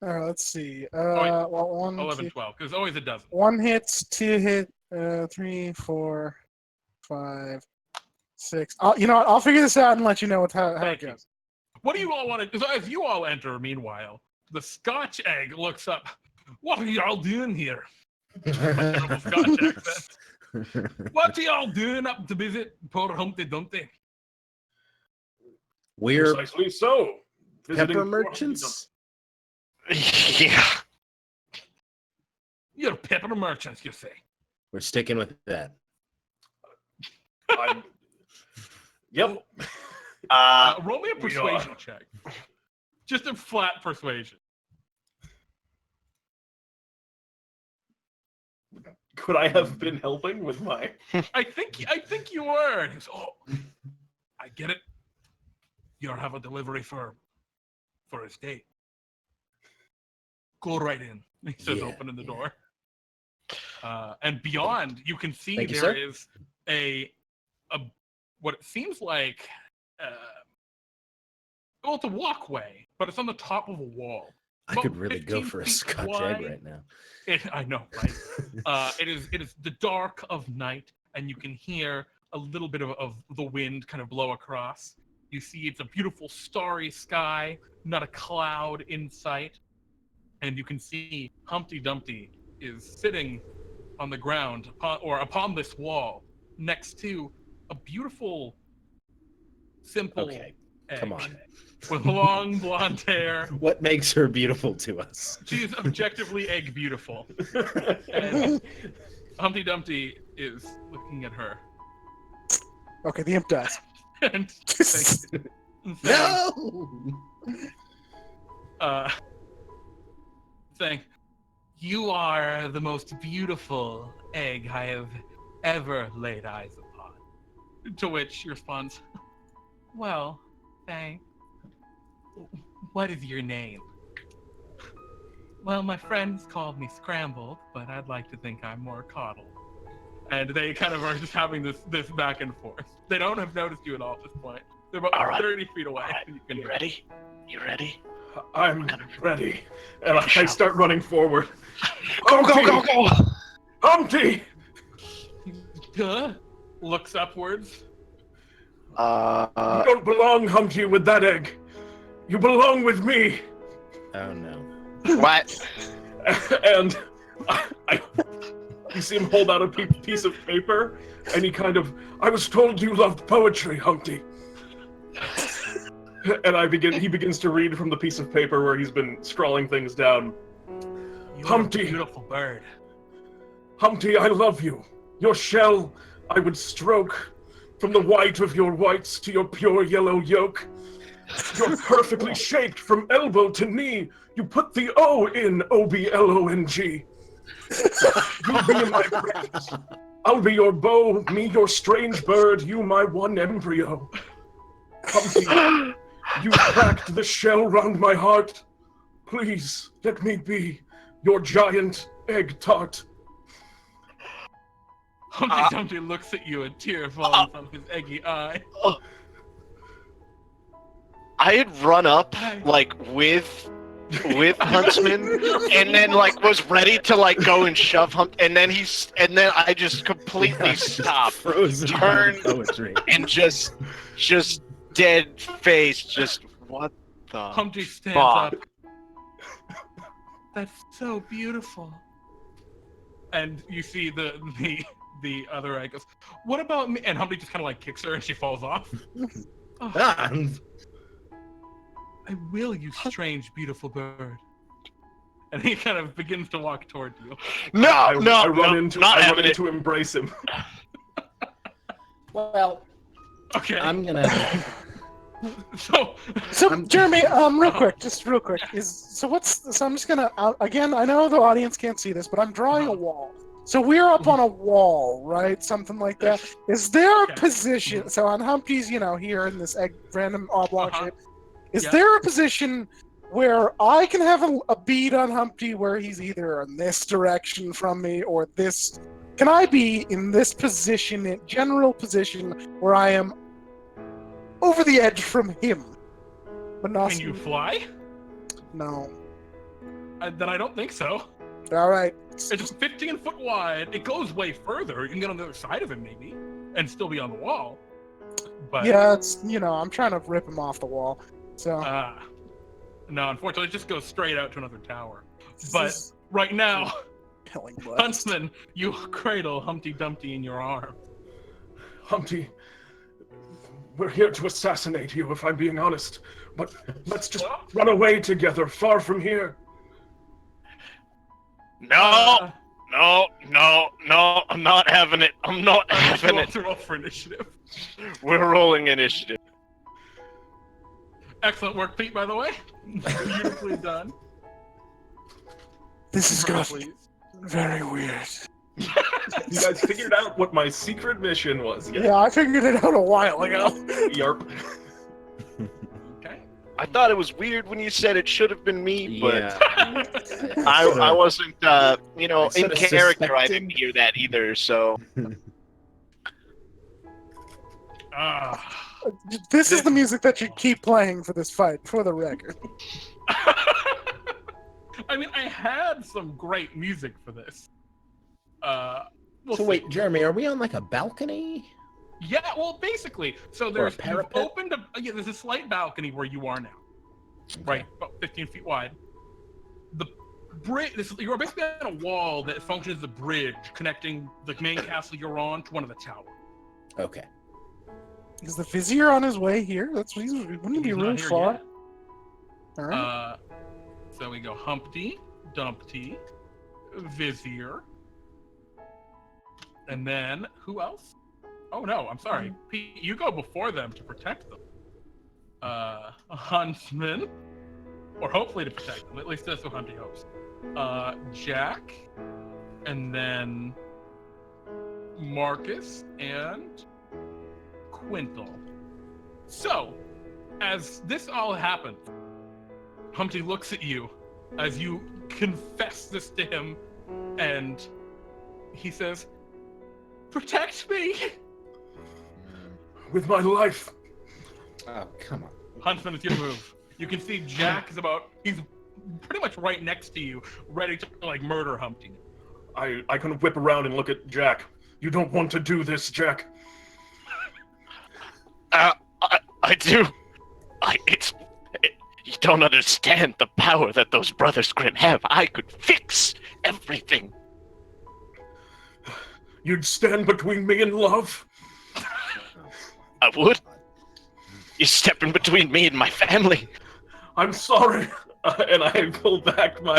Speaker 3: Let's see.
Speaker 1: wait.
Speaker 3: Well, 1,
Speaker 1: 11,
Speaker 3: 2,
Speaker 1: 12. Because always a dozen.
Speaker 3: 1 hits, 2 hit, 3, 4, 5, 6. You know what? I'll figure this out and let you know how it
Speaker 1: Thank you.
Speaker 3: goes.
Speaker 1: What do you all want to? As you all enter, meanwhile, the Scotch egg looks up. What are y'all doing here? My terrible Scotch accent. What are y'all doing up to visit poor Humpty Dumpty?
Speaker 5: We're
Speaker 2: Precisely so. Visiting
Speaker 5: pepper
Speaker 2: poor
Speaker 5: merchants.
Speaker 4: Yeah.
Speaker 1: You're pepper merchants, you say?
Speaker 5: We're sticking with that.
Speaker 2: Yep.
Speaker 1: Roll me a persuasion check. Just a flat persuasion.
Speaker 2: Could I have been helping with my?
Speaker 1: I think you were. And he goes, oh, I get it. You don't have a delivery for his date. Go right in. He says, opening the door. And beyond, you can see
Speaker 5: Thank you,
Speaker 1: there
Speaker 5: sir.
Speaker 1: is a what it seems like. Well, it's a walkway, but it's on the top of a wall.
Speaker 5: I
Speaker 1: About
Speaker 5: could really go
Speaker 1: 15
Speaker 5: for a
Speaker 1: feet
Speaker 5: Scotch
Speaker 1: wide.
Speaker 5: egg right now.
Speaker 1: I know, right? It is the dark of night, and you can hear a little bit of the wind kind of blow across. You see it's a beautiful starry sky, not a cloud in sight. And you can see Humpty Dumpty is sitting on the ground upon this wall next to a beautiful, simple
Speaker 5: Okay,
Speaker 1: egg
Speaker 5: come on.
Speaker 1: with long blonde hair.
Speaker 5: What makes her beautiful to us?
Speaker 1: She's objectively egg beautiful. And Humpty Dumpty is looking at her.
Speaker 3: Okay, the imp dies.
Speaker 1: And saying, saying, you are the most beautiful egg I have ever laid eyes upon. To which she responds, well, thanks. What is your name? Well, my friends called me Scrambled, but I'd like to think I'm more coddled. And they kind of are just having this back and forth. They don't have noticed you at all at this point. They're about
Speaker 6: All right.
Speaker 1: 30 feet away.
Speaker 6: All right. You ready? You ready?
Speaker 2: I'm ready, and I start running forward.
Speaker 6: Go,
Speaker 2: Humpty!
Speaker 6: go, go, go!
Speaker 2: Humpty!
Speaker 1: Looks upwards.
Speaker 2: You don't belong, Humpty, with that egg. You belong with me.
Speaker 5: Oh no.
Speaker 6: What?
Speaker 2: And you see him hold out a piece of paper, and he kind of, I was told you loved poetry, Humpty. And he begins to read from the piece of paper where he's been scrawling things down.
Speaker 1: You're
Speaker 2: Humpty.
Speaker 1: a beautiful bird.
Speaker 2: Humpty, I love you. Your shell I would stroke, from the white of your whites to your pure yellow yolk. You're perfectly shaped from elbow to knee. You put the O in OBLONG. You'll be my friends. I'll be your beau, me your strange bird, you my one embryo. Humpty, you cracked the shell round my heart. Please, let me be your giant egg tart.
Speaker 1: Humpty Dumpty looks at you, a tear falling from his eggy eye.
Speaker 4: I had run up like with Huntsman, and then like was ready to like go and shove and then I just completely stopped,
Speaker 5: Frozen
Speaker 4: turned,
Speaker 5: poetry.
Speaker 4: and just dead face, just what the
Speaker 1: Humpty stands
Speaker 4: fuck?
Speaker 1: up. That's so beautiful. And you see the other egg goes, what about me? And Humpty just kind of like kicks her and she falls off. Oh, I will, you strange, beautiful bird. And he kind of begins to walk toward you.
Speaker 2: I run in to embrace him.
Speaker 5: Well,
Speaker 1: Okay.
Speaker 5: I'm gonna.
Speaker 1: So
Speaker 3: Jeremy, real quick. So I'm just gonna again. I know the audience can't see this, but I'm drawing a wall. So we're up on a wall, right? Something like that. Is there a position? So on Humpty's, here in this random oblong shape. Is there a position where I can have a bead on Humpty where he's either in this direction from me or this? Can I be in this position, general position, where I am over the edge from him? But not.
Speaker 1: can you fly?
Speaker 3: No.
Speaker 1: Then I don't think so.
Speaker 3: All right.
Speaker 1: It's just 15 foot wide. It goes way further. You can get on the other side of it maybe, and still be on the wall. But
Speaker 3: Yeah, it's I'm trying to rip him off the wall. So
Speaker 1: no, unfortunately, it just goes straight out to another tower.
Speaker 3: this
Speaker 1: But
Speaker 3: is
Speaker 1: right now,
Speaker 3: killing blood.
Speaker 1: Huntsman, you cradle Humpty Dumpty in your arm.
Speaker 2: Humpty, we're here to assassinate you, if I'm being honest. But let's just run away together, far from here.
Speaker 4: No, I'm not having it. I'm not having it.
Speaker 1: Roll for initiative.
Speaker 4: We're rolling initiative.
Speaker 1: Excellent work, Pete, by the way. Beautifully done.
Speaker 3: This is
Speaker 1: Roll,
Speaker 3: going
Speaker 1: please.
Speaker 3: very weird.
Speaker 2: You guys figured out what my secret mission was.
Speaker 3: Yeah, I figured it out a while ago.
Speaker 2: Yarp.
Speaker 1: Okay.
Speaker 4: I thought it was weird when you said it should have been me, but
Speaker 5: Yeah.
Speaker 4: I wasn't,
Speaker 5: I
Speaker 4: in
Speaker 5: sorta
Speaker 4: character. I
Speaker 5: suspected.
Speaker 4: didn't hear that either. So
Speaker 3: This is the music that you keep playing for this fight, for the record.
Speaker 1: I mean, I had some great music for this. We'll
Speaker 5: So
Speaker 1: see.
Speaker 5: wait, Jeremy, are we on like a balcony?
Speaker 1: Yeah, well, basically, so
Speaker 5: Or a
Speaker 1: there's you've
Speaker 5: parapet?
Speaker 1: opened there's a slight balcony where you are now, right, about 15 feet wide. The bridge, you're basically on a wall that functions as a bridge connecting the main castle you're on to one of the towers.
Speaker 5: Okay.
Speaker 3: Is the Vizier on his way here? Wouldn't he be
Speaker 1: He's not
Speaker 3: really
Speaker 1: here
Speaker 3: far?
Speaker 1: yet.
Speaker 3: Alright.
Speaker 1: So we go Humpty, Dumpty, Vizier, and then who else? Oh no, I'm sorry. Pete, you go before them to protect them. A huntsman, or hopefully to protect them. At least that's what Humpty hopes. Jack, and then Marcus and Quintal. So, as this all happens, Humpty looks at you as you confess this to him, and he says, "Protect me!"
Speaker 2: With my life.
Speaker 5: Oh, come on.
Speaker 1: Huntsman, it's your move. You can see Jack he's pretty much right next to you, ready to like murder Humpty.
Speaker 2: I can whip around and look at Jack. You don't want to do this, Jack.
Speaker 6: I do. You don't understand the power that those brothers Grimm have. I could fix everything.
Speaker 2: You'd stand between me and love?
Speaker 6: I would. You're stepping between me and my family.
Speaker 2: I'm sorry. And I pull back my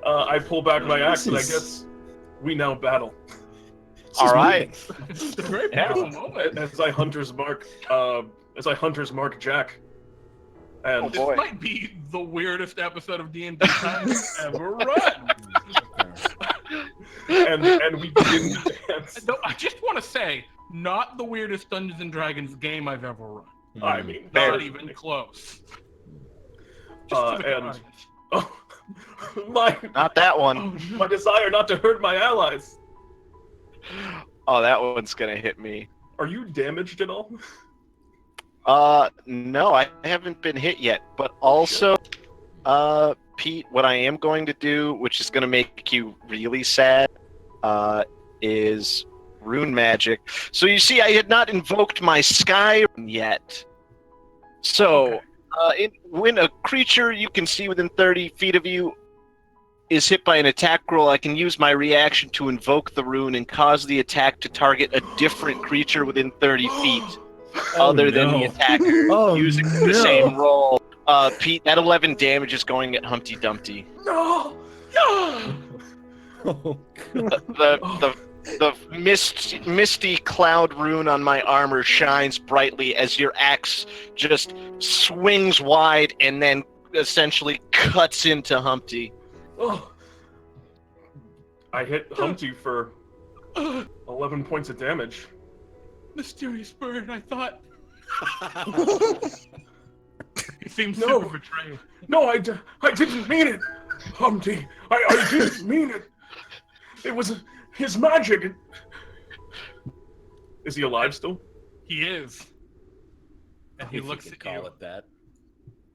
Speaker 2: axe, and I guess we now battle.
Speaker 6: All right.
Speaker 1: It's a very
Speaker 6: Yeah.
Speaker 1: beautiful moment.
Speaker 2: As I hunter's mark Jack. And
Speaker 1: This might be the weirdest episode of DnDTime ever run.
Speaker 2: and we begin to dance.
Speaker 1: No, I just want to say, not the weirdest Dungeons and Dragons game I've ever run.
Speaker 2: I mean,
Speaker 1: Not even close. Just for the
Speaker 2: and
Speaker 1: carnage.
Speaker 2: oh, my
Speaker 4: not that one.
Speaker 1: Oh, no.
Speaker 2: my desire not to hurt my allies.
Speaker 4: Oh, that one's gonna hit me.
Speaker 2: Are you damaged at all?
Speaker 4: No, I haven't been hit yet. But also, Pete, what I am going to do, which is gonna make you really sad, is rune magic. So you see, I had not invoked my sky rune yet. So, when a creature you can see within 30 feet of you is hit by an attack roll, I can use my reaction to invoke the rune and cause the attack to target a different creature within 30 feet other than the attacker using the same roll. Pete, that 11 damage is going at Humpty Dumpty.
Speaker 2: No! No!
Speaker 5: Oh,
Speaker 4: The misty cloud rune on my armor shines brightly as your axe just swings wide and then essentially cuts into Humpty.
Speaker 2: Oh. I hit Humpty for 11 points of damage.
Speaker 1: Mysterious bird, I thought. He seems
Speaker 2: No.
Speaker 1: super betrayed.
Speaker 2: No, I didn't mean it, Humpty. I didn't mean it. It was his magic. Is he alive still?
Speaker 1: He is. And he looks at you.
Speaker 5: it that.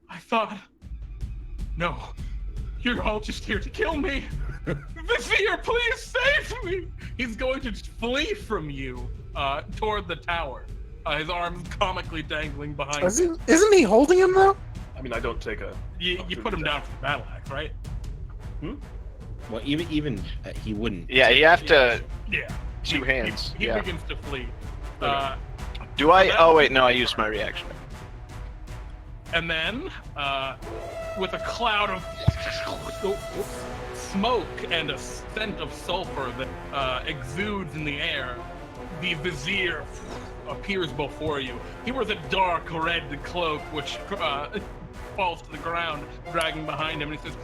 Speaker 1: I thought, no, you're all just here to kill me. Vizier, please save me. He's going to flee from you toward the tower. His arms comically dangling behind him.
Speaker 3: Isn't he holding him though?
Speaker 2: I mean, I don't take a...
Speaker 1: You put him down for the battle axe, right?
Speaker 5: Well, even he wouldn't.
Speaker 4: Yeah, you have to
Speaker 1: Yeah.
Speaker 4: two hands.
Speaker 1: He
Speaker 4: Yeah.
Speaker 1: begins to flee.
Speaker 4: Do I? Oh wait, no, I used my reaction.
Speaker 1: And then, with a cloud of smoke and a scent of sulfur that exudes in the air, the vizier appears before you. He wears a dark red cloak, which falls to the ground, dragging behind him, and he says,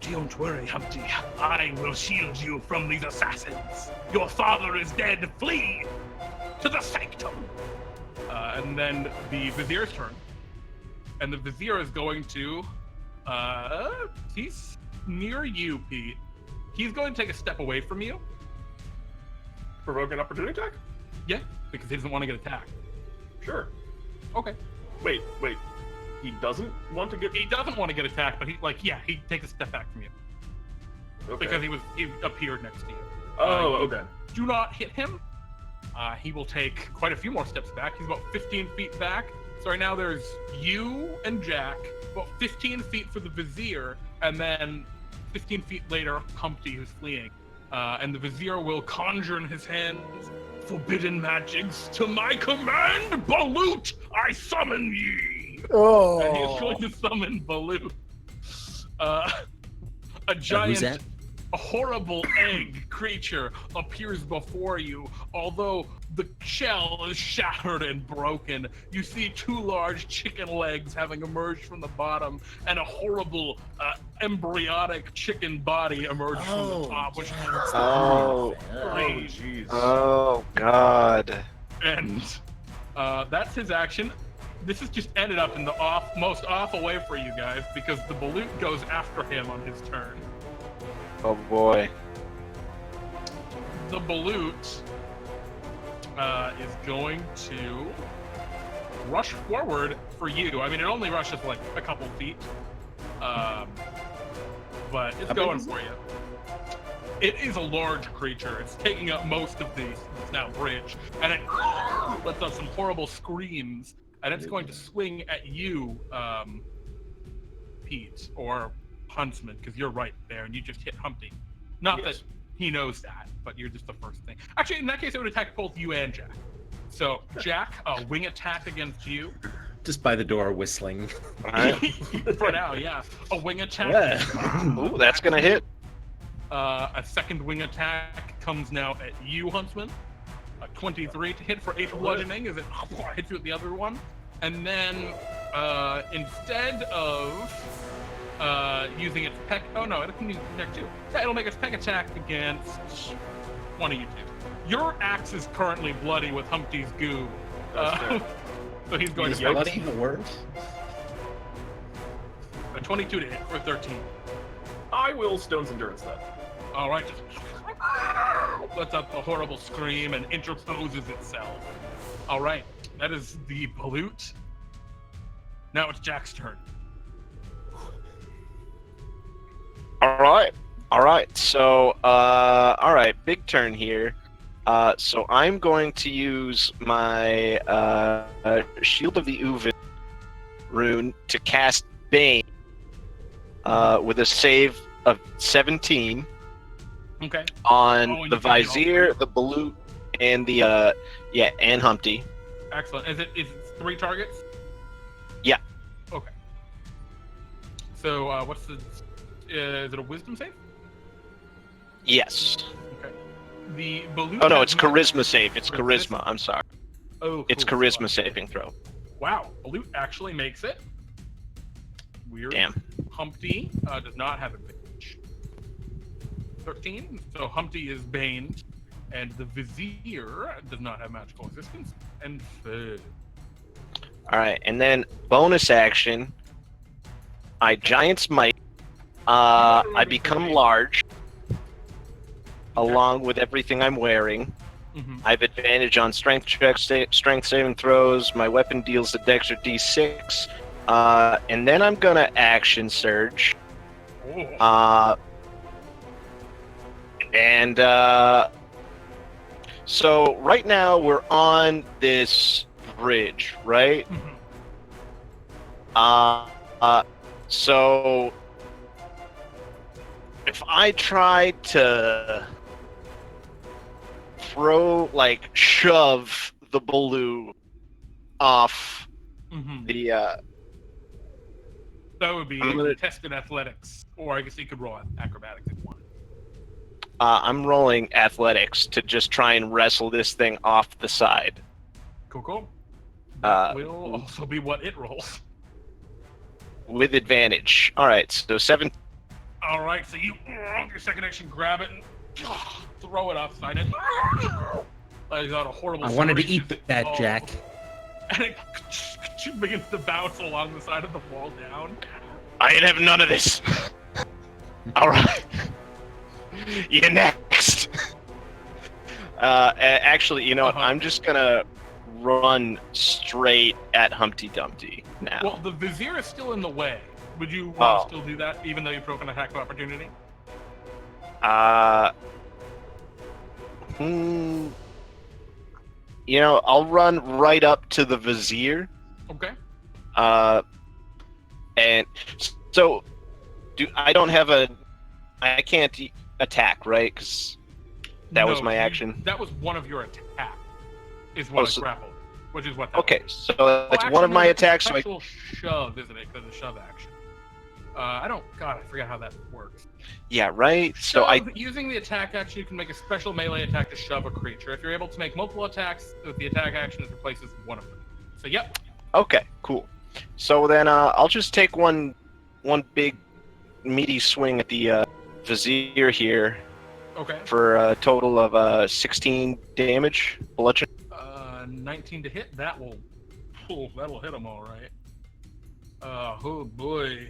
Speaker 1: "Don't worry, Humpty. I will shield you from these assassins. Your father is dead. Flee to the sanctum." And then the vizier's turn. And the vizier is going to... he's near you, Pete. He's going to take a step away from you.
Speaker 2: Provoke an opportunity attack?
Speaker 1: Yeah, because he doesn't want to get attacked.
Speaker 2: Sure.
Speaker 1: Okay.
Speaker 2: Wait. He doesn't want to get...
Speaker 1: He doesn't want to get attacked, but he takes a step back from you.
Speaker 2: Okay.
Speaker 1: Because he appeared next to you.
Speaker 2: Oh, okay.
Speaker 1: Do not hit him. He will take quite a few more steps back. He's about 15 feet back. So right now there's you and Jack, about 15 feet for the vizier, and then 15 feet later, Humpty, who's fleeing. And the vizier will conjure in his hands forbidden magics. To my command, Balut, I summon ye.
Speaker 3: Oh.
Speaker 1: And he's going to summon Balut. A giant, a horrible egg creature appears before you. Although the shell is shattered and broken, you see two large chicken legs having emerged from the bottom, and a horrible embryonic chicken body emerged from the top, which
Speaker 4: Oh,
Speaker 2: jeez.
Speaker 4: oh God.
Speaker 1: and that's his action. This has just ended up in the most awful way for you guys, because the Balut goes after him on his turn.
Speaker 4: Oh boy.
Speaker 1: The Balut is going to rush forward for you. I mean, it only rushes like a couple feet, but it's going for you. It is a large creature. It's taking up most of this now bridge, and it lets out some horrible screams, and it's going to swing at you, Pete, or Huntsman, because you're right there, and you just hit Humpty. Not that he knows that, but you're just the first thing. Actually, in that case, it would attack both you and Jack. So, Jack, a wing attack against you.
Speaker 7: Just by the door, whistling.
Speaker 1: For now, yeah. A wing attack.
Speaker 7: Yeah.
Speaker 4: Ooh, that's gonna hit.
Speaker 1: A second wing attack comes now at you, Huntsman. A 23 to hit for 8 bludgeoning as it hits you with the other one. And then, instead of using its peck... Oh no, it can use peck too. Yeah, it'll make its peck attack against one of you two. Your axe is currently bloody with Humpty's goo. So he's going
Speaker 7: Is
Speaker 1: to...
Speaker 7: bloody the word?
Speaker 1: A 22 to hit for 13.
Speaker 2: I will Stone's Endurance then.
Speaker 1: All right, just lets out a horrible scream and interposes itself. All right, that is the Balut. Now it's Jack's turn.
Speaker 4: All right. So, all right, big turn here. So I'm going to use my Shield of the Uvin rune to cast Bane with a save of 17
Speaker 1: Okay.
Speaker 4: on
Speaker 1: and
Speaker 4: the
Speaker 1: you can hit all
Speaker 4: Vizier, the Balut, and the and Humpty.
Speaker 1: Excellent. Is it 3 targets?
Speaker 4: Yeah.
Speaker 1: Okay. So what's the? Is it a Wisdom save?
Speaker 4: Yes.
Speaker 1: Okay. The Balut.
Speaker 4: Oh no,
Speaker 1: has
Speaker 4: it's Charisma save. It's
Speaker 1: Resist-
Speaker 4: Charisma. I'm sorry.
Speaker 1: Oh,
Speaker 4: It's
Speaker 1: cool.
Speaker 4: Charisma saving throw.
Speaker 1: Wow, Balut actually makes it. Weird.
Speaker 4: Damn.
Speaker 1: Humpty does not have advantage. 13. So Humpty is baned, and the Vizier does not have magical resistance. And
Speaker 4: All right, and then bonus action. I Giant's Might. I become large, along with everything I'm wearing. I have advantage on strength checks, strength saving throws. My weapon deals a dex or d6. And then I'm gonna action surge. So right now we're on this bridge, right? So if I try to shove the balloon off the
Speaker 1: that would be
Speaker 4: I'm gonna-
Speaker 1: tested athletics, or I guess you could roll acrobatics if you want.
Speaker 6: I'm rolling athletics to just try and wrestle this thing off the side.
Speaker 1: Cool.
Speaker 6: Uh,
Speaker 1: That will also be what it rolls.
Speaker 6: With advantage. All right, so 7.
Speaker 1: All right, so you your second action, grab it and throw it upside it. I got a horrible.
Speaker 7: I wanted to
Speaker 1: screech.
Speaker 7: eat that,
Speaker 1: Oh.
Speaker 7: Jack.
Speaker 1: And it begins to bounce along the side of the wall down.
Speaker 6: I ain't having none of this. All right. You're next. Actually, you know what? I'm just gonna run straight at Humpty Dumpty now.
Speaker 1: Well, the vizier is still in the way. Would you want
Speaker 6: Oh.
Speaker 1: to still do that, even though you broke an attack of opportunity?
Speaker 6: You know, I'll run right up to the vizier.
Speaker 1: Okay.
Speaker 6: And so, I can't attack, right? Because that was my action.
Speaker 1: That was one of your attacks. Is what
Speaker 6: so-
Speaker 1: grappled, which is what. That
Speaker 6: Okay,
Speaker 1: was.
Speaker 6: so
Speaker 1: Oh,
Speaker 6: that's
Speaker 1: actually,
Speaker 6: one of
Speaker 1: no,
Speaker 6: my
Speaker 1: that's a
Speaker 6: attacks. So
Speaker 1: special shove, isn't it? Because of shove action. I forget how that works.
Speaker 6: yeah, right. So
Speaker 1: Using the attack action, you can make a special melee attack to shove a creature. If you're able to make multiple attacks with the attack action, it replaces one of them. So, yep.
Speaker 6: Okay, cool. So then I'll just take one big meaty swing at the vizier here
Speaker 1: Okay.
Speaker 6: for a total of 16 damage, bludgeon.
Speaker 1: 19 to hit. That'll hit him all right. Oh boy.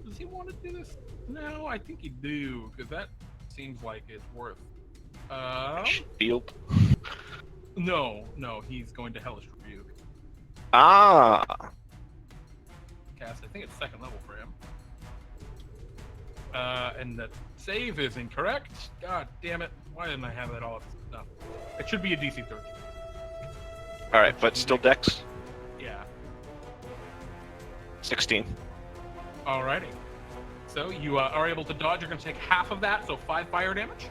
Speaker 1: Does he want to do this? No, I think he do, because that seems like it's worth.
Speaker 6: Field.
Speaker 1: No, he's going to Hellish Rebuke.
Speaker 6: Ah,
Speaker 1: Cast, I think it's second level for him. And the save is incorrect. God damn it. Why didn't I have that all? No. It should be a DC 13.
Speaker 6: all right, but still dex
Speaker 1: Yeah.
Speaker 6: 16.
Speaker 1: Alrighty. So you are able to dodge. You're going to take half of that, so 5 fire damage.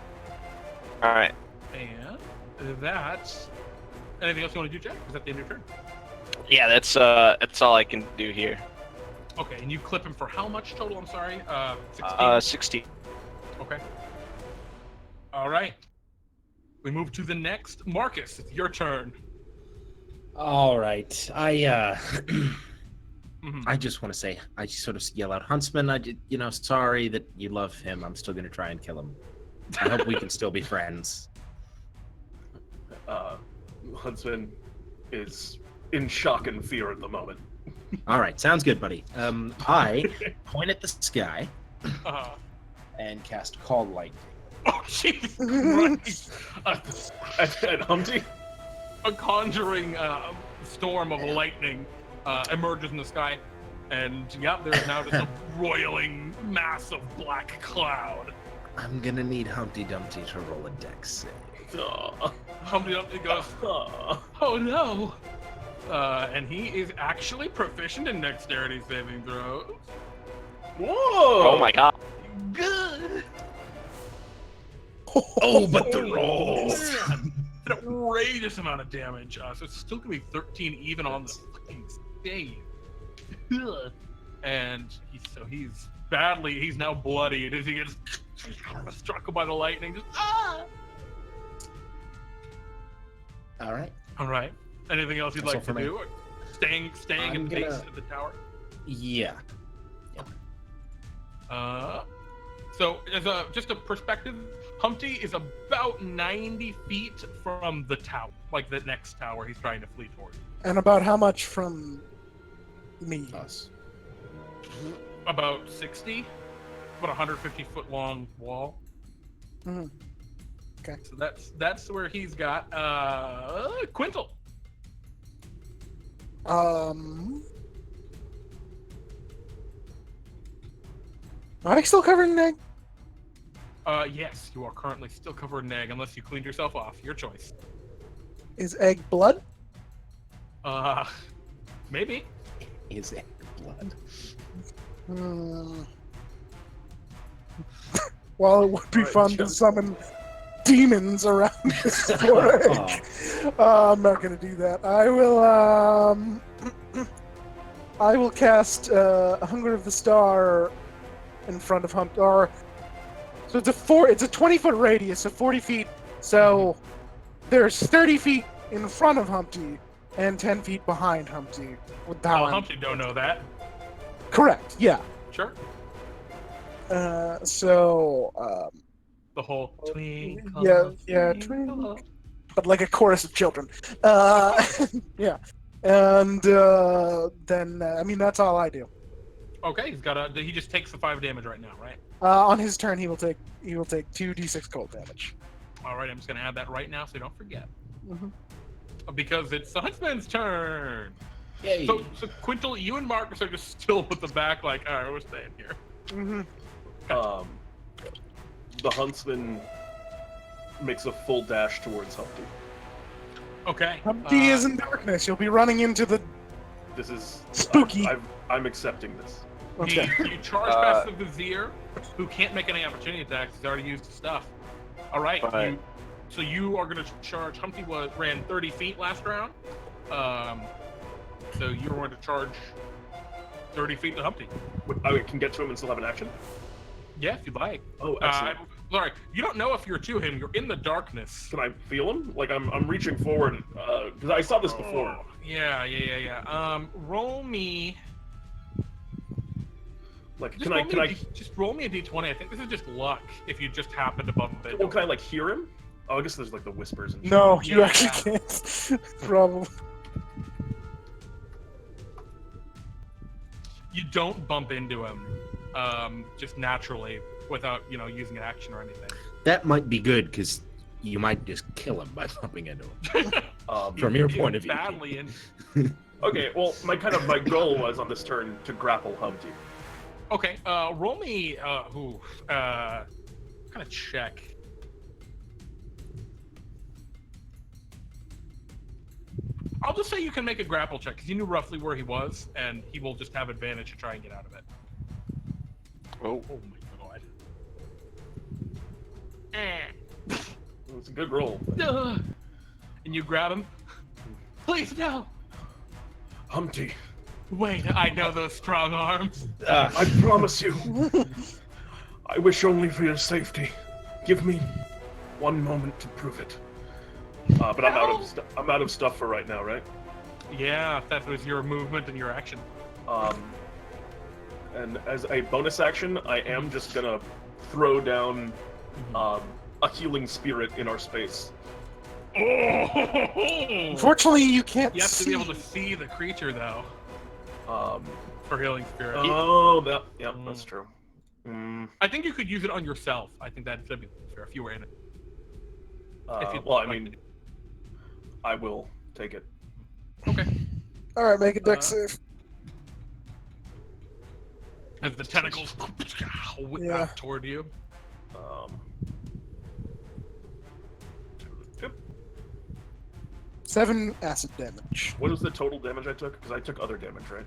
Speaker 6: All right.
Speaker 1: And that's... Anything else you want to do, Jack? Is that the end of your turn?
Speaker 6: Yeah, that's all I can do here.
Speaker 1: Okay, and you clip him for how much total? I'm sorry. 16?
Speaker 6: 16.
Speaker 1: Okay. All right. We move to the next. Marcus, it's your turn.
Speaker 7: All right.
Speaker 1: Mhm.
Speaker 7: I just want to say, I just sort of yell out, Huntsman, sorry that you love him. I'm still going to try and kill him. I hope we can still be friends.
Speaker 2: Huntsman is in shock and fear at the moment.
Speaker 7: All right. Sounds good, buddy. I point at the sky
Speaker 1: Uh,
Speaker 7: and cast Call Lightning.
Speaker 1: oh, Jesus Christ.
Speaker 2: And Humpty?
Speaker 1: A conjuring storm of lightning emerges in the sky. And, yep, there's now just a roiling mass of black cloud.
Speaker 7: I'm going to need Humpty Dumpty to roll a dex save.
Speaker 2: Aw.
Speaker 1: Humpty Dumpty goes,
Speaker 2: Aw.
Speaker 1: oh no! And he is actually proficient in dexterity saving throws.
Speaker 2: Whoa!
Speaker 6: Oh my god.
Speaker 1: Good!
Speaker 7: Oh, but the rolls!
Speaker 1: An outrageous amount of damage. So it's still gonna be 13 even on the fucking save. And he's now bloodied as he gets struck by the lightning. Just, ah!
Speaker 7: All right.
Speaker 1: All right. Anything else you'd
Speaker 7: That's
Speaker 1: like
Speaker 7: all
Speaker 1: to
Speaker 7: for me.
Speaker 1: do? Staying
Speaker 7: I'm
Speaker 1: in
Speaker 7: gonna-
Speaker 1: pace at the tower.
Speaker 7: Yeah.
Speaker 1: So as just a perspective, Humpty is about 90 feet from the tower, like the next tower he's trying to flee toward.
Speaker 3: And about how much from me?
Speaker 7: Us.
Speaker 1: About 60, about 150 foot long wall.
Speaker 3: Mhm. Okay.
Speaker 1: So that's where he's got Quintal.
Speaker 3: Am I still covering Neg?
Speaker 1: Yes, you are currently still covered in egg unless you cleaned yourself off. Your choice.
Speaker 3: Is egg blood?
Speaker 1: Maybe.
Speaker 7: Is it blood?
Speaker 3: Hmm. Well, it would be
Speaker 2: Alright,
Speaker 3: fun to
Speaker 2: jump.
Speaker 3: summon demons around this for egg. I'm not gonna do that. I will cast Hunger of the Star in front of Humpty. Or So it's a 20-foot radius, so 40 feet. So there's 30 feet in front of Humpty and 10 feet behind Humpty. With
Speaker 1: Oh, Humpty don't know that.
Speaker 3: Correct. Yeah.
Speaker 1: Sure.
Speaker 3: The
Speaker 1: whole twinkle.
Speaker 3: yeah,
Speaker 1: twinkle.
Speaker 3: but like a chorus of children. Yeah. And then I mean that's all I do.
Speaker 1: Okay, he just takes the 5 damage right now, right?
Speaker 3: On his turn, he will take 2d6 cold damage.
Speaker 1: All right, I'm just gonna add that right now so you don't forget.
Speaker 3: Mm-hmm.
Speaker 1: Because it's the huntsman's turn.
Speaker 7: Yay.
Speaker 1: So Quintal, you and Marcus are just still with the back, like, all right, we're staying here.
Speaker 3: Mm-hmm.
Speaker 2: The huntsman makes a full dash towards Humpty.
Speaker 1: Okay.
Speaker 3: Humpty is in darkness. You'll be running into the
Speaker 2: This is
Speaker 3: spooky.
Speaker 2: I'm accepting this.
Speaker 3: Okay.
Speaker 1: You charge past the vizier, who can't make any opportunity attacks. He's already used his stuff. All right.
Speaker 4: Right.
Speaker 1: So you are going to charge. Humpty ran 30 feet last round. So you're going to charge 30 feet to Humpty.
Speaker 2: I can get to him and still have an action?
Speaker 1: Yeah, if you'd like.
Speaker 2: Oh, excellent.
Speaker 1: Sorry, you don't know if you're to him. You're in the darkness.
Speaker 2: Can I feel him? Like I'm reaching forward because I saw this before.
Speaker 1: Oh, yeah. Roll me.
Speaker 2: Like,
Speaker 1: Just roll me a d20. I think this is just luck if you just happen to bump it.
Speaker 2: Well, can I like hear him? Oh, I guess there's like the whispers and shit.
Speaker 3: No, you
Speaker 1: Yeah.
Speaker 3: actually can't. Probably.
Speaker 1: You don't bump into him, just naturally without using an action or anything.
Speaker 7: That might be good because you might just kill him by bumping into him. From your point of view.
Speaker 1: Badly in.
Speaker 2: Okay, well, my goal was on this turn to grapple Humpty.
Speaker 1: Okay, roll me. Kind of check. I'll just say you can make a grapple check because you knew roughly where he was, and he will just have advantage to try and get out of it.
Speaker 4: Oh.
Speaker 1: Oh my god.
Speaker 2: It's a good roll.
Speaker 1: And you grab him. Please no.
Speaker 2: Humpty,
Speaker 1: Wait, I know those strong arms.
Speaker 2: I promise you. I wish only for your safety. Give me one moment to prove it. But I'm out of stuff for right now, right?
Speaker 1: Yeah, that was your movement and your action.
Speaker 2: And as a bonus action, I am just gonna throw down a healing spirit in our space.
Speaker 3: Unfortunately, you can't
Speaker 1: You have to
Speaker 3: see.
Speaker 1: be able to see the creature, though, for healing spirit.
Speaker 2: That's true.
Speaker 1: I think you could use it on yourself. I think that'd be fair if you were in it.
Speaker 2: Well, I mean, I will take it.
Speaker 1: Okay.
Speaker 3: All right, make a dex save.
Speaker 1: As the tentacles whip
Speaker 3: Yeah.
Speaker 1: out toward you.
Speaker 2: Yep.
Speaker 3: 7 acid damage.
Speaker 2: What was the total damage I took? Because I took other damage, right?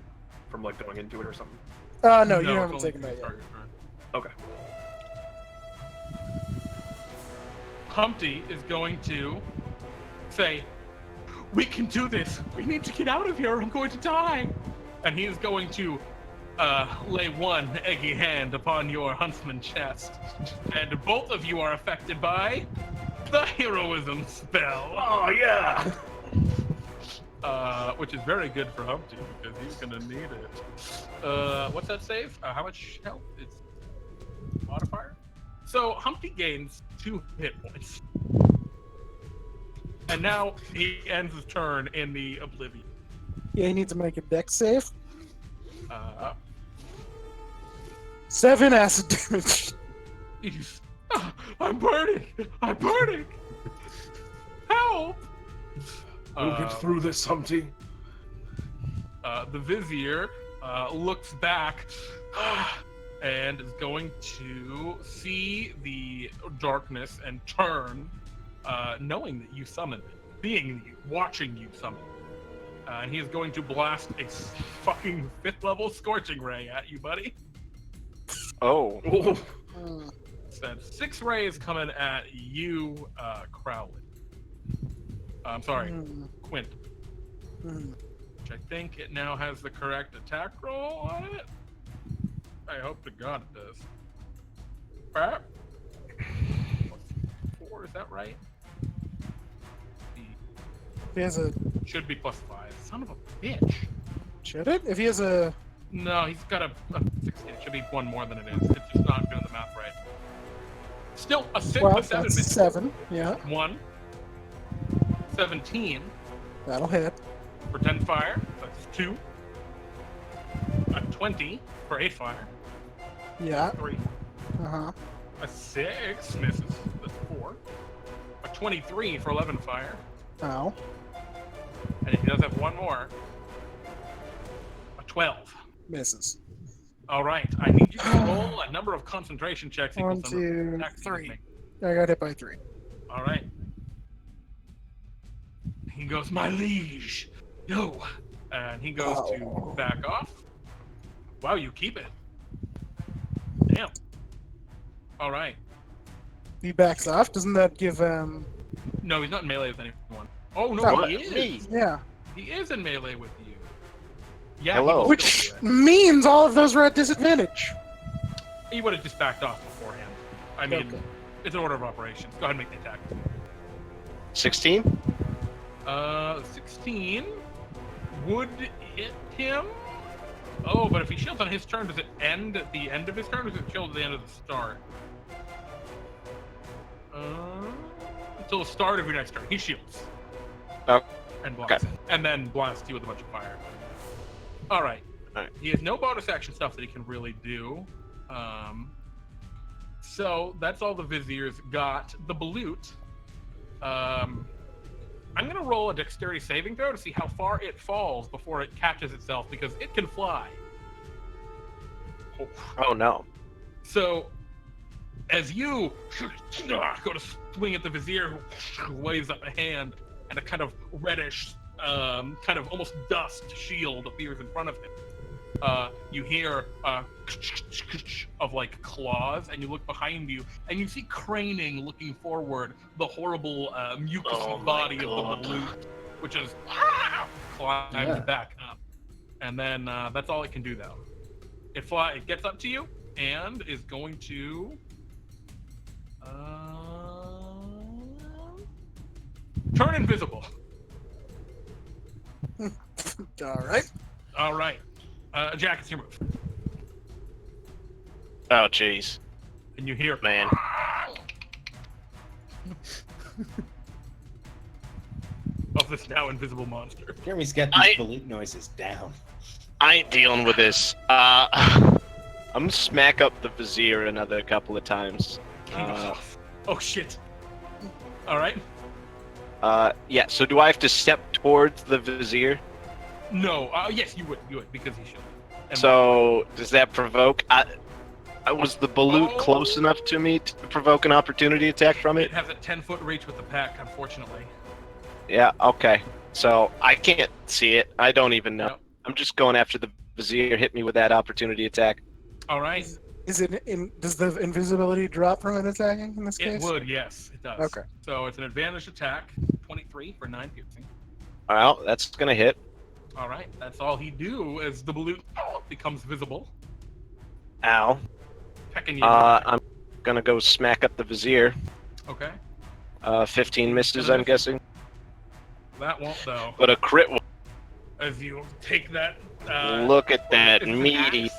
Speaker 2: From like going into it or something.
Speaker 3: No, you
Speaker 1: it's
Speaker 3: haven't
Speaker 1: only
Speaker 3: taken
Speaker 1: for
Speaker 3: that
Speaker 1: the
Speaker 3: yet.
Speaker 1: target turn.
Speaker 2: Okay.
Speaker 1: Humpty is going to say, "We can do this. We need to get out of here. I'm going to die." And he is going to lay one eggy hand upon your huntsman chest. And both of you are affected by the heroism spell.
Speaker 2: Oh yeah.
Speaker 1: Which is very good for Humpty because he's gonna need it. What's that save? How much health? It's modifier. So Humpty gains 2 hit points, and now he ends his turn in the oblivion.
Speaker 3: Yeah, you need to make a dex save. 7 acid damage.
Speaker 1: He's, I'm burning! I'm burning! Help!
Speaker 2: We'll get through this, Humpty.
Speaker 1: The vizier looks back and is going to see the darkness and turn, knowing that you summoned it, watching you summon it. And he is going to blast a fucking 5th level scorching ray at you, buddy.
Speaker 4: Oh.
Speaker 1: Said 6 rays coming at you, Crowley. I'm sorry, Quint. Which I think it now has the correct attack roll on it. I hope to God it does. 4, is that right?
Speaker 3: He has a.
Speaker 1: Should be +5. Son of a bitch.
Speaker 3: Should it? If he has a.
Speaker 1: No, he's got a 16. It should be 1 more than it is. It's just not doing the math right. Still, a 7
Speaker 3: Well,
Speaker 1: misses.
Speaker 3: that's 7. Yeah,
Speaker 1: 1. 17
Speaker 3: that'll hit.
Speaker 1: for 10 fire. That's 2. A 20 for 8 fire.
Speaker 3: Yeah.
Speaker 1: 3.
Speaker 3: Uh huh.
Speaker 1: A 6 misses. That's 4. A 23 for 11 fire.
Speaker 3: Ow.
Speaker 1: And he does have 1 more. A 12.
Speaker 3: Misses.
Speaker 1: All right. I need you to roll a number of concentration checks.
Speaker 3: 1,
Speaker 1: equals number of
Speaker 3: 2,
Speaker 1: attacks you can
Speaker 3: 3.
Speaker 1: make.
Speaker 3: I got hit by 3.
Speaker 1: All right. He goes, my liege. No. And he goes to back off. Wow, you keep it. Damn. All right.
Speaker 3: He backs off. Doesn't that give
Speaker 1: No, he's not in melee with anyone. Oh, no,
Speaker 3: Oh,
Speaker 1: he is.
Speaker 3: Yeah.
Speaker 1: He is in melee with you. Yeah.
Speaker 4: Hello.
Speaker 1: He,
Speaker 3: Which means all of those were at disadvantage.
Speaker 1: he would have just backed off beforehand. I mean,
Speaker 3: Okay.
Speaker 1: it's an order of operations. Go ahead and make the attack.
Speaker 4: 16?
Speaker 1: 16 would hit him. Oh, but if he shields on his turn, does it end at the end of his turn, or does it shield at the end of the start? Until the start of your next turn. He shields.
Speaker 4: Oh.
Speaker 1: And blocks it. And then blasts you with a bunch of fire. Alright.
Speaker 4: Alright.
Speaker 1: He has no bonus action stuff that he can really do. So that's all the Viziers got. The Balut. I'm going to roll a dexterity saving throw to see how far it falls before it catches itself, because it can fly.
Speaker 4: Oh no.
Speaker 1: So, as you go to swing at the Vizier, who waves up a hand, and a kind of reddish, kind of almost dust shield appears in front of him. You hear of like claws, and you look behind you, and you see craning looking forward the horrible mucousy body of the Balut, which is climbed back up. And then that's all it can do, though. It gets up to you and is going to turn invisible. All right. Jack, it's your move.
Speaker 4: Oh jeez.
Speaker 1: And you hear,
Speaker 4: Man.
Speaker 1: of this now invisible monster.
Speaker 5: Jeremy's got these balut noises down.
Speaker 4: I ain't dealing with this. I'm gonna smack up the Vizier another couple of times.
Speaker 1: Oh shit. All right.
Speaker 4: Yeah, so do I have to step towards the Vizier?
Speaker 1: No. Yes, you would, because he should. And
Speaker 4: So, does that provoke? Was the Balut close enough to me to provoke an opportunity attack from
Speaker 1: it
Speaker 4: it?
Speaker 1: has a 10-foot reach with the pack, unfortunately.
Speaker 4: Yeah, okay. So, I can't see it. I don't even know.
Speaker 1: Nope.
Speaker 4: I'm just going after the Vizier. Hit me with that opportunity attack.
Speaker 1: All right.
Speaker 3: Is it does the invisibility drop from it attacking in this
Speaker 1: It
Speaker 3: case?
Speaker 1: would, yes, it does.
Speaker 3: Okay.
Speaker 1: So it's an advantage attack, 23 for 9 piercing.
Speaker 4: Well, that's gonna hit.
Speaker 1: All right, that's all he do as the Balut becomes visible,
Speaker 4: Ow.
Speaker 1: pecking you.
Speaker 4: I'm gonna go smack up the Vizier.
Speaker 1: Okay,
Speaker 4: 15 misses, I'm guessing.
Speaker 1: that won't though.
Speaker 4: But a crit will.
Speaker 1: As you take that.
Speaker 4: Look at that
Speaker 1: is it an
Speaker 4: meaty.
Speaker 1: axe?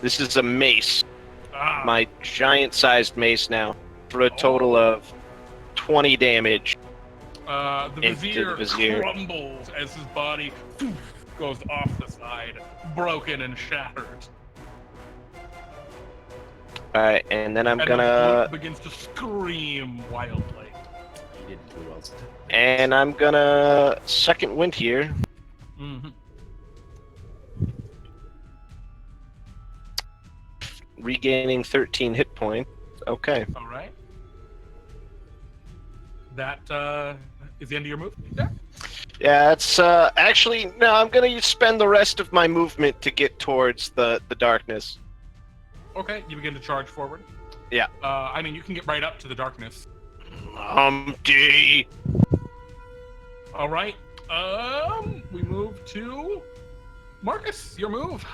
Speaker 4: This is a mace.
Speaker 1: Ah,
Speaker 4: My giant-sized mace now, for a total of 20 damage.
Speaker 1: the
Speaker 4: into the Vizier.
Speaker 1: crumbles as his body goes off the side, broken and shattered.
Speaker 4: Alright, and then I'm
Speaker 1: And
Speaker 4: gonna...
Speaker 1: the Balut begins to scream wildly.
Speaker 5: He didn't do well.
Speaker 4: And I'm gonna... Second wind here.
Speaker 1: Mm-hmm.
Speaker 4: Regaining 13 hit points. Okay.
Speaker 1: All right. That is the end of your move, Jack?
Speaker 4: Yeah, it's actually no. I'm gonna spend the rest of my movement to get towards the darkness.
Speaker 1: Okay, you begin to charge forward.
Speaker 4: Yeah.
Speaker 1: I mean, you can get right up to the darkness.
Speaker 4: Humpty.
Speaker 1: All right. We move to Marcus. Your move.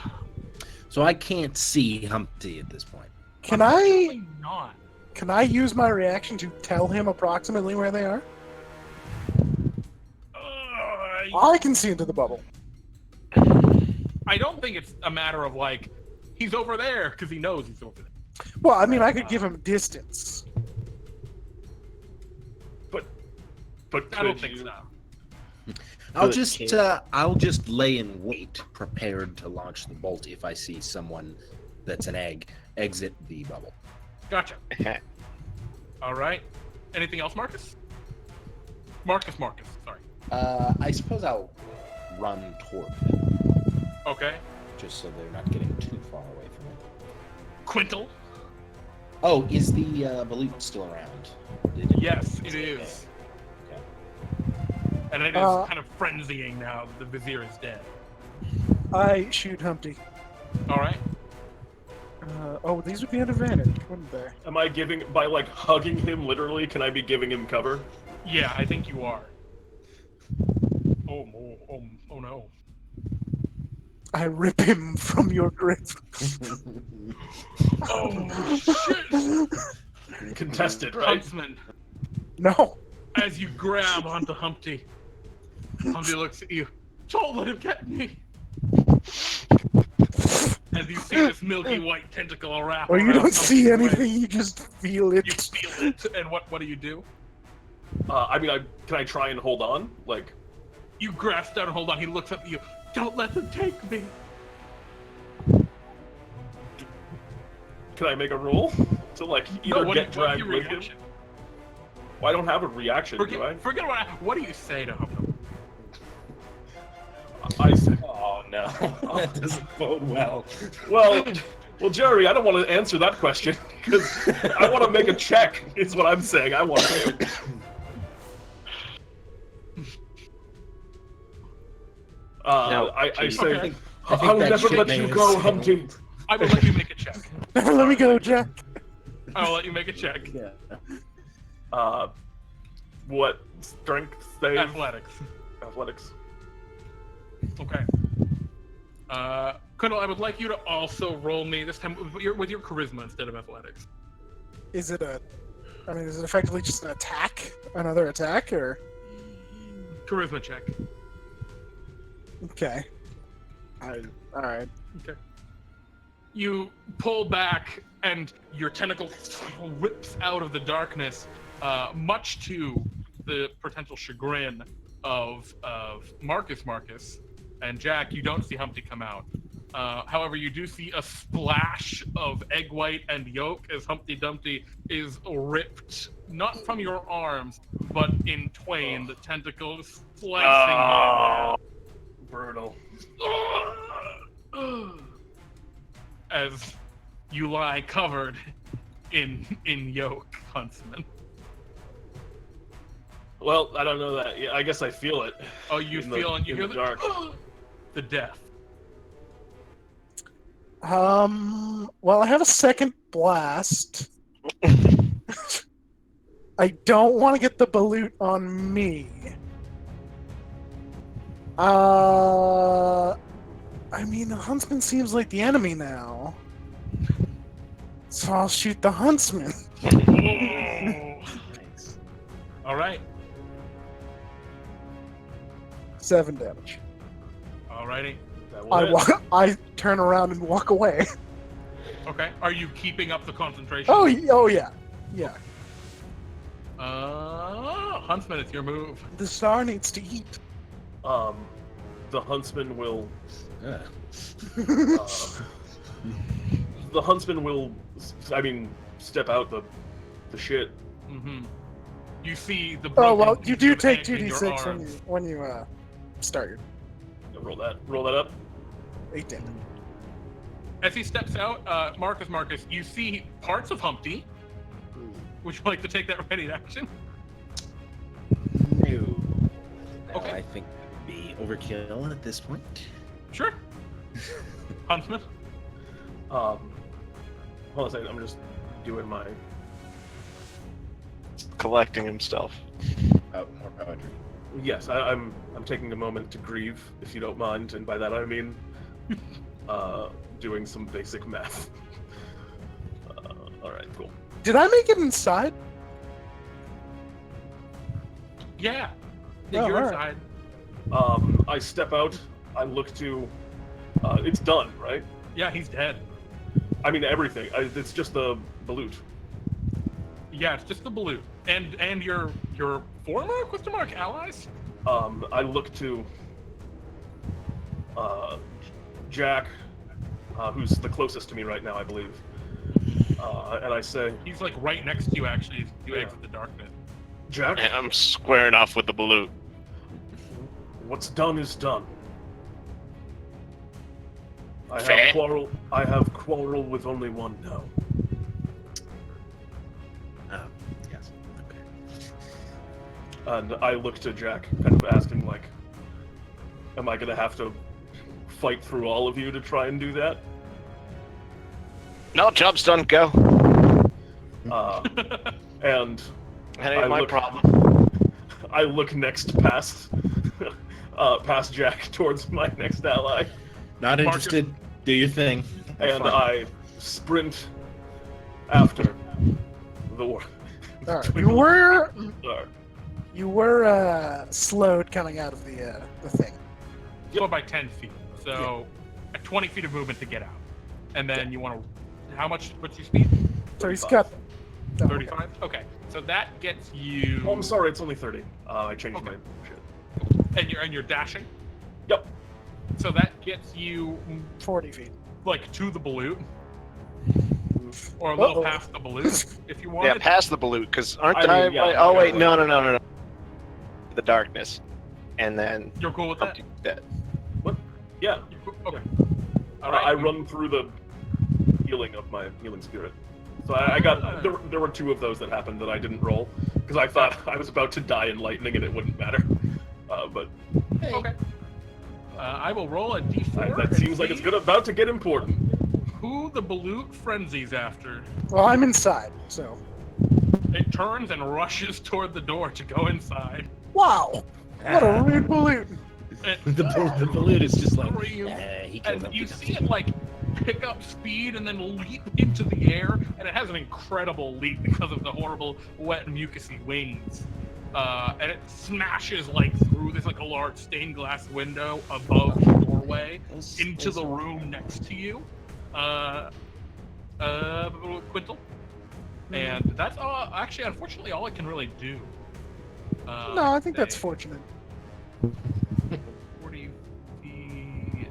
Speaker 7: So I can't see Humpty at this point.
Speaker 3: Can I
Speaker 1: Unfortunately not.
Speaker 3: Can I use my reaction to tell him approximately where they are? I can see into the bubble.
Speaker 1: I don't think it's a matter of like he's over there because he knows he's over there.
Speaker 3: Well, I mean, I could give him distance.
Speaker 2: But
Speaker 1: I don't
Speaker 2: could
Speaker 1: think
Speaker 2: you?
Speaker 1: so.
Speaker 7: I'll just lay in wait, prepared to launch the bolt if I see someone that's an egg exit the bubble.
Speaker 1: Gotcha. All right. Anything else, Marcus? Marcus. Sorry.
Speaker 7: I suppose I'll run toward them,
Speaker 1: Okay.
Speaker 7: just so they're not getting too far away from it.
Speaker 1: Quintal.
Speaker 7: Oh, is the balut still around?
Speaker 1: Yes, it is.
Speaker 7: Okay.
Speaker 1: And it is kind of frenzying now that the vizier is dead.
Speaker 3: I shoot Humpty.
Speaker 1: All right.
Speaker 3: Oh, these would be an advantage, wouldn't they?
Speaker 2: Am I giving by like hugging him literally? Can I be giving him cover?
Speaker 1: Yeah, I think you are. Oh no.
Speaker 3: I rip him from your grip.
Speaker 1: Oh shit!
Speaker 2: Contested, right?
Speaker 1: Huntsman,
Speaker 3: No.
Speaker 1: as you grab onto Humpty, Humpty looks at you. Don't let him get me. As you see this milky white tentacle wrap
Speaker 3: Well, you
Speaker 1: around
Speaker 3: don't
Speaker 1: Humpty's
Speaker 3: see
Speaker 1: leg.
Speaker 3: anything, you just feel it.
Speaker 1: You feel it, and what do you do?
Speaker 2: I mean, can I try and hold on? Like,
Speaker 1: You grasp down and hold on. He looks up at you. Don't let them take me.
Speaker 2: can I make a roll to like
Speaker 1: No,
Speaker 2: either
Speaker 1: what's
Speaker 2: get dragged
Speaker 1: your
Speaker 2: with him?
Speaker 1: reaction?
Speaker 2: Well, I don't have a reaction, do I?
Speaker 1: Forget what do you say to Humpty?
Speaker 2: I say,
Speaker 5: Oh no, that doesn't bode well.
Speaker 2: well, Jerry, I don't want to answer that question because I want to make a check. Is what I'm saying. I want to.
Speaker 6: No,
Speaker 2: I say,
Speaker 1: Okay.
Speaker 2: I'll
Speaker 7: that
Speaker 2: never
Speaker 7: shit
Speaker 2: let
Speaker 7: may
Speaker 2: you
Speaker 7: have
Speaker 2: go,
Speaker 7: sailed.
Speaker 2: Humpty.
Speaker 1: I will let you make a check.
Speaker 3: Never let me go, Jack.
Speaker 1: I will let you make a check.
Speaker 7: Yeah.
Speaker 2: What strength save?
Speaker 1: Athletics.
Speaker 2: Athletics.
Speaker 1: Okay. Kendall, I would like you to also roll me this time with your charisma instead of athletics.
Speaker 3: Is it is it effectively just an attack? Another attack, or?
Speaker 1: Charisma check.
Speaker 3: Okay. Alright.
Speaker 1: Okay. You pull back, and your tentacle rips out of the darkness, much to the potential chagrin of Marcus, and Jack. You don't see Humpty come out. However, you do see a splash of egg white and yolk as Humpty Dumpty is ripped, not from your arms, but in twain. The tentacles slicing
Speaker 2: Brutal.
Speaker 1: as you lie covered in yolk, Huntsman.
Speaker 2: Well, I don't know that. Yeah, I guess I feel it.
Speaker 1: Oh, you
Speaker 2: in
Speaker 1: feel
Speaker 2: the,
Speaker 1: and you
Speaker 2: in
Speaker 1: hear
Speaker 2: the dark.
Speaker 1: the death.
Speaker 3: Well, I have a second blast. I don't want to get the balut on me. I mean, the huntsman seems like the enemy now. So I'll shoot the huntsman.
Speaker 7: Nice.
Speaker 1: All right.
Speaker 3: 7 damage.
Speaker 1: Alrighty.
Speaker 2: That will hit.
Speaker 3: I turn around and walk away.
Speaker 1: Okay. Are you keeping up the concentration?
Speaker 3: Oh yeah. Yeah.
Speaker 1: Huntsman, it's your move.
Speaker 3: The star needs to eat.
Speaker 2: The huntsman will.
Speaker 7: Yeah.
Speaker 2: The huntsman will. I mean, step out the shit.
Speaker 1: Mm-hmm. You see the.
Speaker 3: Oh well,
Speaker 1: broken
Speaker 3: you do
Speaker 1: pieces of
Speaker 3: take
Speaker 1: egg in your
Speaker 3: 2d6
Speaker 1: arms.
Speaker 3: when you start your
Speaker 2: Roll that up.
Speaker 3: 8 damage.
Speaker 1: As he steps out, Marcus, you see parts of Humpty. Would you like to take that ready action?
Speaker 7: No.
Speaker 1: Okay.
Speaker 7: I think it would be overkill at this point.
Speaker 1: Sure. Huntsman.
Speaker 2: Hold on a second. I'm just doing my.
Speaker 6: Collecting himself.
Speaker 7: Oh, more poetry.
Speaker 2: Yes, I'm taking a moment to grieve, if you don't mind, and by that I mean doing some basic math. All right, cool.
Speaker 3: Did I make it inside?
Speaker 1: Yeah.
Speaker 3: Oh,
Speaker 1: You're
Speaker 3: alright.
Speaker 1: inside.
Speaker 2: I step out. I look to. It's done, right?
Speaker 1: Yeah, he's dead.
Speaker 2: I mean everything. It's just the balut.
Speaker 1: Yeah, it's just the balut. And your former allies?
Speaker 2: I look to Jack, who's the closest to me right now, I believe. And I say,
Speaker 1: He's like right next to you actually as you exit the darkness.
Speaker 2: Jack,
Speaker 4: And I'm squaring off with the balut.
Speaker 2: what's done is done. I
Speaker 4: Fair.
Speaker 2: have quarrel with only one now.
Speaker 7: Yes. Okay.
Speaker 2: And I look to Jack, kind of asking, like, am I gonna have to fight through all of you to try and do that?
Speaker 4: No, job's done. Go.
Speaker 2: And
Speaker 4: That ain't
Speaker 2: I
Speaker 4: my
Speaker 2: look-
Speaker 4: problem.
Speaker 2: I look next past Jack towards my next ally,
Speaker 7: Not
Speaker 1: Marcus-
Speaker 7: interested. Do your thing.
Speaker 2: and
Speaker 7: Fine.
Speaker 2: I sprint after the war.
Speaker 3: Alright. You were slowed coming out of the thing.
Speaker 1: Go by 10 feet. So 20 feet of movement to get out. And then you want to... What's your speed?
Speaker 3: So he's
Speaker 2: 35.
Speaker 3: got
Speaker 1: 35? Okay. So that gets you...
Speaker 2: Oh, I'm sorry, it's only 30. I changed
Speaker 1: Okay.
Speaker 2: my shit.
Speaker 1: And you're dashing?
Speaker 2: Yep.
Speaker 1: So that gets you
Speaker 3: 40 feet.
Speaker 1: like to the balut. Or a little
Speaker 3: Uh-oh.
Speaker 1: past the balut, if you want.
Speaker 4: Yeah, past the balut, because aren't
Speaker 2: I
Speaker 4: I?
Speaker 2: mean, yeah,
Speaker 4: oh
Speaker 2: yeah,
Speaker 4: wait,
Speaker 2: like-
Speaker 4: no. The darkness, and then
Speaker 1: You're cool with that?
Speaker 4: Humpty dead.
Speaker 2: Yeah.
Speaker 1: You're cool? Okay.
Speaker 2: I
Speaker 1: Alright.
Speaker 2: run through the healing of my healing spirit. So I got there were two of those that happened that I didn't roll because I thought I was about to die in lightning and it wouldn't matter. But
Speaker 1: Okay. I will roll a d4.
Speaker 2: that
Speaker 1: and
Speaker 2: seems like it's
Speaker 1: see
Speaker 2: about to get important.
Speaker 1: Who the balut frenzies after.
Speaker 3: Well, I'm inside, so.
Speaker 1: It turns and rushes toward the door to go inside.
Speaker 3: Wow! What a rude balloon!
Speaker 1: It,
Speaker 7: the balloon is just like,
Speaker 1: Scream.
Speaker 7: he killed
Speaker 1: and
Speaker 7: Humpty
Speaker 1: you
Speaker 7: Dumpty.
Speaker 1: see it like pick up speed and then leap into the air, and it has an incredible leap because of the horrible wet mucousy wings. And it smashes like through this like a large stained glass window above the doorway into the room next to you, Quintal. And that's all. Actually, unfortunately, all it can really do.
Speaker 3: No, I think that's
Speaker 1: say.
Speaker 3: fortunate.
Speaker 1: 40 feet.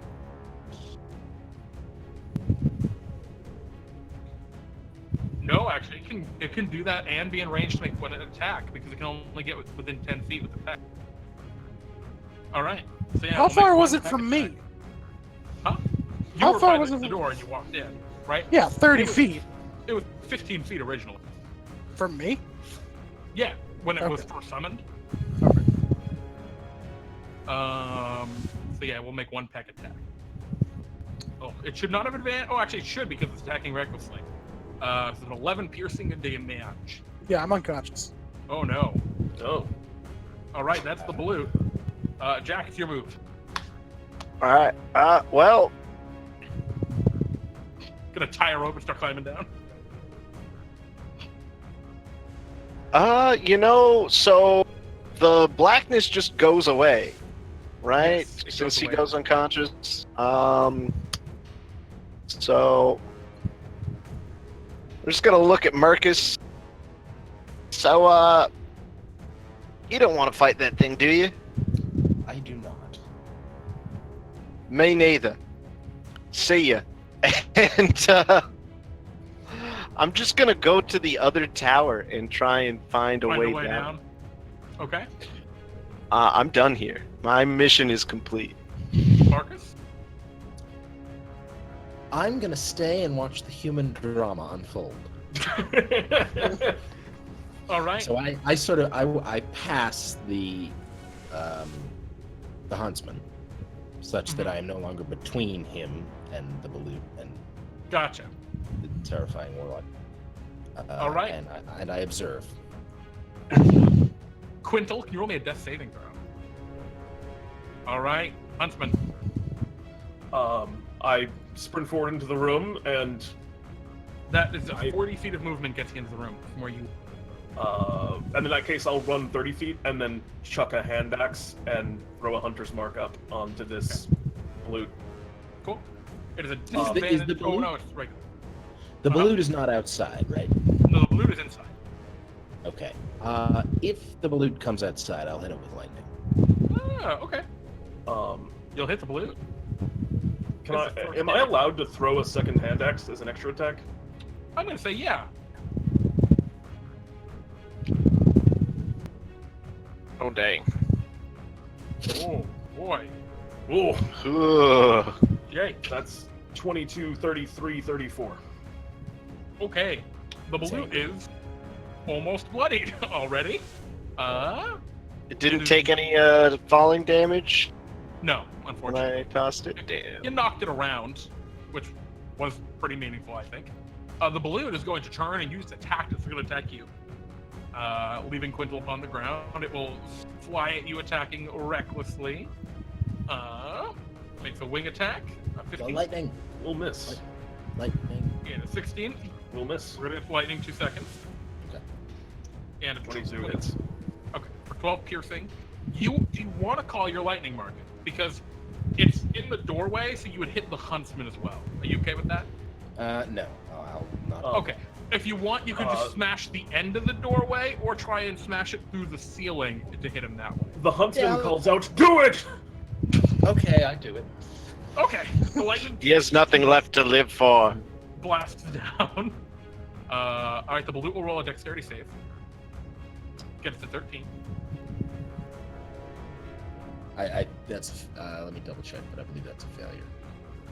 Speaker 1: No, actually, it can do that and be in range to make one attack because it can only get within 10 feet with attack. All right. So yeah,
Speaker 3: How
Speaker 1: it'll make
Speaker 3: far
Speaker 1: one
Speaker 3: was it
Speaker 1: attack
Speaker 3: from
Speaker 1: attack.
Speaker 3: me?
Speaker 1: Huh? You
Speaker 3: How
Speaker 1: were
Speaker 3: far
Speaker 1: by
Speaker 3: was
Speaker 1: the
Speaker 3: it from-
Speaker 1: door and you walked in, right?
Speaker 3: Yeah, 30
Speaker 1: It was-
Speaker 3: feet.
Speaker 1: It was 15 feet originally.
Speaker 3: From me?
Speaker 1: Yeah, when it was
Speaker 3: Okay.
Speaker 1: first summoned. So yeah, we'll make one peck attack. Oh, it should not have advanced. Oh, actually, it should because it's attacking recklessly. So it's an 11 piercing and damage.
Speaker 3: Yeah, I'm unconscious.
Speaker 1: Oh no.
Speaker 2: Oh.
Speaker 1: All right, that's the blue. Jack, it's your move.
Speaker 4: All right. Well,
Speaker 1: Gonna tie a rope and start climbing down.
Speaker 4: so the blackness just goes away, right?
Speaker 1: Yes, it
Speaker 4: Since
Speaker 1: goes
Speaker 4: he
Speaker 1: away.
Speaker 4: goes unconscious. So we're just gonna look at Marcus. So, you don't want to fight that thing, do you?
Speaker 5: I do not.
Speaker 4: Me neither. See ya. And I'm just gonna go to the other tower and try and find a
Speaker 1: Find
Speaker 4: way,
Speaker 1: a way
Speaker 4: down.
Speaker 1: down. Okay.
Speaker 4: I'm done here. My mission is complete.
Speaker 1: Marcus?
Speaker 7: I'm gonna stay and watch the human drama unfold.
Speaker 1: All right.
Speaker 7: So I pass the huntsman, such that I am no longer between him and the balloon and
Speaker 1: Gotcha.
Speaker 7: the terrifying warlock.
Speaker 1: All right.
Speaker 7: And I observe.
Speaker 1: Quintal, can you roll me a death saving throw? All right. Huntsman.
Speaker 2: I sprint forward into the room and
Speaker 1: That is 40 feet of movement gets you into the room from where you.
Speaker 2: And in that case, I'll run 30 feet and then chuck a hand axe and throw a hunter's mark up onto this balut.
Speaker 1: Cool. It is a
Speaker 7: Is
Speaker 1: disadvantage.
Speaker 7: the
Speaker 1: Oh
Speaker 7: balut-
Speaker 1: no, it's regular.
Speaker 7: The balut is not outside, right?
Speaker 1: No, the balut is inside.
Speaker 7: Okay. If the balut comes outside, I'll hit it with lightning.
Speaker 1: Ah, okay. You'll hit the balut.
Speaker 2: Am I allowed to throw a second hand axe as an extra attack?
Speaker 1: I'm gonna say yeah.
Speaker 4: Oh dang.
Speaker 1: Oh boy.
Speaker 2: Oh,
Speaker 4: Ugh.
Speaker 1: Jake.
Speaker 2: that's 22, 33, 34.
Speaker 1: Okay. The balut is almost bloodied already.
Speaker 4: It didn't take any falling damage
Speaker 1: No,
Speaker 4: when
Speaker 1: unfortunately.
Speaker 4: I tossed it. Damn.
Speaker 1: You knocked it around, which was pretty meaningful, I think. The balloon is going to turn and use its attack to attack you. Leaving Quintal upon the ground. It will fly at you, attacking recklessly. Makes a wing attack. A
Speaker 7: Go
Speaker 1: 15
Speaker 7: lightning.
Speaker 2: We'll miss.
Speaker 7: Lightning.
Speaker 1: and a 16.
Speaker 2: We'll miss.
Speaker 1: We're gonna hit lightning 2 seconds.
Speaker 7: Okay.
Speaker 1: And a
Speaker 2: 22
Speaker 1: 20.
Speaker 2: hits.
Speaker 1: Okay, for 12 piercing. Do you want to call your lightning market? Because it's in the doorway, so you would hit the huntsman as well. Are you okay with that?
Speaker 7: No. I'll not.
Speaker 1: Okay. If you want, you could just smash the end of the doorway, or try and smash it through the ceiling to hit him that way.
Speaker 2: The huntsman
Speaker 7: Yeah.
Speaker 2: calls out, "Do it!"
Speaker 7: Okay, I do it.
Speaker 1: Okay. The lightning
Speaker 4: He has nothing left to live for.
Speaker 1: blasts down. All right, the balut will roll a dexterity save. Gets to 13.
Speaker 7: That's let me double check, but I believe that's a failure.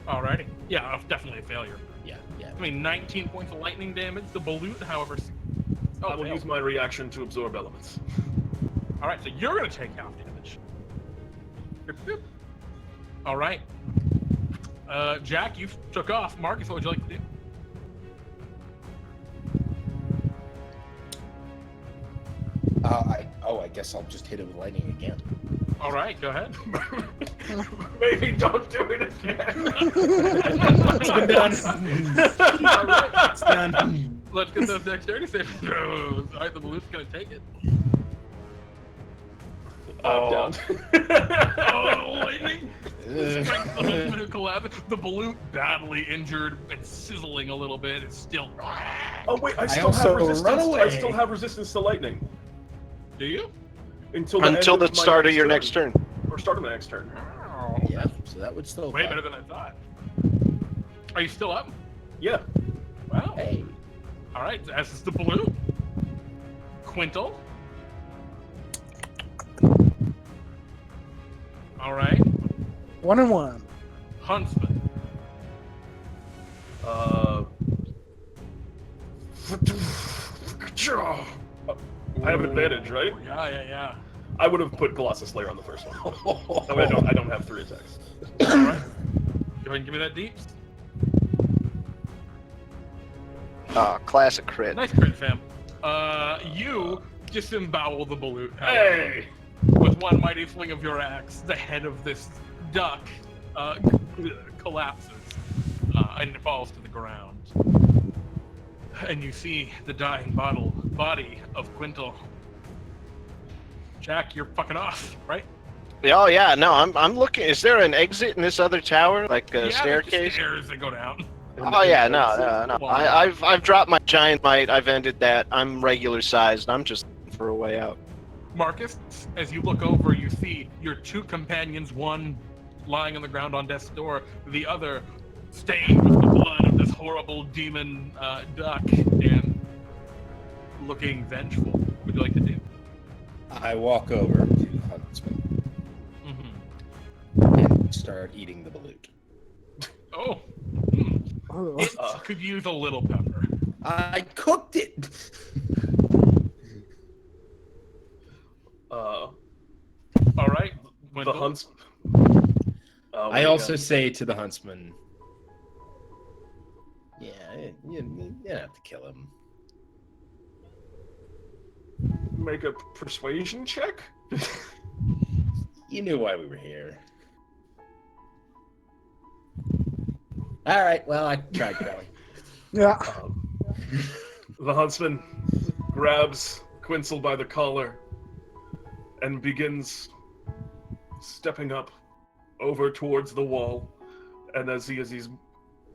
Speaker 1: Alrighty. Yeah, definitely a failure.
Speaker 7: Yeah.
Speaker 1: I mean, 19 points of lightning damage. The balut, however.
Speaker 2: I will
Speaker 1: failed.
Speaker 2: use my reaction to absorb elements.
Speaker 1: All right, so you're gonna take half damage. All right. Jack, you took off. Marcus, what would you like to do?
Speaker 7: I guess I'll just hit it with lightning again.
Speaker 1: All right, go ahead.
Speaker 2: Maybe don't do it again.
Speaker 7: It's been done.
Speaker 1: All right,
Speaker 7: It's done.
Speaker 1: let's get those dexterity saving throws. All right, the balloon's gonna take it.
Speaker 2: I'm down.
Speaker 1: Oh, lightning! Strikes the husband who collapses. The balloon badly injured and sizzling a little bit. It's still.
Speaker 2: Oh wait, I still
Speaker 7: also
Speaker 2: have resistance.
Speaker 7: run away.
Speaker 2: I still have resistance to lightning
Speaker 1: Do you?
Speaker 2: until the,
Speaker 4: Until
Speaker 2: end
Speaker 4: the
Speaker 2: of my
Speaker 4: start of your next turn.
Speaker 2: or start of my next turn.
Speaker 1: Oh,
Speaker 7: Yeah, so that would still.
Speaker 1: way
Speaker 7: count.
Speaker 1: better than I thought. Are you still up?
Speaker 2: Yeah.
Speaker 1: Wow.
Speaker 7: Hey.
Speaker 1: All right, as is the balloon. Quintal. All right,
Speaker 3: 1 and 1.
Speaker 1: Huntsman.
Speaker 2: I have advantage, right?
Speaker 1: Yeah.
Speaker 2: I would have put Colossus Slayer on the first one. That way I don't have 3 attacks.
Speaker 1: All right. Go ahead and give me that deeps.
Speaker 4: Classic crit.
Speaker 1: Nice crit, fam. You disembowel the balloon.
Speaker 2: Hey!
Speaker 1: With one mighty fling of your axe, the head of this duck collapses and it falls to the ground. And you see the dying body of Quintal. Jack, you're fucking off, right?
Speaker 4: Oh yeah, no, I'm looking. Is there an exit in this other tower, like a
Speaker 1: Yeah, there's
Speaker 4: staircase?
Speaker 1: stairs that go down.
Speaker 4: Oh yeah, no. I've dropped my giant might. I've ended that. I'm regular sized. I'm just looking for a way out.
Speaker 1: Marcus, as you look over, you see your 2 companions, one lying on the ground on death's door, the other stained with the blood of this horrible demon duck and looking vengeful. What would you like to do?
Speaker 7: I walk over to the huntsman
Speaker 1: Mm-hmm.
Speaker 7: and start eating the balut.
Speaker 1: Oh,
Speaker 3: Oh.
Speaker 1: it could use a little pepper.
Speaker 7: I cooked it.
Speaker 1: All right,
Speaker 2: The
Speaker 1: Wendell.
Speaker 2: hunts.
Speaker 7: I also say to the huntsman, "Yeah, you have to kill him."
Speaker 2: make a persuasion check.
Speaker 7: You knew why we were here. All right. Well, I tried, Crowley.
Speaker 3: Yeah.
Speaker 2: The huntsman grabs Quinzel by the collar and begins stepping up over towards the wall. And as he's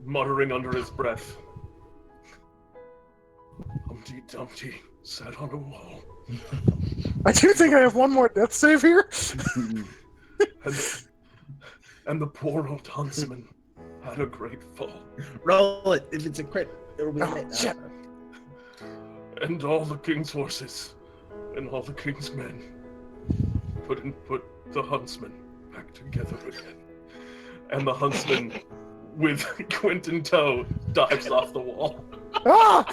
Speaker 2: muttering under his breath, Humpty Dumpty sat on a wall.
Speaker 3: I do think I have one more death save here.
Speaker 2: And the poor old huntsman had a great fall.
Speaker 7: Roll it. If it's a crit, it'll be
Speaker 3: Oh, shit.
Speaker 2: And all the king's horses and all the king's men put the huntsman back together again. And the huntsman, with Quint in tow, dives off the wall.
Speaker 3: Ah!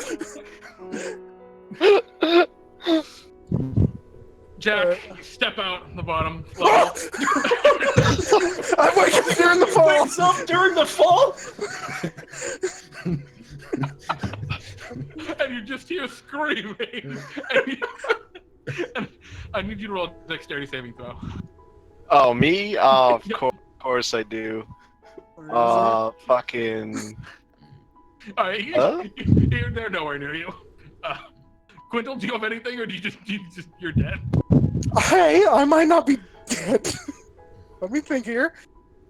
Speaker 1: Jack, step out the bottom level.
Speaker 3: I wake up during the fall.
Speaker 2: Wakes up during the fall?
Speaker 1: And you just hear screaming. And I need you to roll a dexterity saving throw.
Speaker 4: Oh, me? Oh, of course I do. Fucking.
Speaker 1: Alright,
Speaker 4: Huh?
Speaker 1: they're nowhere near you. Quintel, do you have anything, or you're dead?
Speaker 3: Hey, I might not be dead. Let me think here.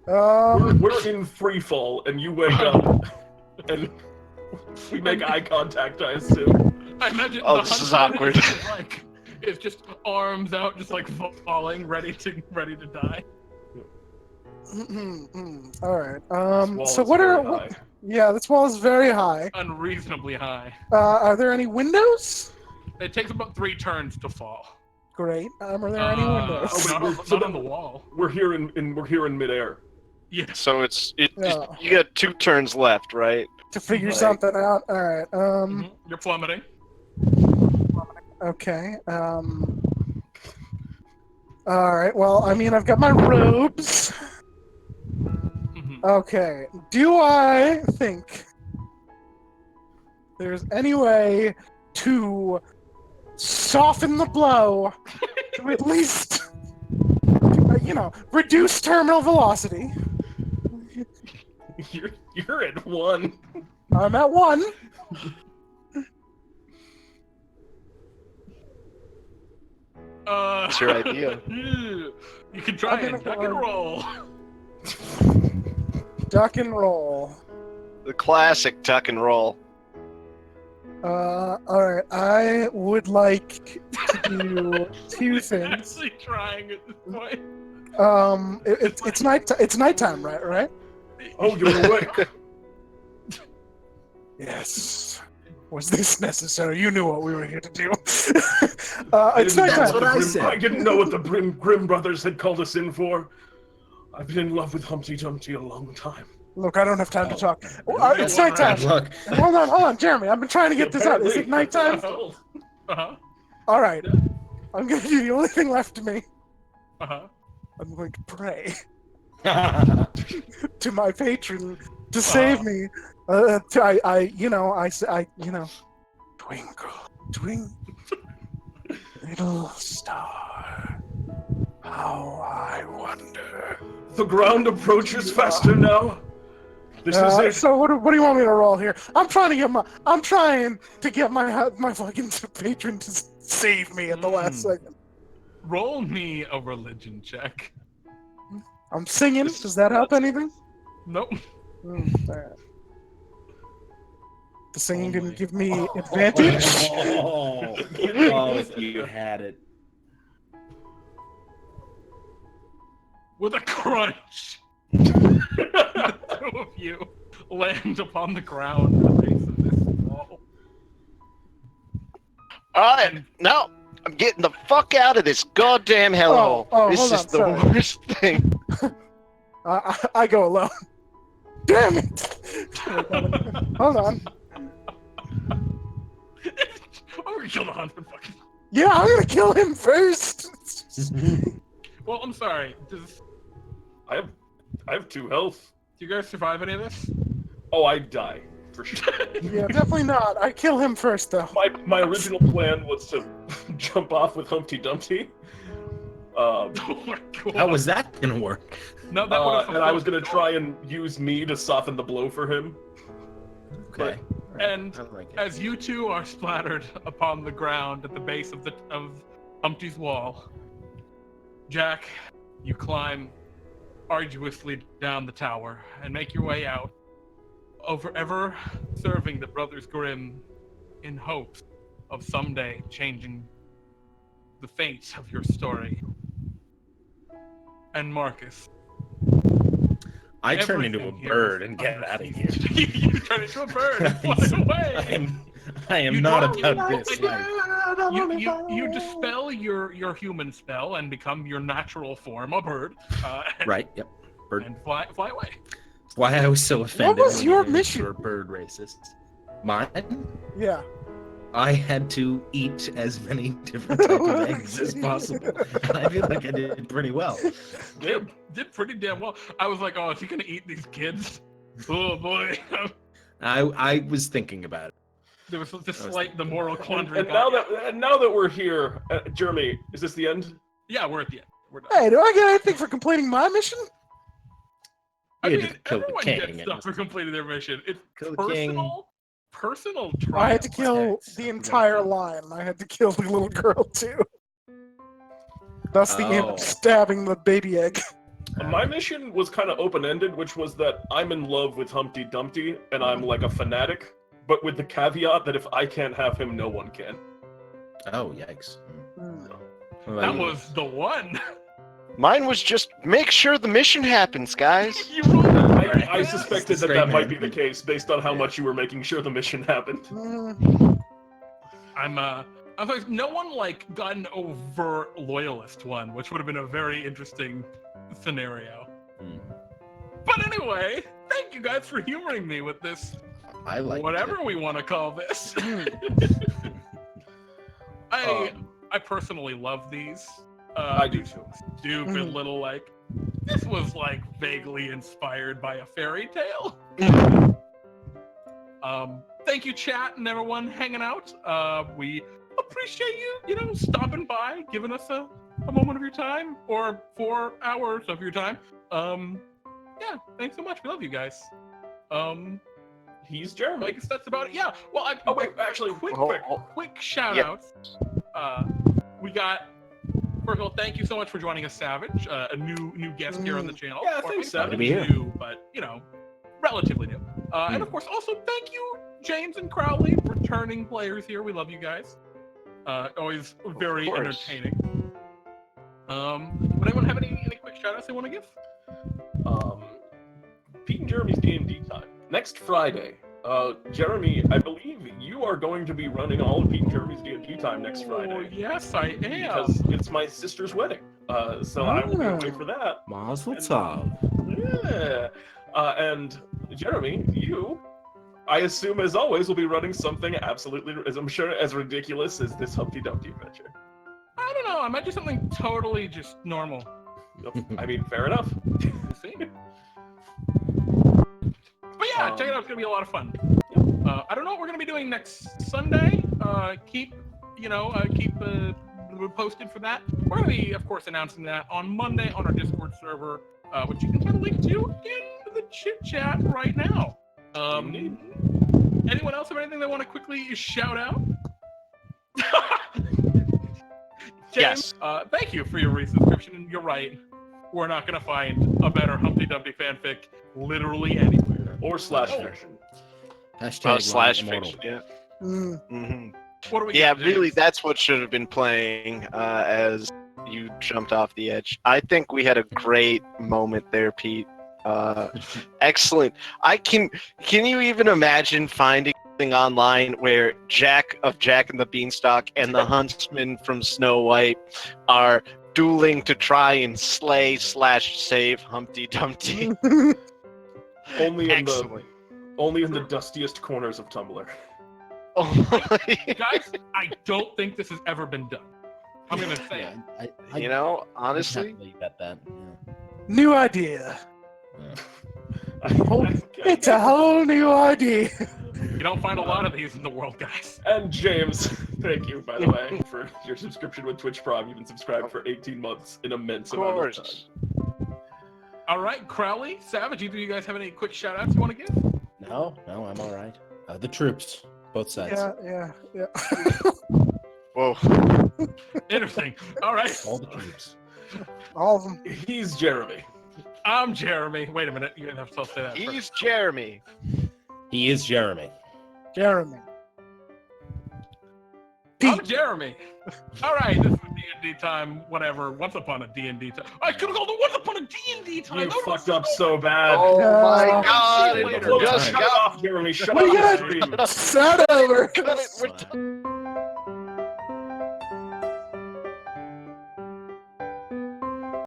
Speaker 2: We're in free fall, and you wake up, and we make eye contact, I assume.
Speaker 1: I imagine
Speaker 4: Oh,
Speaker 1: the
Speaker 4: this is
Speaker 1: huntsman
Speaker 4: awkward.
Speaker 1: is just arms out, just like falling, ready to die.
Speaker 3: All right.
Speaker 2: This wall
Speaker 3: So
Speaker 2: is
Speaker 3: what
Speaker 2: very
Speaker 3: are?
Speaker 2: high.
Speaker 3: Yeah, this wall is very high.
Speaker 1: Unreasonably high.
Speaker 3: Are there any windows?
Speaker 1: It takes about 3 turns to fall.
Speaker 3: Great. Are there any windows?
Speaker 1: Not on the wall.
Speaker 2: We're here in midair.
Speaker 1: Yeah.
Speaker 4: So
Speaker 3: Yeah.
Speaker 4: you got 2 turns left, right?
Speaker 3: To figure
Speaker 2: Right.
Speaker 3: something out. All right.
Speaker 1: You're plummeting.
Speaker 3: Okay. All right. Well, I mean, I've got my robes. Okay. Do I think there's any way to soften the blow to at least, reduce terminal velocity?
Speaker 2: You're at 1.
Speaker 3: I'm at 1.
Speaker 4: What's your idea?
Speaker 1: You can try
Speaker 3: I'm gonna
Speaker 1: and duck
Speaker 3: go-
Speaker 1: and roll.
Speaker 3: Duck and roll.
Speaker 4: The classic tuck and roll.
Speaker 3: Alright, I would like to do 2 things.
Speaker 1: Actually trying at this point.
Speaker 3: It's nighttime, right?
Speaker 2: Oh, you're awake.
Speaker 3: Yes. Was this necessary? You knew what we were here to do.
Speaker 2: I
Speaker 3: It's
Speaker 2: didn't know
Speaker 3: nighttime.
Speaker 2: what the
Speaker 7: I
Speaker 2: Grimm-
Speaker 7: said.
Speaker 2: I didn't know what the Grimm brothers had called us in for. I've been in love with Humpty Dumpty a long time.
Speaker 3: Look, I don't have time to talk. It's
Speaker 1: Well,
Speaker 3: nighttime.
Speaker 7: Look,
Speaker 3: Hold on, Jeremy. I've been trying to get this out. Is it nighttime?
Speaker 1: Uh-huh.
Speaker 3: All right. I'm going to do the only thing left to me.
Speaker 1: Uh-huh.
Speaker 3: I'm going to pray to my patron to save me. Twinkle, twinkle, little star, how I wonder.
Speaker 2: The ground approaches faster now. This is it.
Speaker 3: So what do you want me to roll here? I'm trying to get my fucking patron to save me at the last second.
Speaker 1: Roll me a religion check.
Speaker 3: I'm singing. Does that help anything?
Speaker 1: Nope.
Speaker 3: All right. The singing didn't give me advantage.
Speaker 7: oh, if you had it.
Speaker 1: With a crunch, the 2 of you land upon the ground at the base of this wall.
Speaker 4: Alright, now I'm getting the fuck out of this goddamn hellhole.
Speaker 3: Oh,
Speaker 4: This
Speaker 3: hold
Speaker 4: is
Speaker 3: on,
Speaker 4: the
Speaker 3: sorry.
Speaker 4: worst thing.
Speaker 3: I go alone. Damn it! Hold on.
Speaker 1: I'm gonna kill the huntsman. Fucking.
Speaker 3: Yeah, I'm gonna kill him first.
Speaker 1: Well, I'm sorry. Does
Speaker 2: I have 2 health.
Speaker 1: do you guys survive any of this?
Speaker 2: Oh, I die for sure.
Speaker 3: Yeah, definitely not. I kill him first, though.
Speaker 2: My original plan was to jump off with Humpty Dumpty.
Speaker 1: Oh my god.
Speaker 7: How was that gonna work?
Speaker 1: No, that would have.
Speaker 2: And I was gonna try and use me to soften the blow for him.
Speaker 7: Okay.
Speaker 1: And
Speaker 7: I like it.
Speaker 1: as you two are splattered upon the ground at the base of Humpty's wall, Jack, you climb arduously down the tower and make your way out, ever serving the Brothers Grimm in hopes of someday changing the fate of your story. And Marcus,
Speaker 7: I turn into a
Speaker 1: everything here
Speaker 7: bird
Speaker 1: is
Speaker 7: and get out of here.
Speaker 1: you turn into a bird and fly away.
Speaker 7: I am
Speaker 1: You
Speaker 7: not
Speaker 1: don't
Speaker 7: about
Speaker 1: like
Speaker 7: this
Speaker 1: it.
Speaker 7: life.
Speaker 1: You dispel your human spell and become your natural form, a bird, and,
Speaker 7: Right, yep. Bird.
Speaker 1: and fly away.
Speaker 7: Why I was so offended
Speaker 3: was
Speaker 7: when
Speaker 3: your
Speaker 7: you
Speaker 3: mission?
Speaker 7: were bird racist. Mine?
Speaker 3: Yeah.
Speaker 7: I had to eat as many different types of eggs as possible. And I feel like I did pretty well.
Speaker 1: Did pretty damn well. I was like, oh, is he gonna eat these kids? Oh boy.
Speaker 7: I was thinking about it.
Speaker 1: There was just like the moral quandary.
Speaker 2: And now that we're here, Jeremy, is this the end?
Speaker 1: Yeah, we're at the end. We're done.
Speaker 3: Hey, do I get anything for completing my mission?
Speaker 1: I
Speaker 7: You
Speaker 1: mean,
Speaker 7: had to kill the
Speaker 1: everyone
Speaker 7: king
Speaker 1: gets
Speaker 7: and-
Speaker 1: stuff for completing their mission. It's
Speaker 7: Kill the king.
Speaker 1: personal
Speaker 3: I had to
Speaker 1: triumph.
Speaker 3: kill
Speaker 7: Protect.
Speaker 3: the entire line. I had to kill the little girl too. Thus the end
Speaker 7: Oh.
Speaker 3: of stabbing the baby egg.
Speaker 2: My mission was kind of open-ended, which was that I'm in love with Humpty Dumpty, and I'm like a fanatic, but with the caveat that if I can't have him, no one can.
Speaker 7: Oh, yikes.
Speaker 1: That was the one.
Speaker 4: Mine was just make sure the mission happens, guys.
Speaker 1: You rolled
Speaker 2: I suspected that
Speaker 7: Straight
Speaker 2: might
Speaker 7: man.
Speaker 2: be the case based on how much you were making sure the mission happened.
Speaker 3: Mm.
Speaker 1: I was like, no one like got an overt loyalist one, which would have been a very interesting scenario.
Speaker 7: Hmm.
Speaker 1: But anyway, thank you guys for humoring me with this,
Speaker 7: I like
Speaker 1: whatever we want to call this. I personally love these.
Speaker 2: I do too.
Speaker 1: Stupid
Speaker 3: Mhm.
Speaker 1: little like. This was like vaguely inspired by a fairy tale. Thank you, chat and everyone hanging out. We appreciate you, stopping by, giving us a moment of your time, or 4 hours of your time. Yeah, thanks so much. We love you guys.
Speaker 2: He's
Speaker 1: I
Speaker 2: Jeremy.
Speaker 1: guess that's about it. Yeah. Well,
Speaker 2: Oh wait, actually,
Speaker 1: quick shout outs. We got. First of all, thank you so much for joining us, Savage, a new guest here on the channel.
Speaker 2: Yeah,
Speaker 1: Or
Speaker 2: thanks,
Speaker 1: maybe
Speaker 2: Savage.
Speaker 1: not
Speaker 5: to be here.
Speaker 1: New, but relatively new. And of course, also thank you, James and Crowley, returning players here. We love you guys. Always very
Speaker 4: course.
Speaker 1: entertaining. Would anyone have any quick shout outs they want to give?
Speaker 2: Pete and Jeremy's DnDTime next Friday. Jeremy, I believe you are going to be running all of Pete and Jeremy's DnDTime next
Speaker 1: Oh,
Speaker 2: Friday.
Speaker 1: yes, I am.
Speaker 2: Because it's my sister's wedding. So I will be away for that.
Speaker 5: Mazel tov.
Speaker 2: Yeah. And Jeremy, you, I assume as always, will be running something absolutely, as I'm sure, as ridiculous as this Humpty Dumpty adventure.
Speaker 1: I don't know. I might do something totally just normal.
Speaker 2: I mean, fair enough.
Speaker 1: We'll see. But yeah, check it out. It's gonna be a lot of fun. I don't know what we're gonna be doing next Sunday. Keep posted for that. We're gonna be, of course, announcing that on Monday on our Discord server, which you can find a link to in the chit chat right now. Anyone else have anything they want to quickly shout out? James,
Speaker 4: Yes.
Speaker 1: thank you for your resubscription. And you're right. We're not gonna find a better Humpty Dumpty fanfic literally anywhere.
Speaker 2: Or slash fiction.
Speaker 5: Hashtag
Speaker 4: Slash
Speaker 5: immortal.
Speaker 4: fiction. Yeah.
Speaker 3: Mm.
Speaker 4: hmm
Speaker 1: What are we?
Speaker 4: Yeah,
Speaker 1: gonna do?
Speaker 4: really, that's what should have been playing as you jumped off the edge. I think we had a great moment there, Pete. Excellent. Can you even imagine finding something online where Jack of Jack and the Beanstalk and the Huntsman from Snow White are dueling to try and slay/save Humpty Dumpty?
Speaker 2: Only in
Speaker 4: Excellent.
Speaker 2: the dustiest corners of Tumblr.
Speaker 1: Guys, I don't think this has ever been done. I'm gonna say it.
Speaker 5: I
Speaker 4: You know, honestly,
Speaker 5: definitely bet that. Yeah.
Speaker 3: New idea.
Speaker 2: And
Speaker 3: It's a whole new idea.
Speaker 1: You don't find a lot of these in the world, guys.
Speaker 2: James, thank you, by the way, for your subscription with Twitch Prime. You've been subscribed for 18 months, an immense
Speaker 4: of
Speaker 2: amount of time.
Speaker 4: course.
Speaker 1: All right, Crowley, Savage, either of you guys have any quick shout outs you want to give?
Speaker 5: No, I'm all right. The troops, both sides.
Speaker 3: Yeah.
Speaker 4: Whoa.
Speaker 1: Interesting. All right.
Speaker 5: All the troops.
Speaker 3: All of them.
Speaker 2: He's Jeremy.
Speaker 1: I'm Jeremy. Wait a minute. You're gonna have to say that.
Speaker 4: He's Jeremy.
Speaker 5: He is Jeremy.
Speaker 3: Jeremy.
Speaker 1: I'm Jeremy. All right, this is D&D time. Whatever. Once upon a D&D time. I could have called it Once Upon a D&D time.
Speaker 2: You
Speaker 1: That would've
Speaker 2: fucked
Speaker 1: been
Speaker 2: up so bad.
Speaker 4: Oh my
Speaker 3: Yeah.
Speaker 4: God!
Speaker 1: See you
Speaker 4: It
Speaker 1: later.
Speaker 2: Look,
Speaker 4: just
Speaker 2: shut it
Speaker 4: got
Speaker 2: off, Jeremy. Shut
Speaker 3: We
Speaker 2: up.
Speaker 3: got-
Speaker 2: Stream.
Speaker 3: Start over.
Speaker 4: Cut it. We're done.